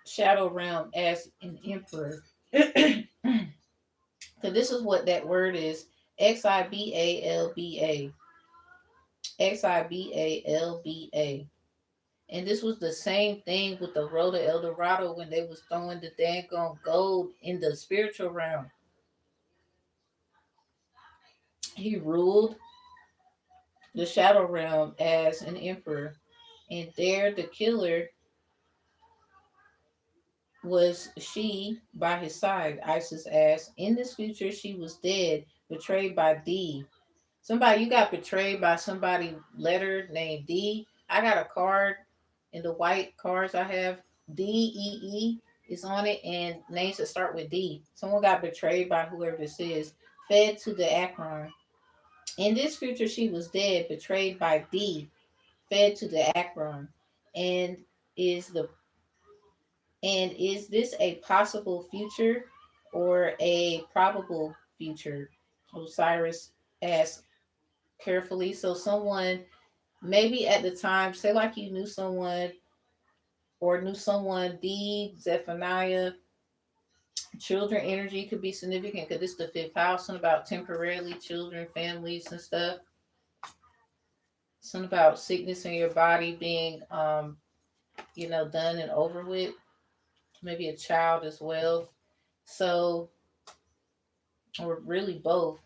shadow realm as an emperor. So this is what that word is: Xibalba, Xibalba. And this was the same thing with the Road to El Dorado when they was throwing the dang on gold in the spiritual realm. He ruled the shadow realm as an emperor, and there the killer was she by his side, Isis asked. In this future, she was dead, betrayed by D. Somebody, you got betrayed by somebody letter named D. I got a card in the white cards I have. DEE is on it, and names that start with D. Someone got betrayed by whoever this is, fed to the Akron. In this future, she was dead, betrayed by D, fed to the Akron. And is the is this a possible future or a probable future? Osiris asked carefully. So someone Maybe at the time, say like you knew someone or knew someone, D, Zephaniah, children energy could be significant because it's the fifth house and about temporarily children, families, and stuff. Something about sickness in your body being, done and over with. Maybe a child as well. So, or really both.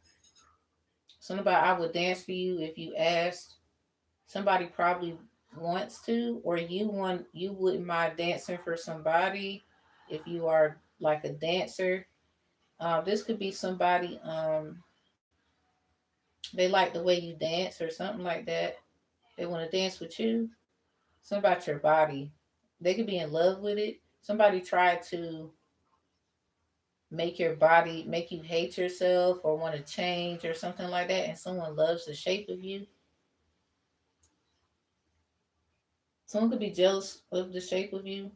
Something about I would dance for you if you asked. Somebody probably wants to, or you wouldn't mind dancing for somebody if you are like a dancer. This could be somebody they like the way you dance or something like that. They want to dance with you. Something about your body. They could be in love with it. Somebody tried to make you hate yourself or want to change or something like that, and someone loves the shape of you. Someone could be jealous of the shape of you.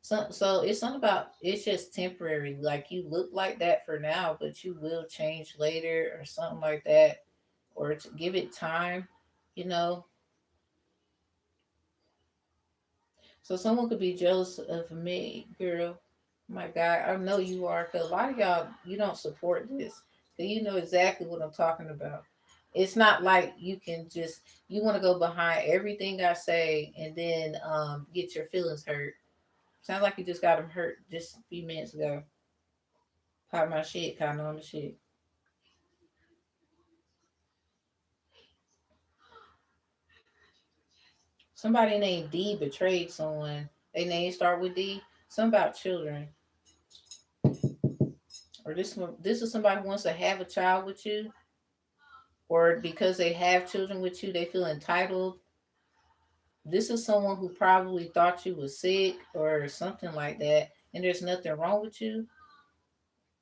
So it's something about it's just temporary. Like you look like that for now, but you will change later or something like that, or to give it time. You know, so someone could be jealous of me, girl. My God, I know you are. Cause a lot of y'all, you don't support this. Cause you know exactly what I'm talking about. It's not like you can just you want to go behind everything I say and then get your feelings hurt. Sounds like you just got them hurt just a few minutes ago. Pop my shit, kind of on the shit. Somebody named D betrayed someone. They name start with D. Something about children. Or this is somebody who wants to have a child with you, or because they have children with you, they feel entitled. This is someone who probably thought you was sick or something like that, and there's nothing wrong with you.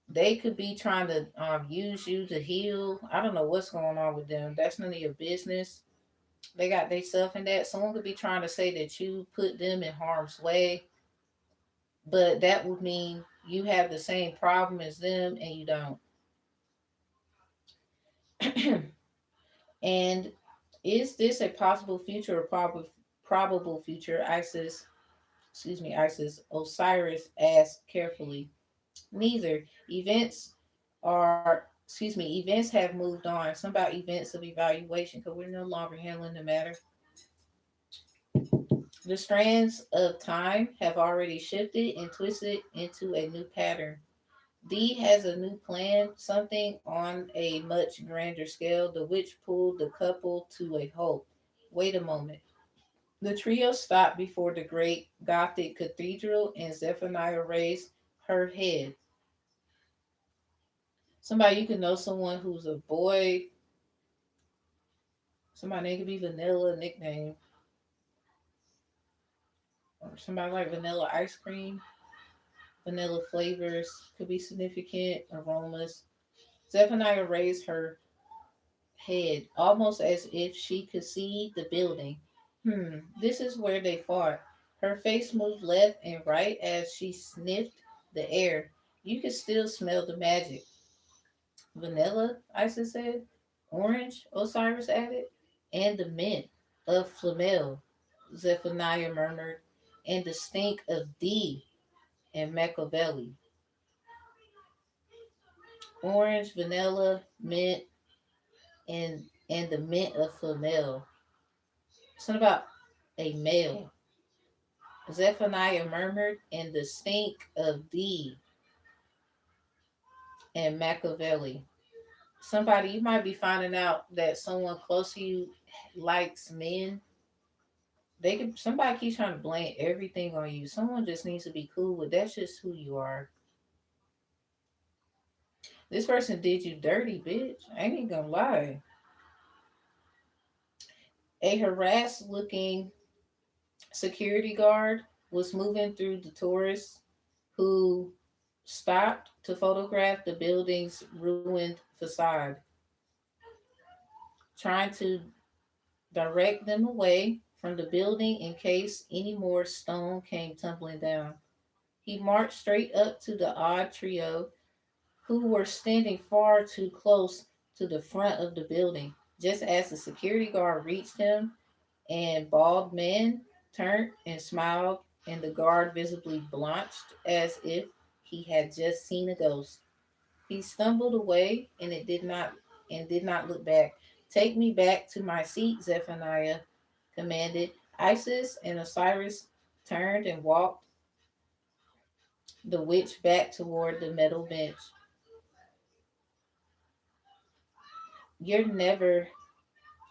They could be trying to use you to heal. I don't know what's going on with them. That's none of your business. They got they self in that. Someone could be trying to say that you put them in harm's way, but that would mean you have the same problem as them and you don't. And is this a possible future or probable future? Osiris asked carefully. Neither. Events have moved on. Some about events of evaluation because we're no longer handling the matter. The strands of time have already shifted and twisted into a new pattern. D has a new plan, something on a much grander scale, the which pulled the couple to a halt. Wait a moment. The trio stopped before the great Gothic cathedral, and Zephaniah raised her head. Somebody you can know someone who's a boy. Somebody name could be Vanilla nickname, or somebody like vanilla ice cream. Vanilla flavors could be significant aromas. Zephaniah raised her head, almost as if she could see the building. This is where they fought. Her face moved left and right as she sniffed the air. You could still smell the magic. Vanilla, Isis said. Orange, Osiris added. And the mint of Flamel, Zephaniah murmured. And the stink of D and Machiavelli. Orange, vanilla, mint, and the mint of Flamel. Something about a male. Zephaniah murmured, and the stink of D and Machiavelli. Somebody you might be finding out that someone close to you likes men. They could somebody keeps trying to blame everything on you. Someone just needs to be cool with that's just who you are. This person did you dirty, bitch. I ain't even gonna lie. A harassed looking security guard was moving through the tourists who stopped to photograph the building's ruined facade, trying to direct them away from the building in case any more stone came tumbling down. He marched straight up to the odd trio who were standing far too close to the front of the building. Just as the security guard reached him, and bald man turned and smiled, and the guard visibly blanched as if he had just seen a ghost. He stumbled away and did not look back. Take me back to my seat, Zephaniah commanded. Isis and Osiris turned and walked the witch back toward the metal bench. You're never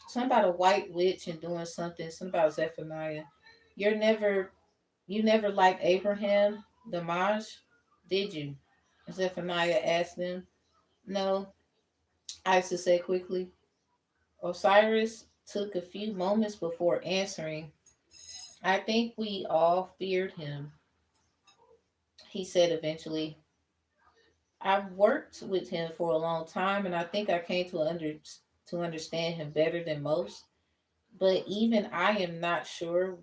something about a white witch and doing something about Zephaniah. You're never you never liked Abraham, the Maj, did you? Zephaniah asked them. No, Isis said quickly. Osiris took a few moments before answering. I think we all feared him, he said eventually. I've worked with him for a long time and I think I came to understand him better than most, but even I am not sure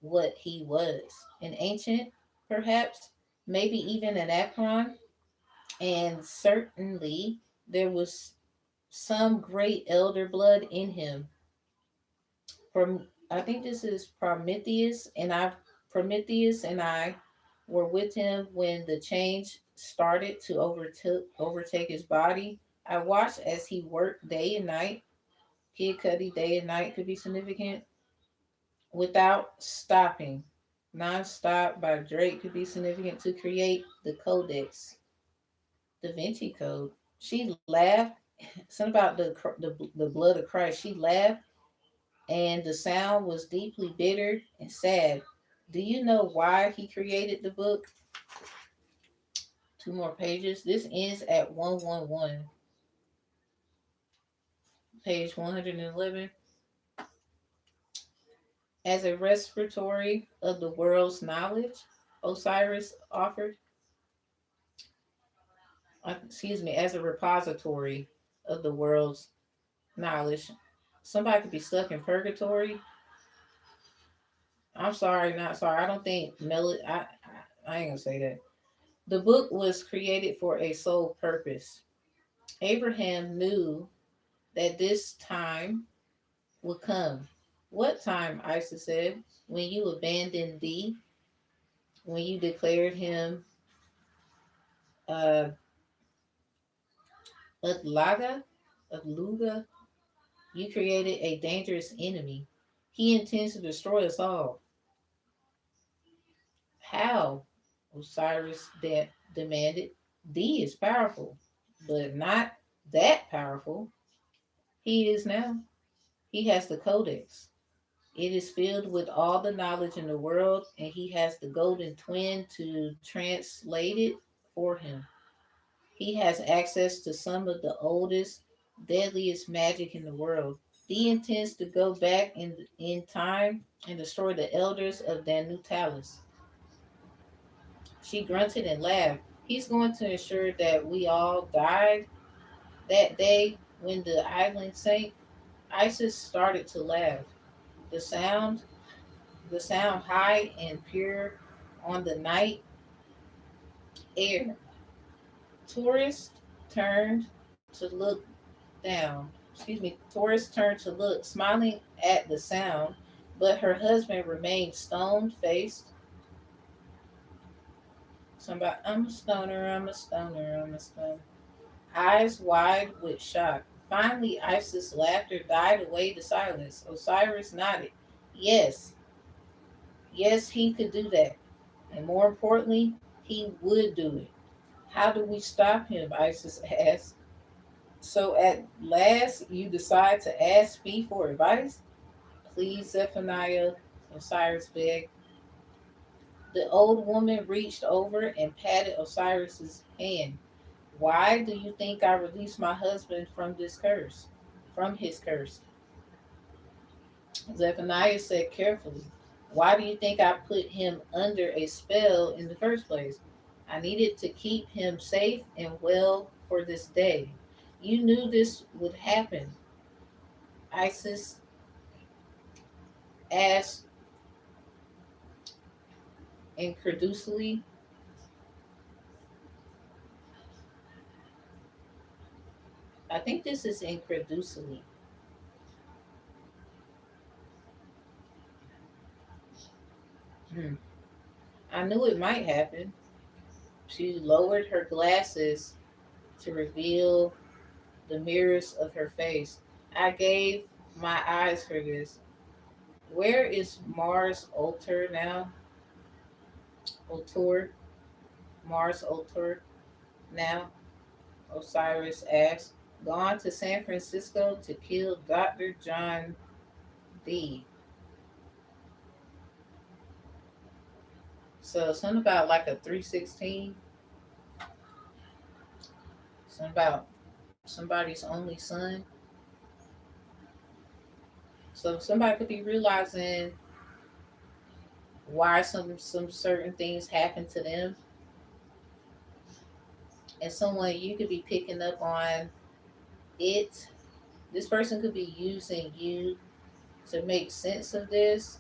what he was. An ancient, perhaps, maybe even an Akron, and certainly there was some great elder blood in him. From I think this is Prometheus and I were with him when the change started to overtake his body. I watched as he worked day and night. Kid Cudi day and night could be significant without stopping. Non-stop by Drake could be significant to create the Codex, Da Vinci Code. She laughed. Something about the blood of Christ. She laughed, and the sound was deeply bitter and sad. Do you know why he created the book? Two more pages. This ends at 111, page 111. As a respiratory of the world's knowledge, Osiris offered, as a repository of the world's knowledge. Somebody could be stuck in purgatory. I'm sorry, not sorry. I don't think I ain't gonna say that. The book was created for a sole purpose. Abraham knew that this time would come. What time? Isis said. When you abandoned thee, when you declared him uh, Utlaga, Utluga, you created a dangerous enemy. He intends to destroy us all. How? Osiris demanded. Thee is powerful, but not that powerful. He is now. He has the codex. It is filled with all the knowledge in the world, and he has the golden twin to translate it for him. He has access to some of the oldest, deadliest magic in the world. He intends to go back in time and destroy the elders of Danu Talus. She grunted and laughed. He's going to ensure that we all died that day when the island sank. Isis started to laugh. The sound, the sound high and pure on the night air. Tourists turned to look down. Tourists turned to look, smiling at the sound, but her husband remained stone faced. Somebody, I'm a stoner, I'm a stoner, I'm a stoner. Eyes wide with shock. Finally, Isis' laughter died away to silence. Osiris nodded. Yes, yes, he could do that. And more importantly, he would do it. How do we stop him? Isis asked. So at last, you decide to ask me for advice? Please, Zephaniah, Osiris begged. The old woman reached over and patted Osiris's hand. Why do you think I released my husband from this curse? From his curse. Zephaniah said carefully, why do you think I put him under a spell in the first place? I needed to keep him safe and well for this day. You knew this would happen. Isis asked incredulously. I think this is incredulously. Hmm. I knew it might happen. She lowered her glasses to reveal the mirrors of her face. I gave my eyes for this. Where is Mars Ultor now? Ultor? Mars Ultor now? Osiris asked. Gone to San Francisco to kill Dr. John D. So something about like a 316. Something about somebody's only son. So somebody could be realizing why some certain things happen to them, and someone you could be picking up on it. This person could be using you to make sense of this.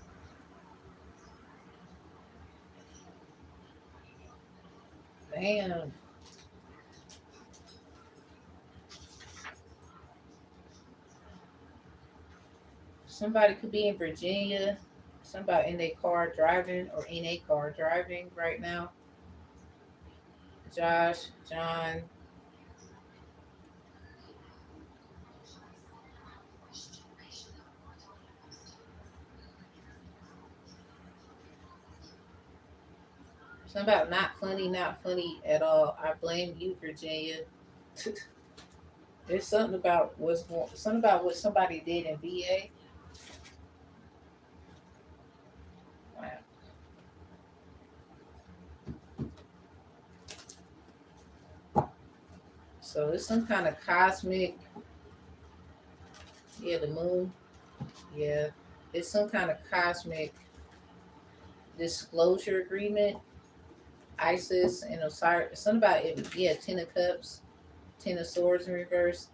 Damn. Somebody could be in Virginia. Somebody in their car driving or in a car driving right now. Josh, John. Something about not funny at all. I blame you, Virginia. There's something about what somebody did in VA. Wow. So it's some kind of cosmic. Yeah, the moon. Yeah, it's some kind of cosmic disclosure agreement. Isis and Osiris. Something about it. Yeah, Ten of Cups, Ten of Swords in reverse.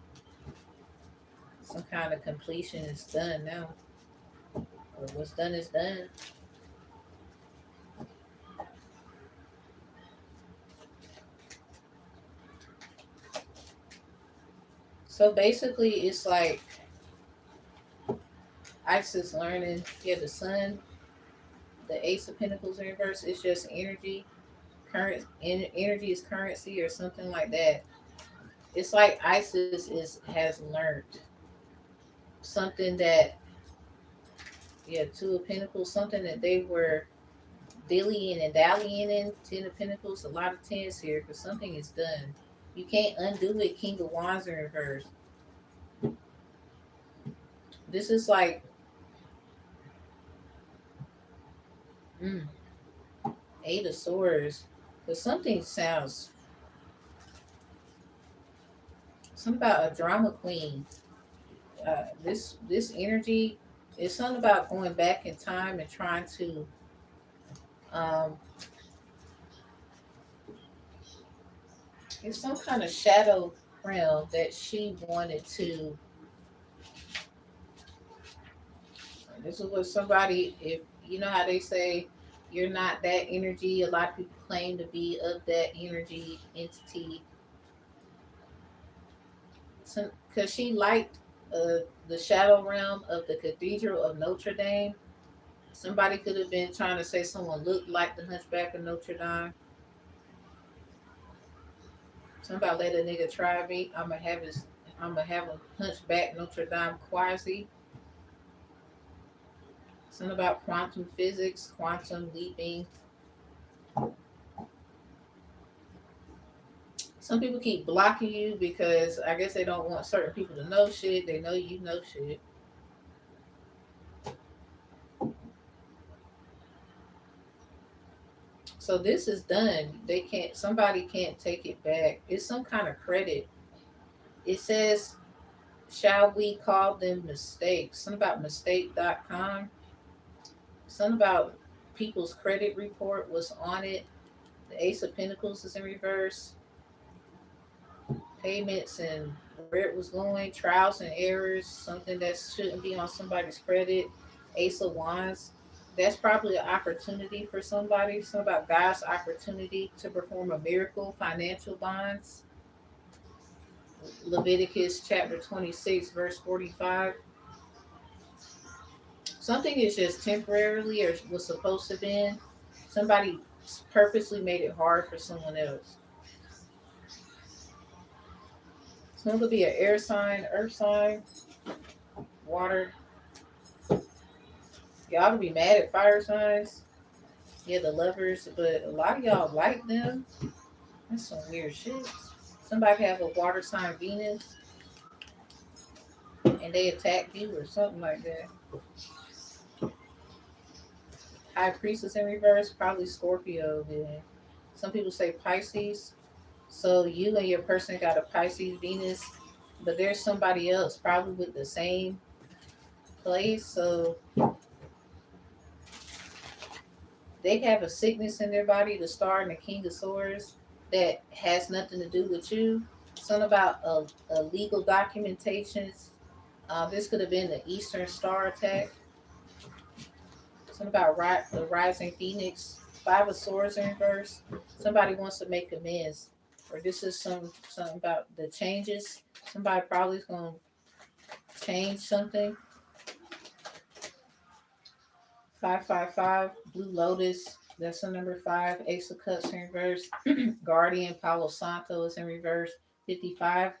Some kind of completion is done now. Or what's done is done. So basically, it's like Isis learning. Yeah, the sun, the Ace of Pentacles in reverse. It's just energy. Energy is currency or something like that. It's like Isis is has learned something that, yeah, Two of Pentacles, something that they were dillying and dallying in. Ten of Pentacles, a lot of tens here because something is done. You can't undo it. King of Wands in reverse. This is like, mm, Eight of Swords. Because something sounds, something about a drama queen. This energy is something about going back in time and trying to, um, it's some kind of shadow realm that she wanted to. This is what somebody, if you know how they say you're not that energy, a lot of people claim to be of that energy entity. Because she liked the shadow realm of the Cathedral of Notre Dame. Somebody could have been trying to say someone looked like the Hunchback of Notre Dame. Somebody let a nigga try me. I'm gonna have a Hunchback Notre Dame quasi. Something about quantum physics, quantum leaping. Some people keep blocking you because I guess they don't want certain people to know shit. They know you know shit. So this is done. They can't. Somebody can't take it back. It's some kind of credit. It says, "Shall we call them mistakes?" Something about mistake.com. Something about people's credit report was on it. The Ace of Pentacles is in reverse. Payments and where it was going, trials and errors, something that shouldn't be on somebody's credit. Ace of Wands. That's probably an opportunity for somebody. Something about God's opportunity to perform a miracle, financial bonds. Leviticus chapter 26, verse 45. Something is just temporarily or was supposed to be. Somebody purposely made it hard for someone else. Someone could be an air sign, earth sign, water. Y'all could be mad at fire signs. Yeah, the lovers, but a lot of y'all like them. That's some weird shit. Somebody have a water sign Venus and they attack you or something like that. High priestess in reverse, probably Scorpio then. Some people say Pisces. So you and your person got a Pisces Venus, but there's somebody else probably with the same place. So they have a sickness in their body, the star and the king of swords, that has nothing to do with you. Something about a legal documentations. This could have been the Eastern Star attack. Something about the rising phoenix. Five of swords in reverse. Somebody wants to make amends. Or this is something about the changes. Somebody probably is going to change something. 555, Blue Lotus. That's the number 5. Ace of Cups in reverse. Guardian, Palo Santo is in reverse. 55.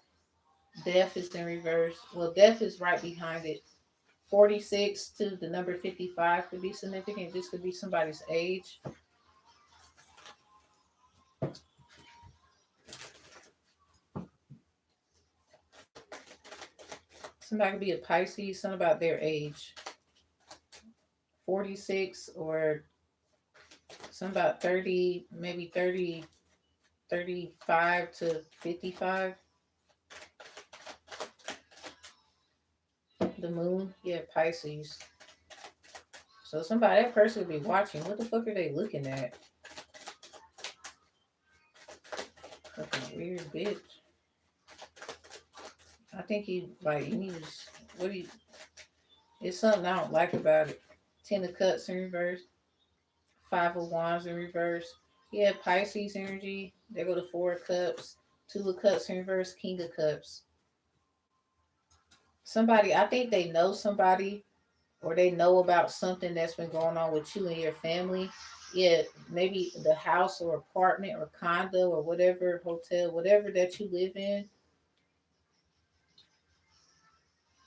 Death is in reverse. Well, death is right behind it. 46 to the number 55 could be significant. This could be somebody's age. Somebody could be a Pisces, something about their age. 46 or something about 30, maybe 30, 35 to 55. The moon, yeah, Pisces. So that person would be watching. What the fuck are they looking at? Fucking weird bitch. I think you need to, what do you, it's something I don't like about it. 10 of Cups in reverse. 5 of Wands in reverse. Yeah, Pisces energy. They go to 4 of Cups. 2 of Cups in reverse. King of Cups. Somebody, I think they know somebody or they know about something that's been going on with you and your family. Yeah, maybe the house or apartment or condo or whatever, hotel, whatever that you live in.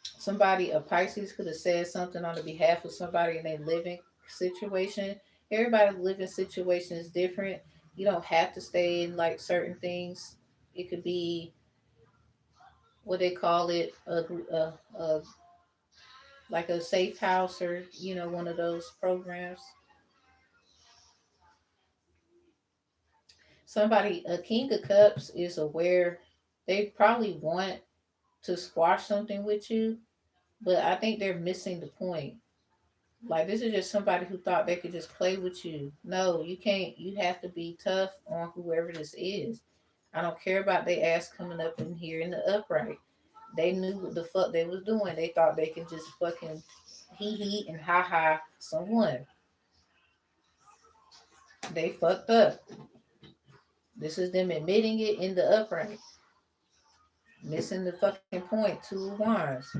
Somebody, a Pisces, could have said something on the behalf of somebody in their living situation. Everybody's living situation is different. You don't have to stay in like certain things. It could be what they call it, like a safe house or one of those programs. Somebody, a King of Cups is aware. They probably want to squash something with you, but I think they're missing the point. Like this is just somebody who thought they could just play with you. No, you can't. You have to be tough on whoever this is. I don't care about they ass coming up in here in the upright. They knew what the fuck they was doing. They thought they could just fucking hee and ha ha someone. They fucked up. This is them admitting it in the upright. Missing the fucking point. 2 of Wands.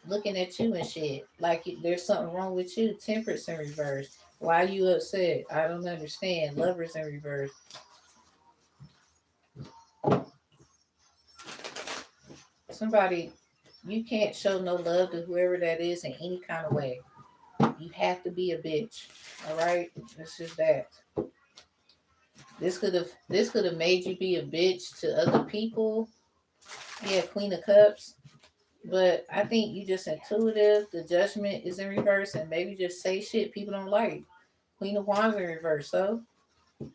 Looking at you and shit. Like there's something wrong with you. Temperance in reverse. Why are you upset? I don't understand. Lovers in reverse. Somebody, you can't show no love to whoever that is in any kind of way. You have to be a bitch. All right? It's just that. This could have made you be a bitch to other people. Yeah, Queen of Cups. But I think you just intuitive. The judgment is in reverse, and maybe just say shit people don't like. Queen of Wands in reverse. So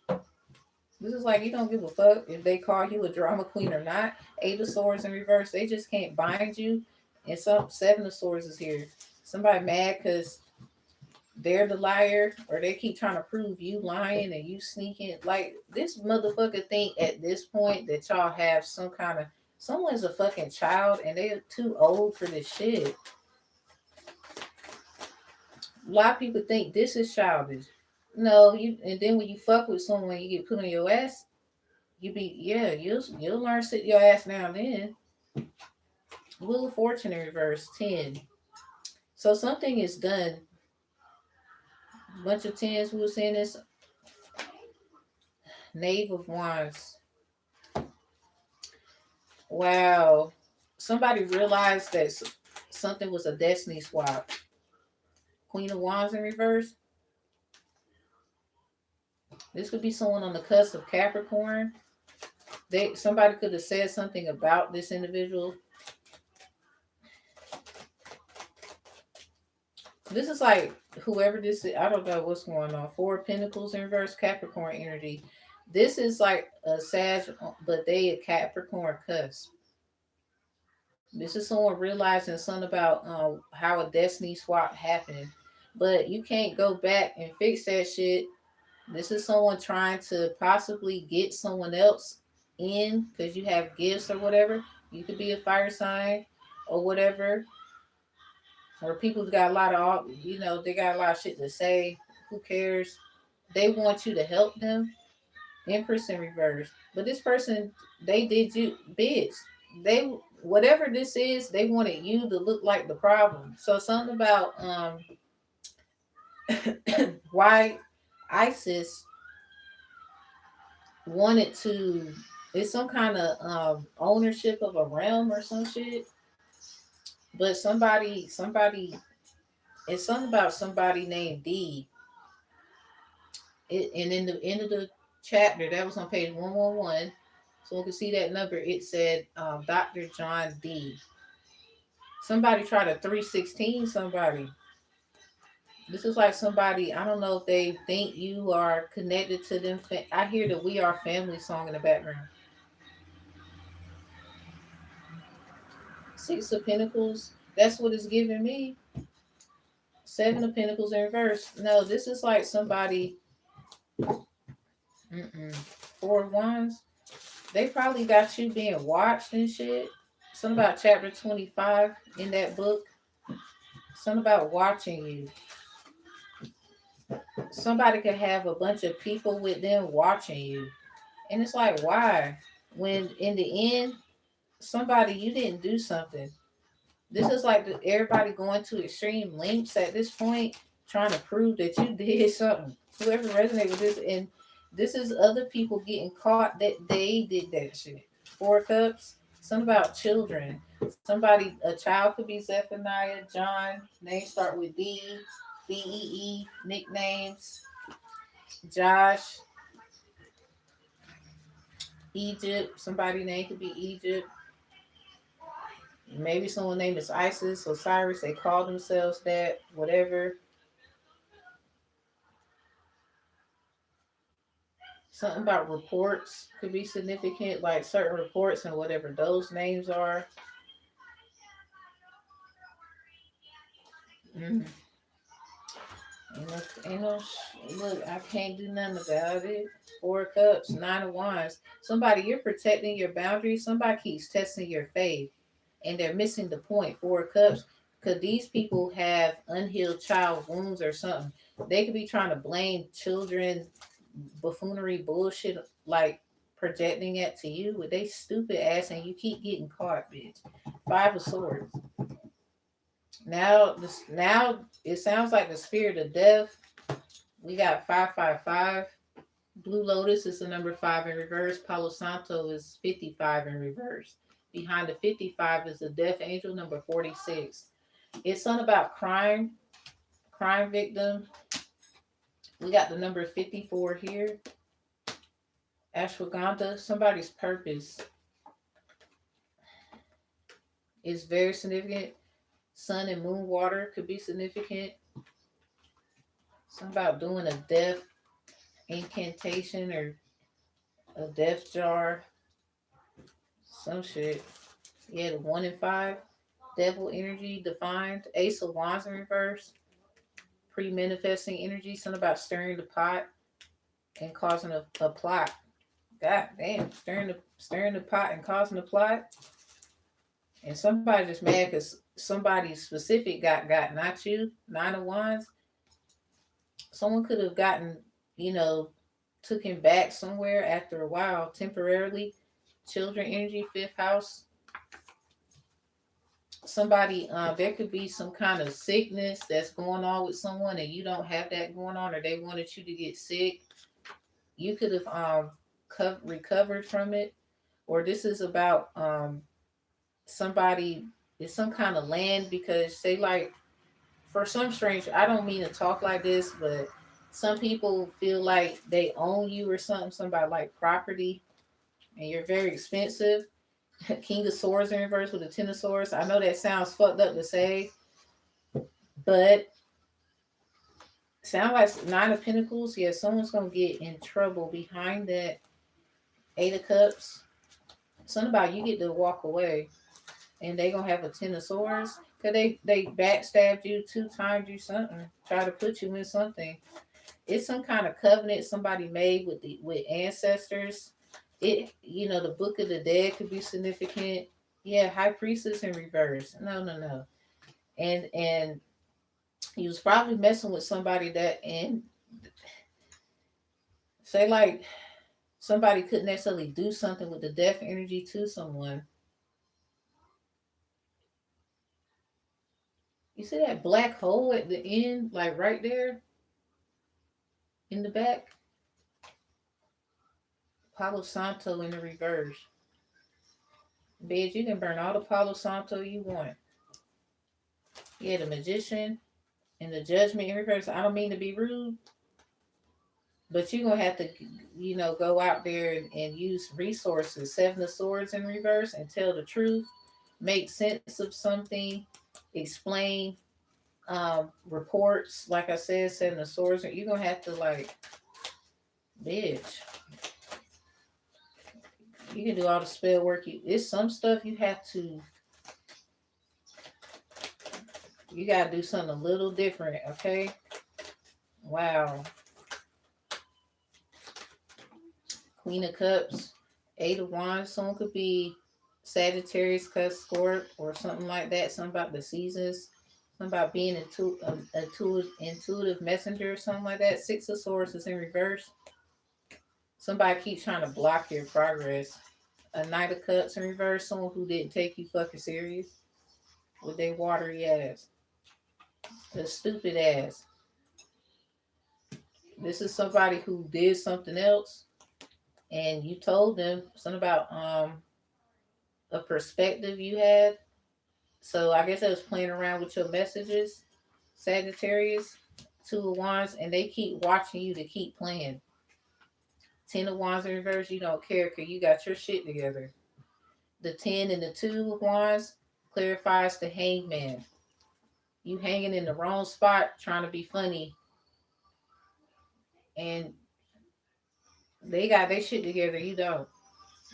this is like you don't give a fuck if they call you a drama queen or not. 8 of Swords in reverse. They just can't bind you. And some 7 of Swords is here. Somebody mad because they're the liar, or they keep trying to prove you lying and you sneaking. Like this motherfucker think at this point that y'all have some kind of someone's a fucking child and they're too old for this shit. A lot of people think this is childish. No, you and then when you fuck with someone, you get put on your ass. You'll learn to sit your ass down then. Wheel of Fortune in reverse 10. So something is done. Bunch of tens. We were saying this. Knave of Wands. Wow. Somebody realized that something was a destiny swap. Queen of Wands in reverse. This could be someone on the cusp of Capricorn. Somebody could have said something about this individual. This is like whoever this is. I don't know what's going on. Four of Pentacles in reverse, Capricorn energy. This is like a Sag, but they a Capricorn cusp. This is someone realizing something about how a destiny swap happened, but you can't go back and fix that shit. This is someone trying to possibly get someone else in because you have gifts or whatever. You could be a fire sign or whatever, or people got a lot of, they got a lot of shit to say. Who cares? They want you to help them. Empress in reverse. But this person, they did you, bitch. They, whatever this is, they wanted you to look like the problem. So something about why ISIS wanted to, it's some kind of ownership of a realm or some shit. But somebody, it's something about somebody named D. And in the end of the chapter, that was on page 111. So we can see that number. It said Dr. John D. Somebody tried a 316 somebody. This is like somebody, I don't know if they think you are connected to them. I hear the We Are Family song in the background. Six of Pentacles. That's what it's giving me. Seven of Pentacles in reverse. No, this is like somebody. Four of Wands. They probably got you being watched and shit. Something about chapter 25 in that book. Something about watching you. Somebody could have a bunch of people with them watching you. And it's like, why? When in the end, somebody, you didn't do something. This is like everybody going to extreme lengths at this point, trying to prove that you did something. Whoever resonates with this, and this is other people getting caught that they did that shit. Four Cups, something about children. Somebody, a child could be Zephaniah, John, names start with D, D-E-E, nicknames, Josh, Egypt, somebody name could be Egypt. Maybe someone name is Isis, Osiris, they call themselves that, whatever. Something about reports could be significant, like certain reports and whatever those names are. Mm. Look, I can't do nothing about it. Four Cups, Nine of Wands. Somebody, you're protecting your boundaries. Somebody keeps testing your faith, and they're missing the point. Four Cups, because these people have unhealed child wounds or something. They could be trying to blame children, buffoonery bullshit, like projecting it to you with they stupid ass, and you keep getting caught, bitch. Five of Swords. Now it sounds like the spirit of death. We got 555. Blue Lotus is the number 5 in reverse. Palo Santo is 55 in reverse. Behind the 55 is the death angel number 46. It's something about crime victim. We got the number 54 here. Ashwagandha, somebody's purpose is very significant. Sun and moon water could be significant. Something about doing a death incantation or a death jar. Some shit. Yeah, the 1 and 5. Devil energy defined. Ace of Wands in reverse. Pre-manifesting energy. Something about stirring the pot and causing a plot. God damn, stirring the pot and causing a plot. And somebody just mad because somebody specific got, not you. 9 of Wands. Someone could have gotten, took him back somewhere after a while, temporarily. Children energy, 5th house. Somebody, there could be some kind of sickness that's going on with someone and you don't have that going on, or they wanted you to get sick. You could have recovered from it, or this is about somebody, it's some kind of land, because they like, for some strange, I don't mean to talk like this, but some people feel like they own you or something, somebody like property, and you're very expensive. King of Swords in reverse with a Ten of Swords. I know that sounds fucked up to say, but sound like Nine of Pentacles. Yeah, someone's gonna get in trouble behind that Eight of Cups. Something about you get to walk away, and they gonna have a Ten of Swords because they backstabbed you, 2 times you something, try to put you in something. It's some kind of covenant somebody made with ancestors. It, the Book of the Dead could be significant. Yeah, High Priestess in reverse. No, no, no. And he was probably messing with somebody that, and say like somebody couldn't necessarily do something with the death energy to someone. You see that black hole at the end, like right there in the back? Palo Santo in the reverse. Bitch, you can burn all the Palo Santo you want. Yeah, the Magician and the Judgment in reverse. I don't mean to be rude, but you're going to have to, go out there and use resources. Seven of Swords in reverse and tell the truth. Make sense of something. Explain reports. Like I said, Seven of Swords. You're going to have to, like, bitch. You can do all the spell work. It's some stuff you have to. You got to do something a little different, okay? Wow. Queen of Cups, Eight of Wands. Someone could be Sagittarius, Scorp, or something like that. Something about the seasons. Something about being intuitive messenger or something like that. Six of Swords is in reverse. Somebody keeps trying to block your progress. A Knight of Cups in reverse. Someone who didn't take you fucking serious with their watery ass. A stupid ass. This is somebody who did something else, and you told them something about a perspective you had. So I guess I was playing around with your messages, Sagittarius, Two of Wands, and they keep watching you to keep playing. Ten of Wands in reverse, you don't care because you got your shit together. The 10 and the 2 of Wands clarifies the Hangman. You hanging in the wrong spot trying to be funny, and they got their shit together. You don't.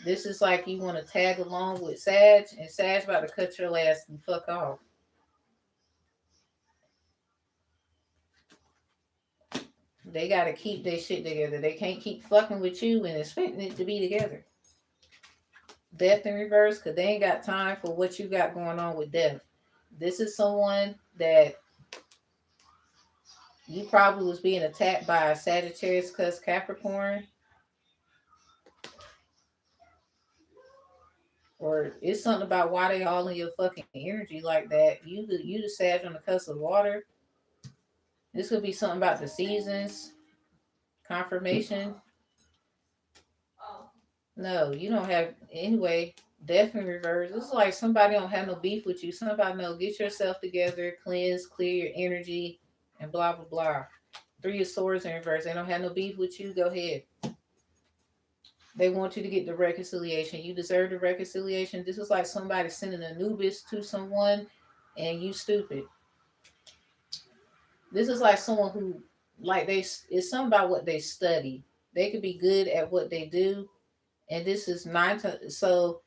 This is like you want to tag along with Sag, and Sag's about to cut your ass and fuck off. They got to keep their shit together. They can't keep fucking with you and expecting it to be together. Death in reverse, because they ain't got time for what you got going on with death. This is someone that you probably was being attacked by a Sagittarius cuz Capricorn. Or it's something about why they all in your fucking energy like that. You the Sag on the cusp of water. This could be something about the seasons, confirmation. No, you don't have anyway. Death in reverse. This is like somebody don't have no beef with you. Somebody know, get yourself together, cleanse, clear your energy, and blah blah blah. Three of Swords in reverse. They don't have no beef with you. Go ahead. They want you to get the reconciliation. You deserve the reconciliation. This is like somebody sending Anubis to someone, and you stupid. This is like someone who, like it's something about what they study. They could be good at what they do, and this is so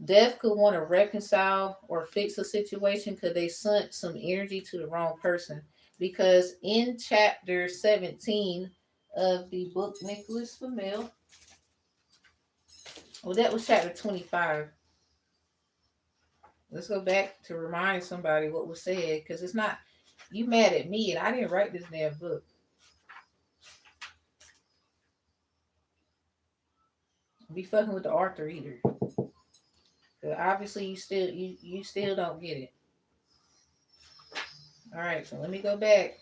Death could want to reconcile or fix a situation because they sent some energy to the wrong person. Because in chapter 17 of the book Nicholas Flamel, well, that was chapter 25. Let's go back to remind somebody what was said, because it's not, you mad at me and I didn't write this damn book. Be fucking with the author either. Obviously you still don't get it. All right, so let me go back.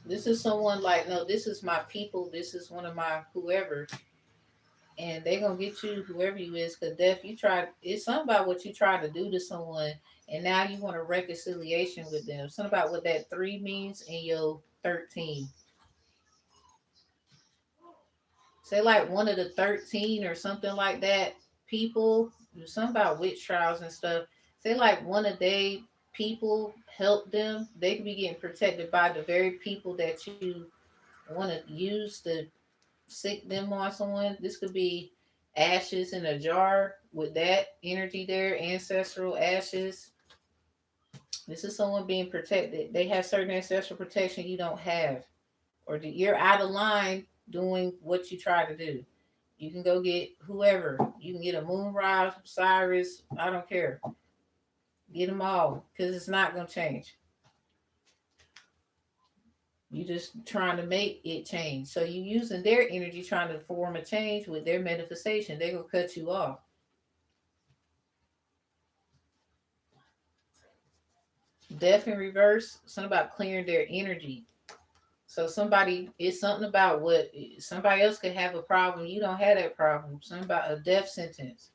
This is someone like, no, this is my people. This is one of my whoever. And they gonna get you whoever you is, cause death you try it's something about what you try to do to someone, and now you want a reconciliation with them. Something about what that 3 means in your 13. Say like one of the 13 or something like that people, something about witch trials and stuff. Say like one of they people help them, they could be getting protected by the very people that you want to use to sick them on someone. This could be ashes in a jar with that energy there, ancestral ashes. This is someone being protected. They have certain ancestral protection you don't have, or you're out of line doing what you try to do. You can go get whoever. You can get a Moonrise, Cyrus. I don't care. Get them all because it's not gonna change. You just trying to make it change. So you using their energy trying to form a change with their manifestation. They're gonna cut you off. Death in reverse, something about clearing their energy. So somebody, it's something about what somebody else could have a problem. You don't have that problem. Something about a death sentence.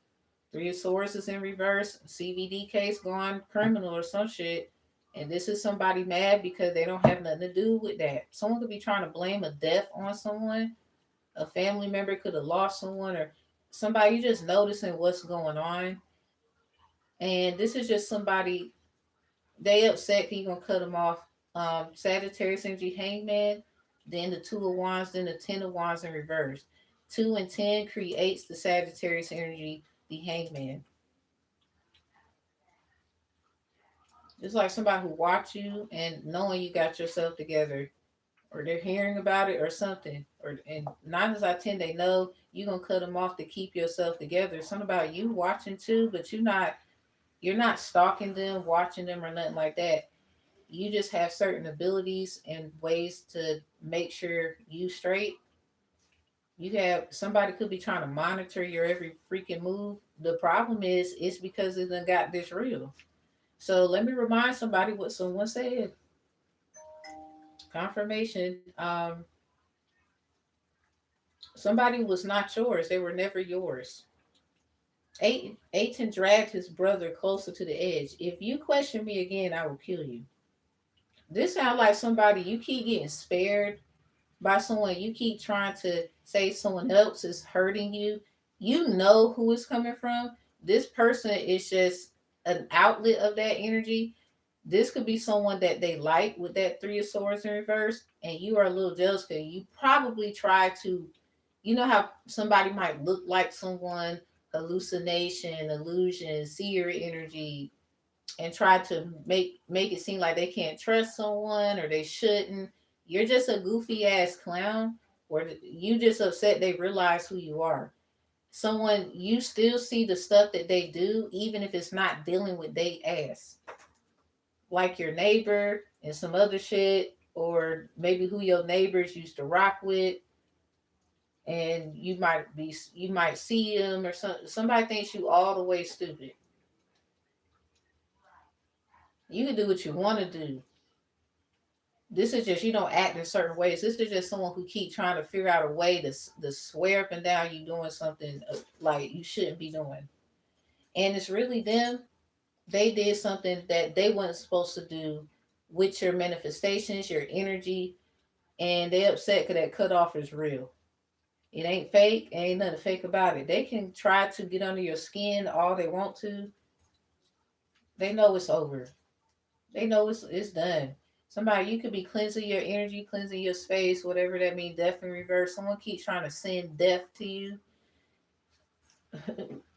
3 of Swords is in reverse. CVD case going criminal or some shit. And this is somebody mad because they don't have nothing to do with that. Someone could be trying to blame a death on someone. A family member could have lost someone, or somebody you just noticing what's going on. And this is just somebody they upset. You gonna cut them off. Sagittarius energy hangman, then the 2 of Wands, then the 10 of Wands in reverse. 2 and 10 creates the Sagittarius energy, the hangman. It's like somebody who watch you and knowing you got yourself together, or they're hearing about it or something. Or and 9 times out of 10 they know you gonna cut them off to keep yourself together. It's something about you watching too, but you're not stalking them, watching them, or nothing like that. You just have certain abilities and ways to make sure you straight. You have somebody could be trying to monitor your every freaking move. The problem is it's because it done got this real. So let me remind somebody what someone said. Confirmation. Somebody was not yours. They were never yours. Aiton dragged his brother closer to the edge. If you question me again, I will kill you. This sounds like somebody you keep getting spared by someone. You keep trying to say someone else is hurting you. You know who it's coming from. This person is just an outlet of that energy. This could be someone that they like with that 3 of Swords in reverse, and you are a little jealous because you probably try to, you know how somebody might look like someone, hallucination, illusion, seer energy, and try to make it seem like they can't trust someone or they shouldn't. You're just a goofy ass clown, or you just upset they realize who you are. Someone you still see the stuff that they do, even if it's not dealing with they ass, like your neighbor and some other shit, or maybe who your neighbors used to rock with, and you might see them or somebody thinks you all the way stupid. You can do what you want to do. This is just you don't act in certain ways. This is just someone who keep trying to figure out a way to swear up and down you doing something like you shouldn't be doing, and it's really them. They did something that they weren't supposed to do with your manifestations, your energy, and they upset because that cutoff is real. It ain't fake. Ain't nothing fake about it. They can try to get under your skin all they want to. They know it's over. They know it's done. Somebody you could be cleansing your energy, cleansing your space, whatever that means. Death in reverse. Someone keeps trying to send death to you.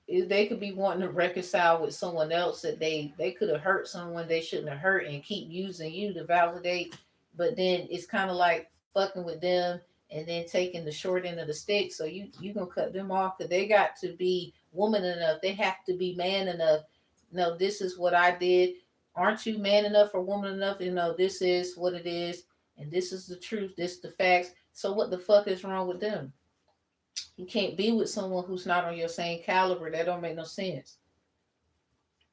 They could be wanting to reconcile with someone else that they could have hurt someone they shouldn't have hurt and keep using you to validate. But then it's kind of like fucking with them and then taking the short end of the stick. So you gonna cut them off because they got to be woman enough. They have to be man enough. No, this is what I did. Aren't you man enough or woman enough? You know, this is what it is, and this is the truth. This is the facts. So what the fuck is wrong with them? You can't be with someone who's not on your same caliber. That don't make no sense.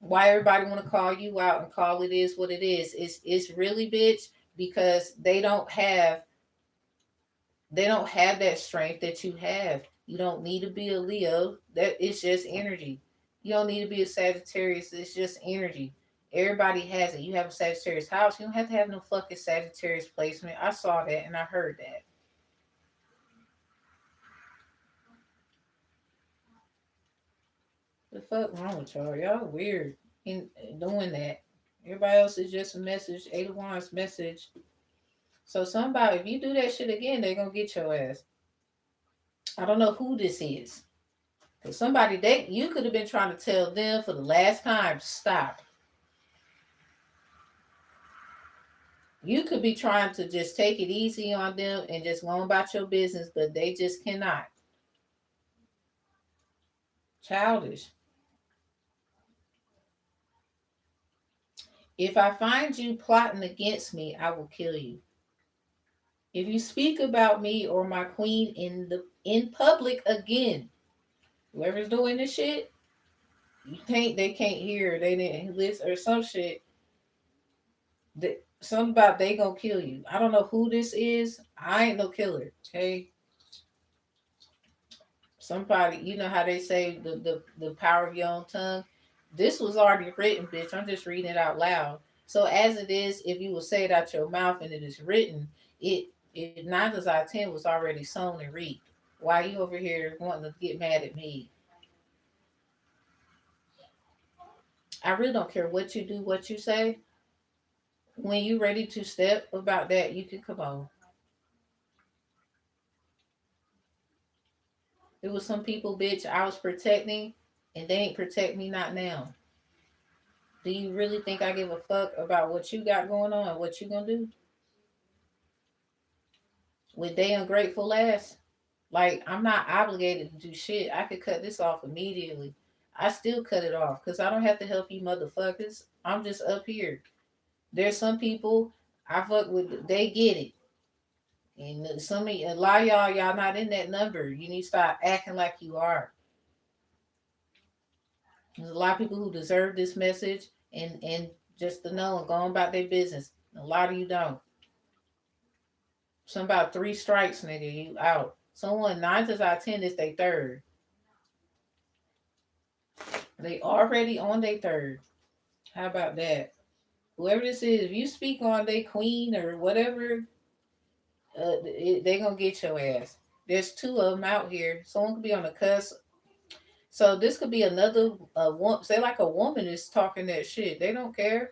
Why everybody want to call you out and call it is what it is? It's really, bitch. because they don't have that strength that you have. You don't need to be a Leo. That it's just energy. You don't need to be a Sagittarius. It's just energy. Everybody has it. You have a Sagittarius house. You don't have to have no fucking Sagittarius placement. I saw that and I heard that. The fuck wrong with y'all? Y'all weird in doing that. Everybody else is just a message. Ada Wan's message. So somebody, if you do that shit again, they gonna get your ass. I don't know who this is. Cause somebody they you could have been trying to tell them for the last time, stop. You could be trying to just take it easy on them and just go about your business, but they just cannot. Childish. If I find you plotting against me, I will kill you. If you speak about me or my queen in public again, whoever's doing this shit, you can't they can't hear, they didn't listen or some shit. Something about they gonna kill you. I don't know who this is. I ain't no killer. Okay. Somebody, you know how they say the power of your own tongue. This was already written, bitch. I'm just reading it out loud. So as it is, if you will say it out your mouth and it is written, it 9 times out of 10 was already sown and reaped. Why you over here wanting to get mad at me? I really don't care what you do, what you say. When you ready to step about that, you can come on. It was some people, bitch, I was protecting, and they ain't protect me not now. Do you really think I give a fuck about what you got going on? What you gonna do with they ungrateful ass? Like I'm not obligated to do shit. I could cut this off immediately. I still cut it off because I don't have to help you motherfuckers. I'm just up here. There's some people I fuck with. They get it. And some of a lot of y'all not in that number. You need to start acting like you are. There's a lot of people who deserve this message and just to know and going about their business. A lot of you don't. Some about 3 strikes, nigga, you out. Someone 9 times out of 10 is their third. They already on their third. How about that? Whoever this is, if you speak on their queen or whatever, they gonna get your ass. There's 2 of them out here. Someone could be on the cusp. So this could be another one. Say like a woman is talking that shit. They don't care.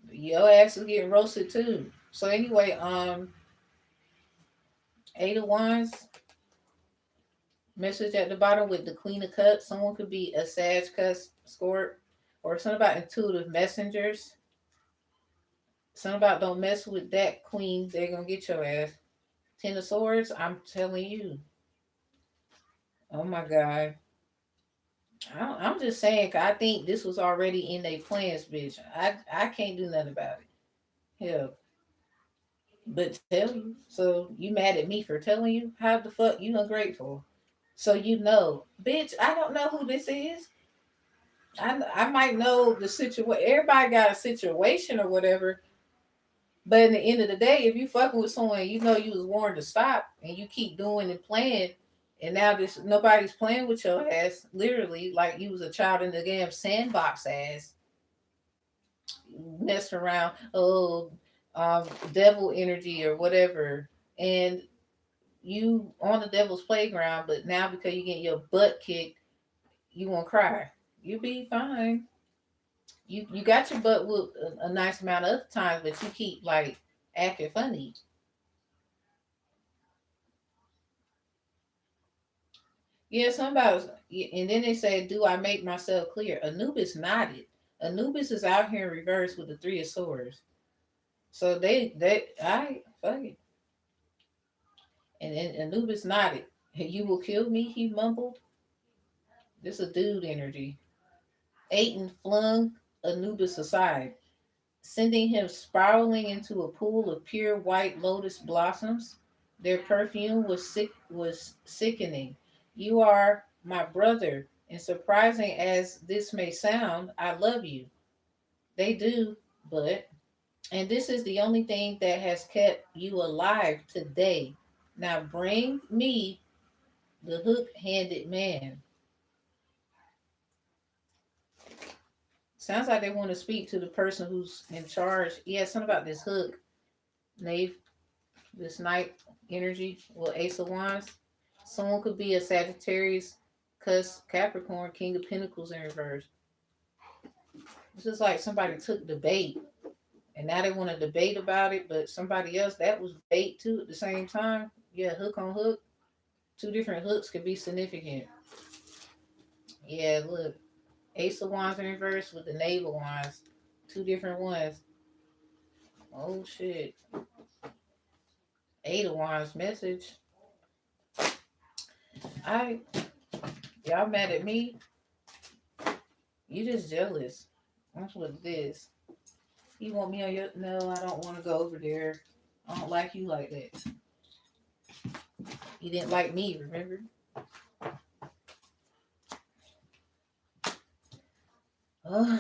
Your ass is getting roasted too. So anyway, 8 of Wands message at the bottom with the Queen of Cups. Someone could be a Sag cuss score, or something about intuitive messengers. Something about don't mess with that queen. They're gonna get your ass. 10 of Swords. I'm telling you. Oh my god. I'm just saying. 'Cause I think this was already in their plans, bitch. I can't do nothing about it. Hell, but tell you. So you mad at me for telling you? How the fuck you ungrateful? So you know, bitch. I don't know who this is. I might know the situation. Everybody got a situation or whatever. But in the end of the day, if you fucking with someone, you know you was warned to stop, and you keep doing and playing, and now this nobody's playing with your ass. Literally, like you was a child in the damn sandbox ass, messing around. Oh, devil energy or whatever, and you on the devil's playground. But now because you getting your butt kicked, you won't cry. You be fine. You got your butt whooped a nice amount of other times, but you keep like acting funny. Yeah, somebody. And then they say, "Do I make myself clear?" Anubis nodded. Anubis is out here in reverse with the 3 of Swords. So I fuck it. And then Anubis nodded. You will kill me, he mumbled. This a dude energy. Aten flung Anubis aside, sending him spiraling into a pool of pure white lotus blossoms. Their perfume was sickening. You are my brother, and surprising as this may sound, I love you. They do, but And this is the only thing that has kept you alive today. Now bring me the hook handed man. Sounds like they want to speak to the person who's in charge. Yeah, something about this hook. Knave, this night energy. Well, Ace of Wands. Someone could be a Sagittarius, Cuss, Capricorn, King of Pentacles in reverse. It's just like somebody took the bait and now they want to debate about it, but somebody else that was bait too at the same time. Yeah, hook on hook. Two different hooks could be significant. Yeah, look. Ace of Wands in reverse with the Knave of Wands. Two different ones. Oh shit. Eight of Wands message. I Y'all mad at me? You just jealous. That's what it is. You want me on your no, I don't want to go over there. I don't like you like that. You didn't like me, remember? Uh,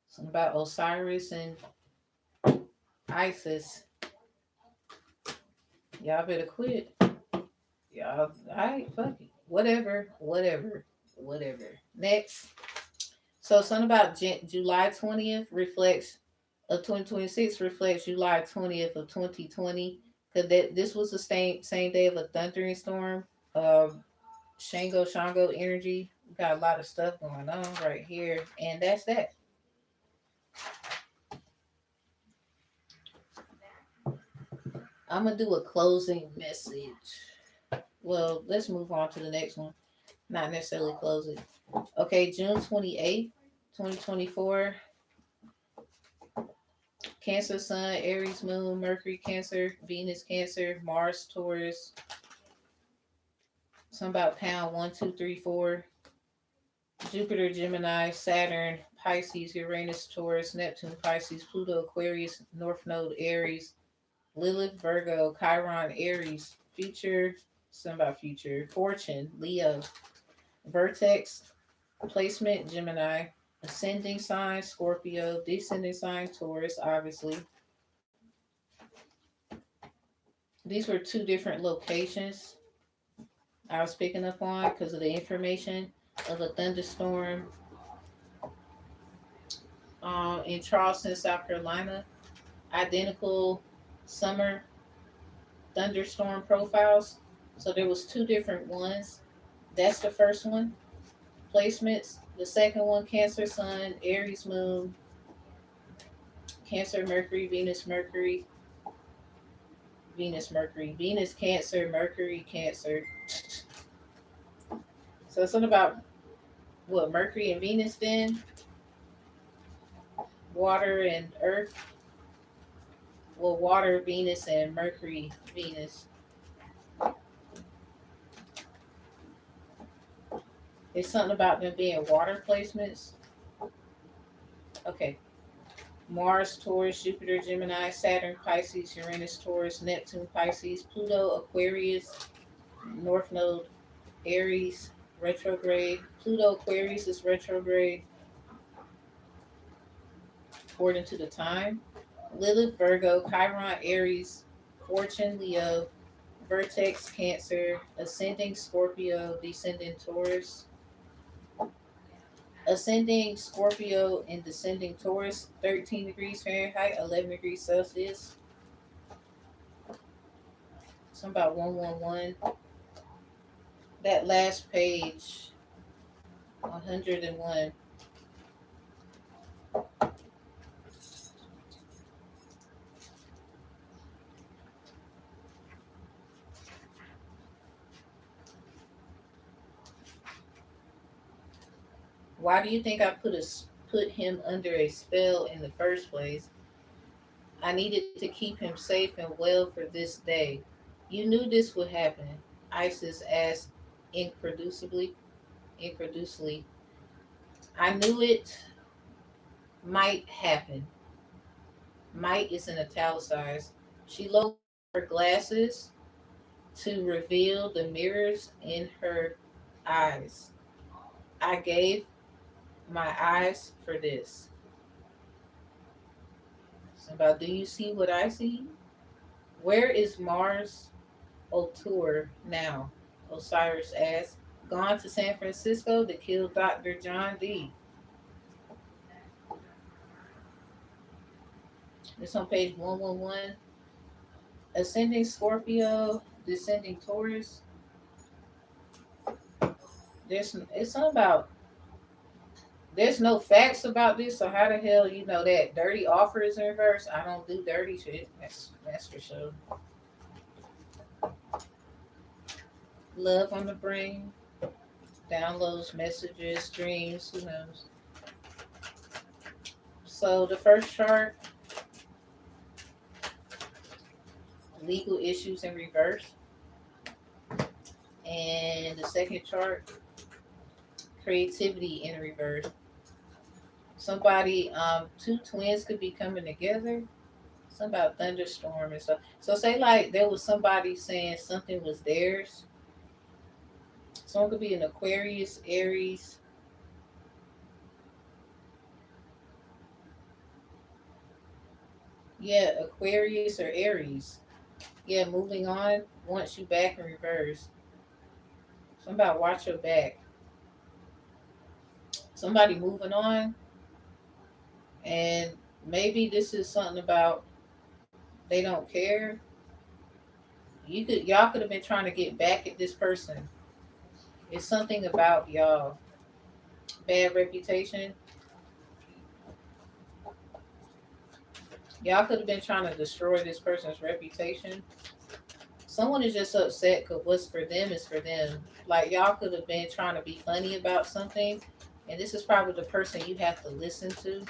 something about Osiris and Isis. Y'all better quit. Y'all, alright, fuck it. Whatever. Next. So something about July 20th reflects of 2026 reflects July 20th of 2020 because this was the same day of a thundering storm. Shango energy. We got a lot of stuff going on right here, and that's that. I'm gonna do a closing message. Well, let's move on to the next one. Not necessarily close it. Okay, June 28th, 2024. Cancer, Sun, Aries, Moon, Mercury, Cancer, Venus, Cancer, Mars, Taurus. Some about pound 1, 2, 3, 4. Jupiter, Gemini, Saturn, Pisces, Uranus, Taurus, Neptune, Pisces, Pluto, Aquarius, North Node, Aries, Lilith, Virgo, Chiron, Aries, Future, some about future, Fortune, Leo, Vertex, Placement, Gemini, Ascending sign, Scorpio, Descending sign, Taurus, obviously. These were two different locations I was picking up on because of the information of a thunderstorm in Charleston, South Carolina. Identical summer thunderstorm profiles. So there was two different ones. That's the first one. Placements. The second one, Cancer, Sun, Aries, Moon, Cancer, Mercury, Venus, Mercury, Venus, Mercury, Venus, Cancer, Mercury, Cancer. So it's something about what Mercury and Venus then, water and Earth. Well, water, Venus, and Mercury, Venus. There's something about them being water placements. Okay. Mars, Taurus, Jupiter, Gemini, Saturn, Pisces, Uranus, Taurus, Neptune, Pisces, Pluto, Aquarius, North Node, Aries, retrograde. Pluto, Aquarius is retrograde according to the time. Lilith, Virgo, Chiron, Aries, Fortune, Leo, Vertex, Cancer, Ascending, Scorpio, Descending, Taurus. Ascending Scorpio and descending Taurus, 13 degrees Fahrenheit, 11 degrees Celsius. Something about 111. That last page, 101. Why do you think I put him under a spell in the first place? I needed to keep him safe and well for this day. You knew this would happen, Isis asked incredulously. Incredulously. I knew it might happen. Might is in italicized. She lowered her glasses to reveal the mirrors in her eyes. I gave my eyes for this. About, do you see what I see? Where is Mars O'Toole now? Osiris asks. Gone to San Francisco to kill Dr. John D. It's on page 111. Ascending Scorpio, descending Taurus. It's something about, there's no facts about this, so how the hell you know that? Dirty offer is in reverse. I don't do dirty shit. That's for sure. Love on the brain. Downloads, messages, dreams, who knows? So the first chart, legal issues in reverse. And the second chart, creativity in reverse. Somebody, two twins could be coming together. Something about thunderstorm and stuff. So say like there was somebody saying something was theirs. Someone could be an Aquarius, Aries. Yeah, Aquarius or Aries. Yeah, moving on. Wants you back in reverse. Something about watch your back. Somebody moving on. And maybe this is something about they don't care. Y'all could have been trying to get back at this person. It's something about y'all. Bad reputation. Y'all could have been trying to destroy this person's reputation. Someone is just upset because what's for them is for them. Like y'all could have been trying to be funny about something, and this is probably the person you have to listen to.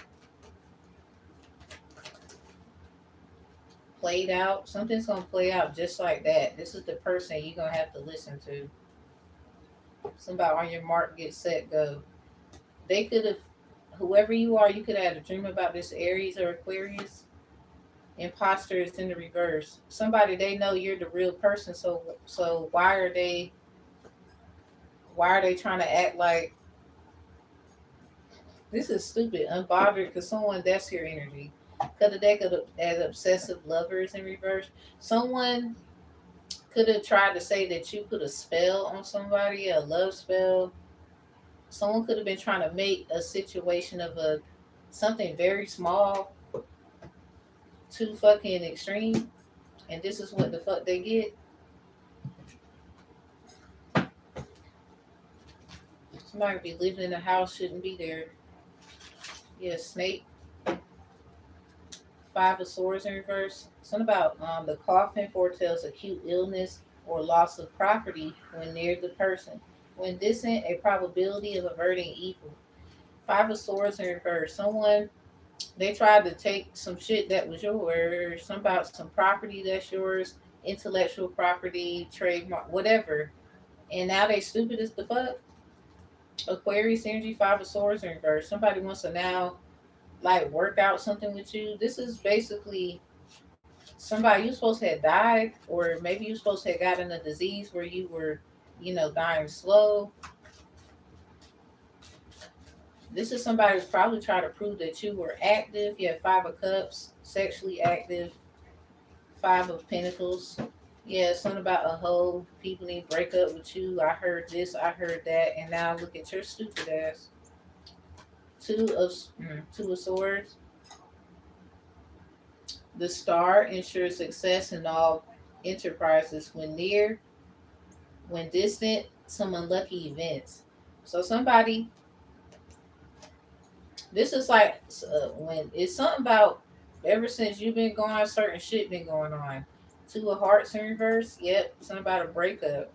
Played out. Something's gonna play out just like that. This is the person you're gonna have to listen to. Somebody on your mark, get set, go. They could have, whoever you are, you could have had a dream about this Aries or Aquarius. Imposter is in the reverse. Somebody they know you're the real person, so why are they trying to act like this is stupid, unbothered because someone that's your energy. Could have deck as obsessive lovers in reverse. Someone could have tried to say that you put a spell on somebody, a love spell. Someone could have been trying to make a situation of a something very small too fucking extreme, and this is what the fuck they get. Somebody be living in a house shouldn't be there. Yeah, snake. Five of Swords in reverse. Something about the coffin foretells acute illness or loss of property when near the person. When distant, a probability of averting evil. Five of Swords in reverse. Someone they tried to take some shit that was yours. Some about some property that's yours, intellectual property, trademark, whatever. And now they stupid as the fuck. Aquarius energy, Five of Swords in reverse. Somebody wants to now like work out something with you. This is basically somebody you supposed to have died, or maybe you supposed to have gotten a disease where you were, dying slow. This is somebody who's probably trying to prove that you were active. You have Five of Cups, sexually active. Five of Pentacles. Yeah, something about a hoe. People need to break up with you. I heard this, I heard that, and now look at your stupid ass. Two of Swords. The star ensures success in all enterprises when near, when distant, some unlucky events. So somebody, this is like when it's something about ever since you've been gone, certain shit been going on. Two of Hearts in reverse. Yep, something about a breakup.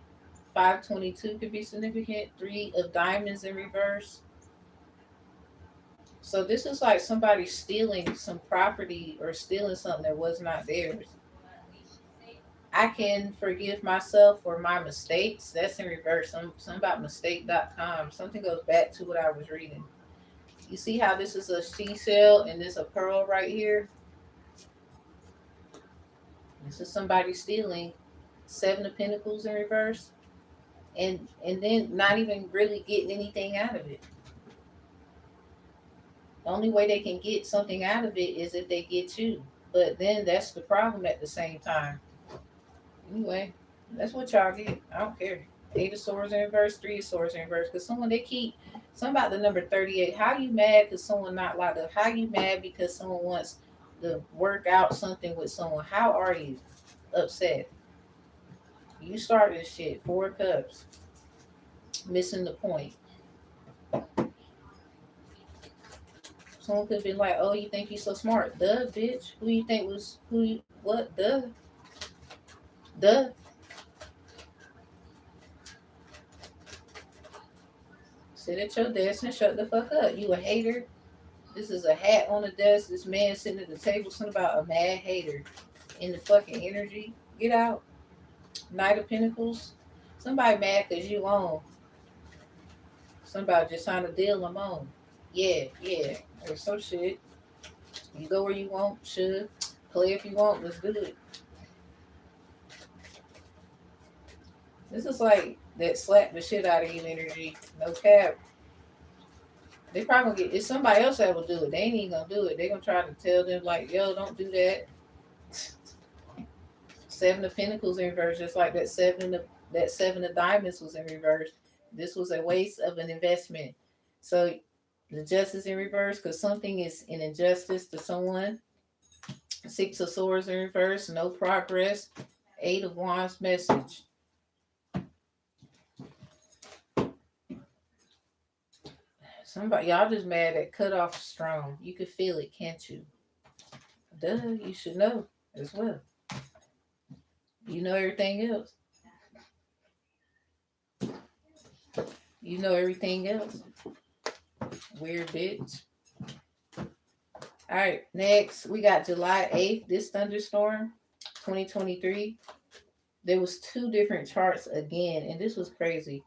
522 could be significant. Three of Diamonds in reverse. So this is like somebody stealing some property or stealing something that was not theirs. I can forgive myself for my mistakes. That's in reverse. Some about mistake.com. Something goes back to what I was reading. You see how this is a seashell and this a pearl right here? This is somebody stealing. Seven of Pentacles in reverse. And then not even really getting anything out of it. The only way they can get something out of it is if they get you. But then that's the problem at the same time. Anyway, that's what y'all get. I don't care. Eight of swords in reverse, three of swords in reverse. Because someone they keep something about the number 38. How you mad because someone not locked up? How you mad because someone wants to work out something with someone? How are you upset? You started this shit. Four cups. Missing the point. Someone could be like, "Oh, you think you so smart? Duh, bitch. Who you think was who? You, what? Duh, duh." Sit at your desk and shut the fuck up. You a hater. This is a hat on the desk. This man sitting at the table. Something about a mad hater in the fucking energy. Get out. Knight of Pentacles. Somebody mad because you on. Somebody just signed a deal. I'm on. Yeah, yeah. Or some shit. You go where you want. Should play if you want. Let's do it. This is like that slap the shit out of you energy. No cap. They probably gonna get it's somebody else that will do it. They ain't even gonna do it. They gonna try to tell them like, yo, don't do that. Seven of Pentacles in reverse, just like that seven of diamonds was in reverse. This was a waste of an investment. So the justice in reverse, because something is an injustice to someone. Six of swords in reverse, no progress. Eight of wands message. Somebody y'all just mad at cut off strong. You could feel it, can't you? Duh, you should know as well. You know everything else. You know everything else. Weird bitch. All right, next we got July 8th. This thunderstorm, 2023. There was two different charts again, and this was crazy.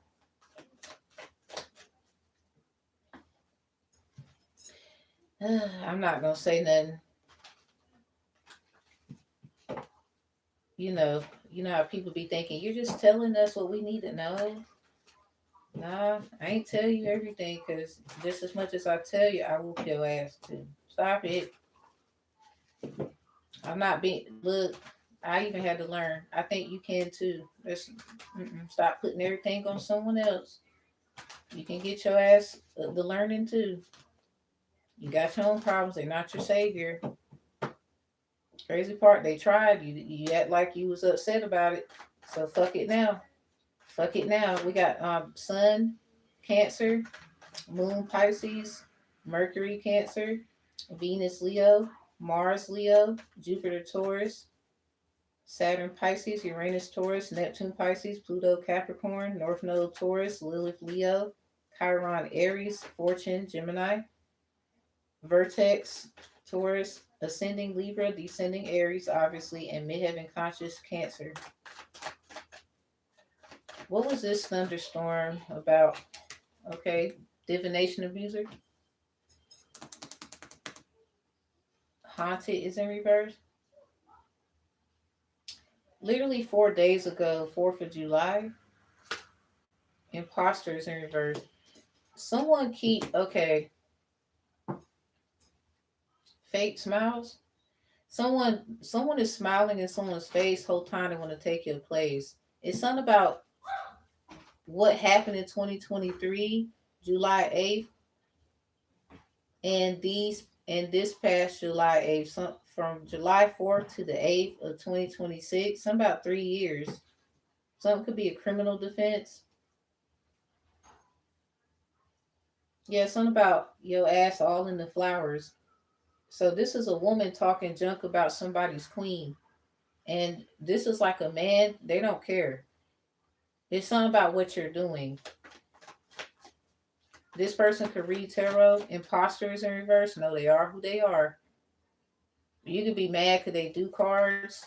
I'm not gonna say nothing. You know how people be thinking you're just telling us what we need to know. Nah, I ain't tell you everything because just as much as I tell you, I whoop your ass too. Stop it. I'm not being look. I even had to learn. I think you can too. Stop putting everything on someone else. You can get your ass the learning too. You got your own problems. They're not your savior. Crazy part, they tried. You act like you was upset about it. So fuck it now. Fuck it now. We got Sun, Cancer, Moon, Pisces, Mercury, Cancer, Venus, Leo, Mars, Leo, Jupiter, Taurus, Saturn, Pisces, Uranus, Taurus, Neptune, Pisces, Pluto, Capricorn, North Node, Taurus, Lilith, Leo, Chiron, Aries, Fortune, Gemini, Vertex, Taurus, Ascending Libra, Descending Aries, obviously, and Midheaven Conscious, Cancer. What was this thunderstorm about? Okay, divination abuser. Haunted is in reverse. Literally 4 days ago, 4th of July, imposter is in reverse. Someone okay, fake smiles. Someone is smiling in someone's face whole time they want to take your place. It's something about what happened in 2023, July 8th, and this past July 8th, from July 4th to the 8th of 2026, some about 3 years. Something could be a criminal defense. Yeah, something about your ass all in the flowers. So this is a woman talking junk about somebody's queen. And this is like a man, they don't care. It's something about what you're doing. This person could read tarot. Imposters in reverse. No, they are who they are. You could be mad because they do cards,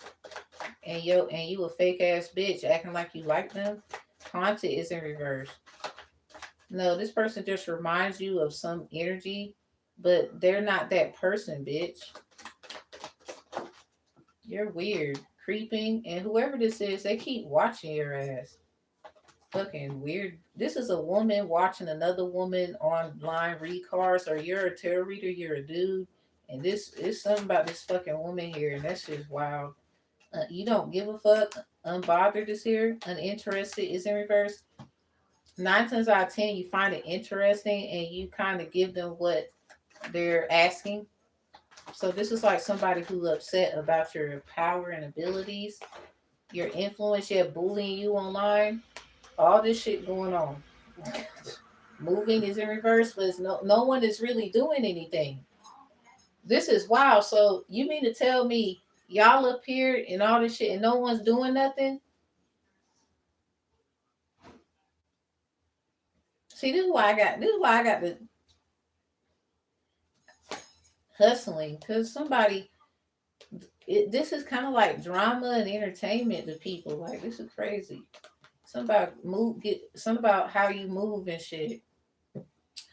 and you a fake ass bitch acting like you like them. Haunted is in reverse. No, this person just reminds you of some energy, but they're not that person, bitch. You're weird, creeping, and whoever this is, they keep watching your ass. Fucking weird. This is a woman watching another woman online read cards, or you're a tarot reader, you're a dude, And this is something about this fucking woman here, and that's just wild. You don't give a fuck. Unbothered is here. Uninterested is in reverse. 9 times out of 10, you find it interesting, and you kind of give them what they're asking. So this is like somebody who's upset about your power and abilities, your influence, yeah, bullying you online, all this shit going on. Moving is in reverse, but no one is really doing anything. This is wild. So you mean to tell me y'all up here and all this shit and no one's doing nothing? See, this is why I got the hustling, because this is kind of like drama and entertainment to people. Like, this is crazy. Something about how you move and shit.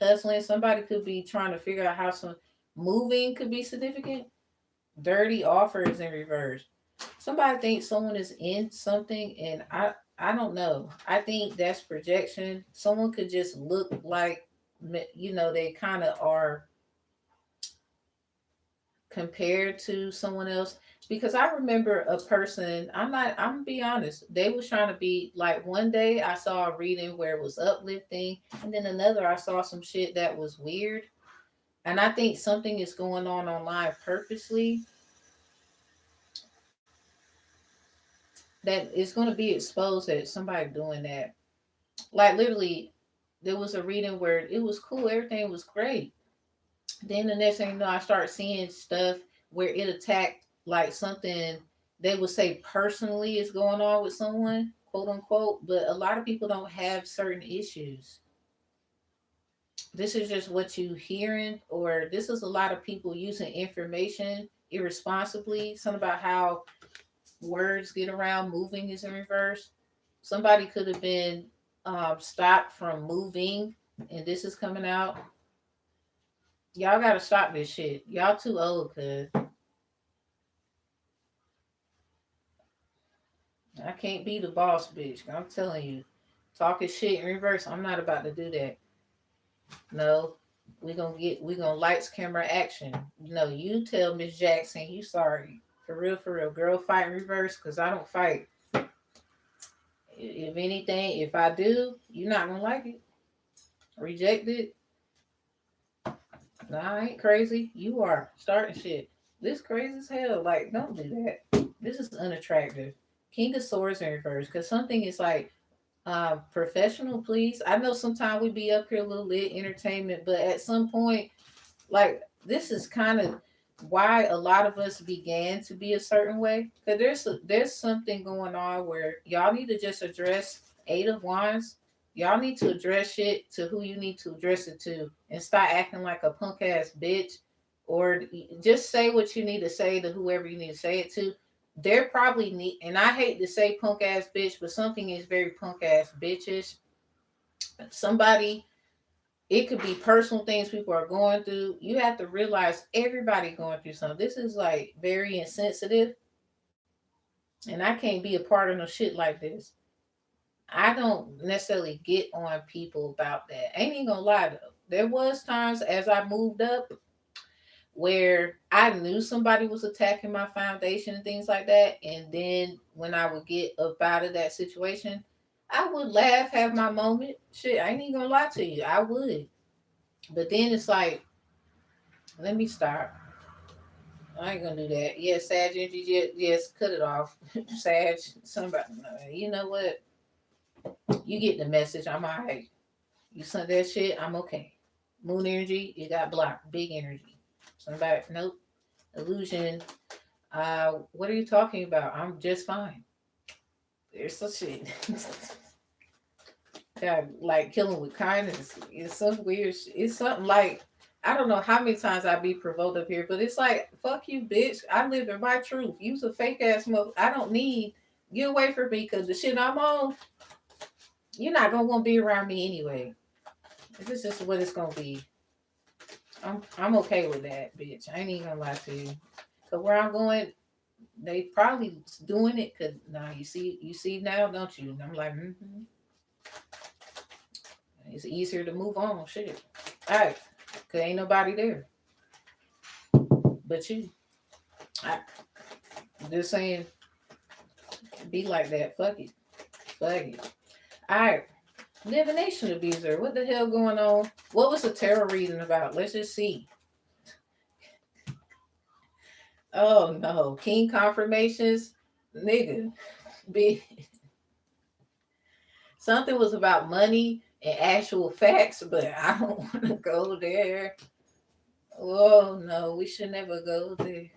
Hustling. Somebody could be trying to figure out how some moving could be significant. Dirty offers in reverse. Somebody thinks someone is in something, and I don't know. I think that's projection. Someone could just look like, they kind of are compared to someone else, because I remember a person, I'm gonna be honest, they was trying to be like, one day I saw a reading where it was uplifting, and then another I saw some shit that was weird. And I think something is going on online purposely that is going to be exposed, that somebody doing that. Like, literally, there was a reading where it was cool, everything was great. Then the next thing you know, I start seeing stuff where it attacked like something they would say personally is going on with someone, quote unquote. But a lot of people don't have certain issues. This is just what you hearing, or this is a lot of people using information irresponsibly. Something about how words get around, moving is in reverse. Somebody could have been stopped from moving, and this is coming out. Y'all gotta stop this shit. Y'all too old, cuz I can't be the boss, bitch. I'm telling you. Talking shit in reverse. I'm not about to do that. No. We gonna lights, camera, action. No, you tell Miss Jackson you sorry. For real, for real. Girl, fight in reverse, cause I don't fight. If anything, if I do, you're not gonna like it. Reject it. Nah, I ain't crazy. You are starting shit. This crazy as hell. Like, don't do that. This is unattractive. King of Swords in reverse, because something is like, professional, please. I know sometimes we be up here a little lit entertainment, but at some point, like, this is kind of why a lot of us began to be a certain way. Because there's something going on where y'all need to just address Eight of Wands. Y'all need to address shit to who you need to address it to, and stop acting like a punk ass bitch, or just say what you need to say to whoever you need to say it to. They're probably need, and I hate to say punk ass bitch, but something is very punk ass bitches. Somebody, it could be personal things people are going through. You have to realize everybody going through something. This is like very insensitive, and I can't be a part of no shit like this. I don't necessarily get on people about that. Ain't even gonna lie though. There was times as I moved up where I knew somebody was attacking my foundation and things like that. And then when I would get up out of that situation, I would laugh, have my moment. Shit, I ain't even gonna lie to you. I would. But then it's like, let me stop. I ain't gonna do that. Yes, Sag energy, yes, cut it off. Sag, somebody, you know what? You get the message. I'm all right. You sent that shit, I'm okay. Moon energy, you got blocked. Big energy. Somebody, nope. Illusion. What are you talking about? I'm just fine. There's some shit. God, like killing with kindness. It's some weird. It's something like, I don't know how many times I be provoked up here, but it's like, fuck you, bitch. I live in my truth. You's a fake ass mother. I don't need. Get away from me, because the shit I'm on, you're not gonna want to be around me anyway. This is just what it's gonna be. I'm okay with that, bitch. I ain't even gonna lie to you. Cause where I'm going, they probably doing it. Cause now you see now, don't you? And I'm like, it's easier to move on. Shit. All right. Cause ain't nobody there. But I just saying, be like that. Fuck it. Fuck it. All right. Divination abuser. What the hell going on? What was the tarot reading about? Let's just see. Oh no. King confirmations? Nigga. Be something was about money and actual facts, but I don't want to go there. Oh no, we should never go there.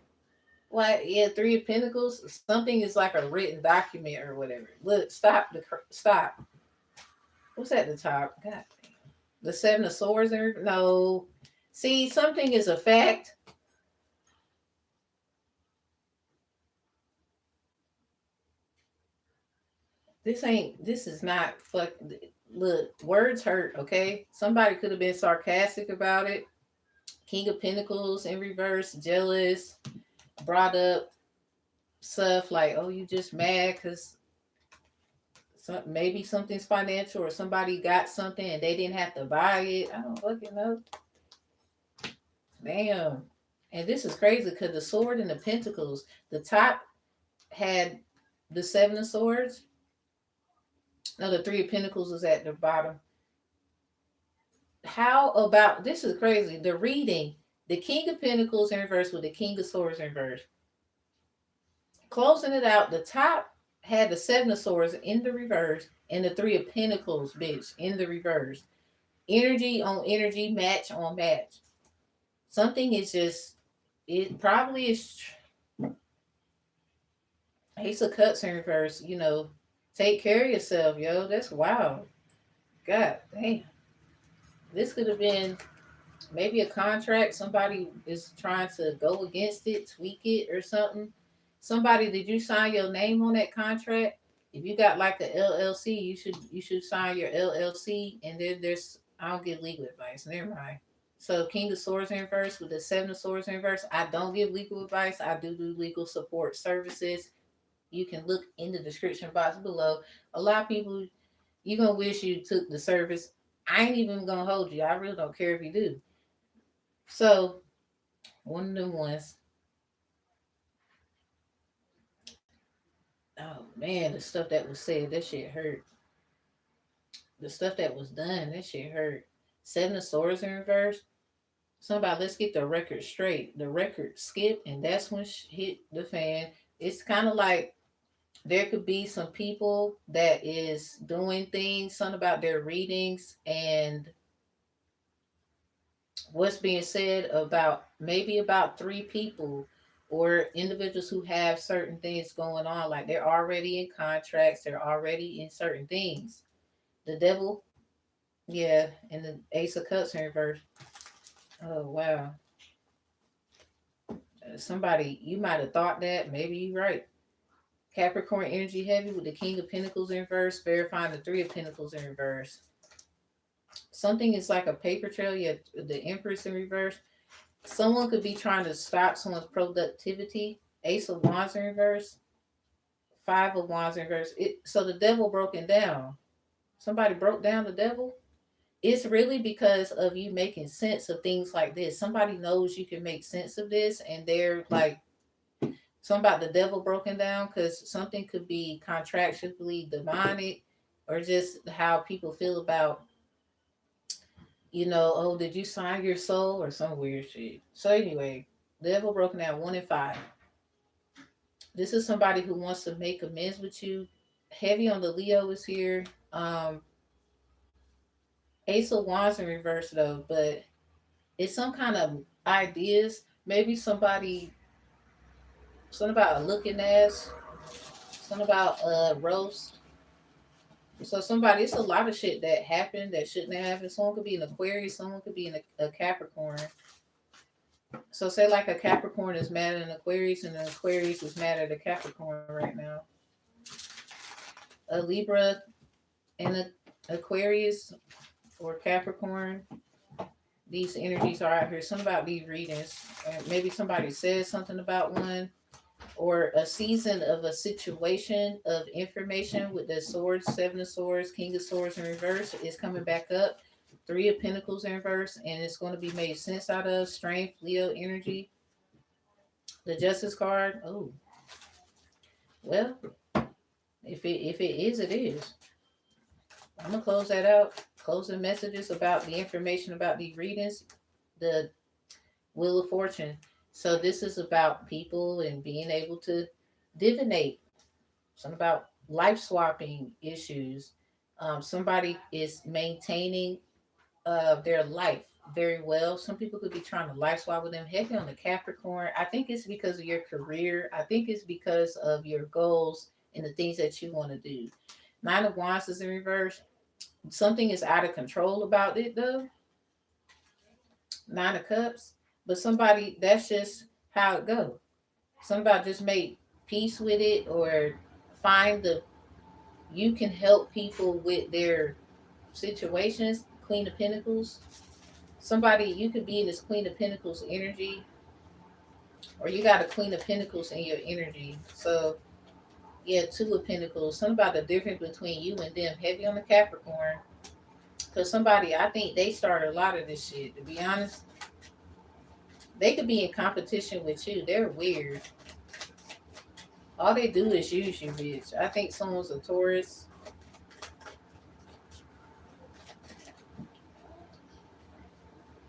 What? Yeah, Three of Pentacles. Something is like a written document or whatever. Look, stop. What's at the top? God damn. The Seven of Swords. No. See, something is a fact. This is not fuck. Look, words hurt, okay? Somebody could have been sarcastic about it. King of Pentacles in reverse, jealous, brought up stuff like, oh, you just mad because maybe something's financial or somebody got something and they didn't have to buy it. I don't fucking know. Damn. And this is crazy because the sword and the pentacles, the top had the Seven of Swords. No, the Three of Pentacles was at the bottom. How about this is crazy? The reading, the King of Pentacles in reverse with the King of Swords in reverse. Closing it out, the top had the Seven of Swords in the reverse and the Three of Pentacles, bitch, in the reverse. Energy on energy, match on match. Something is just, it probably is. Ace of Cups in reverse, take care of yourself, yo. That's wild. God damn. This could have been maybe a contract. Somebody is trying to go against it, tweak it, or something. Somebody, did you sign your name on that contract? If you got like a LLC, you should sign your LLC. And then I don't give legal advice. Never mind. So King of Swords in reverse with the Seven of Swords in reverse. I don't give legal advice. I do legal support services. You can look in the description box below. A lot of people, you're going to wish you took the service. I ain't even going to hold you. I really don't care if you do. So, one of them ones. Oh, man, the stuff that was said, that shit hurt. The stuff that was done, that shit hurt. Seven of Swords in reverse. Somebody, let's get the record straight. The record skipped, and that's when hit the fan. It's kind of like there could be some people that is doing things, something about their readings and what's being said about maybe about three people or individuals who have certain things going on. Like they're already in contracts, they're already in certain things. The devil, yeah, and the Ace of Cups in reverse. Oh, wow. Somebody, you might have thought that. Maybe you're right. Capricorn energy heavy with the King of Pentacles in reverse, verifying the Three of Pentacles in reverse. Something is like a paper trail. You have the Empress in reverse. Someone could be trying to stop someone's productivity. Ace of Wands in reverse. Five of Wands in reverse. So the devil broken down. Somebody broke down the devil. It's really because of you making sense of things like this. Somebody knows you can make sense of this, and they're like, something about the devil broken down, because something could be contractually demonic or just how people feel about, oh, did you sign your soul or some weird shit. So anyway, devil broken down 1 and 5. This is somebody who wants to make amends with you. Heavy on the Leo is here. Ace of Wands in reverse though, but it's some kind of ideas. Maybe something about a looking ass, something about roast. So somebody, it's a lot of shit that happened that shouldn't have happened. Someone could be an Aquarius, someone could be a Capricorn. So say like a Capricorn is mad at an Aquarius and an Aquarius is mad at a Capricorn right now. A Libra and an Aquarius or Capricorn. These energies are out here. Something about these readings. Maybe somebody says something about one. Or a season of a situation of information with the swords, Seven of Swords, King of Swords in reverse is coming back up. Three of Pentacles in reverse, and it's going to be made sense out of. Strength, Leo energy. The Justice card. Oh, well, if it is, it is. I'm gonna close that out. Closing messages about the information about the readings. The Wheel of Fortune. So this is about people and being able to divinate. Some about life swapping issues. Somebody is maintaining their life very well. Some people could be trying to life swap with them. Heavy on the Capricorn. I think it's because of your career. I think it's because of your goals and the things that you want to do. Nine of Wands is in reverse. Something is out of control about it though. Nine of Cups. But somebody, that's just how it goes. Somebody just make peace with it or find the, you can help people with their situations. Queen of Pentacles. Somebody, you could be in this Queen of Pentacles energy, or you got a Queen of Pentacles in your energy. So yeah, Two of Pentacles. Something about the difference between you and them. Heavy on the Capricorn. Because somebody, I think they started a lot of this shit. To be honest, they could be in competition with you. They're weird. All they do is use you, bitch. I think someone's a Taurus.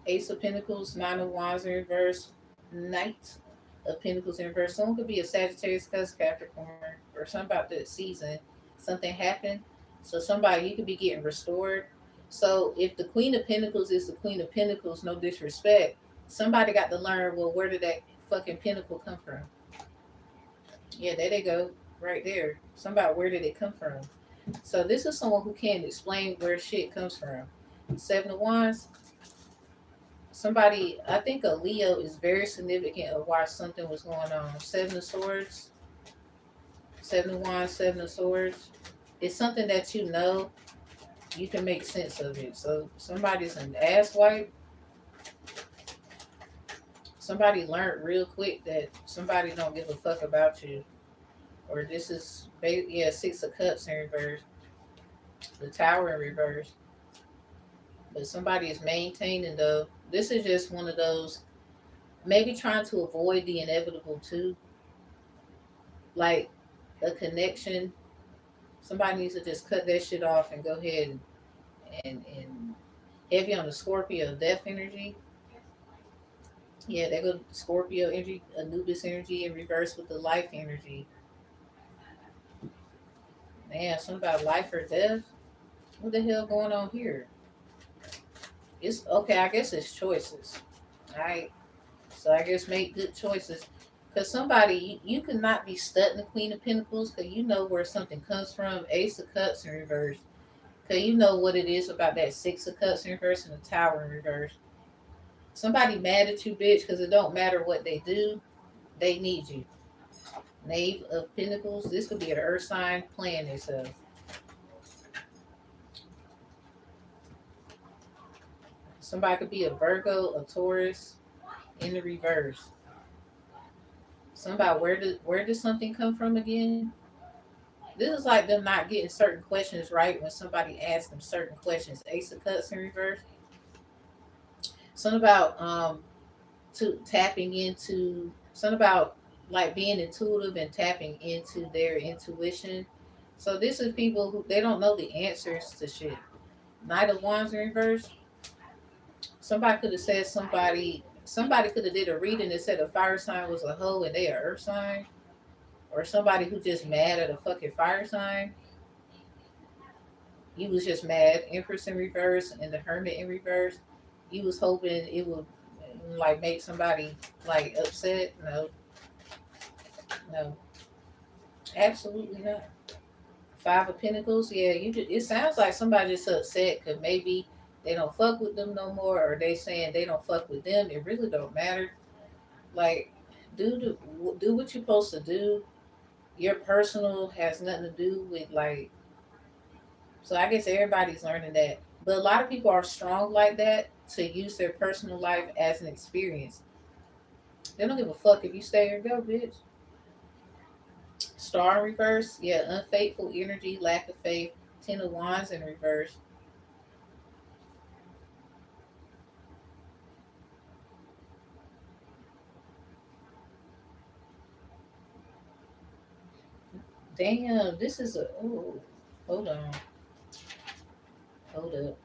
Ace of Pentacles, Nine of Wands in reverse, Knight of Pentacles in reverse. Someone could be a Sagittarius, cuz Capricorn, or something about that season. Something happened. So somebody, you could be getting restored. So if the Queen of Pentacles is the Queen of Pentacles, no disrespect, somebody got to learn, well, where did that fucking pentacle come from? Yeah, there they go. Right there. Somebody, where did it come from? So this is someone who can explain where shit comes from. Seven of Wands. Somebody, I think a Leo is very significant of why something was going on. Seven of Swords, Seven of Wands, Seven of Swords. It's something that you know, you can make sense of it. So somebody's an ass wipe. Somebody learned real quick that somebody don't give a fuck about you. Or this is, yeah, Six of Cups in reverse. The Tower in reverse. But somebody is maintaining though. This is just one of those, maybe trying to avoid the inevitable too. Like a connection. Somebody needs to just cut that shit off and go ahead and heavy on the Scorpio death energy. Yeah, they go Scorpio energy, Anubis energy in reverse with the life energy. Man, something about life or death. What the hell going on here? It's okay. I guess it's choices. All right. So I guess make good choices. Because somebody, you cannot be stuck in the Queen of Pentacles because you know where something comes from. Ace of Cups in reverse. Because you know what it is about that Six of Cups in reverse and the Tower in reverse. Somebody mad at you, bitch, because it don't matter what they do. They need you. Knave of Pentacles. This could be an earth sign playing itself. Somebody could be a Virgo, a Taurus in the reverse. Somebody, where does something come from again? This is like them not getting certain questions right when somebody asks them certain questions. Ace of Cups in reverse. Something about to tapping into, something about like being intuitive and tapping into their intuition. So this is people who they don't know the answers to shit. Knight of Wands in reverse. Somebody could have said somebody could have did a reading that said a fire sign was a hoe and they a earth sign. Or somebody who just mad at a fucking fire sign. You was just mad. Empress in reverse and the Hermit in reverse. You was hoping it would like make somebody like upset. No, no, absolutely not. Five of Pentacles. Yeah, you. It sounds like somebody just upset because maybe they don't fuck with them no more, or they saying they don't fuck with them. It really don't matter. Like, do what you're supposed to do. Your personal has nothing to do with like. So I guess everybody's learning that. But a lot of people are strong like that to use their personal life as an experience. They don't give a fuck if you stay or go, bitch. Star in reverse, yeah, unfaithful energy, lack of faith. Ten of Wands in reverse. Damn, this is a. Oh, hold on. Hold up.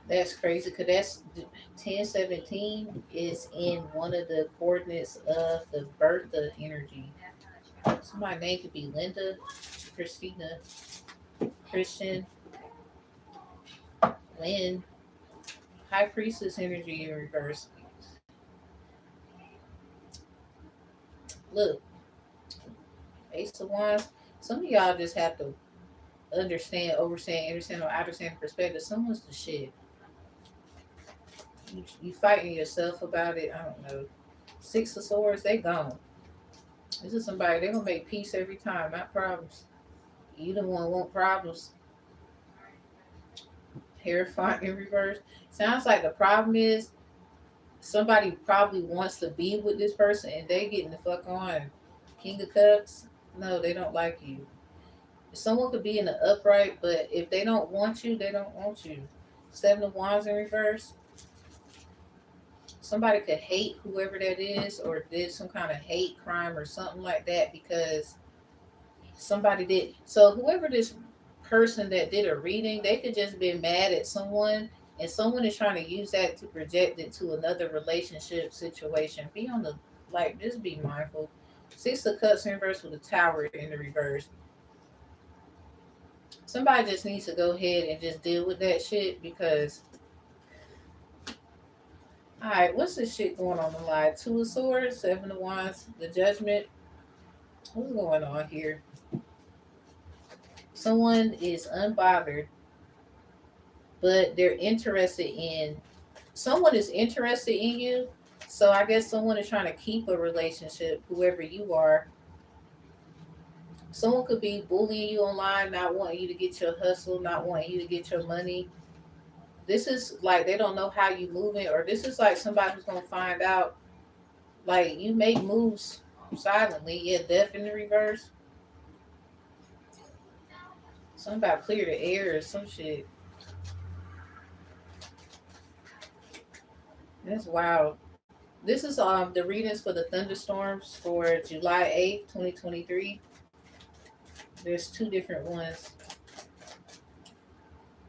That's crazy because that's 1017 is in one of the coordinates of the birth of energy. So my name could be Linda, Christina, Christian, Lynn, High Priestess energy in reverse. Look, Ace of Wands. Some of y'all just have to understand, or understand perspective. Someone's the shit. You fighting yourself about it. I don't know. Six of Swords, they gone. This is somebody they gonna make peace every time, not problems. You the one want problems. Terrifying in reverse. Sounds like the problem is somebody probably wants to be with this person and they getting the fuck on. King of Cups, no, they don't like you. Someone could be in the upright, but if they don't want you, they don't want you. Seven of Wands in reverse. Somebody could hate whoever that is or did some kind of hate crime or something like that because somebody did. So whoever this person that did a reading, they could just be mad at someone and someone is trying to use that to project it to another relationship situation. Be on the like just be mindful. Six of Cups in reverse with a tower in the reverse. Somebody just needs to go ahead and just deal with that shit because all right, what's this shit going on the line? Two of Swords, Seven of Wands, the Judgment. What's going on here? Someone is unbothered, but they're interested in someone is interested in you. So I guess someone is trying to keep a relationship, whoever you are. Someone could be bullying you online, not wanting you to get your hustle, not wanting you to get your money. This is like they don't know how you moving, or this is like somebody who's gonna find out. Like you make moves silently. Yeah, death in the reverse. Something about clear the air or some shit. That's wild. This is the readings for the thunderstorms for July 8th, 2023. There's two different ones.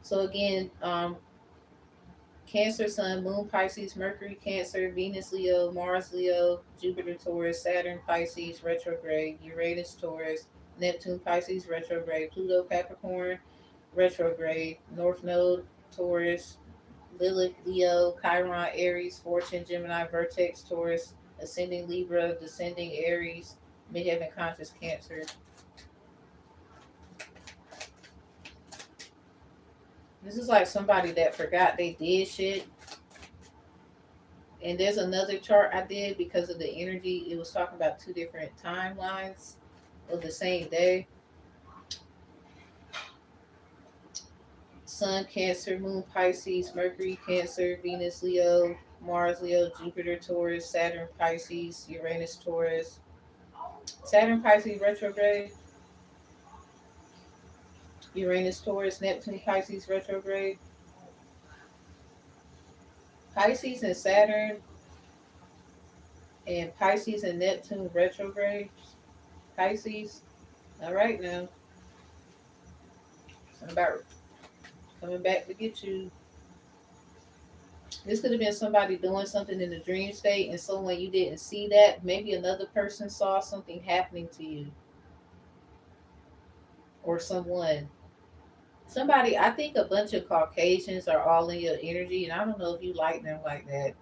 So again, Cancer, Sun, Moon, Pisces, Mercury, Cancer, Venus, Leo, Mars, Leo, Jupiter, Taurus, Saturn, Pisces, retrograde, Uranus, Taurus, Neptune, Pisces, retrograde, Pluto, Capricorn, retrograde, North Node, Taurus, Lilith, Leo, Chiron, Aries, Fortune, Gemini, Vertex, Taurus, Ascending Libra, Descending Aries, Midheaven Conscious, Cancer. This is like somebody that forgot they did shit. And there's another chart I did because of the energy. It was talking about two different timelines of the same day. Sun, Cancer, Moon, Pisces, Mercury, Cancer, Venus, Leo, Mars, Leo, Jupiter, Taurus, Saturn, Pisces, Uranus, Taurus. Saturn, Pisces, retrograde. Uranus, Taurus, Neptune, Pisces, retrograde. Pisces and Saturn and Pisces and Neptune retrograde. Pisces. All right now. Something about coming back to get you. This could have been somebody doing something in the dream state, and someone you didn't see that. Maybe another person saw something happening to you, or someone. Somebody, I think a bunch of Caucasians are all in your energy, and I don't know if you like them like that.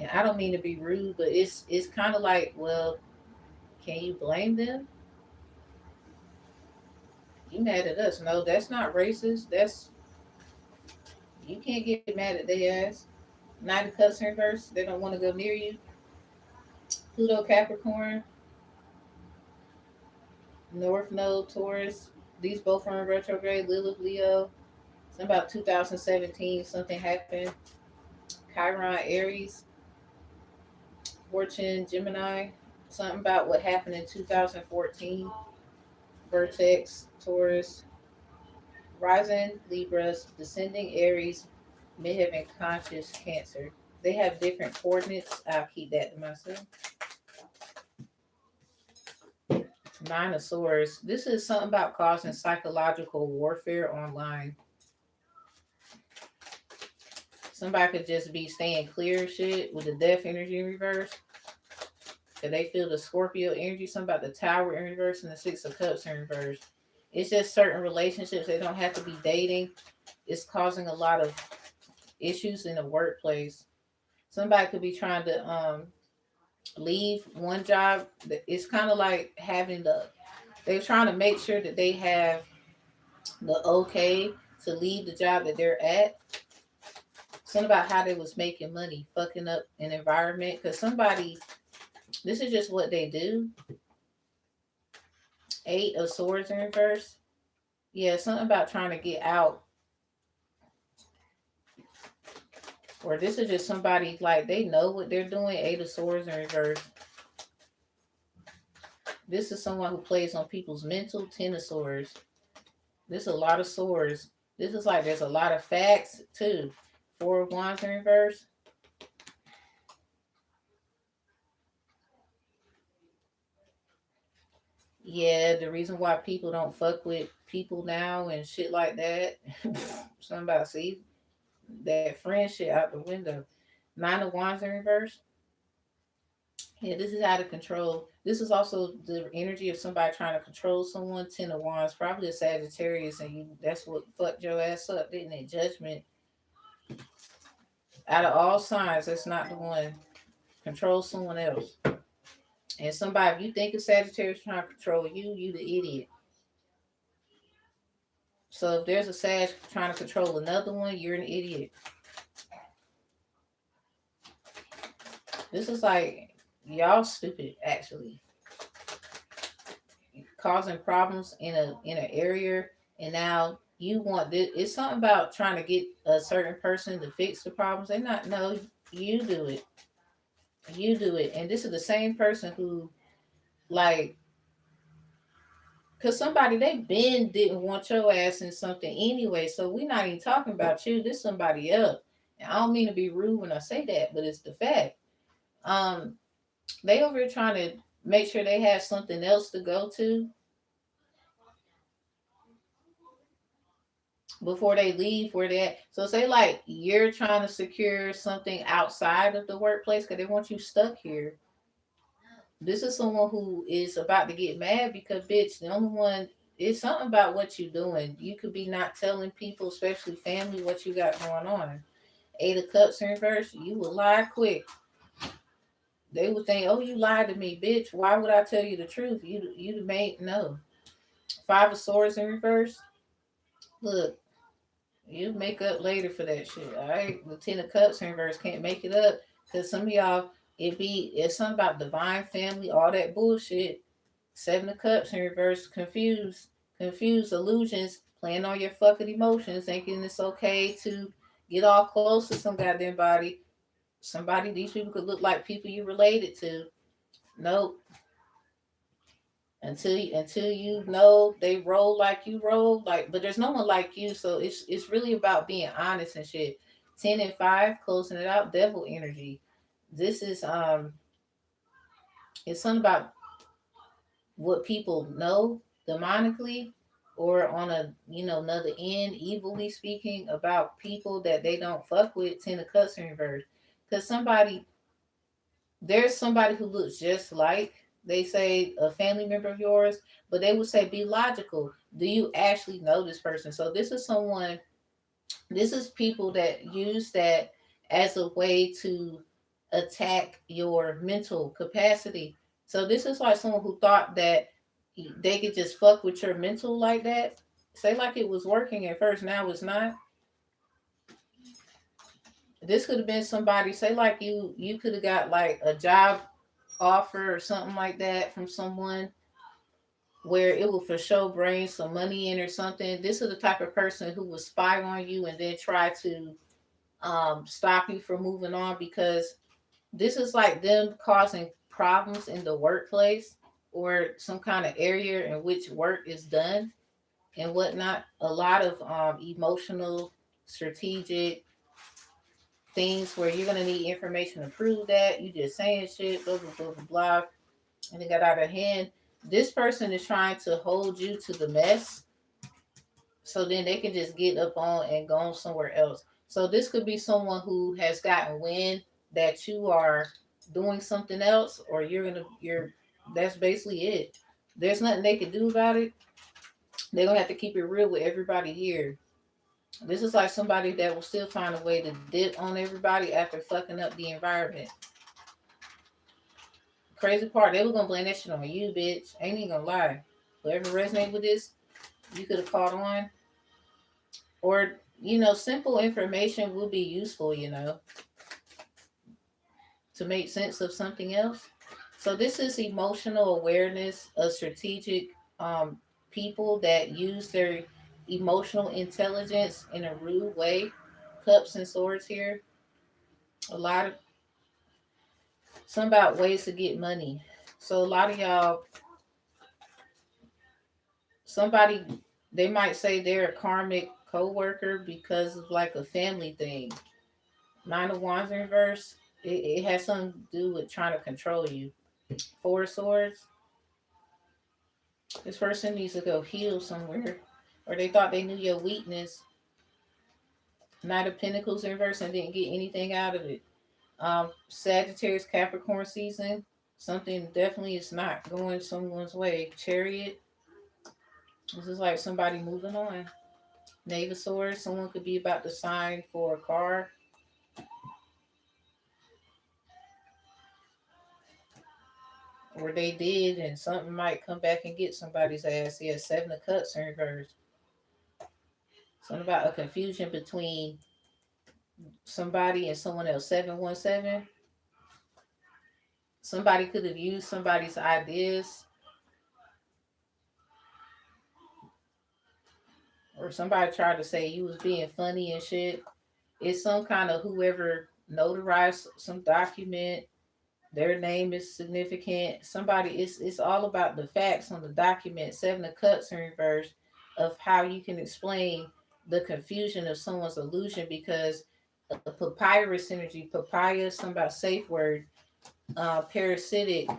And I don't mean to be rude, but it's kind of like, well, can you blame them? You mad at us? No, that's not racist. That's you can't get mad at their ass. Nine of Cups in reverse. They don't want to go near you. Pluto Capricorn, North Node Taurus. These both are in retrograde. Lilith Leo. Something about 2017. Something happened. Chiron Aries. Fortune Gemini. Something about what happened in 2014. Vertex Taurus. Rising Libras. Descending Aries. Midheaven conscious Cancer. They have different coordinates. I'll keep that to myself. Nine of Swords. This is something about causing psychological warfare online. Somebody could just be staying clear of shit with the death energy in reverse. Cause they feel the Scorpio energy, something about the Tower in reverse and the Six of Cups in reverse. It's just certain relationships. They don't have to be dating. It's causing a lot of issues in the workplace. Somebody could be trying to leave one job. It's kind of like having they're trying to make sure that they have the okay to leave the job that they're at. Something about how they was making money, fucking up an environment. Because somebody, this is just what they do. Eight of Swords in reverse. Yeah, something about trying to get out. Or this is just somebody like they know what they're doing. Eight of Swords in reverse. This is someone who plays on people's mental. Ten of Swords. There's a lot of swords. This is like there's a lot of facts too. Four of Wands in reverse. Yeah, the reason why people don't fuck with people now and shit like that. Something about see that friend shit out the window. Nine of Wands in reverse. Yeah, this is out of control. This is also the energy of somebody trying to control someone. Ten of Wands, probably a Sagittarius, and that's what fucked your ass up, didn't it? Judgment. Out of all signs, that's not the one. Control someone else. And somebody, if you think a Sagittarius trying to control you, you the idiot. So if there's a Sag trying to control another one, you're an idiot. This is like y'all stupid actually. Causing problems in an area, and now you want this. It's something about trying to get a certain person to fix the problems. They not no, you do it. You do it. And this is the same person who like because somebody they been didn't want your ass in something anyway. So we're not even talking about you. This somebody else. And I don't mean to be rude when I say that, but it's the fact. Um, they over here trying to make sure they have something else to go to before they leave where they at. So say like you're trying to secure something outside of the workplace because they want you stuck here. This is someone who is about to get mad because bitch, the only one it's something about what you're doing. You could be not telling people, especially family, what you got going on. Eight of Cups in reverse, you will lie quick. They would think, oh, you lied to me, bitch. Why would I tell you the truth? You made no. Five of Swords in reverse. Look, you make up later for that shit. All right, the Ten of Cups in reverse can't make it up because some of y'all it's something about divine family, all that bullshit. Seven of Cups in reverse, confused illusions, playing on your fucking emotions, thinking it's okay to get all close to some goddamn body. Somebody, these people could look like people you related to. Nope. Until you know they roll like you roll, like but there's no one like you, so it's really about being honest and shit. 10 and 5, closing it out, devil energy. This is it's something about what people know demonically or on a another end evilly speaking about people that they don't fuck with. 10 of Cups in reverse because there's somebody who looks just like they say a family member of yours, but they would say be logical. Do you actually know this person? So this is people that use that as a way to attack your mental capacity. So this is like someone who thought that they could just fuck with your mental like that. Say like it was working at first, now it's not. This could have been somebody, say like you could have got like a job offer or something like that from someone where it will for sure bring some money in or something. This is the type of person who will spy on you and then try to stop you from moving on because this is like them causing problems in the workplace or some kind of area in which work is done and whatnot. A lot of emotional, strategic. things where you're gonna need information to prove that. You just saying shit, blah blah blah blah blah, and it got out of hand. This person is trying to hold you to the mess, so then they can just get up on and go on somewhere else. So this could be someone who has gotten wind that you are doing something else, or you're. That's basically it. There's nothing they can do about it. They're gonna have to keep it real with everybody here. This is like somebody that will still find a way to dip on everybody after fucking up the environment. Crazy part, they were gonna blame that shit on you, bitch. Ain't even gonna lie. Whoever resonate with this, you could have caught on. Or, simple information will be useful, to make sense of something else. So this is emotional awareness of strategic people that use their emotional intelligence in a rude way. Cups and swords here. A lot of some about ways to get money. So a lot of y'all, somebody they might say they're a karmic co-worker because of like a family thing. Nine of Wands in reverse. It has something to do with trying to control you. Four of Swords. This person needs to go heal somewhere, or they thought they knew your weakness. Knight of Pentacles in reverse and didn't get anything out of it. Sagittarius Capricorn season. Something definitely is not going someone's way. Chariot. This is like somebody moving on. Knave of Swords. Someone could be about to sign for a car. Or they did, and something might come back and get somebody's ass. Yeah, Seven of Cups in reverse. Something about a confusion between somebody and someone else. 717. Somebody could have used somebody's ideas. Or somebody tried to say you was being funny and shit. It's some kind of whoever notarized some document. Their name is significant. Somebody, it's all about the facts on the document. Seven of Cups in reverse of how you can explain the confusion of someone's illusion because the papyrus energy, papaya, something about safe word, parasitic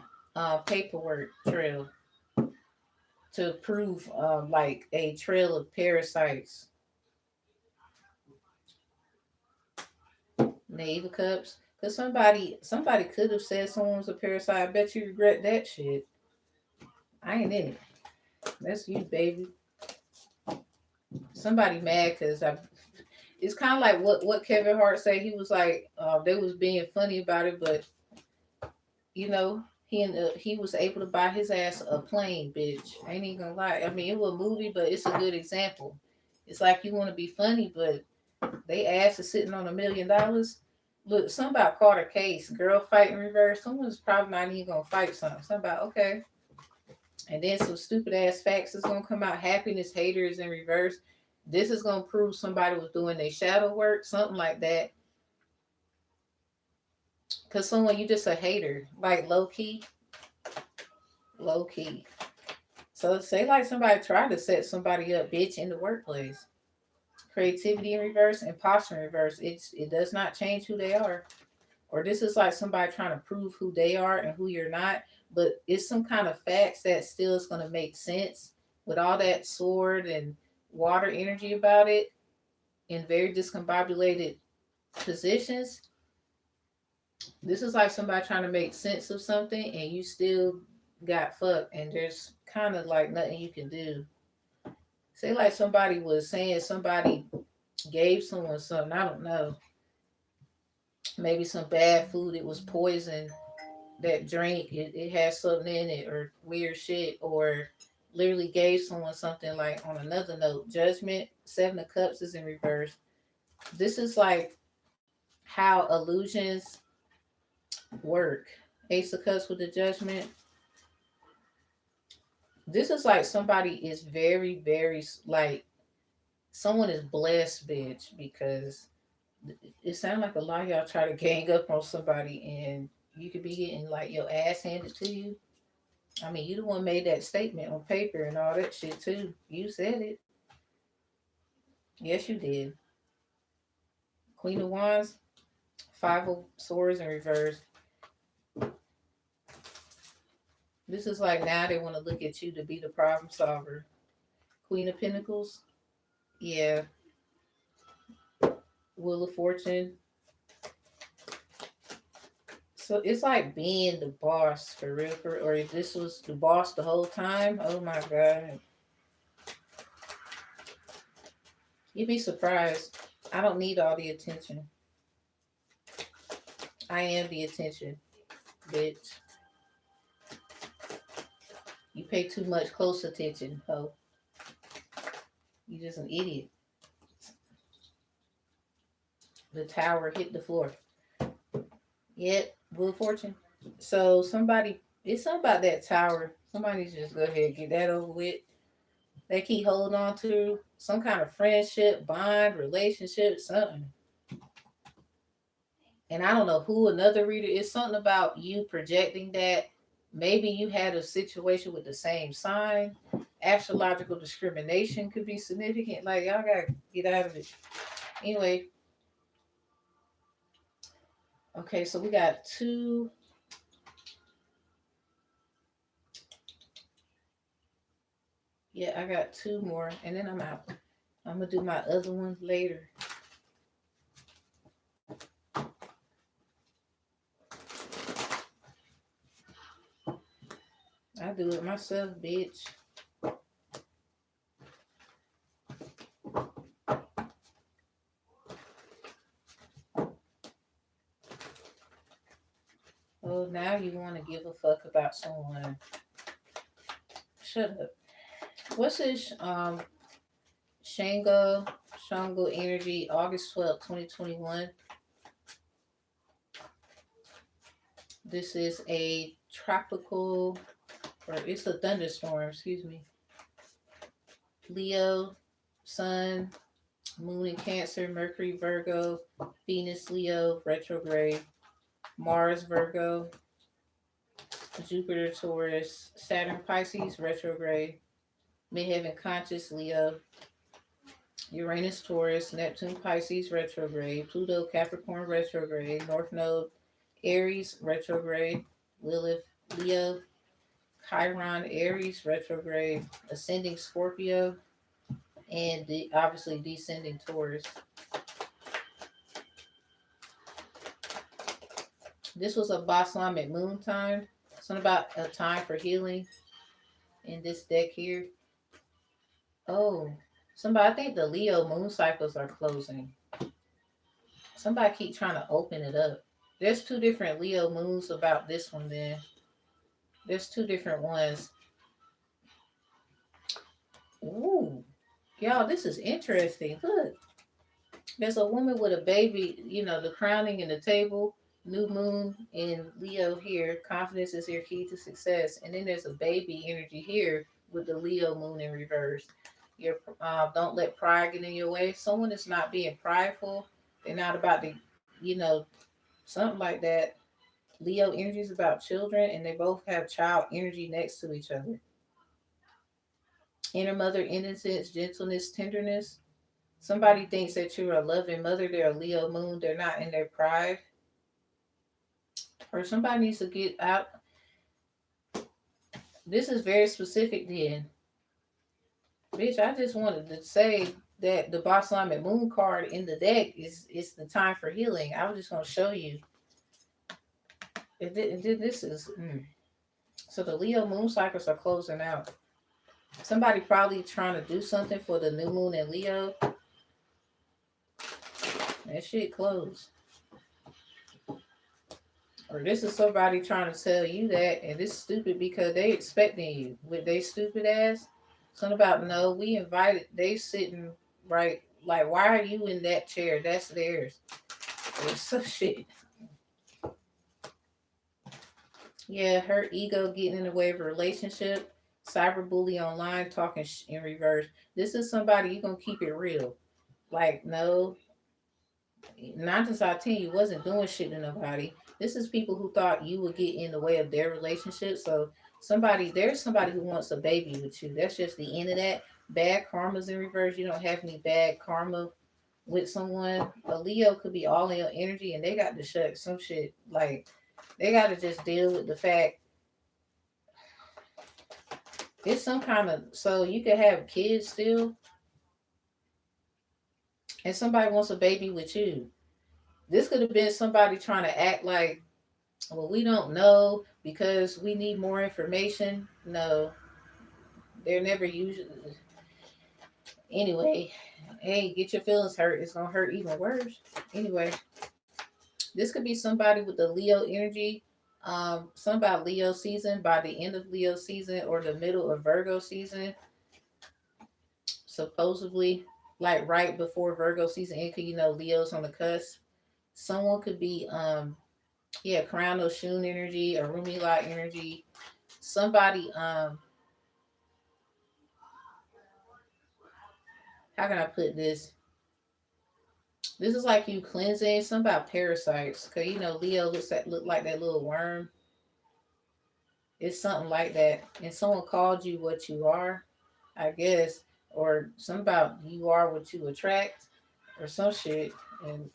paperwork trail to prove like a trail of parasites. Knave of Cups. Cause somebody could have said someone was a parasite. I bet you regret that shit. I ain't in it. That's you, baby. Somebody mad because I. It's kind of like what Kevin Hart said. He was like they was being funny about it, but he was able to buy his ass a plane, bitch. I ain't even gonna lie. I mean, it was a movie, but it's a good example. It's like you want to be funny, but they ass is sitting on $1 million. Look, something about Carter case, girl fight in reverse. Someone's probably not even gonna fight something. Something about okay. And then some stupid ass facts is gonna come out. Happiness haters in reverse. This is gonna prove somebody was doing their shadow work, something like that. Cause someone you just a hater, like low key, low key. So say like somebody tried to set somebody up, bitch, in the workplace. Creativity in reverse and posture in reverse. It does not change who they are. Or this is like somebody trying to prove who they are and who you're not, but it's some kind of facts that still is gonna make sense with all that sword and water energy about it in very discombobulated positions. This is like somebody trying to make sense of something and you still got fucked and there's kind of like nothing you can do. Say like somebody was saying somebody gave someone something, I don't know. Maybe some bad food, it was poison. That drink, it has something in it or weird shit, or literally gave someone something like on another note. Judgment, Seven of Cups is in reverse. This is like how illusions work. Ace of Cups with the Judgment. This is like somebody is very, very like someone is blessed, bitch, because it sounds like a lot of y'all try to gang up on somebody and you could be getting like your ass handed to you. I mean, you the one made that statement on paper and all that shit too. You said it. Yes, you did. Queen of Wands. Five of Swords in reverse. This is like now they want to look at you to be the problem solver. Queen of Pentacles. Yeah. Wheel of Fortune. So it's like being the boss for real, or if this was the boss the whole time, oh my god. You'd be surprised. I don't need all the attention. I am the attention, bitch. You pay too much close attention, ho. You just an idiot. The tower hit the floor. Yep, Wheel of Fortune. So it's something about that tower. Somebody needs to just go ahead and get that over with. They keep holding on to some kind of friendship, bond, relationship, something. And I don't know who another reader is. Something about you projecting that. Maybe you had a situation with the same sign. Astrological discrimination could be significant. Like, y'all gotta get out of it. Anyway, okay, so we got two. Yeah, I got two more, and then I'm out. I'm gonna do my other ones later. I do it myself, bitch. Oh, now you want to give a fuck about someone. Shut up. What's this? Shango energy, August 12th, 2021. This is a tropical, or it's a thunderstorm, excuse me. Leo, Sun, Moon in Cancer, Mercury, Virgo, Venus, Leo, retrograde, Mars, Virgo, Jupiter, Taurus, Saturn, Pisces, retrograde, midheaven, conscious, Leo, Uranus, Taurus, Neptune, Pisces, retrograde, Pluto, Capricorn, retrograde, North Node, Aries, retrograde, Lilith, Leo, Chiron, Aries, retrograde, ascending Scorpio, and obviously descending Taurus. This was a Balsamic moon time. Something about a time for healing in this deck here. Oh, somebody, I think the Leo moon cycles are closing. Somebody keep trying to open it up. There's two different Leo moons about this one then. There's two different ones. Ooh. Y'all, this is interesting. Look. There's a woman with a baby, the crowning and the table, new moon in Leo here. Confidence is your key to success. And then there's a baby energy here with the Leo moon in reverse. Don't let pride get in your way. Someone is not being prideful. They're not about to, something like that. Leo energy is about children, and they both have child energy next to each other. Inner mother innocence, gentleness, tenderness. Somebody thinks that you're a loving mother. They're a Leo moon. They're not in their pride. Or somebody needs to get out. This is very specific then. Bitch, I just wanted to say that the Balsamic moon card in the deck is the time for healing. I was just going to show you. This is... So the Leo moon cycles are closing out. Somebody probably trying to do something for the new moon in Leo. That shit closed. Or this is somebody trying to tell you that, and this is stupid because they expecting you with they stupid ass. Something about no, we invited. They sitting right, like why are you in that chair? That's theirs. It's so shit. Yeah, her ego getting in the way of a relationship. Cyberbully online, talking in reverse. This is somebody you gonna keep it real. Like no, 9 times out of 10, you wasn't doing shit to nobody. This is people who thought you would get in the way of their relationship. So there's somebody who wants a baby with you. That's just the end of that. Bad karma's in reverse. You don't have any bad karma with someone. A Leo could be all in your energy and they got to shut some shit. Like, they got to just deal with the fact it's some kind of, so you could have kids still and somebody wants a baby with you. This could have been somebody trying to act like, well, we don't know because we need more information. No, they're never usually. Anyway, hey, get your feelings hurt. It's going to hurt even worse. Anyway, this could be somebody with the Leo energy. Some about Leo season, by the end of Leo season or the middle of Virgo season, supposedly, like right before Virgo season end, 'cause Leo's on the cusp. Someone could be yeah, Crown Oshun energy or Rumi Lot energy. Somebody how can I put this? This is like you cleansing. Something about parasites, cause Leo look like that little worm. It's something like that. And someone called you what you are, I guess, or something about you are what you attract, or some shit. And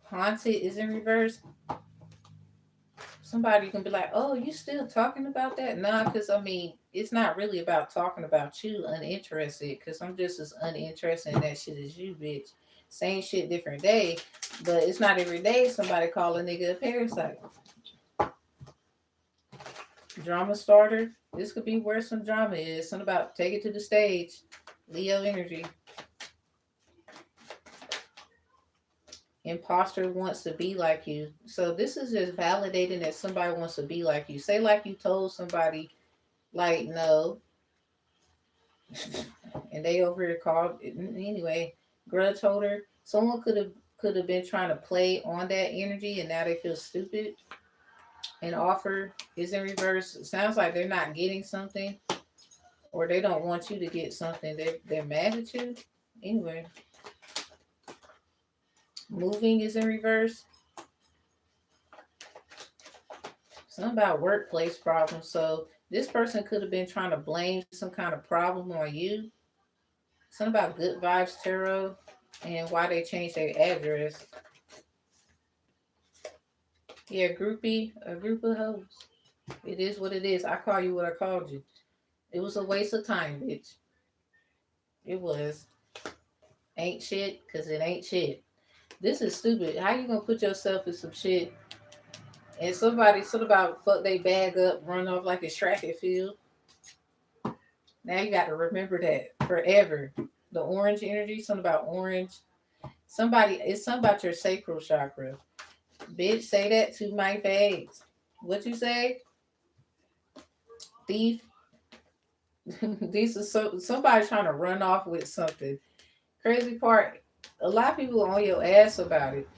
haunted is in reverse. Somebody can be like, "Oh, you still talking about that?" Nah, because I mean, it's not really about talking about you, uninterested. Because I'm just as uninterested in that shit as you, bitch. Same shit, different day. But it's not every day somebody call a nigga a parasite. Drama starter. This could be where some drama is. Something about take it to the stage. Leo energy. Imposter wants to be like you. So this is just validating that somebody wants to be like you. Say like you told somebody, like, no. And they over here called anyway. Grudge holder. Someone could have been trying to play on that energy and now they feel stupid. An offer is in reverse. It sounds like they're not getting something or they don't want you to get something. They're mad at you. Anyway. Moving is in reverse. Something about workplace problems. So this person could have been trying to blame some kind of problem on you. Something about good vibes tarot and why they changed their address. Yeah, groupie, a group of hoes. It is what it is. I call you what I called you. It was a waste of time, bitch. It was. Ain't shit, because it ain't shit. This is stupid. How you gonna put yourself in some shit and somebody sort of about fuck they bag up, run off like a track and field? Now you got to remember that forever. The orange energy, something about orange. It's something about your sacral chakra. Bitch, say that to my face. What you say? Thief. These are somebody trying to run off with something. Crazy part, a lot of people are on your ass about it.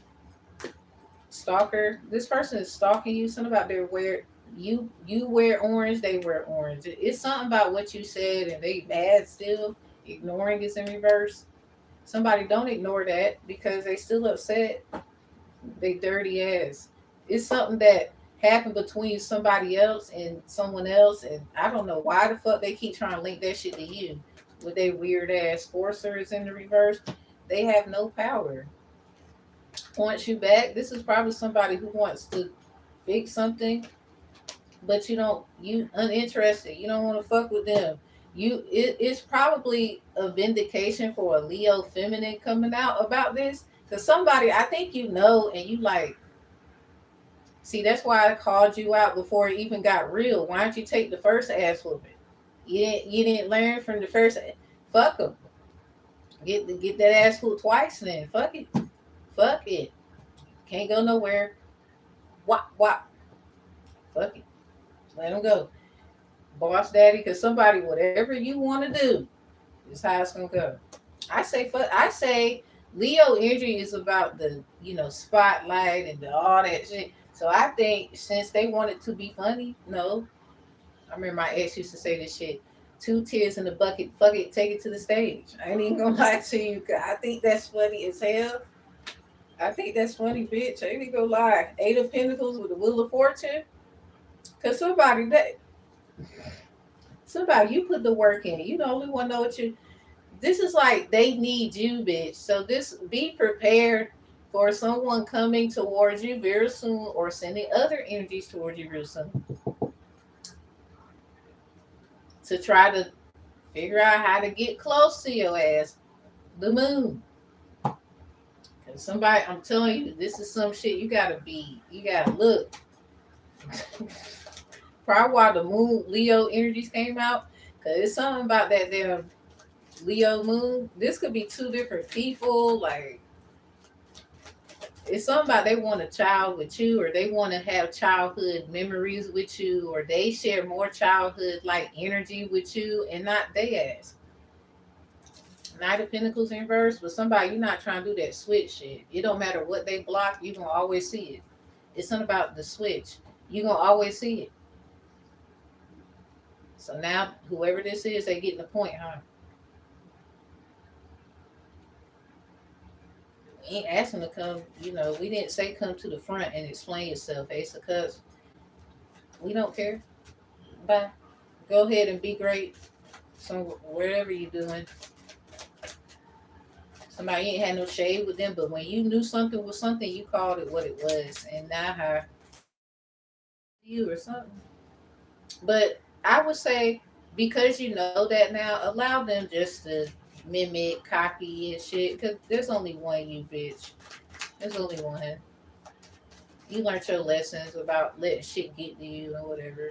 Stalker. This person is stalking you. Something about their wear. You wear orange, they wear orange. It's something about what you said and they mad still. Ignoring is in reverse. Somebody don't ignore that because they still upset. They dirty ass. It's something that happened between somebody else and someone else, and I don't know why the fuck they keep trying to link that shit to you. With they weird ass forcers in the reverse, they have no power. Wants you back. This is probably somebody who wants to fix something, but you uninterested. You don't want to fuck with them. It's probably a vindication for a Leo feminine coming out about this. Cause somebody I think and you like, see, that's why I called you out before it even got real. Why don't you take the first ass whooping? You didn't learn from the first. Fuck them. Get that ass whooped twice then. Fuck it. Can't go nowhere. Wop. Fuck it. Let them go. Boss daddy, because somebody, whatever you want to do, is how it's gonna go. I say Leo energy is about the spotlight and all that shit. So I think since they wanted to be funny, no. I remember my ex used to say this shit. Two tears in the bucket, fuck it, take it to the stage. I ain't even gonna lie to you. I think that's funny as hell. I think that's funny, bitch. I ain't even gonna lie. Eight of Pentacles with the Wheel of Fortune. Cause somebody you put the work in. You the only one know what you. This is like they need you, bitch. So this be prepared for someone coming towards you very soon or sending other energies towards you real soon to try to figure out how to get close to your ass. The moon. Cause somebody, I'm telling you, this is some shit you gotta look. Probably why the moon Leo energies came out. Cause it's something about that damn Leo moon. This could be two different people. Like it's something about they want a child with you, or they want to have childhood memories with you, or they share more childhood like energy with you, and not they ass. Knight of Pentacles in reverse, but somebody you're not trying to do that switch shit. It don't matter what they block, you gonna always see it. It's something about the switch. You gonna always see it. So now whoever this is, they getting the point, huh? We ain't asking to come, we didn't say come to the front and explain yourself, Ace of Cups. We don't care. Bye. Go ahead and be great. So wherever you're doing. Somebody ain't had no shade with them, but when you knew something was something, you called it what it was, and now her you or something. But I would say because you know that now, allow them just to mimic, copy, and shit. Cause there's only one you, bitch. There's only one. You learned your lessons about letting shit get to you and whatever.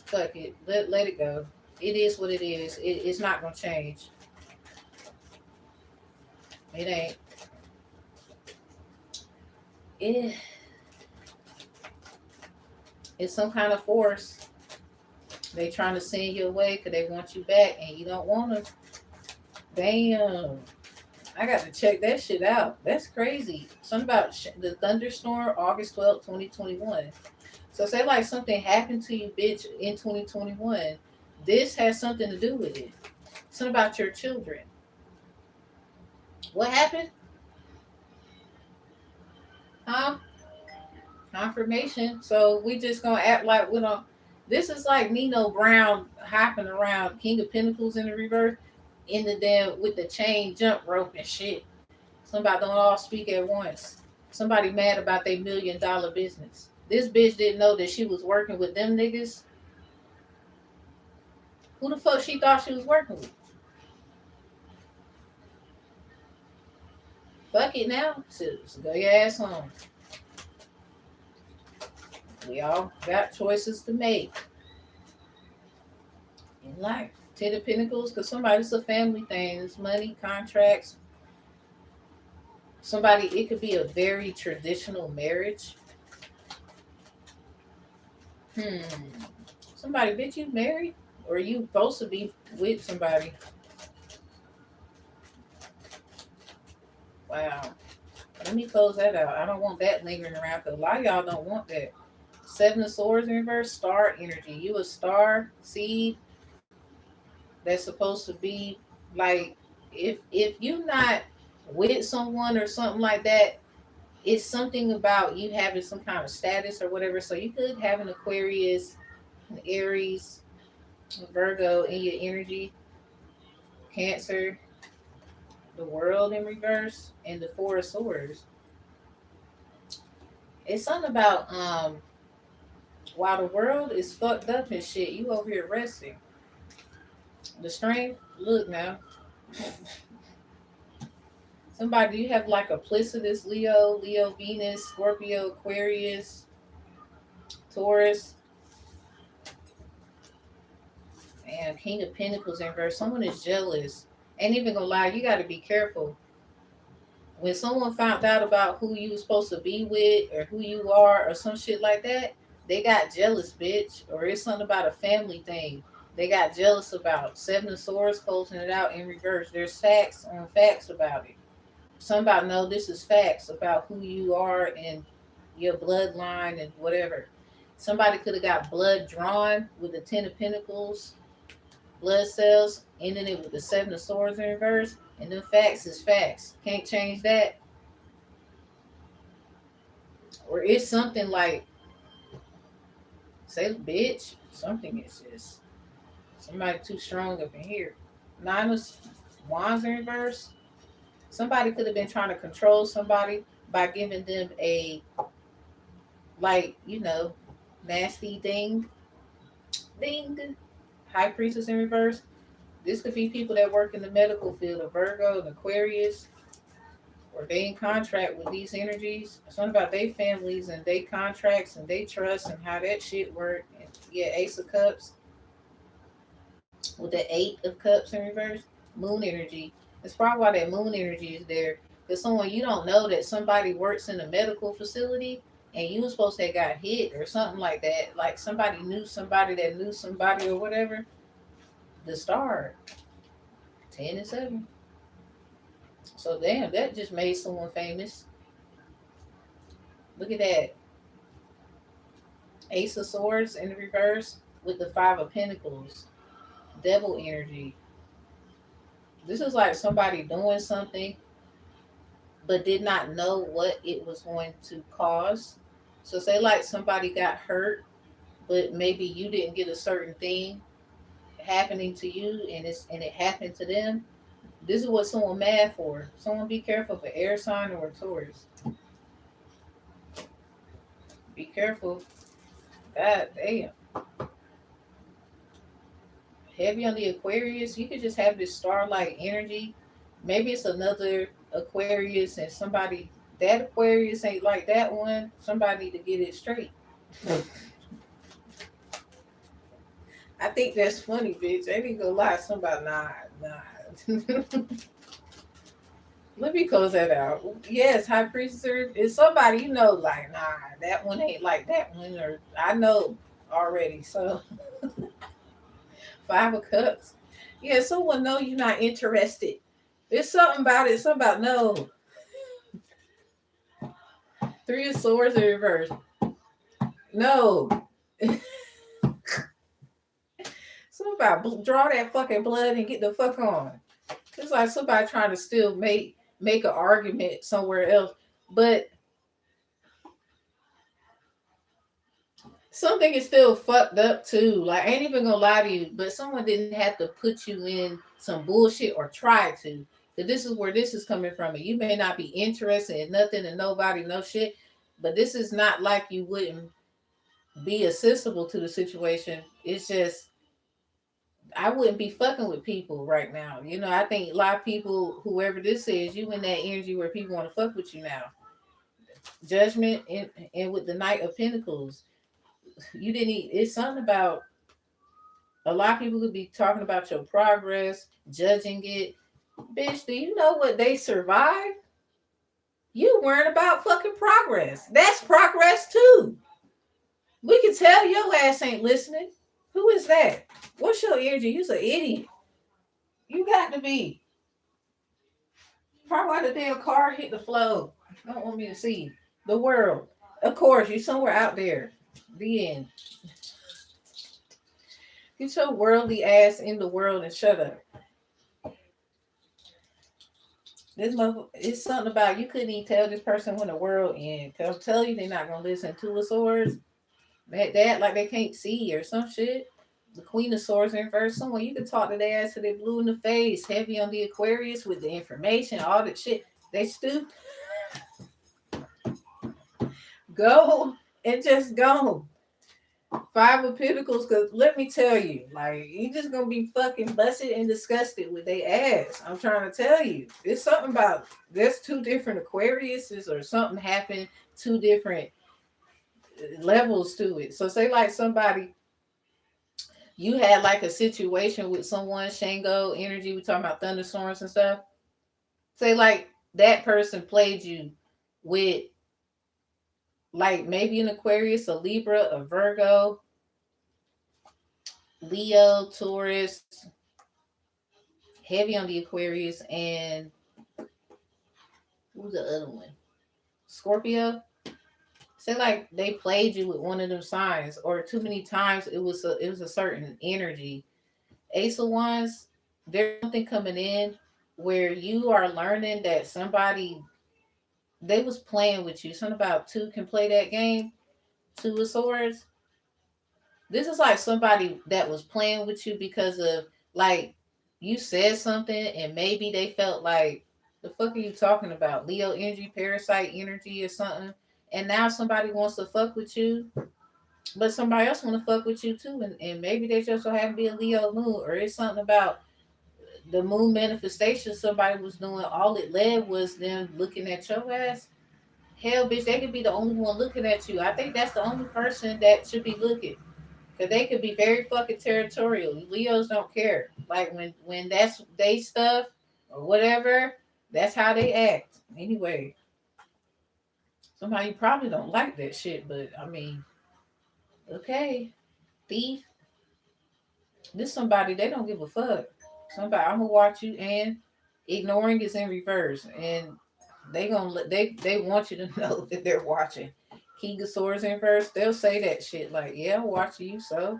Fuck it. Let it go. It is what it is. It's not gonna change. It ain't. It, it's some kind of force. They trying to send you away because they want you back and you don't want them. Damn. I got to check that shit out. That's crazy. Something about the thunderstorm, August 12th, 2021. So say like something happened to you, bitch, in 2021. This has something to do with it. Something about your children. What happened? Huh? Confirmation. So we just gonna act like we don't. This is like Nino Brown hopping around King of Pentacles in the reverse in the damn with the chain jump rope and shit. Somebody don't all speak at once. Somebody mad about their $1 million business. This bitch didn't know that she was working with them niggas. Who the fuck she thought she was working with? Fuck it now. So go your ass home. We all got choices to make in life. Ten of Pentacles, because somebody's a family thing. It's money, contracts. Somebody, it could be a very traditional marriage. Somebody, bitch, you married? Or you supposed to be with somebody? Wow. Let me close that out. I don't want that lingering around because a lot of y'all don't want that. Seven of Swords in reverse, star energy. You a star seed that's supposed to be like if you not with someone or something like that, it's something about you having some kind of status or whatever. So you could have an Aquarius, an Aries, a Virgo in your energy, Cancer, the World in reverse, and the Four of Swords. It's something about while the world is fucked up and shit, you over here resting. The strength, look now. Somebody, you have like a Placidus Leo, Venus, Scorpio, Aquarius, Taurus, and King of Pentacles in verse. Someone is jealous. Ain't even gonna lie, you gotta be careful. When someone found out about who you was supposed to be with or who you are or some shit like that, they got jealous, bitch. Or it's something about a family thing. They got jealous about. Seven of Swords closing it out in reverse. There's facts on facts about it. Somebody know this is facts about who you are and your bloodline and whatever. Somebody could have got blood drawn with the Ten of Pentacles, blood cells, ending it with the Seven of Swords in reverse. And then facts is facts. Can't change that. Or it's something like Say bitch. Something is just somebody too strong up in here. Nine of Wands in reverse. Somebody could have been trying to control somebody by giving them a, like, nasty thing. Ding. High priestess in reverse. This could be people that work in the medical field, a Virgo, an Aquarius, or they in contract with these energies. Something about their families and they contracts and they trust and how that shit work. And yeah, Ace of Cups with the Eight of Cups in reverse. Moon energy. That's probably why that moon energy is there. Because someone you don't know that somebody works in a medical facility and you was supposed to have got hit or something like that. Like somebody knew somebody that knew somebody or whatever. The star. 10 and 7. So damn, that just made someone famous. Look at that. Ace of Swords in the reverse with the Five of Pentacles. Devil energy. This is like somebody doing something but did not know what it was going to cause. So say like somebody got hurt, but maybe you didn't get a certain thing happening to you and it happened to them. This is what someone mad for. Someone be careful for air sign or Taurus. Be careful. God damn. Heavy on the Aquarius, you could just have this star-like energy. Maybe it's another Aquarius and somebody, that Aquarius ain't like that one. Somebody need to get it straight. I think that's funny, bitch. I ain't gonna lie. Somebody, nah. Let me close that out. Yes, High Priestess is somebody like, nah, that one ain't like that one, or I know already. So, Five of Cups. Yeah, someone know you're not interested. There's something about it. Something about no. Three of Swords in reverse. No. Something about draw that fucking blood and get the fuck on. It's like somebody trying to still make an argument somewhere else. But something is still fucked up too. Like I ain't even gonna lie to you, but someone didn't have to put you in some bullshit or try to. That this is where this is coming from. And you may not be interested in nothing and nobody, no shit. But this is not like you wouldn't be accessible to the situation. It's just I wouldn't be fucking with people right now. I think a lot of people, whoever this is, you in that energy where people want to fuck with you now. Judgment and with the Knight of Pentacles. You didn't it's something about a lot of people could be talking about your progress, judging it. Bitch, do you know what they survived? You weren't about fucking progress. That's progress too. We can tell your ass ain't listening. Who is that? What's your energy? You're an idiot. You got to be. Probably why the damn car hit the floor. Don't want me to see the world. Of course, you're somewhere out there. The end. Get your worldly ass in the world and shut up. This mother, it's something about you couldn't even tell this person when the world ends. Cause I'm telling you, they're not gonna listen. Two of Swords, that like they can't see or some shit. The Queen of Swords in reverse. Someone you can talk to their ass till they blue in the face. Heavy on the Aquarius with the information, all that shit. They stupid. Go and just go. Five of Pentacles, because let me tell you, like, you just gonna be fucking busted and disgusted with their ass. I'm trying to tell you. It's something about, there's two different Aquariuses or something happened, two different levels to it. So say like somebody, you had like a situation with someone, Shango energy, we talking about thunderstorms and stuff. Say like that person played you with like maybe an Aquarius, a Libra, a Virgo, Leo, Taurus, heavy on the Aquarius, and who's the other one? Scorpio. Say like they played you with one of them signs, or too many times it was a certain energy. Ace of Wands, there's something coming in where you are learning that somebody they was playing with you. Something about two can play that game. Two of Swords. This is like somebody that was playing with you because of like you said something and maybe they felt like the fuck are you talking about? Leo energy, parasite energy or something. And now somebody wants to fuck with you, but somebody else want to fuck with you too. And maybe they just so happen to be a Leo moon, or it's something about the moon manifestation somebody was doing. All it led was them looking at your ass. Hell, bitch, they could be the only one looking at you. I think that's the only person that should be looking. Cause they could be very fucking territorial. Leos don't care. Like when that's they stuff or whatever, that's how they act. Anyway, somehow you probably don't like that shit, but I mean, okay, thief. This somebody they don't give a fuck. Somebody I'm gonna watch you and ignoring is in reverse, and they want you to know that they're watching. King of Swords in reverse, they'll say that shit like, yeah, I'm watching you, so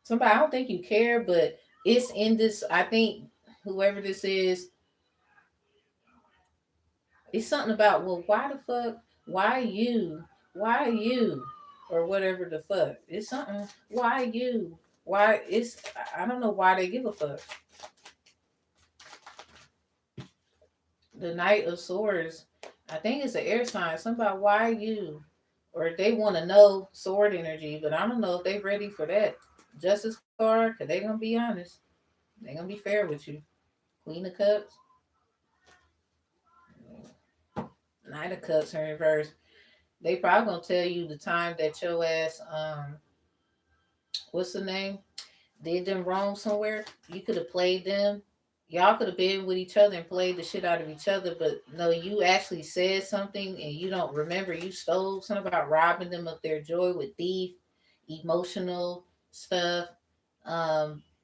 somebody, I don't think you care, but it's in this. I think whoever this is, it's something about, well, why the fuck? Why you? Why you? Or whatever the fuck. It's something. Why you? Why it's? I don't know why they give a fuck. The Knight of Swords. I think it's an air sign. Somebody, why you? Or they want to know sword energy, but I don't know if they ready for that. Justice card, cause they gonna be honest. They gonna be fair with you. Queen of Cups. Nine of Cups in reverse. They probably gonna tell you the time that your ass what's the name? Did them wrong somewhere. You could have played them. Y'all could have been with each other and played the shit out of each other, but no, you actually said something and you don't remember. You stole something about robbing them of their joy with thief, emotional stuff,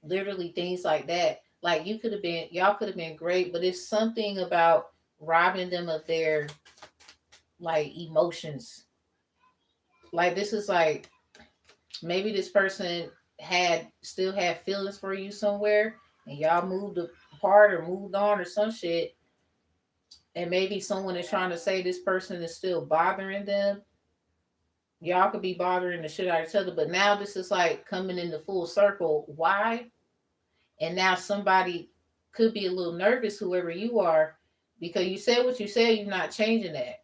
literally things like that. Like you could have been, y'all could have been great, but it's something about robbing them of their like emotions. Like this is like maybe this person had still had feelings for you somewhere and y'all moved apart or moved on or some shit, and maybe someone is trying to say this person is still bothering them. Y'all could be bothering the shit out of each other, but now this is like coming in the full circle. Why? And now somebody could be a little nervous, whoever you are, because you said what you said, you're not changing that.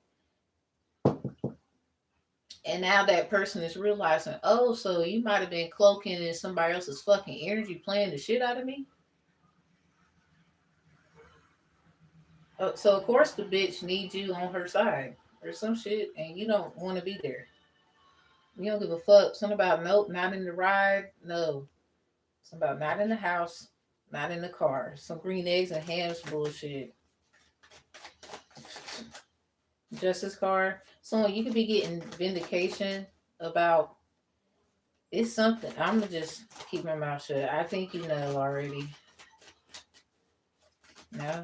And now that person is realizing, oh, so you might have been cloaking in somebody else's fucking energy, playing the shit out of me. So of course the bitch needs you on her side or some shit, and you don't want to be there. You don't give a fuck. Something about nope, not in the ride. No, something about not in the house, not in the car. Some green eggs and hams bullshit. Justice card. So you could be getting vindication about it's something. I'm gonna just keep my mouth shut. I think you know already. No,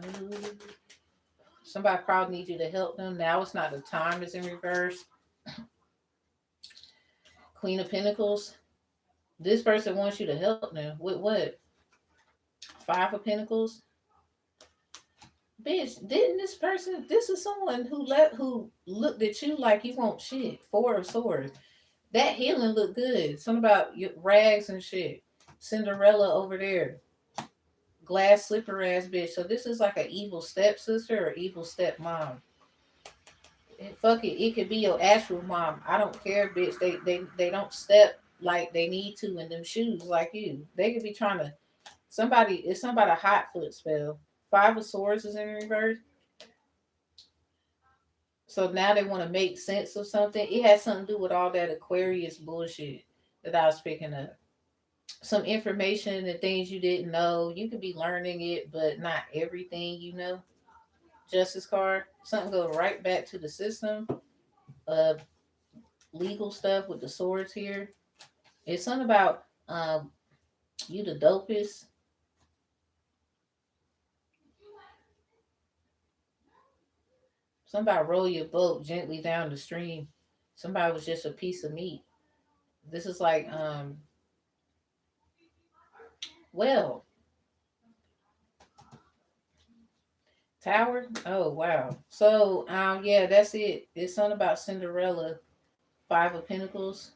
somebody probably needs you to help them. Now it's not the time. It's in reverse. Queen of Pentacles. This person wants you to help them with what? Five of Pentacles. Bitch, didn't this person? This is someone who looked at you like you want shit. Four of Swords. That healing looked good. Something about your rags and shit. Cinderella over there. Glass slipper ass bitch. So this is like an evil stepsister or evil stepmom. Fuck it. It could be your actual mom. I don't care, bitch. They don't step like they need to in them shoes like you. They could be trying to somebody. It's somebody a hot foot spell. Five of Swords is in reverse. So now they want to make sense of something. It has something to do with all that Aquarius bullshit that I was picking up. Some information and things you didn't know. You could be learning it, but not everything you know. Justice card. Something go right back to the system. Uh, legal stuff with the swords here. It's something about you the dopest. Somebody roll your boat gently down the stream. Somebody was just a piece of meat. This is like well, tower. Oh wow. So yeah, that's it. It's something about Cinderella. Five of Pentacles.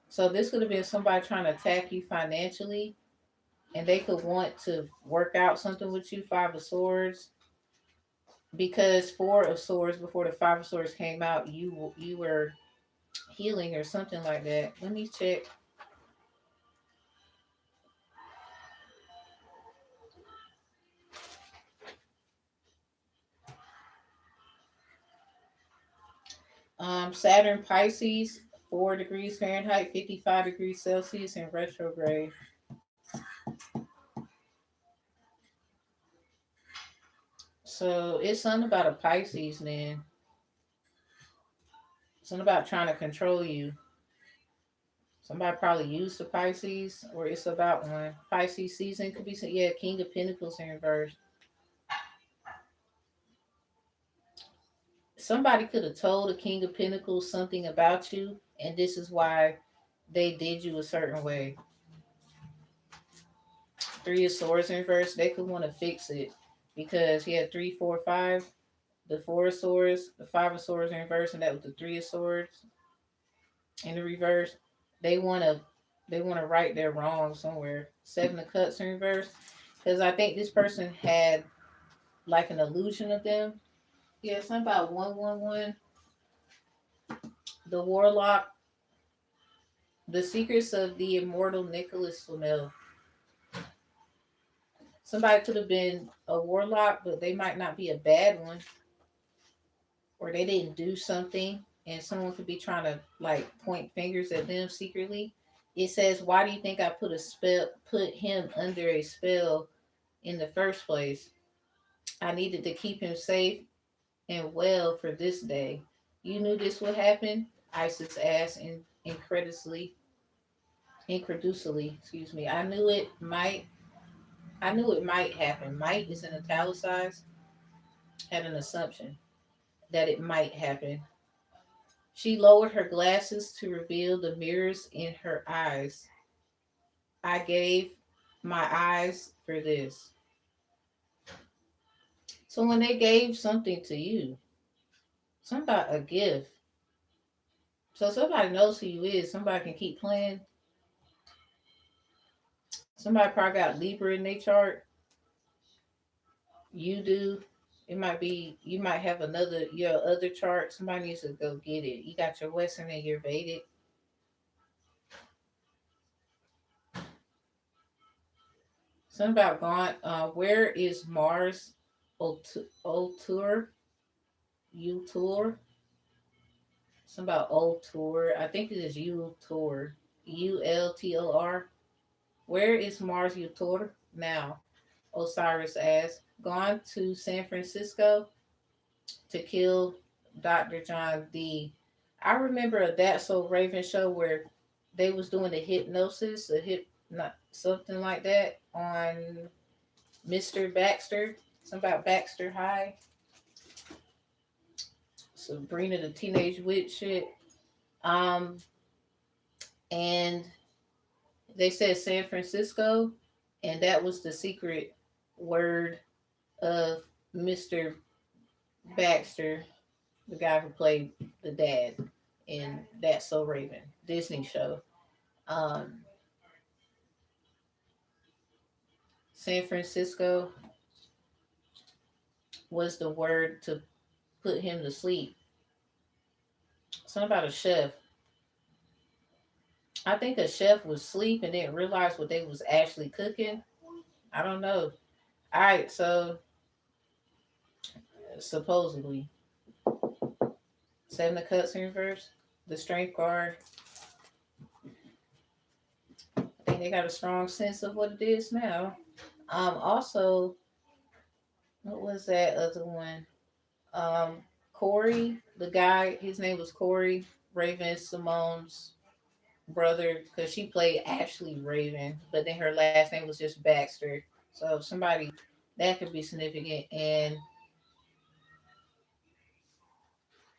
So this could have been somebody trying to attack you financially, and they could want to work out something with you. Five of Swords, because Four of Swords before the Five of Swords came out, you were healing or something like that. Let me check. Saturn Pisces, 4 degrees Fahrenheit, 55 degrees Celsius in retrograde. So it's something about a Pisces, man. Something about trying to control you. Somebody probably used the Pisces, or it's about one. Pisces season could be, yeah, King of Pentacles in reverse. Somebody could have told the King of Pentacles something about you, and this is why they did you a certain way. Three of Swords in reverse, they could want to fix it because he had 3, 4, 5. The Four of Swords, the Five of Swords in reverse, and that was the Three of Swords in the reverse. They wanna they wanna right their wrong somewhere. Seven of Cups in reverse, because I think this person had like an illusion of them. Yeah, something about 111. The Warlock, the secrets of the immortal Nicholas Flamel. Somebody could have been a warlock, but they might not be a bad one, or they didn't do something, and someone could be trying to like point fingers at them secretly. It says, "Why do you think I put him under a spell in the first place? I needed to keep him safe and well for this day. You knew this would happen." Isis asked incredulously. Excuse me. I knew it might happen. Might is in italicized. Had an assumption that it might happen. She lowered her glasses to reveal the mirrors in her eyes. I gave my eyes for this. So when they gave something to you, somebody a gift. So somebody knows who you is. Somebody can keep playing. Somebody probably got Libra in their chart. You do. It might be you might have another your other chart. Somebody needs to go get it. You got your Western and your Vedic. Something about gone. Where is Mars? Ultur. Ultur. Something about Ultur. I think it is Ultur. Ultor. Where is Mars Ultur now? Osiris asked. Gone to San Francisco to kill Dr. John D. I remember a That's So Raven show where they was doing the hypnosis, not something like that on Mr. Baxter. Something about Baxter High. Sabrina the Teenage Witch shit. Um, and they said San Francisco, and that was the secret word of Mr. Baxter, the guy who played the dad in That's So Raven Disney show. Um, San Francisco was the word to put him to sleep. Something about a chef. I think a chef was asleep and didn't realize what they was actually cooking. I don't know. All right, so supposedly Seven of Cups in reverse, the Strength card. I think they got a strong sense of what it is now. Also, what was that other one? Corey, the guy, his name was Corey Raven Simone's brother, because she played Ashley Raven, but then her last name was just Baxter. So somebody that could be significant, and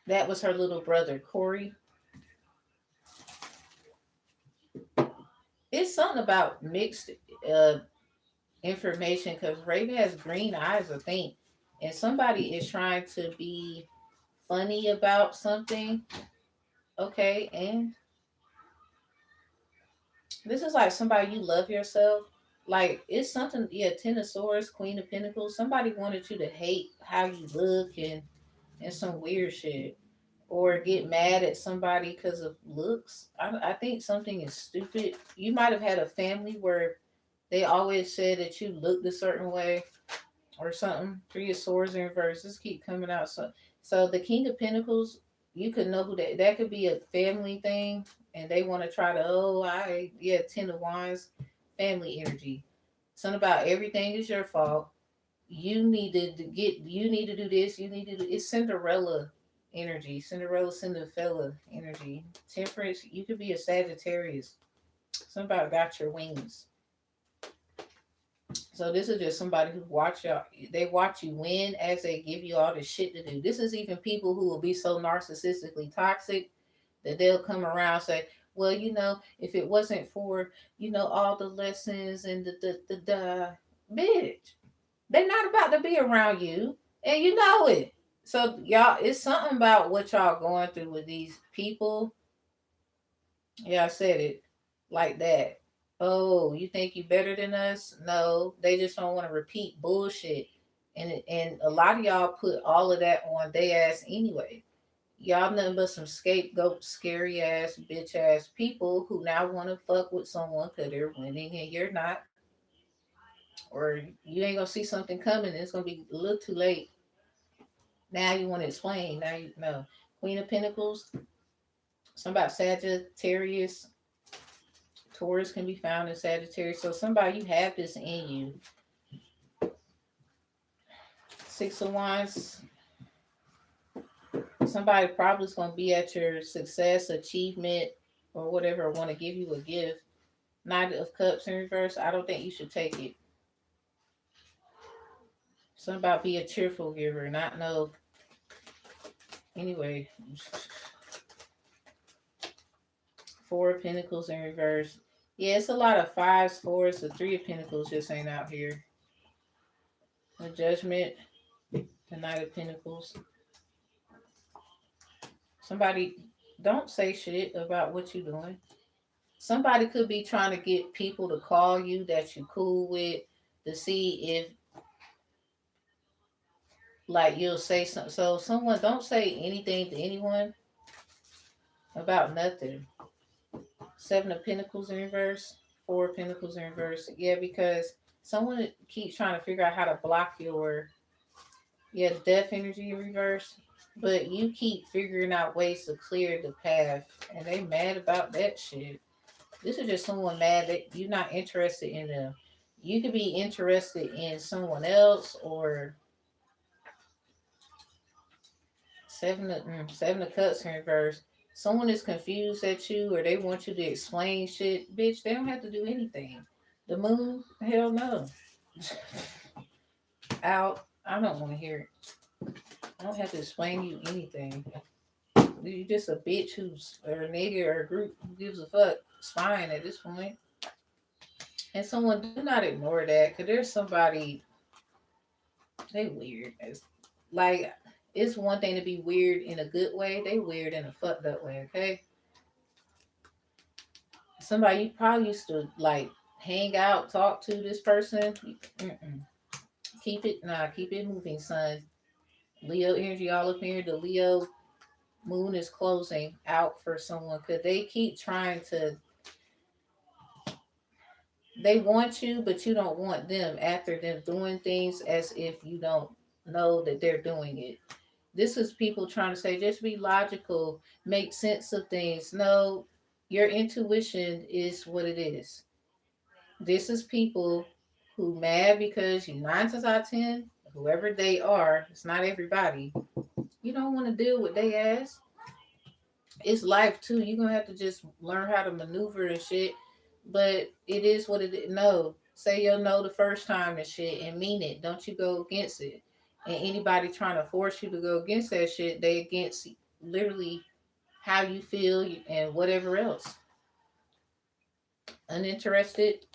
that was her little brother, Corey. It's something about mixed uh, information because Raven has green eyes, I think, and somebody is trying to be funny about something. Okay, and This is like somebody you love yourself. Like it's something, yeah, Ten of Swords, Queen of Pentacles. Somebody wanted you to hate how you look and some weird shit. Or get mad at somebody because of looks. I think something is stupid. You might have had a family where they always said that you looked a certain way or something. Three of Swords in reverse. This keep coming out. So the King of Pentacles, you could know who that could be a family thing, and they want to try to Ten of Wands, family energy. Something about everything is your fault. You need to get. You need to do this. You need to do. It's Cinderella energy. Cinderella energy. Temperance. You could be a Sagittarius. Something about got your wings. So this is just somebody who watch y'all. They watch you win as they give you all the shit to do. This is even people who will be so narcissistically toxic that they'll come around and say, "Well, if it wasn't for all the lessons and the bitch, they're not about to be around you, and you know it." So y'all, it's something about what y'all going through with these people. Yeah, I said it like that. Oh, you think you better than us? No, they just don't want to repeat bullshit. And a lot of y'all put all of that on their ass anyway. Y'all nothing but some scapegoat, scary ass, bitch ass people who now want to fuck with someone because they're winning and you're not. Or you ain't gonna see something coming and it's gonna be a little too late. Now you want to explain. Now you know. Queen of Pentacles, something about Sagittarius. Taurus can be found in Sagittarius. So somebody, you have this in you. Six of Wands. Somebody probably is going to be at your success, achievement, or whatever, want to give you a gift. Knight of Cups in reverse. I don't think you should take it. Something about be a cheerful giver, not no. Anyway, Four of Pentacles in reverse. Yeah, it's a lot of fives, fours. The Three of Pentacles just ain't out here. The Judgment, the Knight of Pentacles. Somebody, don't say shit about what you're doing. Somebody could be trying to get people to call you that you cool with to see if like you'll say something. So someone, don't say anything to anyone about nothing. Seven of Pentacles in reverse, Four of Pentacles in reverse. Yeah, because someone keeps trying to figure out how to block your death energy in reverse. But you keep figuring out ways to clear the path, and they mad about that shit. This is just someone mad that you're not interested in them. You could be interested in someone else, or seven of cups in reverse. Someone is confused at you, or they want you to explain shit. Bitch, they don't have to do anything. The moon, hell no. Out. I don't want to hear it. I don't have to explain you anything. You just a bitch who's or a nigga or a group who gives a fuck. It's fine at this point. And someone, do not ignore that, because there's somebody, they weird. Like, it's one thing to be weird in a good way. They weird in a fucked up way, okay? Somebody you probably used to, like, hang out, talk to this person. Mm-mm. Keep it moving, son. Leo energy all up here. The Leo moon is closing out for someone because they keep trying to, they want you, but you don't want them after them doing things as if you don't know that they're doing it. This is people trying to say, just be logical, make sense of things. No, your intuition is what it is. This is people who mad because you 9 times out of 10, whoever they are, it's not everybody. You don't want to deal with they ass. It's life too. You're gonna have to just learn how to maneuver and shit. But it is what it is. No. Say your no the first time and shit and mean it. Don't you go against it. And anybody trying to force you to go against that shit, they against literally how you feel and whatever else. Uninterested.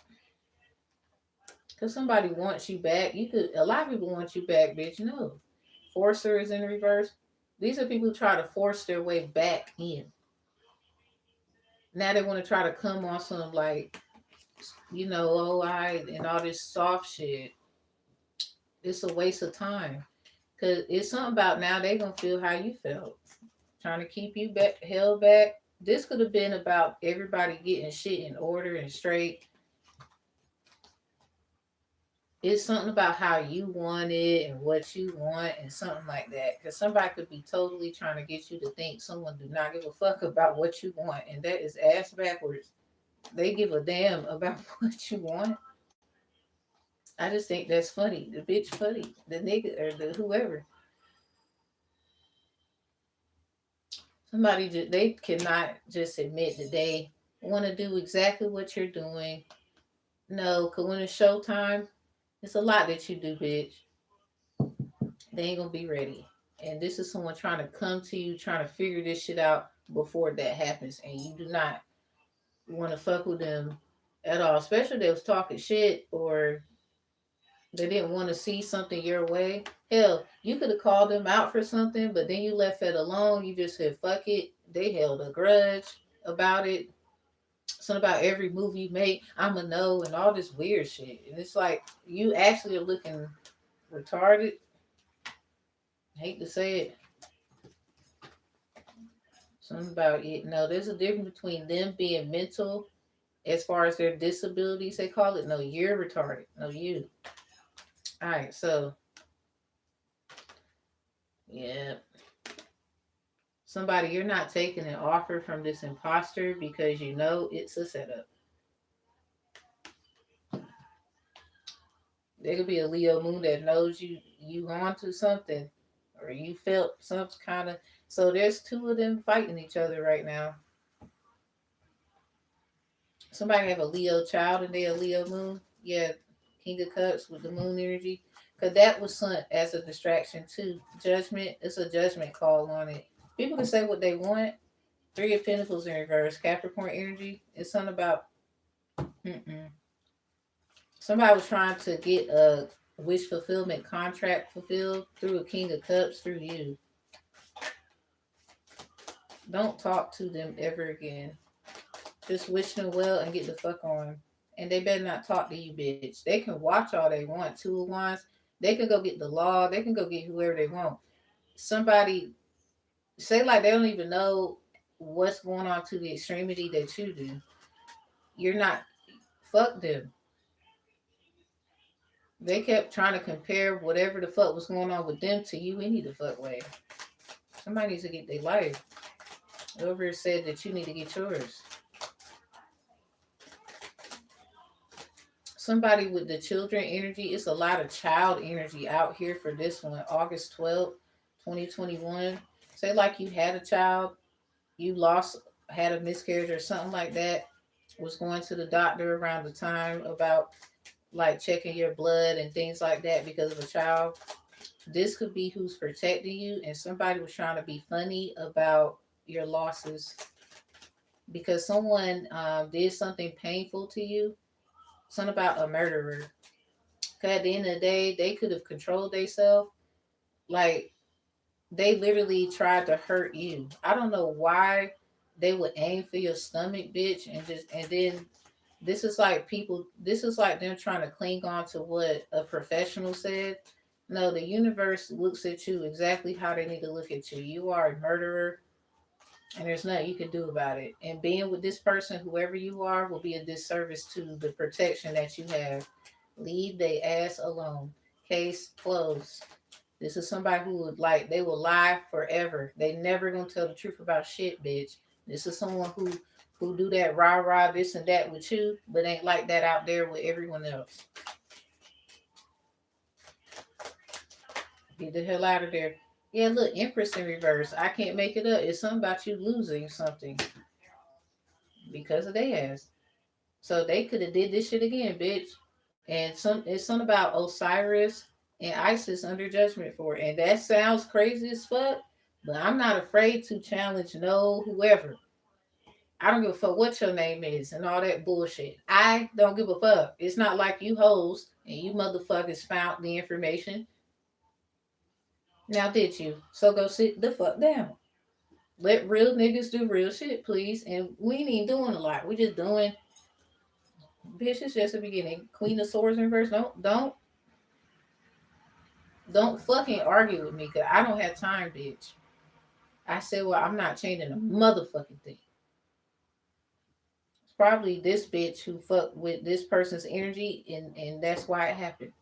Cause somebody wants you back. You could, a lot of people want you back, bitch. No. Forcer is in reverse. These are people who try to force their way back in. Now they want to try to come on some like, oh, and all this soft shit. It's a waste of time. Cause it's something about now they gonna feel how you felt, trying to keep you back, held back. This could have been about everybody getting shit in order and straight. It's something about how you want it and what you want and something like that. Because somebody could be totally trying to get you to think someone do not give a fuck about what you want, and that is ass backwards. They give a damn about what you want. I just think that's funny. The bitch funny, the nigga or the whoever. Somebody just they cannot just admit that they want to do exactly what you're doing. No, cause when it's showtime, it's a lot that you do, bitch. They ain't gonna be ready. And this is someone trying to come to you, trying to figure this shit out before that happens. And you do not want to fuck with them at all. Especially if they was talking shit or they didn't want to see something your way. Hell, you could have called them out for something, but then you left it alone. You just said, fuck it. They held a grudge about it. Something about every move you make, I'm a no, and all this weird shit. And it's like, you actually are looking retarded. I hate to say it. Something about it. No, there's a difference between them being mental as far as their disabilities, they call it. No, you're retarded. No, you. All right, so, yeah. Somebody, you're not taking an offer from this imposter because you know it's a setup. There could be a Leo moon that knows you on to something or you felt some kind of. So there's two of them fighting each other right now. Somebody have a Leo child and they a Leo moon. Yeah, King of Cups with the moon energy. Because that was sent as a distraction too. Judgment, it's a judgment call on it. People can say what they want. Three of Pentacles in reverse. Capricorn energy. It's something about. Mm-mm. Somebody was trying to get a wish fulfillment contract fulfilled through a King of Cups through you. Don't talk to them ever again. Just wish them well and get the fuck on. And they better not talk to you, bitch. They can watch all they want. Two of Wands. They can go get the law. They can go get whoever they want. Somebody say like they don't even know what's going on to the extremity that you do. You're not. Fuck them. They kept trying to compare whatever the fuck was going on with them to you any the fuck way. Somebody needs to get their life. Whoever said that you need to get yours. Somebody with the children energy. It's a lot of child energy out here for this one. August 12th, 2021. Say like you had a child, you lost, had a miscarriage or something like that. Was going to the doctor around the time about like checking your blood and things like that because of a child. This could be who's protecting you, and somebody was trying to be funny about your losses because someone did something painful to you. Something about a murderer. Because at the end of the day, they could have controlled themselves. Like, they literally tried to hurt you. I don't know why they would aim for your stomach, bitch, and then this is like them trying to cling on to what a professional said. No, the universe looks at you exactly how they need to look at you. You are a murderer, and there's nothing you can do about it. And being with this person, whoever you are, will be a disservice to the protection that you have. Leave they ass alone. Case closed. This is somebody who would like they will lie forever. They never gonna tell the truth about shit, bitch. This is someone who do that rah rah this and that with you, but ain't like that out there with everyone else. Get the hell out of there. Yeah, look, Empress in reverse. I can't make it up. It's something about you losing something because of their ass. So they could have did this shit again, bitch. And it's something about Osiris and Isis under judgment for it. And that sounds crazy as fuck, but I'm not afraid to challenge no whoever. I don't give a fuck what your name is and all that bullshit. I don't give a fuck. It's not like you hoes and you motherfuckers found the information. Now did you? So go sit the fuck down. Let real niggas do real shit, please. And we ain't even doing a lot. We just doing, bitch, it's just the beginning. Queen of Swords in reverse. Don't fucking argue with me, cause I don't have time, bitch. I said, well, I'm not changing a motherfucking thing. It's probably this bitch who fucked with this person's energy, and that's why it happened.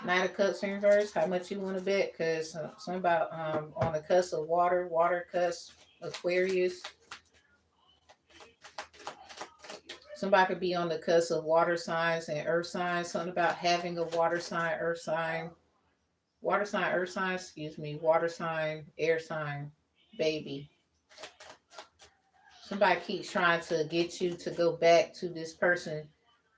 Nine of Cups in reverse. How much you want to bet? Cause some about on the cusp of water cusp, Aquarius. Somebody could be on the cusp of water signs and earth signs. Something about having a water sign, earth sign, water sign, earth sign. Excuse me, water sign, air sign, baby. Somebody keeps trying to get you to go back to this person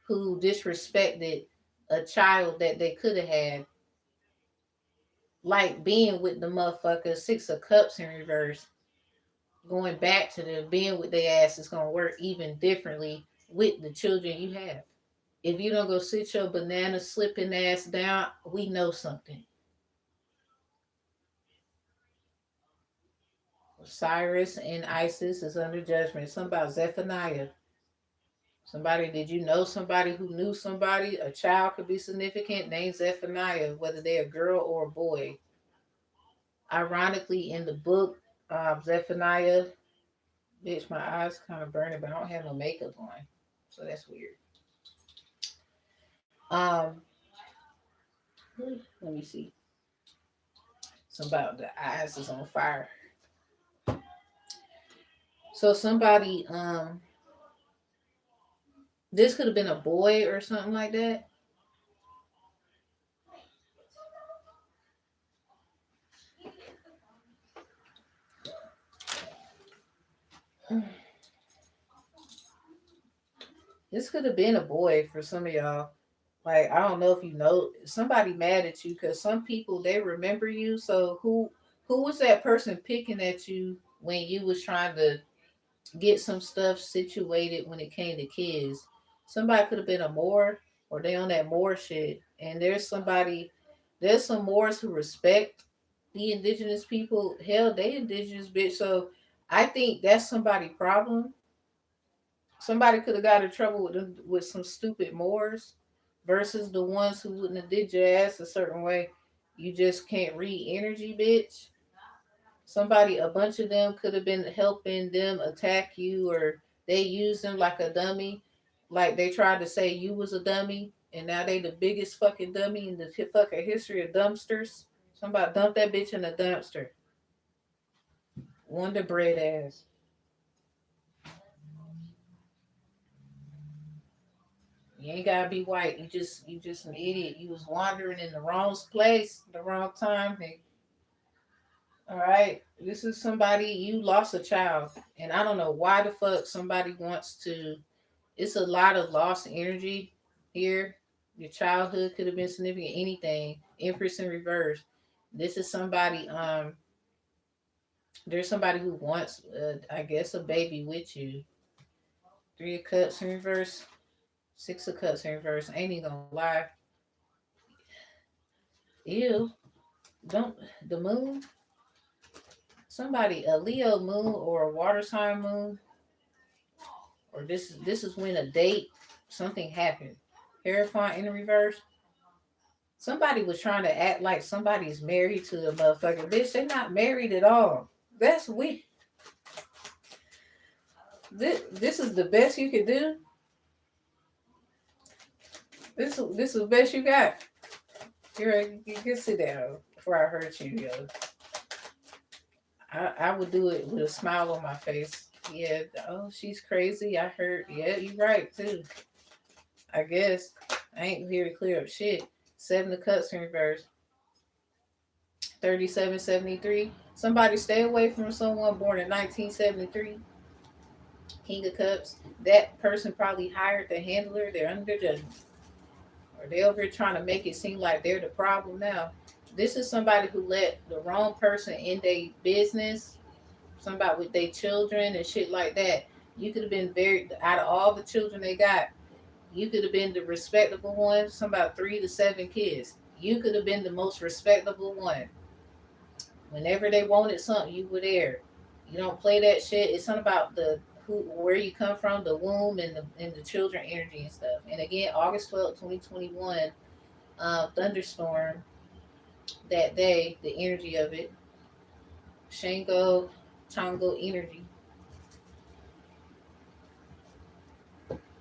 who disrespected a child that they could have had. Like being with the motherfucker, Six of Cups in reverse. Going back to them, being with their ass is going to work even differently with the children you have. If you don't go sit your banana slipping ass down, we know something. Cyrus and Isis is under judgment. Something about Zephaniah. Somebody, did you know somebody who knew somebody? A child could be significant. Named Zephaniah, whether they're a girl or a boy. Ironically, in the book, Zephaniah, bitch, my eyes kind of burning, but I don't have no makeup on. So that's weird. Um, Let me see. Something about the eyes is on fire. So somebody, this could have been a boy or something like that. This could have been a boy for some of y'all. Like, I don't know if you know somebody mad at you because some people they remember you. So who was that person picking at you when you was trying to get some stuff situated when it came to kids? Somebody could have been a Moor or they on that Moor shit. And there's some Moors who respect the indigenous people. Hell, they indigenous bitch. So I think that's somebody's problem. Somebody could have got in trouble with some stupid Moors versus the ones who wouldn't have did your ass a certain way. You just can't read energy, bitch. Somebody, a bunch of them could have been helping them attack you, or they used them like a dummy. Like they tried to say you was a dummy, and now they the biggest fucking dummy in the fucking history of dumpsters. Somebody dumped that bitch in a dumpster. Wonder bread ass. You ain't gotta be white. You just an idiot. You was wandering in the wrong place, the wrong time. Hey, all right. This is somebody you lost a child, and I don't know why the fuck somebody wants to. It's a lot of lost energy here. Your childhood could have been significant. Anything. Empress in reverse. This is somebody. There's somebody who wants, I guess, a baby with you. Three of Cups in reverse. Six of Cups in reverse. Ain't even gonna lie. Ew. Don't the moon. Somebody a Leo moon or a water sign moon, or this is when a date something happened. Hierophant in the reverse. Somebody was trying to act like somebody's married to the motherfucker. Bitch, they not married at all. That's weak. This is the best you could do. This is the best you got. You can sit down before I hurt you, yo. I would do it with a smile on my face. Yeah. Oh, she's crazy. I heard. Yeah, you right too. I guess I ain't here to clear up shit. Seven of Cups in reverse. 3773. Somebody stay away from someone born in 1973. King of Cups. That person probably hired the handler. They're under judgment. Or they over here trying to make it seem like they're the problem now. This is somebody who let the wrong person in their business. Somebody with their children and shit like that. You could have been very, out of all the children they got, you could have been the respectable one. Some about 3 to 7 kids. You could have been the most respectable one. Whenever they wanted something, you were there. You don't play that shit. It's something about the where you come from, the womb, and the children energy and stuff. And again, August 12th, 2021, thunderstorm that day, the energy of it, Shango, Tongo energy.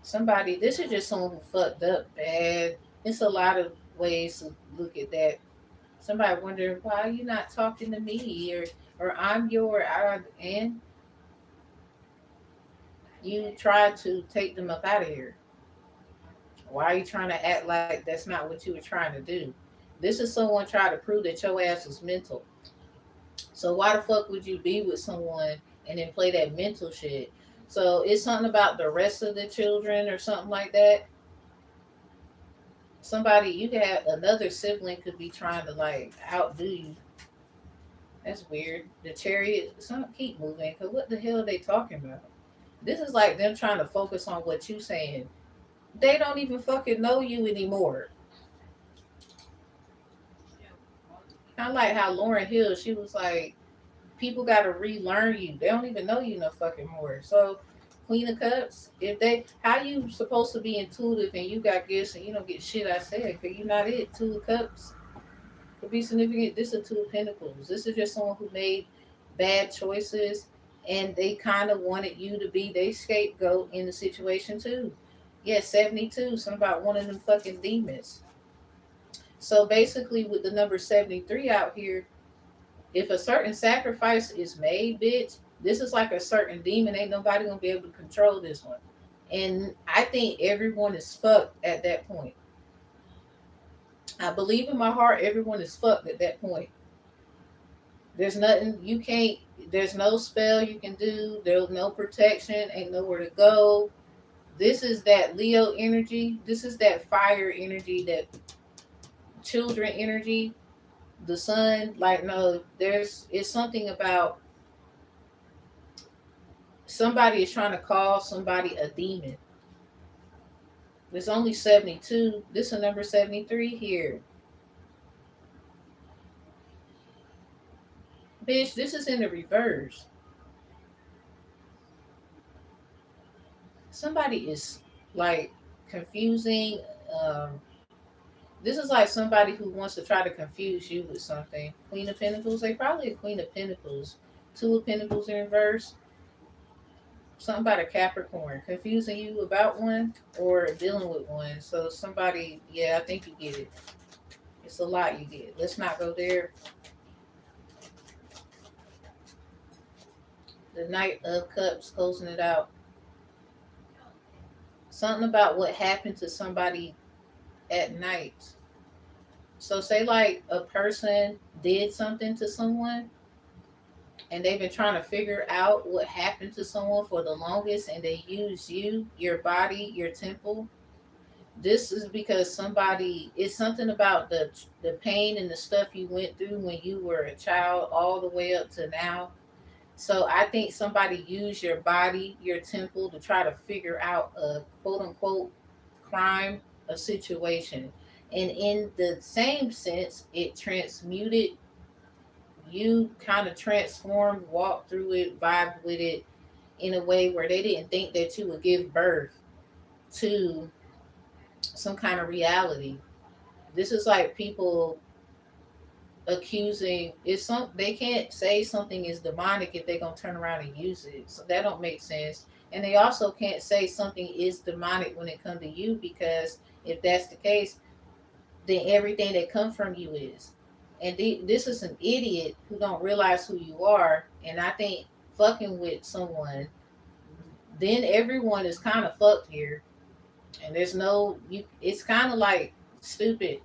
Somebody, this is just someone who fucked up bad. It's a lot of ways to look at that. Somebody wondering why you not talking to me, or I'm your and you tried to take them up out of here. Why are you trying to act like that's not what you were trying to do? This is someone trying to prove that your ass is mental. So why the fuck would you be with someone and then play that mental shit? So it's something about the rest of the children or something like that. Somebody you could have another sibling could be trying to like outdo you. That's weird. The chariot, some keep moving. Cause what the hell are they talking about? This is like them trying to focus on what you saying. They don't even fucking know you anymore. Kind of like how Lauren Hill, she was like, people got to relearn you. They don't even know you no fucking more. So, Queen of Cups, if they, how you supposed to be intuitive and you got gifts and you don't get shit I said, because you're not it. Two of Cups could be significant. This is Two of Pentacles. This is just someone who made bad choices and they kind of wanted you to be their scapegoat in the situation too. Yeah, 72, something about one of them fucking demons. So basically, with the number 73 out here, if a certain sacrifice is made, bitch, this is like a certain demon. Ain't nobody gonna be able to control this one. And I think everyone is fucked at that point. I believe in my heart everyone is fucked at that point. There's nothing you can't, there's no spell you can do, there's no protection, ain't nowhere to go. This is that Leo energy, this is that fire energy, that children energy, the sun. Like, no, there's, it's something about somebody is trying to call somebody a demon. There's only 72. This is number 73 here. Bitch, this is in the reverse. Somebody is like confusing. This is like somebody who wants to try to confuse you with something. Queen of Pentacles, they probably a Queen of Pentacles. Two of Pentacles in reverse. Something about a Capricorn. Confusing you about one or dealing with one. So somebody, yeah, I think you get it. It's a lot you get. Let's not go there. The Knight of Cups closing it out. Something about what happened to somebody at night. So say like a person did something to someone and they've been trying to figure out what happened to someone for the longest and they use you, your body, your temple. This is because somebody, it's something about the pain and the stuff you went through when you were a child all the way up to now. So I think somebody used your body, your temple, to try to figure out a quote unquote crime, a situation. And in the same sense, it transmuted you, kind of transformed, walked through it, vibed with it in a way where they didn't think that you would give birth to some kind of reality. This is like people accusing, it's some, they can't say something is demonic if they're gonna turn around and use it, so that don't make sense. And they also can't say something is demonic when it comes to you, because if that's the case, then everything that comes from you is. And this is an idiot who don't realize who you are. And I think fucking with someone, then everyone is kind of fucked here. And there's no you. It's kind of like stupid.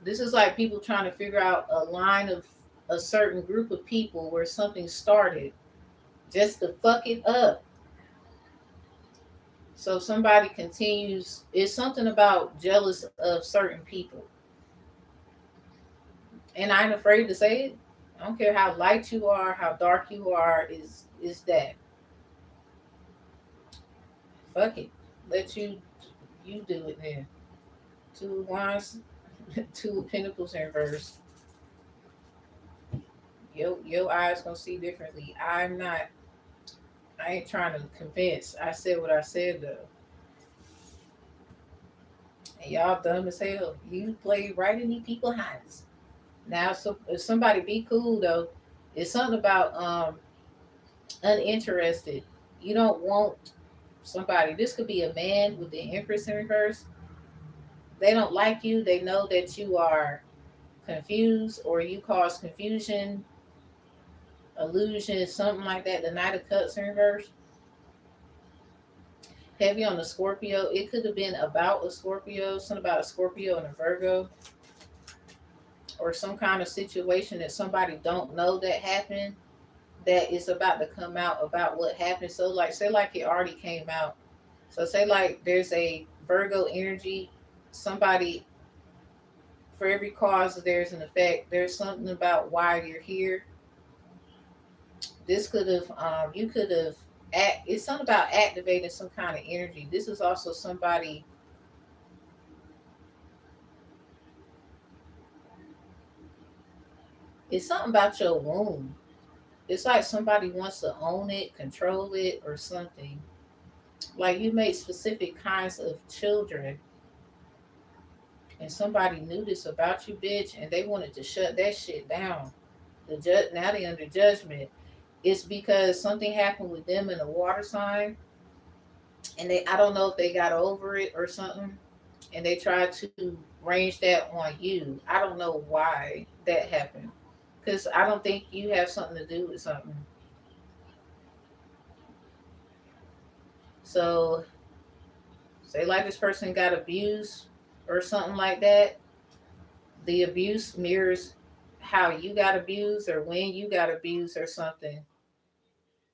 This is like people trying to figure out a line of a certain group of people where something started just to fuck it up. So somebody continues. It's something about jealous of certain people, and I ain't afraid to say it. I don't care how light you are, how dark you are. Is that fuck it? Let you do it then. Two of wands, two of pentacles in reverse. Your eyes gonna see differently. I ain't trying to convince. I said what I said though. And y'all dumb as hell. You play right in these people's hands. Now, so if somebody be cool though, it's something about uninterested. You don't want somebody. This could be a man with the Empress in reverse. They don't like you. They know that you are confused or you cause confusion, illusion, something like that. The Knight of Cups in reverse. Heavy on the Scorpio. It could have been about a Scorpio, something about a Scorpio and a Virgo, or some kind of situation that somebody don't know that happened that is about to come out about what happened. So like say like it already came out. So say like there's a Virgo energy, somebody for every cause there's an effect. There's something about why you're here. This could have you could have it's something about activating some kind of energy. This is also somebody. It's something about your womb. It's like somebody wants to own it, control it, or something. Like you made specific kinds of children, and somebody knew this about you, bitch, and they wanted to shut that shit down. Now they under judgment. It's because something happened with them in a water sign, and they I don't know if they got over it or something, and they tried to range that on you. I don't know why that happened, because I don't think you have something to do with something. So say like this person got abused or something like that. The abuse mirrors how you got abused or when you got abused or something.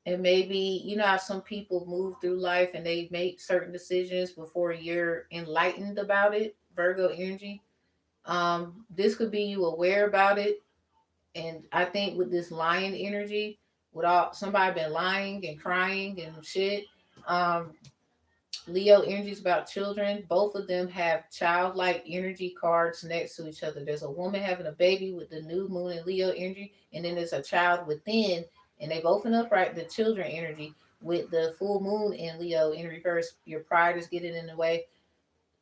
And maybe you know how some people move through life and they make certain decisions before you're enlightened about it. Virgo energy. This could be you aware about it. And I think with this lion energy, with all somebody been lying and crying and shit. Um, Leo energy is about children. Both of them have childlike energy cards next to each other. There's a woman having a baby with the new moon and Leo energy, and then there's a child within, and they both in upright, the children energy with the full moon in Leo in reverse. Your pride is getting in the way.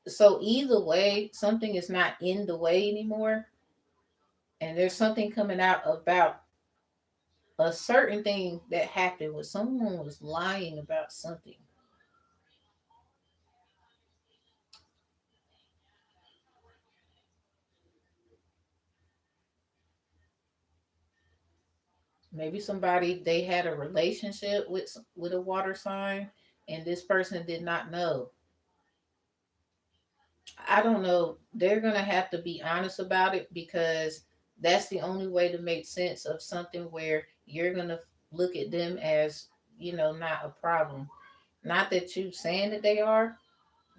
So either way, something is not in the way anymore, and there's something coming out about a certain thing that happened where someone was lying about something. Maybe somebody they had a relationship with a water sign, and this person did not know. I don't know. They're gonna have to be honest about it because that's the only way to make sense of something where you're gonna look at them as not a problem. Not that you saying that they are,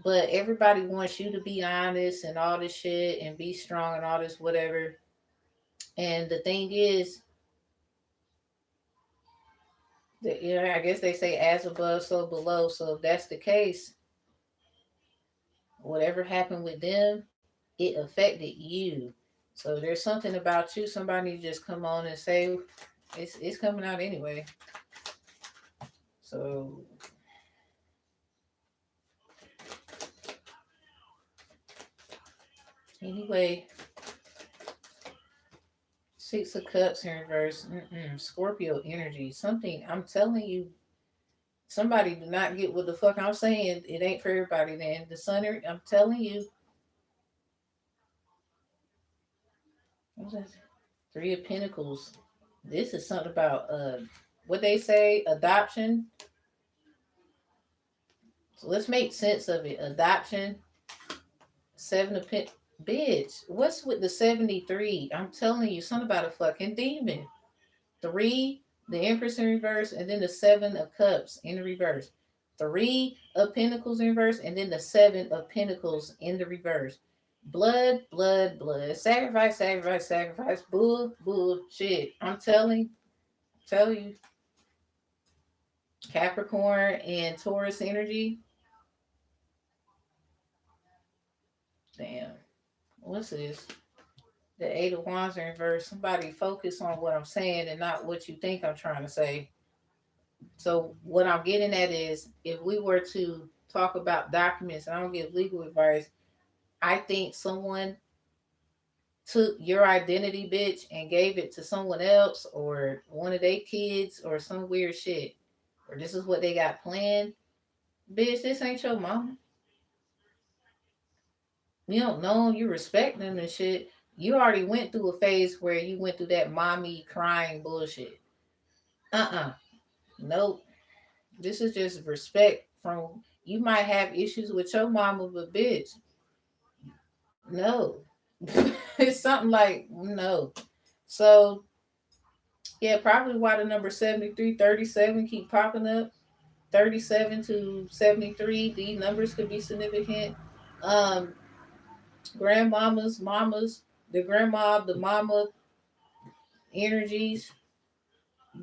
but everybody wants you to be honest and all this shit and be strong and all this whatever. And the thing is, that, I guess they say as above, so below. So if that's the case, whatever happened with them, it affected you. So there's something about you. Somebody just come on and say it's coming out anyway. So anyway, Six of Cups in reverse. Scorpio energy. Something I'm telling you. Somebody do not get what the fuck I'm saying. It ain't for everybody. Then the sun. I'm telling you. What's that? Three of Pentacles. This is something about what they say adoption. So let's make sense of it. Adoption. Seven of Pen. Bitch, what's with the 73? I'm telling you, something about a fucking demon. Three, the Empress in reverse, and then the Seven of Cups in the reverse. Three of Pentacles in reverse, and then the Seven of Pentacles in the reverse. Blood, blood, blood. Sacrifice, sacrifice, sacrifice. Bull, bull, shit. Tell you. Capricorn and Taurus energy. Damn. What's this? The Eight of Wands are in reverse. Somebody focus on what I'm saying and not what you think I'm trying to say. So what I'm getting at is, if we were to talk about documents, I don't give legal advice. I think someone took your identity, bitch, and gave it to someone else or one of their kids or some weird shit. Or this is what they got planned. Bitch, this ain't your mama. You don't know them, you respect them and shit. You already went through a phase where you went through that mommy crying bullshit. Uh-uh. Nope. This is just respect from, you might have issues with your mama, but bitch, no. It's something like no. So yeah, probably why the number 73, 37 keep popping up. 37 to 73, these numbers could be significant. Um, Grandmamas, mamas, the grandma, the mama energies,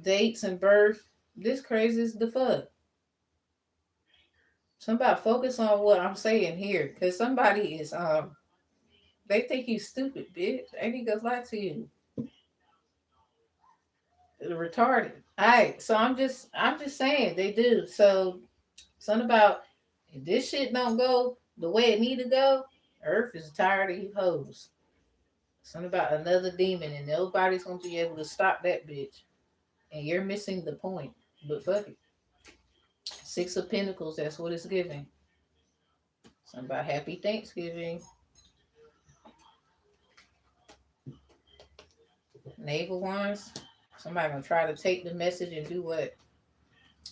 dates and birth. This crazy as the fuck. Somebody focus on what I'm saying here. Cause somebody is they think you stupid, bitch. Ain't he gonna lie to you. Retarded. Alright, so I'm just saying they do. So something about if this shit don't go the way it need to go, Earth is tired of you hoes. Something about another demon and nobody's gonna be able to stop that bitch. And you're missing the point. But fuck it. Six of Pentacles, that's what it's giving. Something about Happy Thanksgiving. Naval Wands. Somebody gonna try to take the message and do what?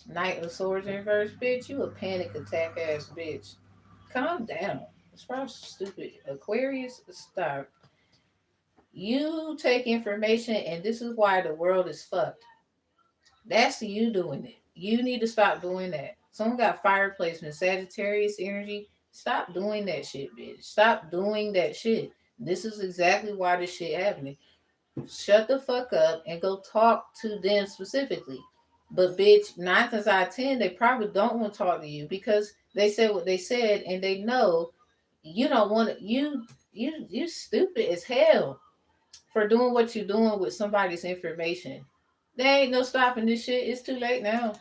Knight of Swords in reverse, bitch. You a panic attack ass bitch. Calm down. It's probably stupid. Aquarius, stop. You take information, and this is why the world is fucked. That's you doing it. You need to stop doing that. Someone got fire placement, Sagittarius energy. Stop doing that shit, bitch. Stop doing that shit. This is exactly why this shit happening. Shut the fuck up and go talk to them specifically. But bitch, 9 times out of 10, they probably don't want to talk to you because they said what they said and they know you don't want to. You stupid as hell for doing what you're doing with somebody's information. There ain't no stopping this shit. It's too late now.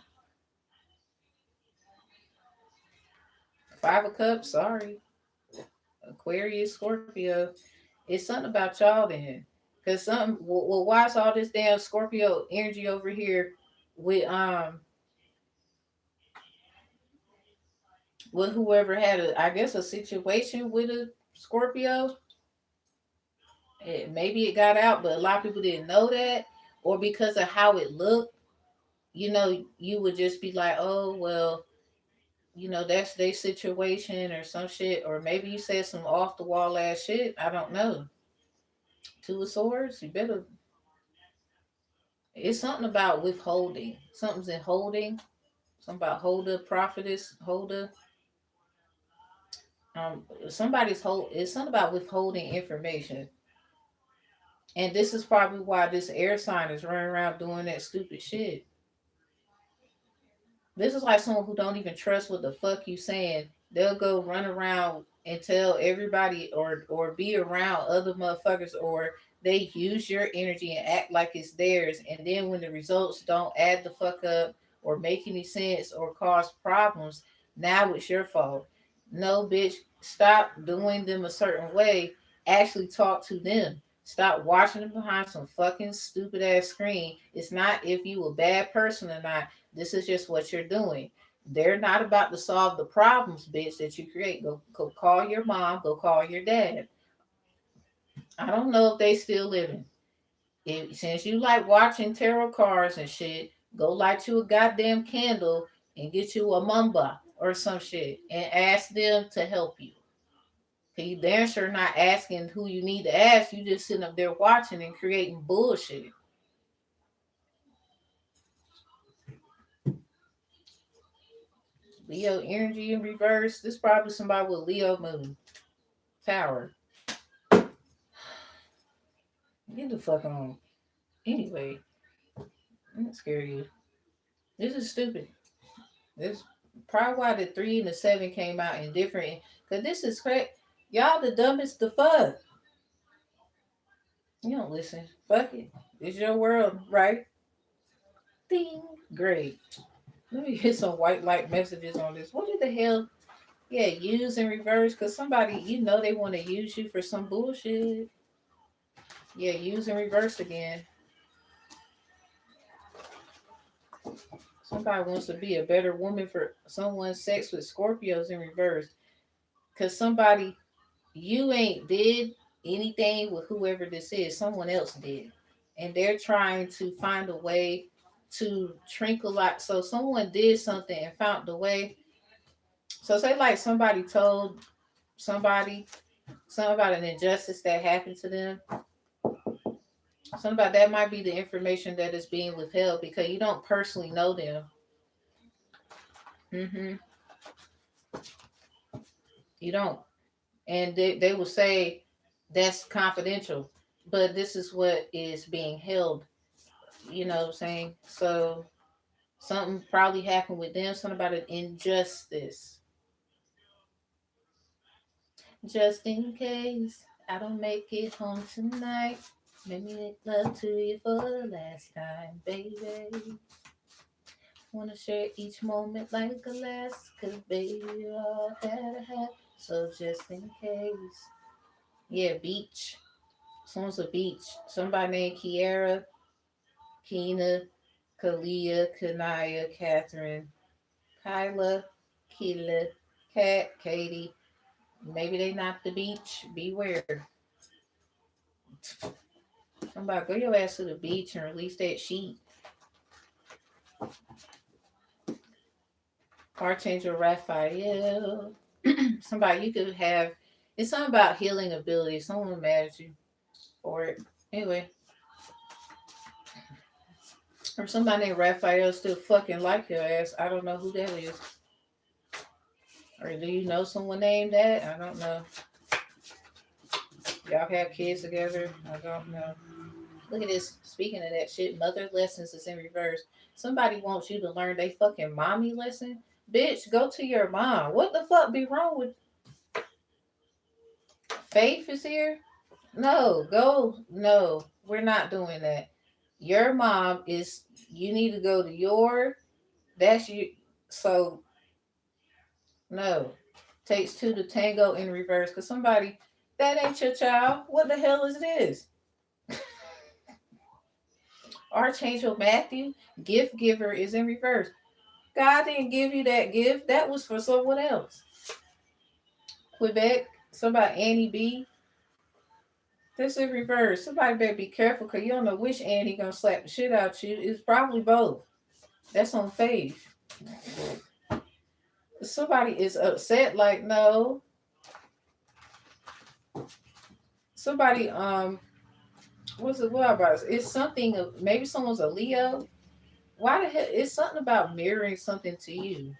5 of Cups, sorry. Aquarius, Scorpio. It's something about y'all then. Cause well, why is all this damn Scorpio energy over here with with whoever had I guess a situation with a Scorpio? Maybe it got out, but a lot of people didn't know that, or because of how it looked. You would just be like, oh well, that's their situation or some shit, or maybe you said some off the wall ass shit. I don't know. 2 of Swords, you better. It's something about withholding. Something's in holding. Something about holder, prophetess, holder. Somebody's hold. It's something about withholding information, and this is probably why this air sign is running around doing that stupid shit. This is like someone who don't even trust what the fuck you saying. They'll go run around and tell everybody or be around other motherfuckers, or they use your energy and act like it's theirs. And then when the results don't add the fuck up or make any sense or cause problems, now it's your fault. No, bitch, stop doing them a certain way. Actually talk to them. Stop watching them behind some fucking stupid ass screen. It's not if you a bad person or not. This is just what you're doing. They're not about to solve the problems, bitch, that you create. Go call your mom. Go call your dad. I don't know if they still living. Since you like watching tarot cards and shit, go light you a goddamn candle and get you a mamba or some shit and ask them to help you. Cause you damn sure not asking who you need to ask. You just sitting up there watching and creating bullshit. Leo energy in reverse. This is probably somebody with Leo moon. Tower. Get the fuck on. Anyway, I'm not scared of you. This is stupid. This probably why the 3 and the 7 came out in different. Cause this is correct. Y'all the dumbest the fuck. You don't listen. Fuck it. It's your world, right? Ding. Great. Let me get some white light messages on this. What the hell? Yeah, use in reverse because somebody, they want to use you for some bullshit. Yeah, use in reverse again. Somebody wants to be a better woman for someone's sex with Scorpios in reverse. Because somebody, you ain't did anything with whoever this is. Someone else did. And they're trying to find a way to tranquilize. So someone did something and found a way. So say like somebody told somebody something about an injustice that happened to them. Something about that might be the information that is being withheld because you don't personally know them. Hmm. You don't. And they will say that's confidential, but this is what is being held. You know what I'm saying? So something probably happened with them, something about an injustice. Just in case I don't make it home tonight, let me make love to you for the last time, baby. Wanna share each moment like a last, cause baby, you all that I have. So just in case. Yeah, beach. Someone's a beach. Somebody named Kiara, Keena, Kalia, Kanaya, Catherine, Kyla, Keela, Kat, Katie. Maybe they not the beach. Beware. Somebody go your ass to the beach and release that sheet. Archangel Raphael. Somebody you could have. It's something about healing ability. Someone mad at you for it. Anyway, or somebody named Raphael still fucking like your ass. I don't know who that is. Or do you know someone named that? I don't know. Y'all have kids together? I don't know. Look at this. Speaking of that shit, mother lessons is in reverse. Somebody wants you to learn they fucking mommy lesson. Bitch, go to your mom. What the fuck be wrong with Faith is here? No, go. No, we're not doing that. Your mom is, you need to go to that's you. So, no. Takes two to tango in reverse. Because somebody, that ain't your child. What the hell is this? Archangel Matthew, gift giver, is in reverse. God didn't give you that gift. That was for someone else. Quebec, somebody Annie B. This in reverse. Somebody better be careful because you don't know which Annie gonna slap the shit out you. It's probably both. That's on faith. Somebody is upset, like no. Somebody what's it what about it? It's something of maybe someone's a Leo. Why the hell it's something about mirroring something to you.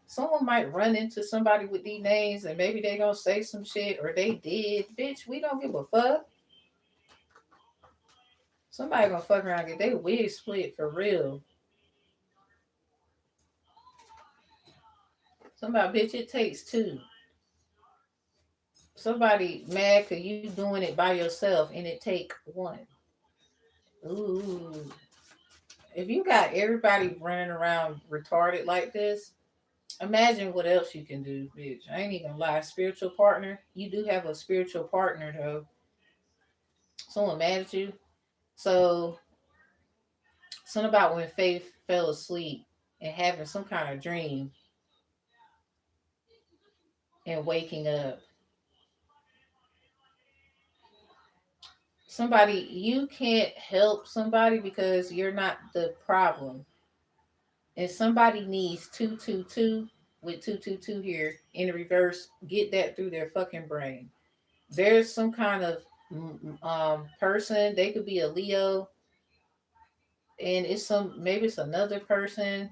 Someone might run into somebody with these names and maybe they gonna say some shit or they did. Bitch, we don't give a fuck. Somebody gonna fuck around and get their wig split for real. Somebody, bitch, it takes two. Somebody mad cause you doing it by yourself and it take one. Ooh. If you got everybody running around retarded like this, imagine what else you can do, bitch. I ain't even gonna lie. Spiritual partner. You do have a spiritual partner though. Someone mad at you. So something about when Faith fell asleep and having some kind of dream and waking up. Somebody, you can't help somebody because you're not the problem. And somebody needs 222 with 222 here in reverse, get that through their fucking brain. There's some kind of person, they could be a Leo, and it's maybe it's another person.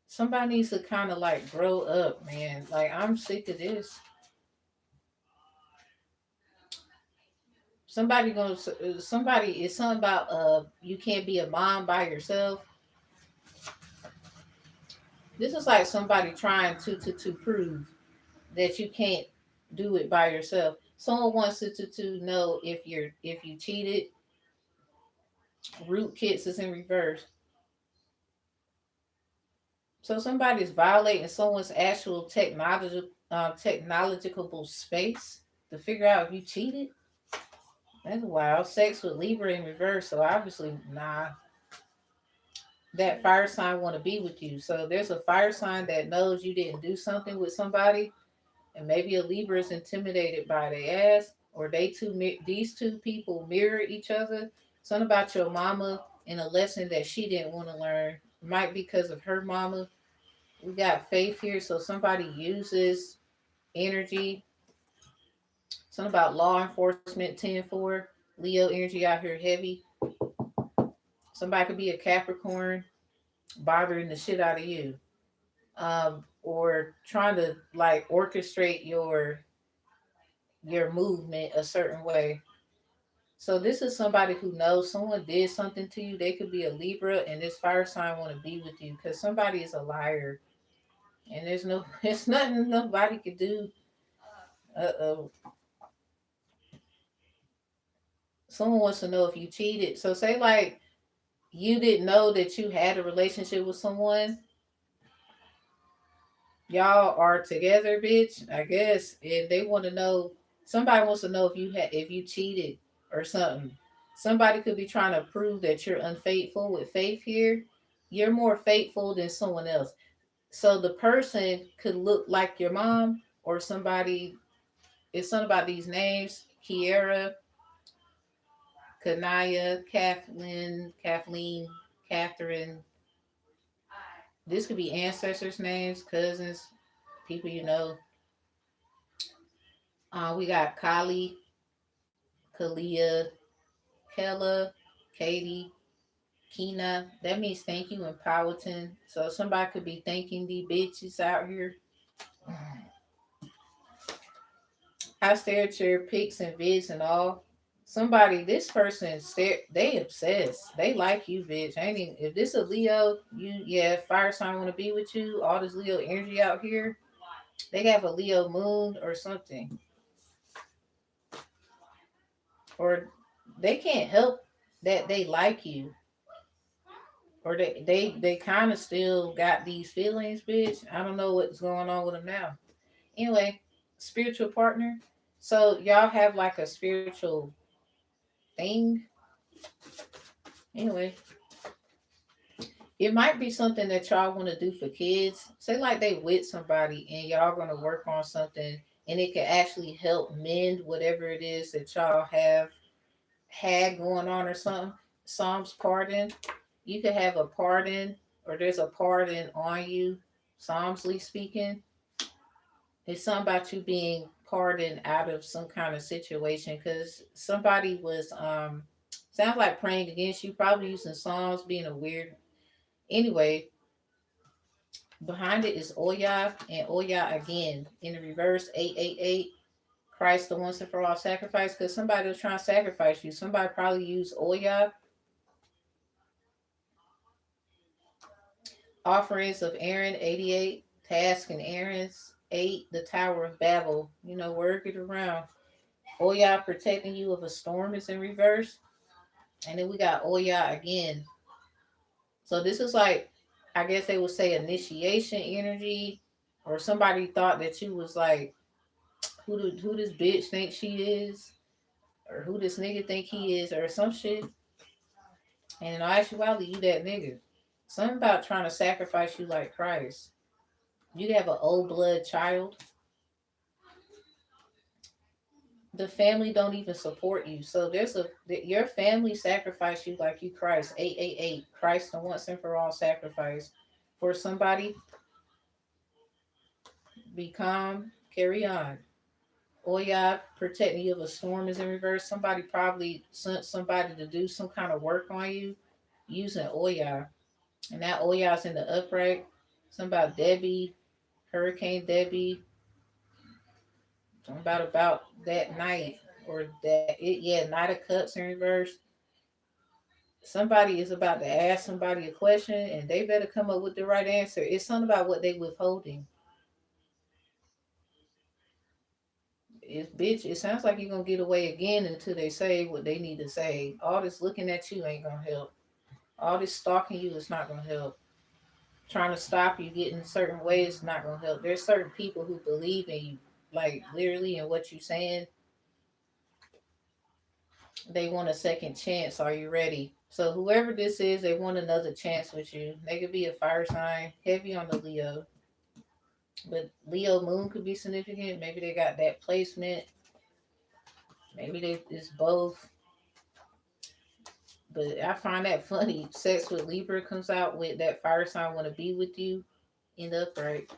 Somebody needs to kind of like grow up, man. Like, I'm sick of this. Somebody is something about you can't be a mom by yourself. This is like somebody trying to prove that you can't do it by yourself. Someone wants to know if you cheated Root kits is in reverse. So somebody's violating someone's actual technological space to figure out if you cheated. That's wild. Sex with Libra in reverse. So obviously, nah, that fire sign want to be with you. So there's a fire sign that knows you didn't do something with somebody, and maybe a Libra is intimidated by their ass, or these two people mirror each other. Something about your mama and a lesson that she didn't want to learn, might be because of her mama. We got faith here, so somebody uses energy. Something about law enforcement 10-4. Leo energy out here heavy. Somebody could be a Capricorn bothering the shit out of you. Or trying to like orchestrate your movement a certain way. So this is somebody who knows someone did something to you. They could be a Libra, and this fire sign want to be with you because somebody is a liar, and there's no, it's nothing nobody could do. Uh, someone wants to know if you cheated. So say like you didn't know that you had a relationship with someone. Y'all are together, bitch. I guess, and they want to know. Somebody wants to know if you cheated or something. Somebody could be trying to prove that you're unfaithful with faith here. You're more faithful than someone else. So the person could look like your mom or somebody. It's something about these names: Kiera, Kanaya, Kathleen, Catherine. This could be ancestors' names, cousins, people you know. We got Kali, Kalia, Kella, Katie, Kina. That means thank you in Powhatan. So somebody could be thanking the bitches out here. I stare at your pics and vids and all. Somebody, this person stare. They obsessed. They like you, bitch. I ain't even, if this a Leo, you yeah, fire sign want to be with you. All this Leo energy out here. They have a Leo moon or something, or they can't help that they like you, or they kind of still got these feelings, bitch. I don't know what's going on with them now. Anyway, spiritual partner. So y'all have like a spiritual thing. Anyway, it might be something that y'all want to do for kids. Say like they with somebody and y'all gonna work on something, and it can actually help mend whatever it is that y'all have had going on or something. Psalms pardon. You could have a pardon, or there's a pardon on you. Psalmsly speaking, it's something about you being pardoned out of some kind of situation because somebody was sounds like praying against you, probably using psalms, being a weird. Anyway, behind it is Oya and Oya again in the reverse 888. Christ the once and for all sacrifice, because somebody was trying to sacrifice you. Somebody probably used Oya. Offerings of Aaron 88. Task and Aaron's 8. The Tower of Babel. You know, work it around. Oya protecting you of a storm is in reverse. And then we got Oya again. So this is like, I guess they would say initiation energy, or somebody thought that you was like, who this bitch think she is, or who this nigga think he is, or some shit. And in actuality, you that nigga. Something about trying to sacrifice you like Christ. You have an old blood child. The family don't even support you. So your family sacrifice you like you Christ. 888. Christ the once and for all sacrifice. For somebody, be calm, carry on. Oya protecting you if a storm is in reverse. Somebody probably sent somebody to do some kind of work on you using Oya. And that Oya's in the upright. Something about Debbie, Hurricane Debbie. Something about that night. Or Night of Cups in reverse. Somebody is about to ask somebody a question and they better come up with the right answer. It's something about what they withholding. bitch, it sounds like you're gonna get away again until they say what they need to say. All this looking at you ain't gonna help. All this stalking you is not gonna help. Trying to stop you getting certain ways is not gonna help. There's certain people who believe in you, like literally in what you're saying. They want a second chance. Are you ready? So whoever this is, they want another chance with you. They could be a fire sign, heavy on the Leo. But Leo moon could be significant. Maybe they got that placement. Maybe they it's both. But I find that funny. Sex with Libra comes out with that fire sign want to be with you in the upright.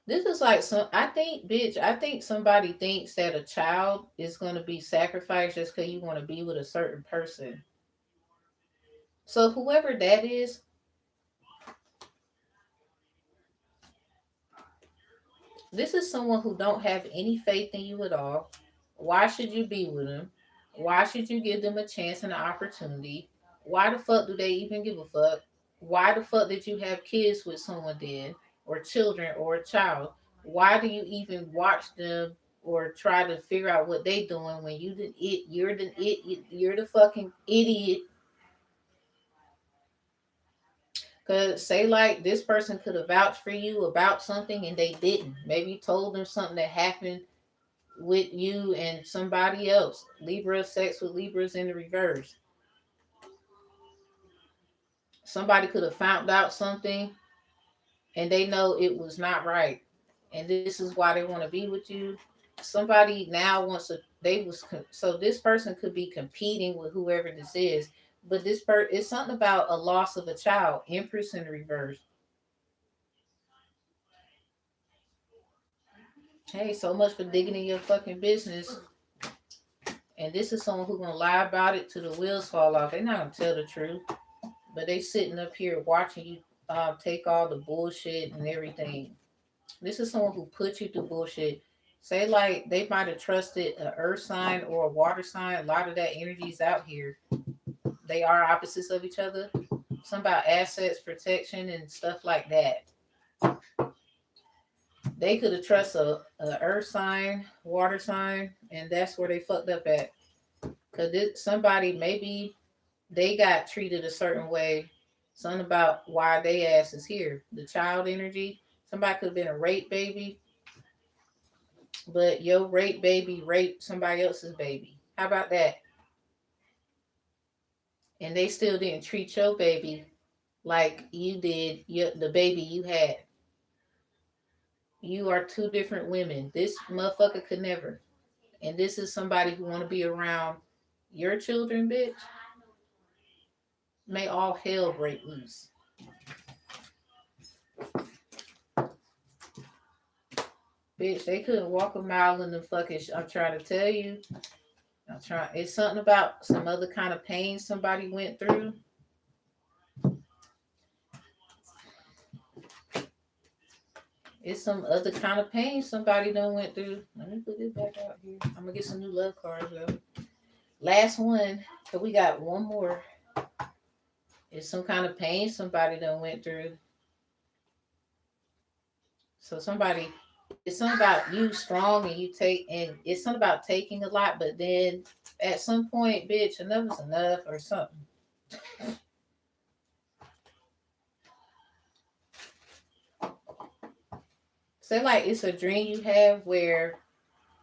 This is like some. I think, bitch. I think somebody thinks that a child is gonna be sacrificed just because you want to be with a certain person. So whoever that is, this is someone who don't have any faith in you at all. Why should you be with them? Why should you give them a chance and an opportunity? Why the fuck do they even give a fuck? Why the fuck did you have kids with someone then, or children, or a child? Why do you even watch them or try to figure out what they doing when you're the fucking idiot. Cause say like this person could have vouched for you about something and they didn't. Maybe you told them something that happened with you and somebody else. Libra sex with Libras in the reverse. Somebody could have found out something and they know it was not right. And this is why they want to be with you. Somebody now wants to so this person could be competing with whoever this is, but it's something about a loss of a child, Empress in the reverse. Hey, so much for digging in your fucking business. And this is someone who's gonna lie about it till the wheels fall off. They're not gonna tell the truth, but they sitting up here watching you take all the bullshit and everything. This is someone who put you through bullshit. Say like they might have trusted an earth sign or a water sign. A lot of that energy is out here. They are opposites of each other. Some about assets, protection, and stuff like that. They could have trusted a earth sign, water sign, and that's where they fucked up at. Cause somebody maybe they got treated a certain way. Something about why they ass is here. The child energy. Somebody could have been a rape baby, but your rape baby raped somebody else's baby. How about that? And they still didn't treat your baby like you did the baby you had. You are two different women. This motherfucker could never. And this is somebody who want to be around your children, bitch. May all hell break loose. Bitch, they couldn't walk a mile in the fucking. I'm trying to tell you. I'm trying. It's something about some other kind of pain somebody went through. It's some other kind of pain somebody done went through. Let me put this back out here. I'm gonna get some new love cards though. Last one. So we got one more. It's some kind of pain somebody done went through. So somebody, it's something about you strong and you take, and it's something about taking a lot, but then at some point, bitch, enough is enough or something. Say like it's a dream you have where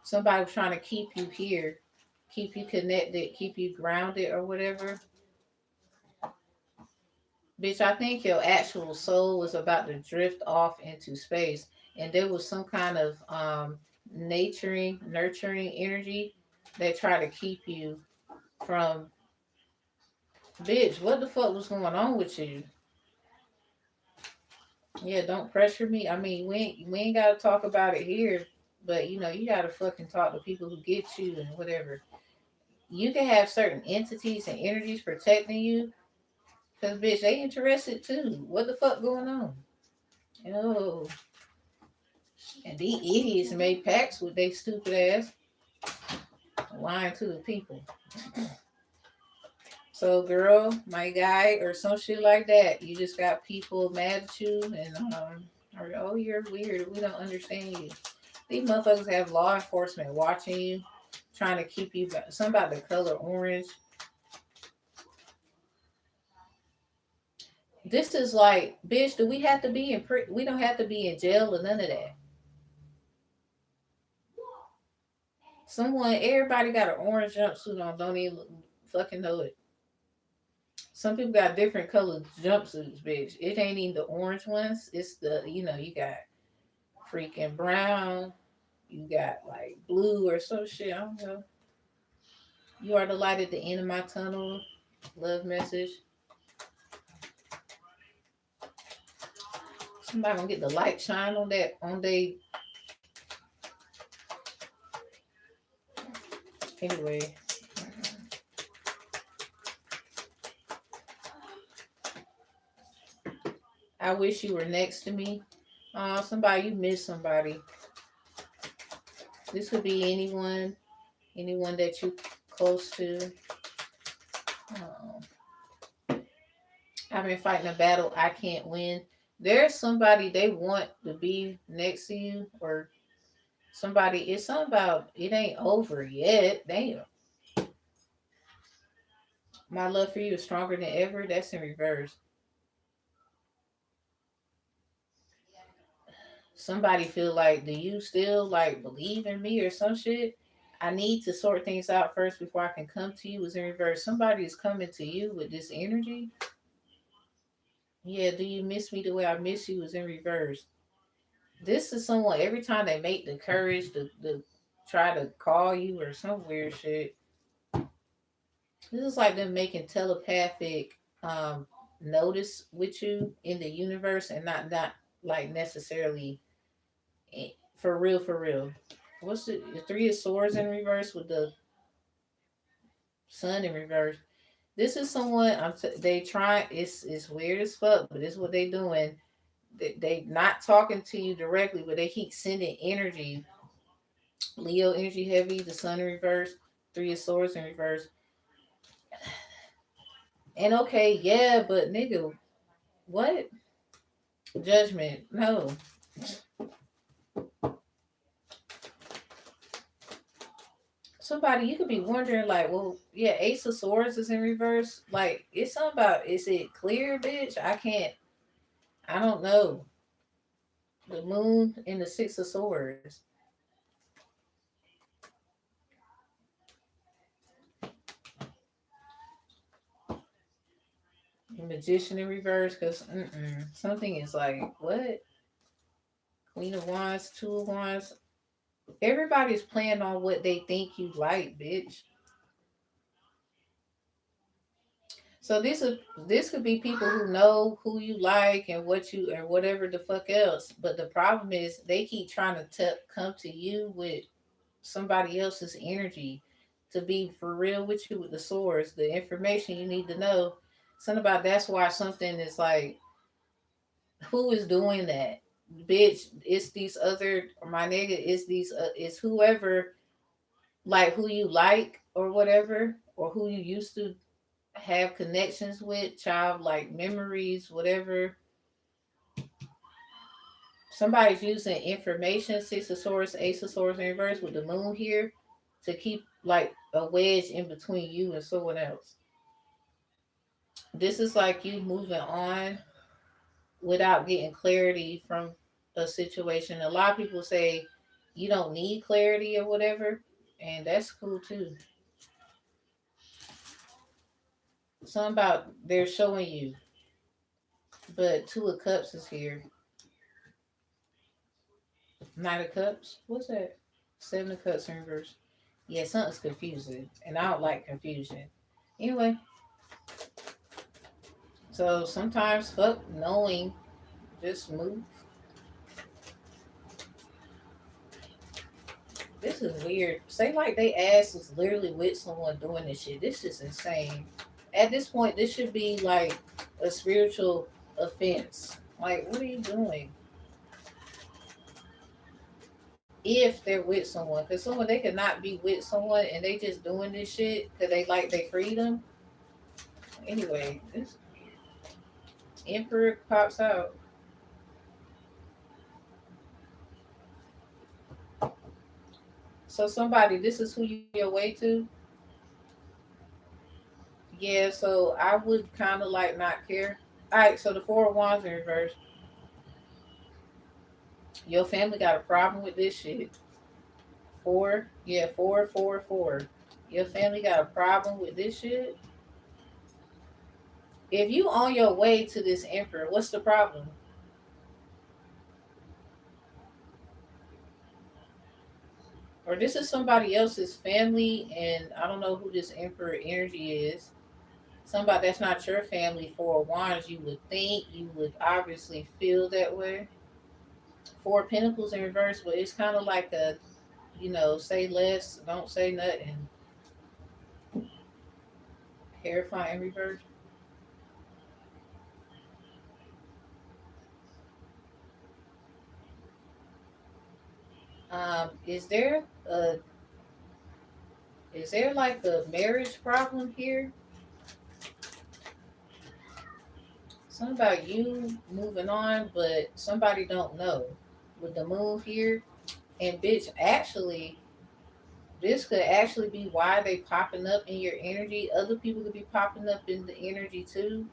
somebody was trying to keep you here, keep you connected, keep you grounded or whatever. Bitch, I think your actual soul was about to drift off into space, and there was some kind of nurturing energy that tried to keep you from. Bitch, what the fuck was going on with you? Yeah, don't pressure me. I mean, we ain't gotta talk about it here, but you gotta fucking talk to people who get you and whatever. You can have certain entities and energies protecting you, cause bitch, they interested too. What the fuck going on? Oh, and these idiots made pacts with they stupid ass, lying to the people. So, girl, my guy, or some shit like that, you just got people mad at you, and Or, oh, you're weird. We don't understand you. These motherfuckers have law enforcement watching you, trying to keep you. Something about the color orange. This is like, bitch, do we have to be in we don't have to be in jail or none of that. Everybody got an orange jumpsuit on, don't even fucking know it. Some people got different colored jumpsuits, bitch. It ain't even the orange ones. It's the, you got freaking brown. You got like blue or some shit. I don't know. You are the light at the end of my tunnel. Love message. Somebody gonna get the light shine on that on they. Anyway. I wish you were next to me. Somebody, you missed somebody. This could be anyone that you close to. I've been fighting a battle I can't win. There's somebody they want to be next to you, or somebody. It's something about it ain't over yet. Damn. My love for you is stronger than ever. That's in reverse. Somebody feel like, do you still like believe in me or some shit? I need to sort things out first before I can come to you. Is in reverse. Somebody is coming to you with this energy. Yeah, do you miss me the way I miss you? Is in reverse. This is someone every time they make the courage to try to call you or some weird shit. This is like them making telepathic notice with you in the universe and not like necessarily for real, for real. What's it? The three of swords in reverse with the sun in reverse. This is someone they try. It's weird as fuck, but it's what they doing. They not talking to you directly, but they keep sending energy. Leo energy heavy, the sun in reverse, three of swords in reverse. And okay, yeah, but nigga, what? Judgment. No. Somebody, you could be wondering, like, well, yeah, Ace of Swords is in reverse. Like, it's something about, is it clear, bitch? I don't know. The moon and the Six of Swords. The Magician in reverse, because something is like, what? Queen of Wands, Two of Wands. Everybody's playing on what they think you like, bitch. So this could be people who know who you like and what you or whatever the fuck else. But the problem is they keep trying to come to you with somebody else's energy to be for real with you with the swords, the information you need to know. Something about that's why something is like, who is doing that? Bitch, it's these other my nigga, it's whoever like who you like or whatever, or who you used to have connections with, childlike memories, whatever. Somebody's using information, Six of Swords, Ace of Swords in reverse with the moon here to keep like a wedge in between you and someone else. This is like you moving on without getting clarity from a situation. A lot of people say you don't need clarity or whatever, and that's cool too. Something about they're showing you, but Two of Cups is here. Nine of Cups. What's that? Seven of Cups in reverse. Yeah, something's confusing, and I don't like confusion. Anyway, so sometimes fuck knowing, just move. This is weird. Say like they ass is literally with someone doing this shit. This is insane. At this point, this should be like a spiritual offense. Like, what are you doing? If they're with someone, because someone they could not be with someone and they just doing this shit because they like their freedom. Anyway, this Emperor pops out. So somebody, this is who you're way to. Yeah, so I would kind of like not care. All right, so the Four of Wands in reverse. Your family got a problem with this shit. Four, yeah, four, four, four. Your family got a problem with this shit. If you on your way to this emperor, what's the problem? Or this is somebody else's family, and I don't know who this emperor energy is. Somebody that's not your family. Four of Wands, you would think, you would obviously feel that way. Four of Pentacles in reverse, but it's kind of like a, say less, don't say nothing. Hierophant in reverse. Is there a is there like a marriage problem here? Something about you moving on, but somebody don't know with the move here. And bitch, actually, this could actually be why they popping up in your energy. Other people could be popping up in the energy too.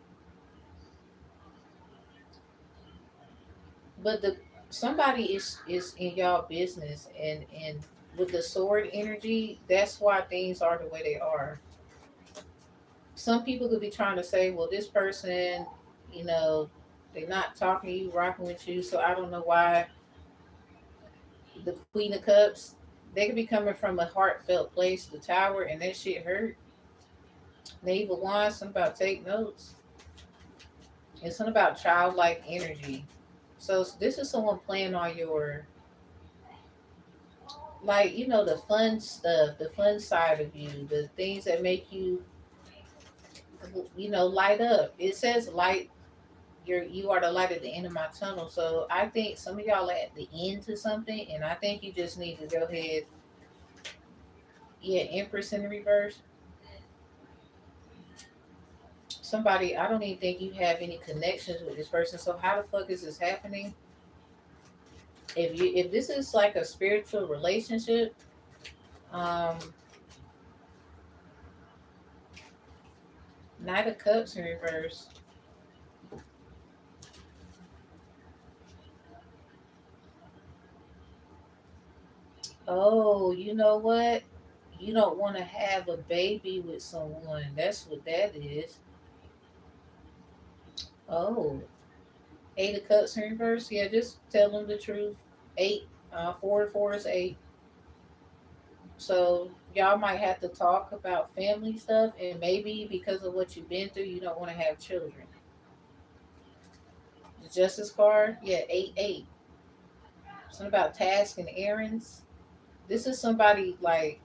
But the somebody is in y'all business, and with the sword energy, that's why things are the way they are. Some people could be trying to say, well, this person, you know, they're not talking to you, rocking with you, so I don't know why. The Queen of Cups, they could be coming from a heartfelt place, the Tower, and that shit hurt. Knave of Wands, something about take notes. It's something about childlike energy. So this is someone playing on your, like, the fun stuff, the fun side of you, the things that make you, light up. It says light. You are the light at the end of my tunnel. So I think some of y'all are at the end to something, and I think you just need to go ahead. Yeah, Empress in the reverse. Somebody, I don't even think you have any connections with this person. So how the fuck is this happening? If this is like a spiritual relationship, um, Knight of Cups in reverse. Oh, you know what? You don't want to have a baby with someone. That's what that is. Oh, Eight of Cups in reverse. Yeah, just tell them the truth. Eight, four and four is eight. So y'all might have to talk about family stuff, and maybe because of what you've been through, you don't want to have children. The Justice card, yeah, eight, eight. Something about tasks and errands. This is somebody like,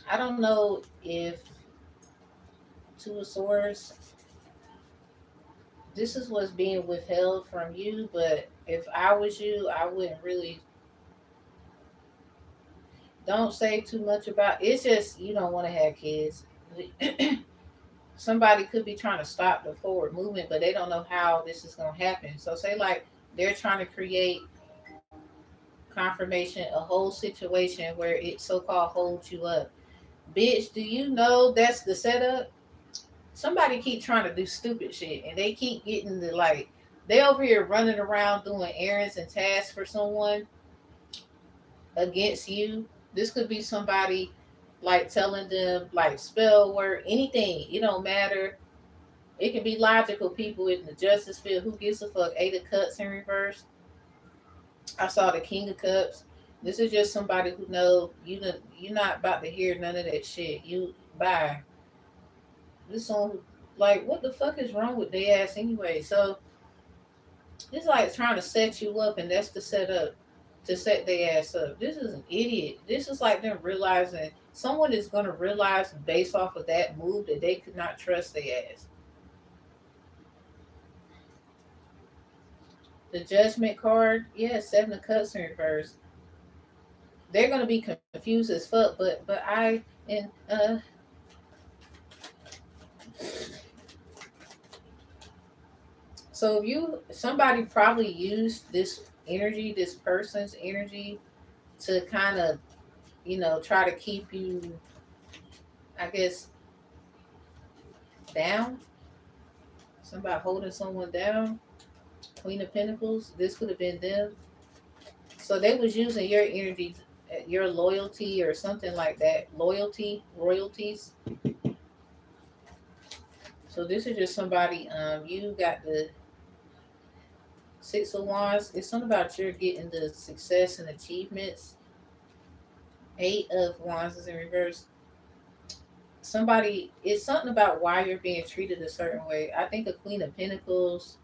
I don't know if Two of Swords. This is what's being withheld from you, but if I was you, I wouldn't really. Don't say too much about. It's just you don't want to have kids. Somebody could be trying to stop the forward movement, but they don't know how this is going to happen. So say like they're trying to create confirmation, a whole situation where it so-called holds you up. Bitch, do you know that's the setup? Somebody keep trying to do stupid shit, and they keep getting the like. They over here running around doing errands and tasks for someone against you. This could be somebody like telling them like spell word, anything. It don't matter. It can be logical people in the justice field. Who gives a fuck? Eight of Cups in reverse. I saw the King of Cups. This is just somebody who know you. You're not about to hear none of that shit. You bye. This song, like, what the fuck is wrong with their ass anyway? So it's like trying to set you up, and that's the setup to set their ass up. This is an idiot. This is like them realizing someone is gonna realize based off of that move that they could not trust their ass. The Judgment card, yeah, Seven of Cups in reverse. They're gonna be confused as fuck, but I and so if you somebody probably used this energy, this person's energy to kind of, try to keep you, I guess, down. Somebody holding someone down. Queen of Pentacles. This could have been them. So they was using your energy, your loyalty or something like that. Loyalty, royalties. So this is just somebody, you got the Six of Wands. It's something about you're getting the success and achievements. Eight of Wands is in reverse. Somebody, it's something about why you're being treated a certain way. I think a Queen of Pentacles,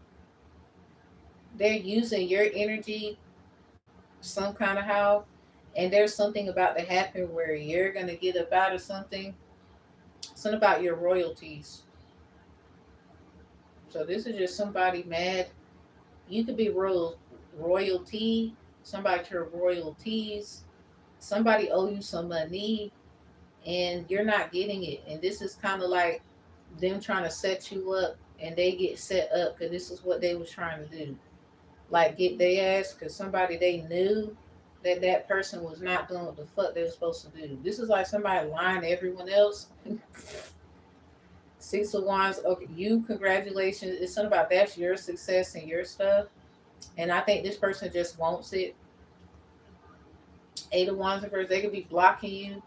they're using your energy some kind of how, and there's something about to happen where you're gonna get up out of something. Something about your royalties. So this is just somebody mad. You could be royalty, somebody to royalties, somebody owe you some money and you're not getting it. And this is kind of like them trying to set you up and they get set up because this is what they was trying to do. Like get their ass because somebody they knew that that person was not doing what the fuck they were supposed to do. This is like somebody lying to everyone else. Six of Wands, okay, you, congratulations. It's something about that's your success and your stuff. And I think this person just wants it. Eight of Wands reverse, they could be blocking you.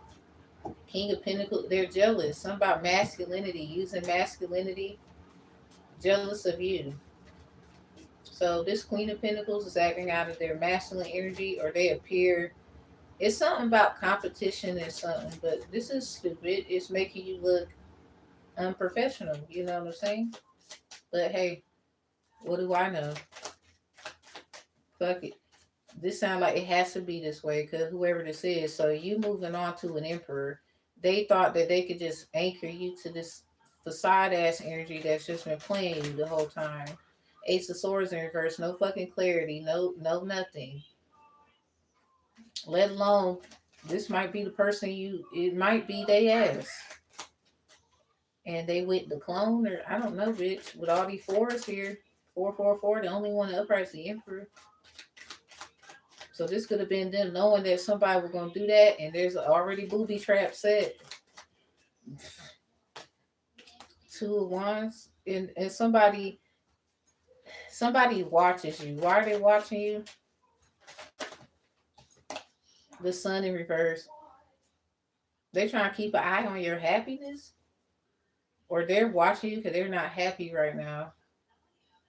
King of Pentacles, they're jealous. Something about masculinity, using masculinity, jealous of you. So this Queen of Pentacles is acting out of their masculine energy, or they appear. It's something about competition and something, but this is stupid. It's making you look unprofessional. You know what I'm saying? But hey, what do I know? Fuck it. This sounds like it has to be this way because whoever this is. So you moving on to an emperor. They thought that they could just anchor you to this facade ass energy that's just been playing you the whole time. Ace of Swords in reverse, no fucking clarity, no nothing. Let alone this might be the person you. It might be they ass, and they with the clone or I don't know, bitch. With all these fours here, 444, the only one upright is the emperor. So this could have been them knowing that somebody was gonna do that, and there's already booby trap set. Two of Wands, and somebody watches you. Why are they watching you? The Sun in reverse. They trying to keep an eye on your happiness, or they're watching you because they're not happy right now.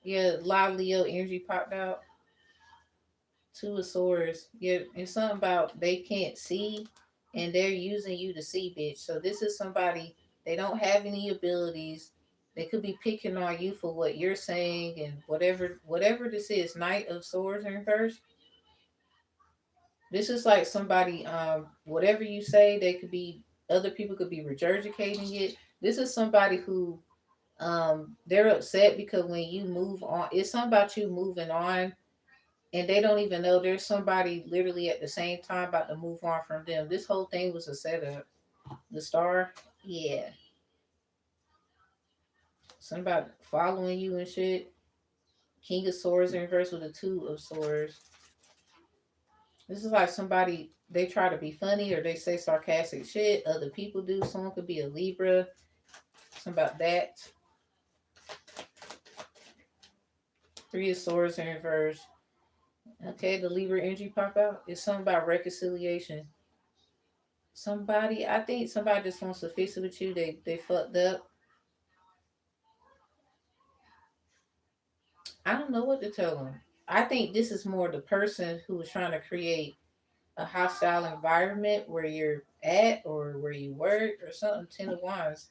Yeah, live Leo energy popped out. Two of Swords. Yeah, it's something about they can't see and they're using you to see, bitch. So this is somebody, they don't have any abilities. They could be picking on you for what you're saying and whatever this is. Knight of Swords in reverse. This is like somebody, whatever you say, they could be other people could be regurgitating it. This is somebody who they're upset because when you move on, it's something about you moving on and they don't even know there's somebody literally at the same time about to move on from them. This whole thing was a setup. The Star, yeah. Somebody following you and shit. King of Swords in reverse with a Two of Swords. This is like somebody, they try to be funny or they say sarcastic shit. Other people do. Someone could be a Libra. Something about that. Three of Swords in reverse. Okay, the Libra energy pop out. It's something about reconciliation. Somebody, I think somebody just wants to fix it with you. They fucked up. I don't know what to tell them. I think this is more the person who is trying to create a hostile environment where you're at or where you work or something. Ten of Wands.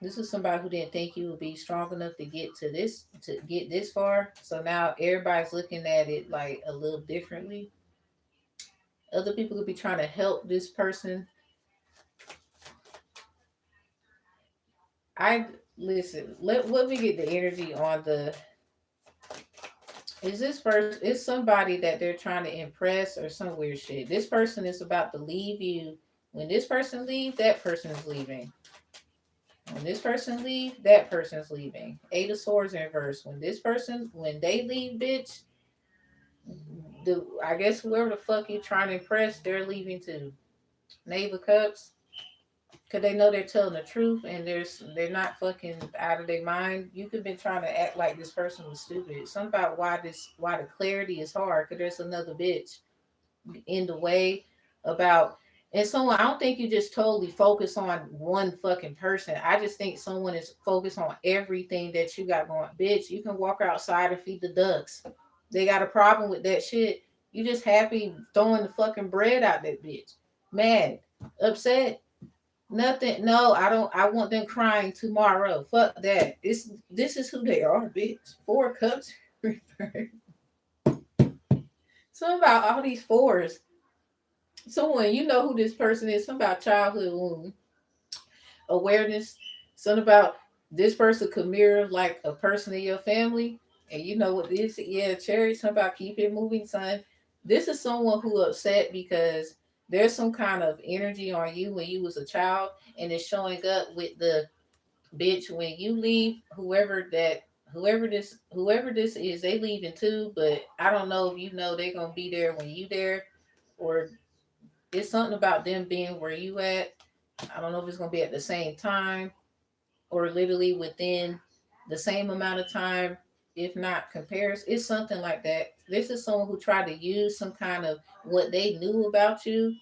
This is somebody who didn't think you would be strong enough to get this far. So now everybody's looking at it like a little differently. Other people could be trying to help this person. I listen. Let me get the energy on the. Is this person? Is somebody that they're trying to impress or some weird shit? This person is about to leave you. When this person leaves, that person is leaving. When this person leaves, that person's leaving. Eight of Swords in reverse. When they leave, bitch, I guess whoever the fuck you trying to impress, they're leaving too. Knave of Cups, cause they know they're telling the truth and they're not fucking out of their mind. You could be trying to act like this person was stupid. Something about why the clarity is hard. Cause there's another bitch in the way about. And someone, I don't think you just totally focus on one fucking person. I just think someone is focused on everything that you got going. Bitch, you can walk outside and feed the ducks. They got a problem with that shit. You just happy throwing the fucking bread out that bitch. Mad, upset, nothing. No, I don't. I want them crying tomorrow. Fuck that. This is who they are, bitch. Four cups. Something about all these fours. Someone, you know who this person is. Something about childhood wound awareness. Something about this person could mirror like a person in your family. And you know what this? Yeah, Cherry. Something about keep it moving, son. This is someone who upset because there's some kind of energy on you when you was a child, and it's showing up with the bitch when you leave. Whoever this is, they leaving too. But I don't know if you know they're gonna be there when you there, or it's something about them being where you at. I don't know if it's gonna be at the same time or literally within the same amount of time, if not compares. It's something like that. This is someone who tried to use some kind of what they knew about you.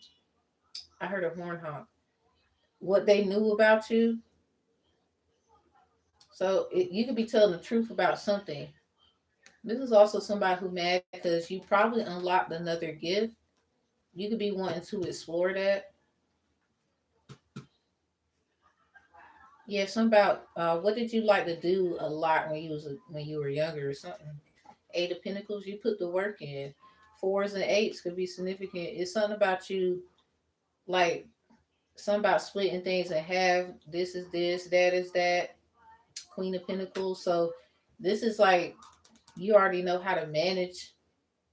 I heard a horn honk. What they knew about you. So you could be telling the truth about something. This is also somebody who mad because you probably unlocked another gift. You could be wanting to explore that. Yeah, some about what did you like to do a lot when you were younger or something. Eight of Pentacles, you put the work in. Fours and eights could be significant. It's something about you, like something about splitting things in half. This is this, that is that. Queen of Pentacles. So this is like you already know how to manage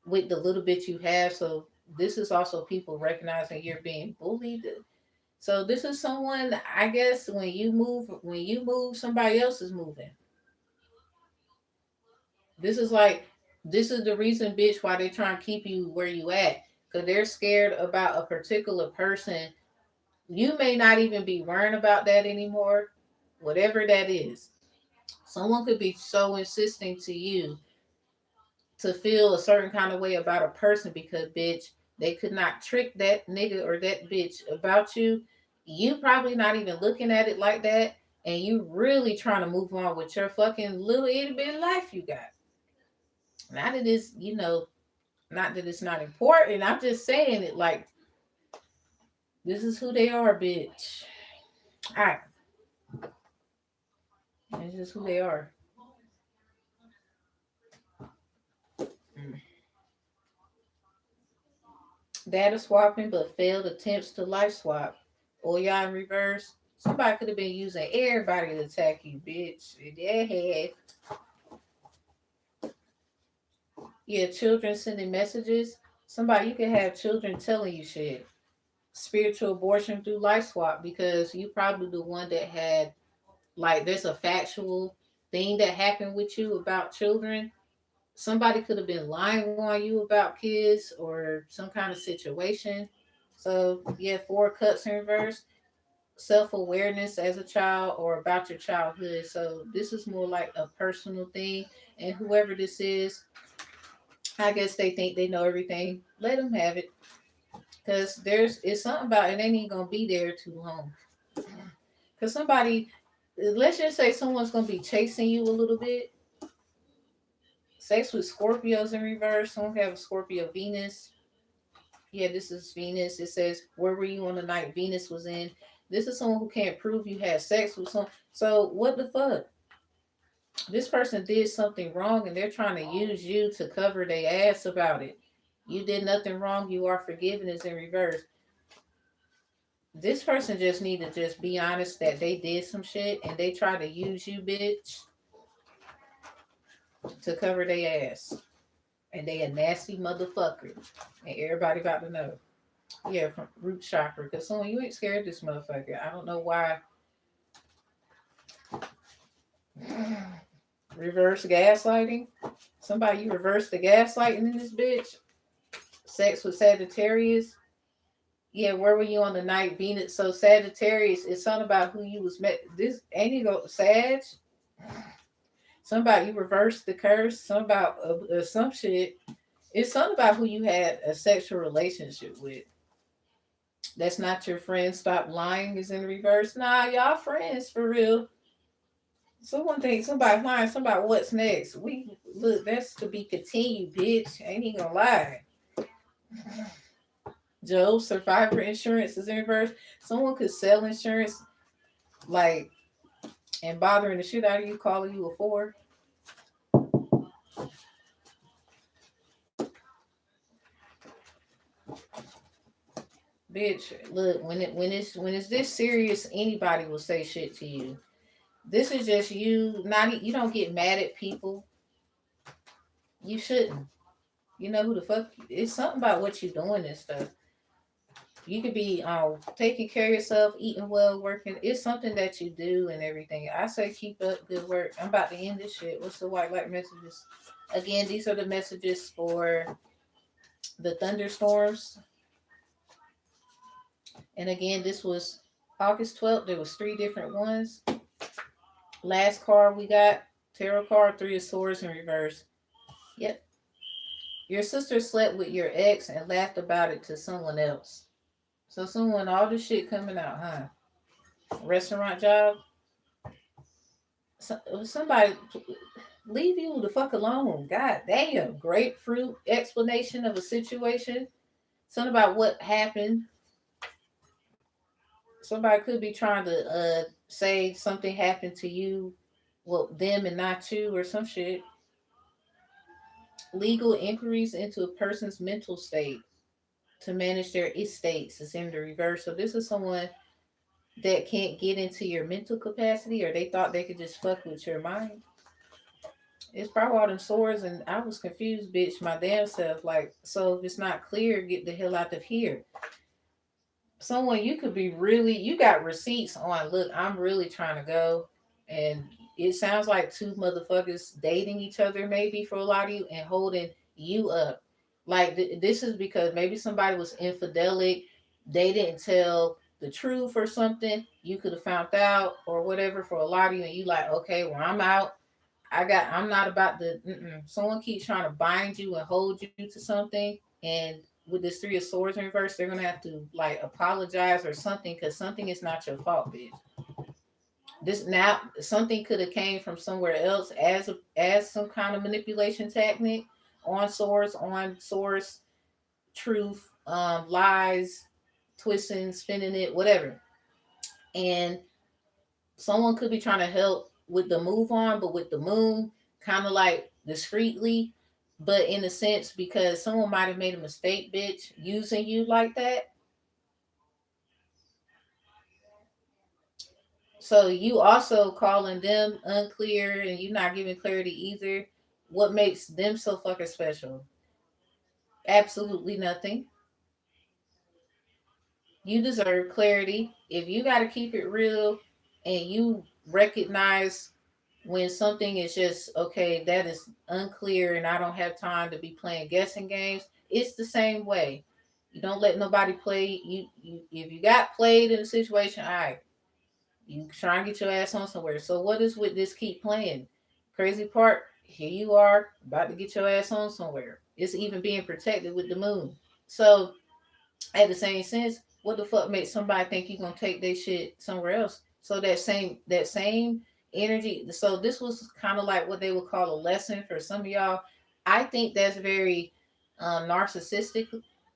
with the little bit you have. So this is also people recognizing you're being bullied. So this is someone, I guess, when you move, somebody else is moving. This is like this is the reason, bitch, why they trying to keep you where you at. Cause they're scared about a particular person. You may not even be worrying about that anymore. Whatever that is. Someone could be so insisting to you to feel a certain kind of way about a person because bitch, they could not trick that nigga or that bitch about you. You probably not even looking at it like that, and you really trying to move on with your fucking little itty bitty life you got. Not that it's, not that it's not important. I'm just saying it like this is who they are, bitch. All right, this is who they are. Mm. Data swapping, but failed attempts to life swap. Or y'all in reverse. Somebody could have been using everybody to attack you, bitch. Yeah. Yeah, children sending messages. Somebody, you can have children telling you shit. Spiritual abortion through life swap because you probably the one that had, like, there's a factual thing that happened with you about children. Somebody could have been lying on you about kids or some kind of situation. So, yeah, four cups in reverse. Self awareness as a child or about your childhood. So, this is more like a personal thing. And whoever this is, I guess they think they know everything. Let them have it. Because it's something about it ain't even going to be there too long. Because somebody, let's just say someone's going to be chasing you a little bit. Sex with Scorpios in reverse. Someone have a Scorpio Venus. Yeah, this is Venus. It says, where were you on the night Venus was in? This is someone who can't prove you had sex with someone. So what the fuck? This person did something wrong and they're trying to use you to cover their ass about it. You did nothing wrong. You are forgiven is in reverse. This person just need to just be honest that they did some shit and they try to use you, bitch, to cover their ass. And they a nasty motherfucker. And everybody about to know. Yeah, from root chakra. Because someone, you ain't scared of this motherfucker. I don't know why. Reverse gaslighting. Somebody, you reverse the gaslighting in this bitch. Sex with Sagittarius. Yeah, where were you on the night Venus? So Sagittarius is something about who you was met. This ain't you go Sag. Somebody you reversed the curse. Some about some shit. It's something about who you had a sexual relationship with. That's not your friend. Stop lying is in reverse. Nah, y'all friends for real. Someone thinks somebody lying. Somebody what's next? We look. That's to be continued, bitch. Ain't even gonna lie. Joe, survivor insurance is in reverse. Someone could sell insurance, like, and bothering the shit out of you, calling you a four. Bitch, look, when it's this serious, anybody will say shit to you. This is just you. Not you don't get mad at people. You shouldn't. You know who the fuck? It's something about what you're doing and stuff. You could be taking care of yourself, eating well, working. It's something that you do and everything. I say keep up good work. I'm about to end this shit. What's the white light messages? Again, these are the messages for the thunderstorms. And again, this was August 12th. There was three different ones. Last card we got, tarot card, Three of Swords in reverse. Yep. Your sister slept with your ex and laughed about it to someone else. So someone, all this shit coming out, huh? Restaurant job. Somebody leave you the fuck alone. God damn. Grapefruit explanation of a situation. Something about what happened. Somebody could be trying to say something happened to you, well, them and not you or some shit. Legal inquiries into a person's mental state to manage their estates is in the reverse. So this is someone that can't get into your mental capacity, or they thought they could just fuck with your mind. It's probably all them swords, and I was confused, bitch, my damn self. Like, so if it's not clear, get the hell out of here. Someone you could be really, you got receipts on. Look, I'm really trying to go, and it sounds like two motherfuckers dating each other, maybe for a lot of you, and holding you up. Like this is because maybe somebody was infidelic, they didn't tell the truth or something. You could have found out or whatever for a lot of you, and you like, okay, well I'm out. I'm not about the. Someone keeps trying to bind you and hold you to something, and with this Three of Swords in reverse, they're gonna have to like apologize or something because something is not your fault, bitch. This now something could have came from somewhere else as some kind of manipulation technique on source, truth, lies, twisting, spinning it, whatever. And someone could be trying to help with the move on, but with the moon, kind of like discreetly, but in a sense because someone might have made a mistake, bitch, using you like that. So you also calling them unclear and you not giving clarity either. What makes them so fucking special? Absolutely nothing. You deserve clarity. If you got to keep it real and you recognize when something is just okay, that is unclear and I don't have time to be playing guessing games, it's the same way. You don't let nobody play you if you got played in a situation, all right, you try and get your ass on somewhere. So what is with this keep playing? Crazy part, here you are about to get your ass on somewhere. It's even being protected with the moon. So at the same sense, what the fuck makes somebody think you gonna take their shit somewhere else? So that same energy. So this was kind of like what they would call a lesson for some of y'all. I think that's very narcissistic,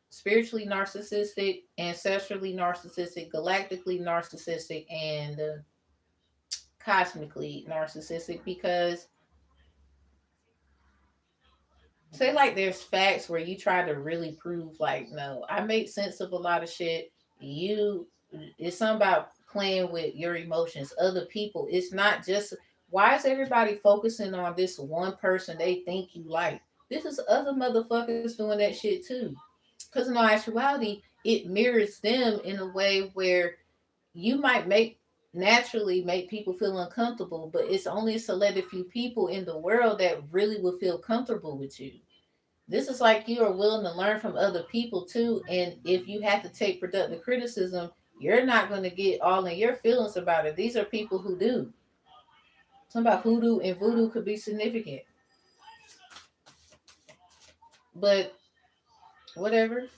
spiritually narcissistic, ancestrally narcissistic, galactically narcissistic, and cosmically narcissistic because say like there's facts where you try to really prove like no, I make sense of a lot of shit. You it's something about playing with your emotions, other people. It's not just why is everybody focusing on this one person they think you like? This is other motherfuckers doing that shit too. Because in all actuality, it mirrors them in a way where you might naturally make people feel uncomfortable, but it's only a select few people in the world that really will feel comfortable with you. This is like you are willing to learn from other people too. And if you have to take productive criticism, you're not going to get all in your feelings about it. These are people who do. Something about hoodoo and voodoo could be significant. But whatever.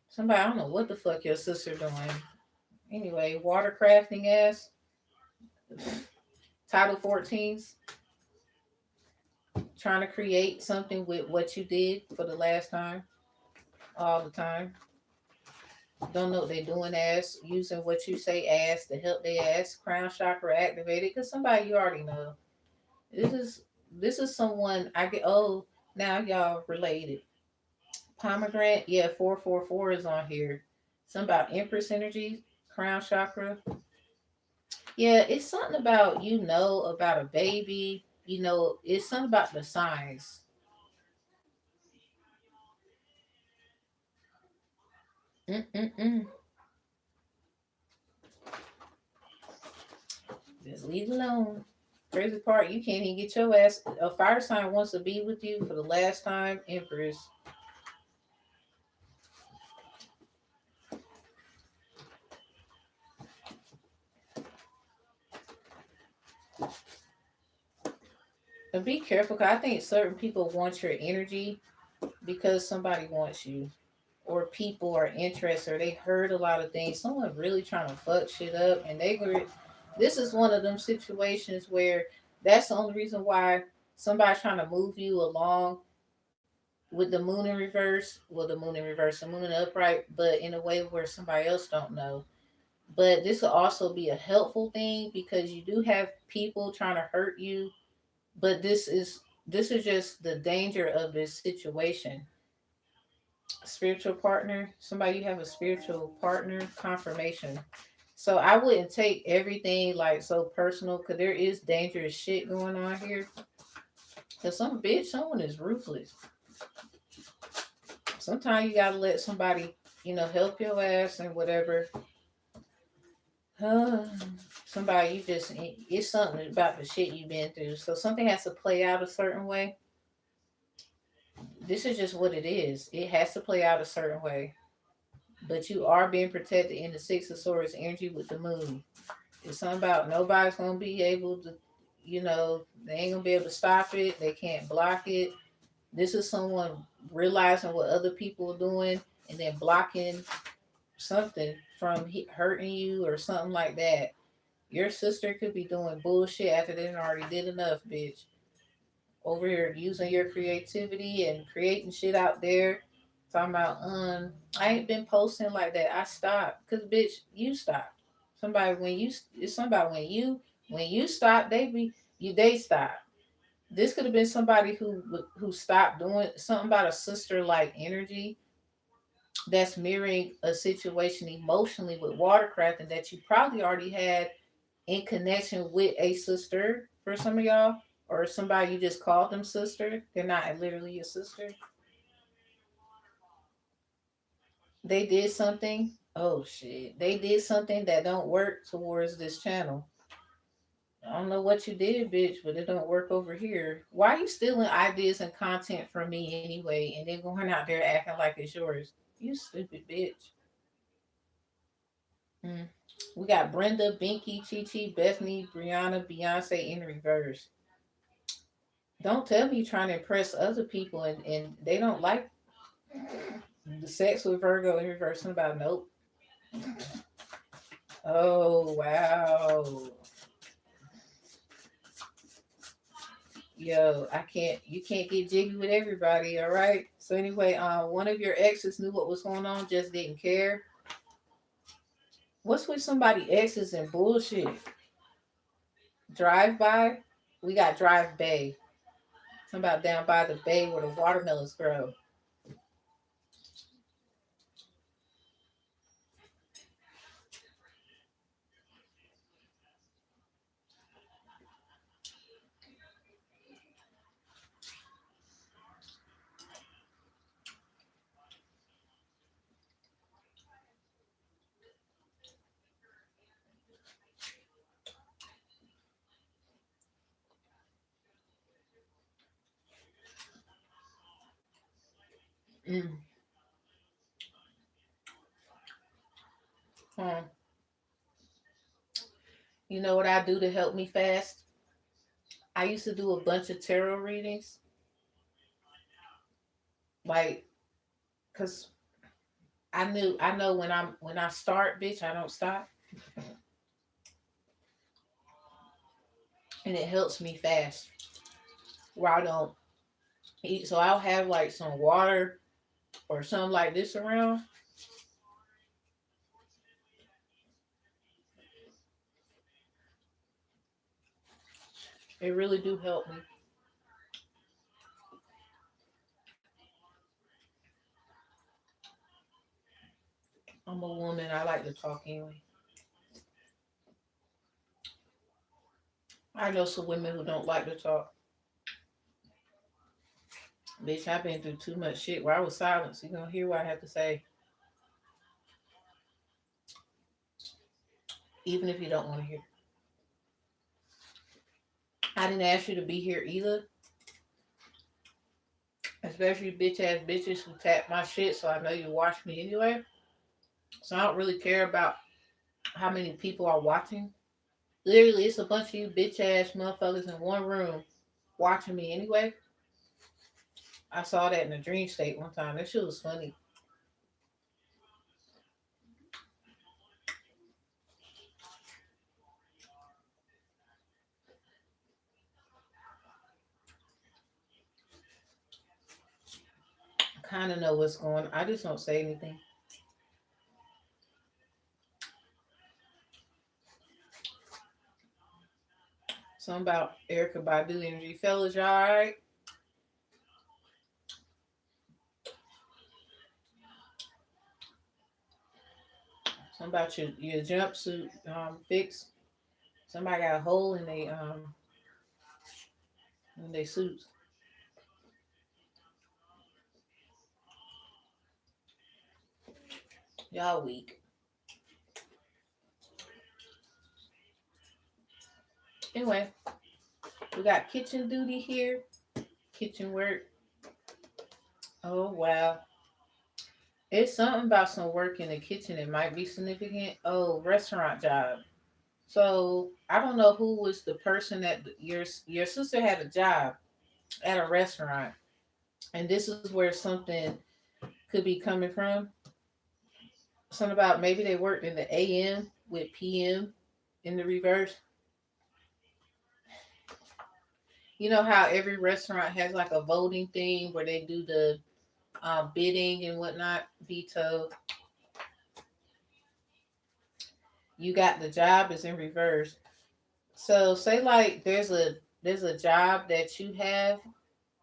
Somebody, I don't know what the fuck your sister doing. Anyway, watercrafting ass. Title 14s. Trying to create something with what you did for the last time. All the time. Don't know what they doing ass. Using what you say ass to help their ass. Crown chakra activated. Because somebody you already know. This is this is someone I get. Oh, now y'all related. Pomegranate, yeah, 444 is on here. Something about Empress energy, crown chakra. Yeah, it's something about about a baby. It's something about the signs. Mm-mm-mm. Just leave it alone. Crazy part, you can't even get your ass. A fire sign wants to be with you for the last time, Empress. But be careful, because I think certain people want your energy because somebody wants you. Or people are interested or they heard a lot of things. Someone really trying to fuck shit up and they were this is one of them situations where that's the only reason why somebody's trying to move you along with the moon in reverse. Well, the moon in reverse, the moon in upright, but in a way where somebody else don't know. But this will also be a helpful thing because you do have people trying to hurt you. But this is just the danger of this situation. Spiritual partner, somebody you have a spiritual partner, confirmation. So I wouldn't take everything like so personal because there is dangerous shit going on here. Because someone is ruthless. Sometimes you gotta let somebody, help your ass and whatever. Somebody you just it's something about the shit you've been through. So something has to play out a certain way. This is just what it is. It has to play out a certain way. But you are being protected in the Six of Swords energy with the moon. It's something about nobody's gonna be able to, they ain't gonna be able to stop it. They can't block it. This is someone realizing what other people are doing and then blocking something from hurting you or something like that. Your sister could be doing bullshit after they already did enough, bitch. Over here using your creativity and creating shit out there. Talking about, I ain't been posting like that. I stopped. Cause bitch, you stopped. Somebody when you it's somebody when you stop, they stop. This could have been somebody who stopped doing something about a sister like energy that's mirroring a situation emotionally with watercraft and that you probably already had in connection with a sister for some of y'all or somebody you just called them sister. They're not literally your sister. They did something. Oh shit. They did something that don't work towards this channel. I don't know what you did, bitch, but it don't work over here. Why are you stealing ideas and content from me anyway and then going out there acting like it's yours? You stupid bitch. Mm. We got Brenda, Binky, Chi Chi, Bethany, Brianna, Beyonce in reverse. Don't tell me you're trying to impress other people and they don't like the sex with Virgo in reverse. About nope. Oh wow. Yo, I can't. You can't get jiggy with everybody. All right. So anyway, one of your exes knew what was going on, just didn't care. What's with somebody exes and bullshit? Drive by. We got drive bay. Something about down by the bay where the watermelons grow. Mm. Hmm. You know what I do to help me fast? I used to do a bunch of tarot readings, like, cause I know when I start, bitch, I don't stop, and it helps me fast. Where I don't eat, so I'll have like some water or something like this around. It really do help me. I'm a woman. I like to talk anyway. I know some women who don't like to talk. Bitch, I've been through too much shit where I was silenced. You gonna hear what I have to say, even if you don't want to hear. I didn't ask you to be here either, especially bitch ass bitches who tap my shit, so I know you watch me anyway. So I don't really care about how many people are watching. Literally, it's a bunch of you bitch ass motherfuckers in one room watching me anyway. I saw that in a dream state one time. That shit was funny. I kind of know what's going on. I just don't say anything. Something about Erica Badu energy. Fellas, y'all alright? Something about your jumpsuit fix. Somebody got a hole in their suits. Y'all weak. Anyway, we got kitchen duty here. Kitchen work. Oh wow. It's something about some work in the kitchen that might be significant. Oh, restaurant job. So I don't know who was the person that your sister had a job at a restaurant, and this is where something could be coming from. Something about maybe they worked in the AM with PM in the reverse. You know how every restaurant has like a voting thing where they do the bidding and whatnot. Veto. You got the job is in reverse. So say like there's a job that you have.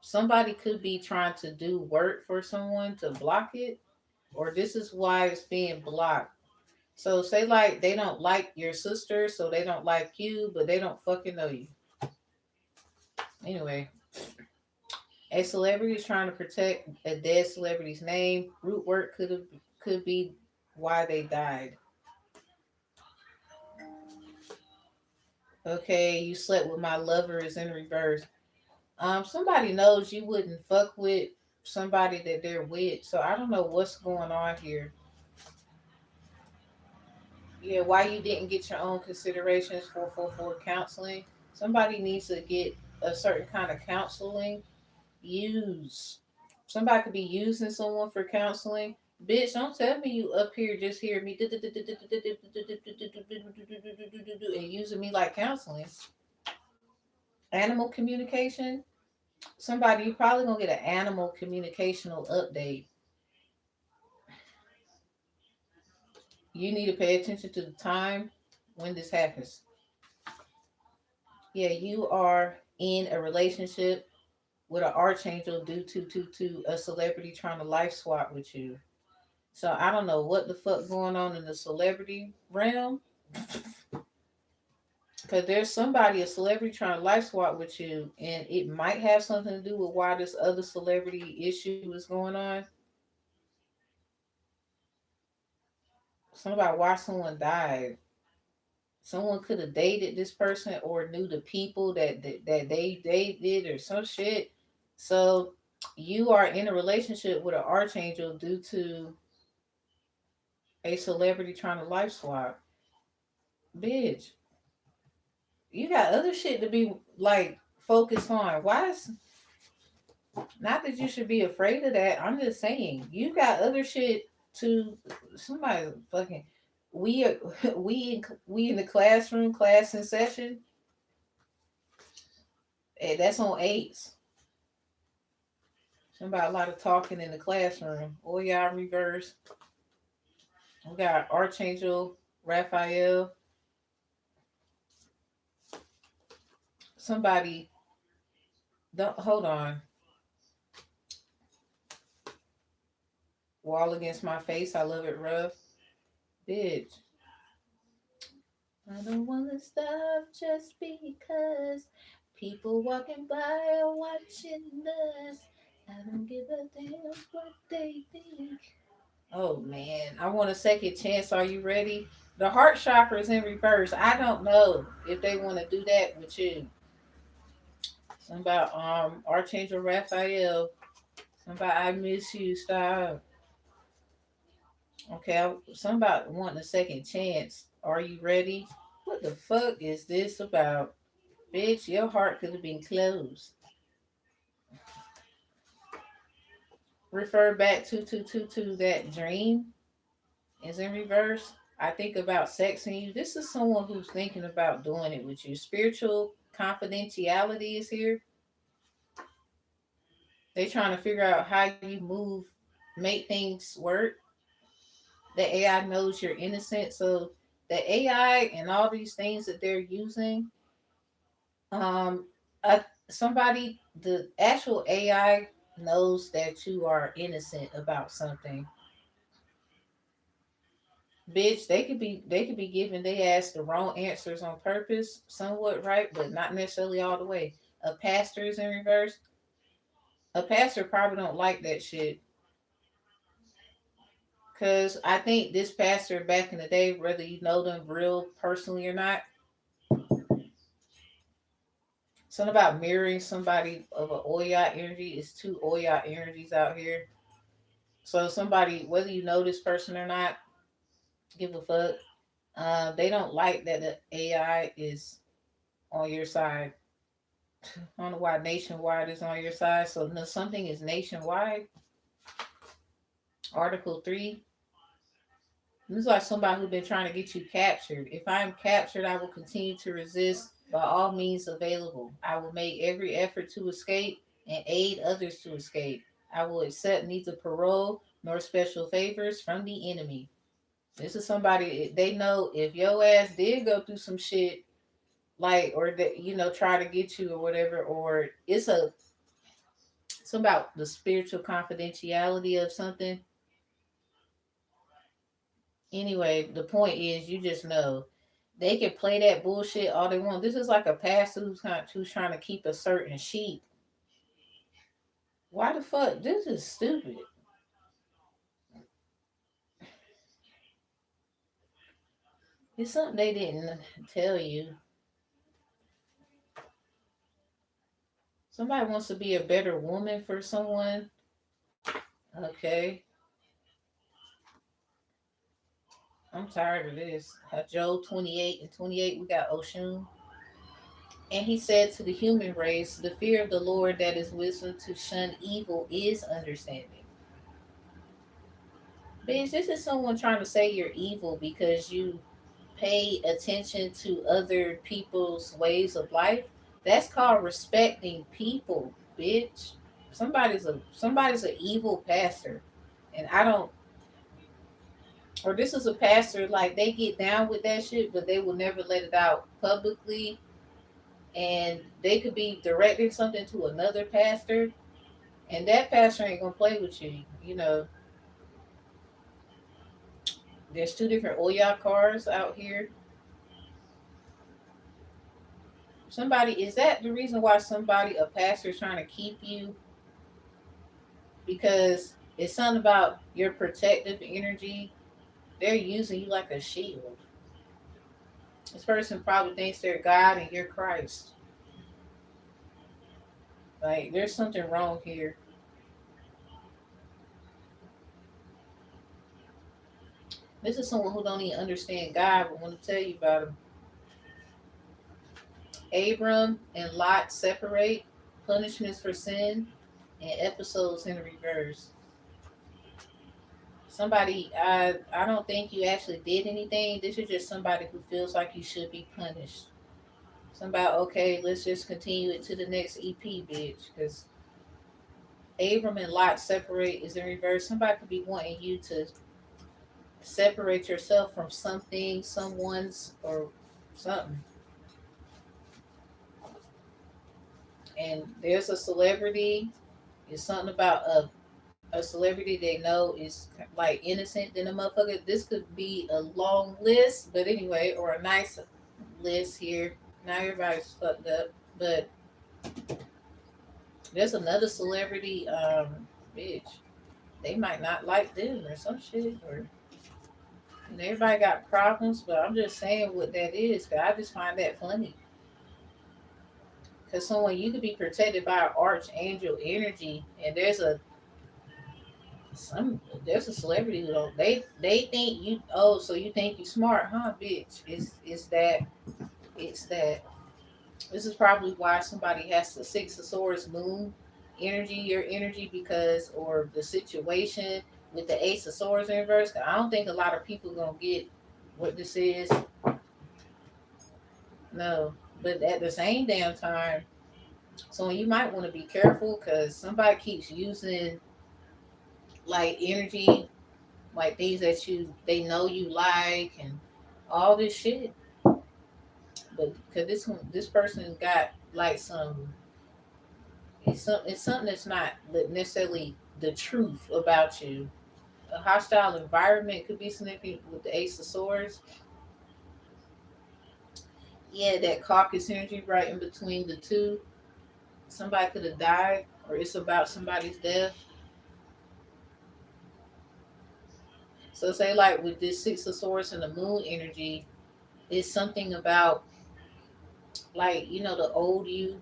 Somebody could be trying to do work for someone to block it, or this is why it's being blocked. So say like they don't like your sister, so they don't like you, but they don't fucking know you. Anyway, a celebrity is trying to protect a dead celebrity's name. Root work could be why they died. Okay, you slept with my lover is in reverse. Somebody knows you wouldn't fuck with somebody that they're with, so I don't know what's going on here. Yeah, why you didn't get your own considerations for counseling? Somebody needs to get a certain kind of counseling. Use somebody could be using someone for counseling. Bitch, don't tell me you up here just hear me and using me like counseling. Animal communication. Somebody you probably gonna get an animal communicational update. You need to pay attention to the time when this happens. Yeah, you are in a relationship with an archangel due to a celebrity trying to life swap with you. So I don't know what the fuck going on in the celebrity realm. Because there's somebody, a celebrity trying to life swap with you, and it might have something to do with why this other celebrity issue is going on. Something about why someone died. Someone could have dated this person or knew the people that they dated or some shit. So You are in a relationship with an archangel due to a celebrity trying to life swap. Bitch, you got other shit to be like focused on. Why is not that you should be afraid of that. I'm just saying you got other shit to somebody fucking we are we in the classroom, class in session. And that's on eights. Somebody a lot of talking in the classroom. Oh yeah, reverse. We got Archangel Raphael. Somebody don't hold on. Wall against my face. I love it rough. Bitch. I don't wanna stop just because people walking by are watching us. I don't give a damn what they think. Oh man, I want a second chance. Are you ready? The heart chakra is in reverse. I don't know if they want to do that with you. Something about Archangel Raphael. Something about I miss you. Stop. Okay, somebody wanting a second chance. Are you ready? What the fuck is this about? Bitch, your heart could have been closed. Refer back to that dream is in reverse. I think about sexing you. This is someone who's thinking about doing it with you. Spiritual confidentiality is here. They trying to figure out how you move, make things work. The AI knows you're innocent, so the AI and all these things that they're using, um, somebody, the actual AI knows that you are innocent about something. Bitch, they could be giving they ask the wrong answers on purpose, somewhat right, but not necessarily all the way. A pastor is in reverse. A pastor probably don't like that shit. Cause I think this pastor back in the day, whether you know them real personally or not, something about mirroring somebody of an Oya energy is two Oya energies out here. So somebody, whether you know this person or not, give a fuck. They don't like that the AI is on your side. I don't know why nationwide is on your side. So no, something is nationwide. Article 3. This is like somebody who's been trying to get you captured. If I am captured, I will continue to resist by all means available. I will make every effort to escape and aid others to escape. I will accept neither parole nor special favors from the enemy. This is somebody they know if your ass did go through some shit, like or that try to get you or whatever, or it's about the spiritual confidentiality of something. Anyway, the point is, you just know they can play that bullshit all they want. This is like a pastor who's trying to keep a certain sheep. Why the fuck? This is stupid. It's something they didn't tell you. Somebody wants to be a better woman for someone. Okay. I'm tired of this. Job 28 and 28, we got Oshun. And he said to the human race, the fear of the Lord that is wisdom to shun evil is understanding. Bitch, this is someone trying to say you're evil because you pay attention to other people's ways of life. That's called respecting people, bitch. Somebody's an evil pastor. And I don't or this is a pastor like they get down with that shit, but they will never let it out publicly. And they could be directing something to another pastor, and that pastor ain't gonna play with you. There's two different Oya cars out here. Somebody is that the reason why a pastor is trying to keep you because it's something about your protective energy. They're using you like a shield. This person probably thinks they're God and you're Christ. Like there's something wrong here. This is someone who don't even understand God, but want to tell you about him. Abram and Lot separate, punishments for sin, and episodes in reverse. Somebody, I don't think you actually did anything. This is just somebody who feels like you should be punished. Somebody, okay, let's just continue it to the next EP, bitch. Because Abram and Lot separate is in reverse. Somebody could be wanting you to separate yourself from something, someone's, or something. And there's a celebrity. It's something about a celebrity they know is like innocent than a motherfucker. This could be a long list, but anyway, or a nice list here. Now everybody's fucked up, but there's another celebrity, bitch. They might not like them or some shit, or and everybody got problems. But I'm just saying what that is, cause I just find that funny. Cause someone you could be protected by an archangel energy, and there's a celebrity who don't they think you so you think you smart, huh, bitch? It's that this is probably why somebody has the Six of Swords moon energy, your energy, because or the situation with the Ace of Swords in reverse. I don't think a lot of people gonna get what this is. No, but at the same damn time, so you might want to be careful because somebody keeps using like energy, like things that they know you like and all this shit. But because this person got like it's something that's not necessarily the truth about you. A hostile environment could be significant with the Ace of Swords. Yeah, that caucus energy right in between the two. Somebody could have died, or it's about somebody's death. So say like with this Six of Swords and the Moon energy, it's something about like the old you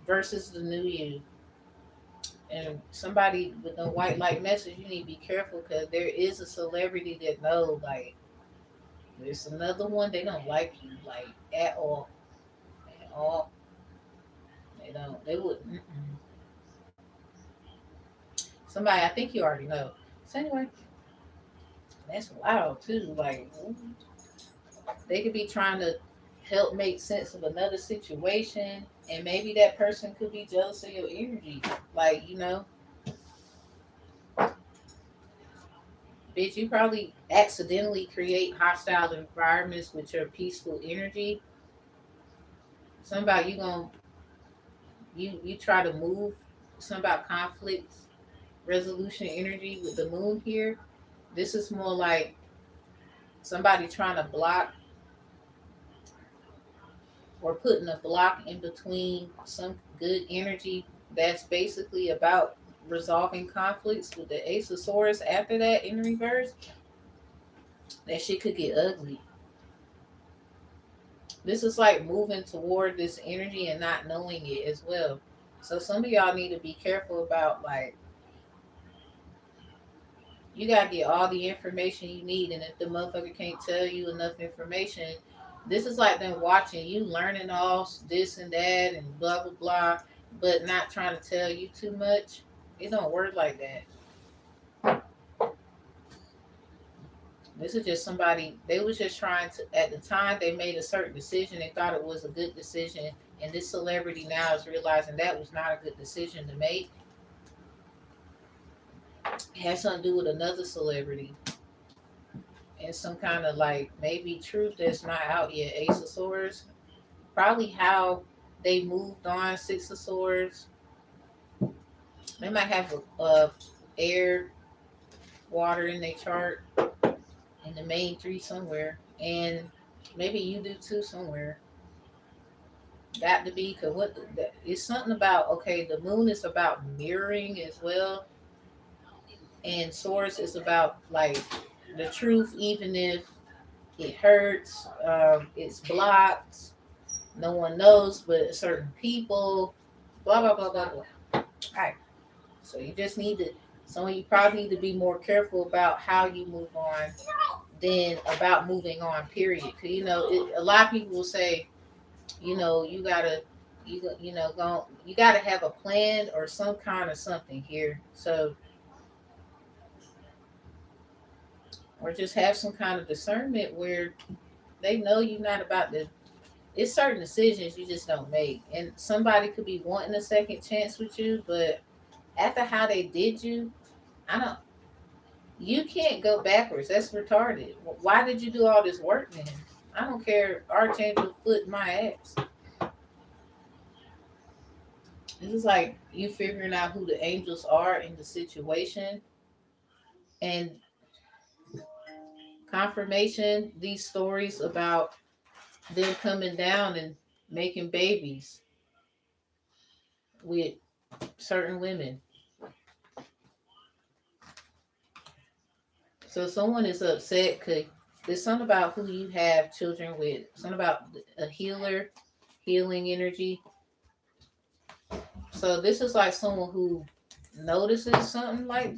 versus the new you. And somebody with a white light message, you need to be careful because there is a celebrity that know like there's another one they don't like you like at all. They don't. They wouldn't. Mm-mm. Somebody I think you already know. So anyway, that's wild too. Like they could be trying to help make sense of another situation, and maybe that person could be jealous of your energy. Like bitch, you probably accidentally create hostile environments with your peaceful energy. Somebody you try to move. Some about conflict resolution energy with the moon here. This is more like somebody trying to block or putting a block in between some good energy that's basically about resolving conflicts with the Ace of Swords after that in reverse. That shit could get ugly. This is like moving toward this energy and not knowing it as well. So some of y'all need to be careful about like you gotta get all the information you need, and if the motherfucker can't tell you enough information, this is like them watching you learning all this and that and blah blah blah, but not trying to tell you too much. It don't work like that. This is just somebody they was just trying to at the time they made a certain decision, they thought it was a good decision, and this celebrity now is realizing that was not a good decision to make. It has something to do with another celebrity and some kind of like maybe truth that's not out yet. Ace of Swords, probably how they moved on. Six of Swords, they might have air, water in their chart in the main three somewhere, and maybe you do too somewhere. Got to be because it's something about okay. The moon is about mirroring as well, and Swords is about like the truth, even if it hurts, it's blocked. No one knows but certain people. Blah blah blah blah blah. All right. So you just need to So you probably need to be more careful about how you move on than about moving on. Period. Because a lot of people will say, you gotta, you gotta have a plan or some kind of something here. So, or just have some kind of discernment where they know you're not about to. It's certain decisions you just don't make, and somebody could be wanting a second chance with you, but after how they did you, I don't. You can't go backwards. That's retarded. Why did you do all this work then? I don't care. Archangel foot in my ass. This is like you figuring out who the angels are in the situation and confirmation. These stories about them coming down and making babies with certain women. So someone is upset because there's something about who you have children with. Something about a healer, healing energy. So this is like someone who notices something like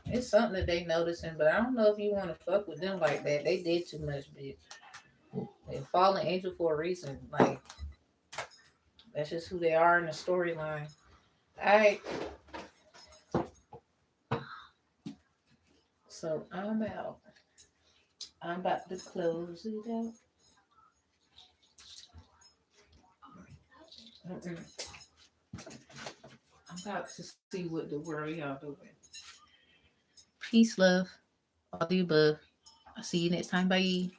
it's something that they noticing, but I don't know if you want to fuck with them like that. They did too much, bitch. They fallen angel for a reason. Like that's just who they are in the storyline. Alright, so I'm out. I'm about to close it out. Mm-mm. I'm about to see what the world y'all doing. Peace, love, all the above. I'll see you next time. Bye.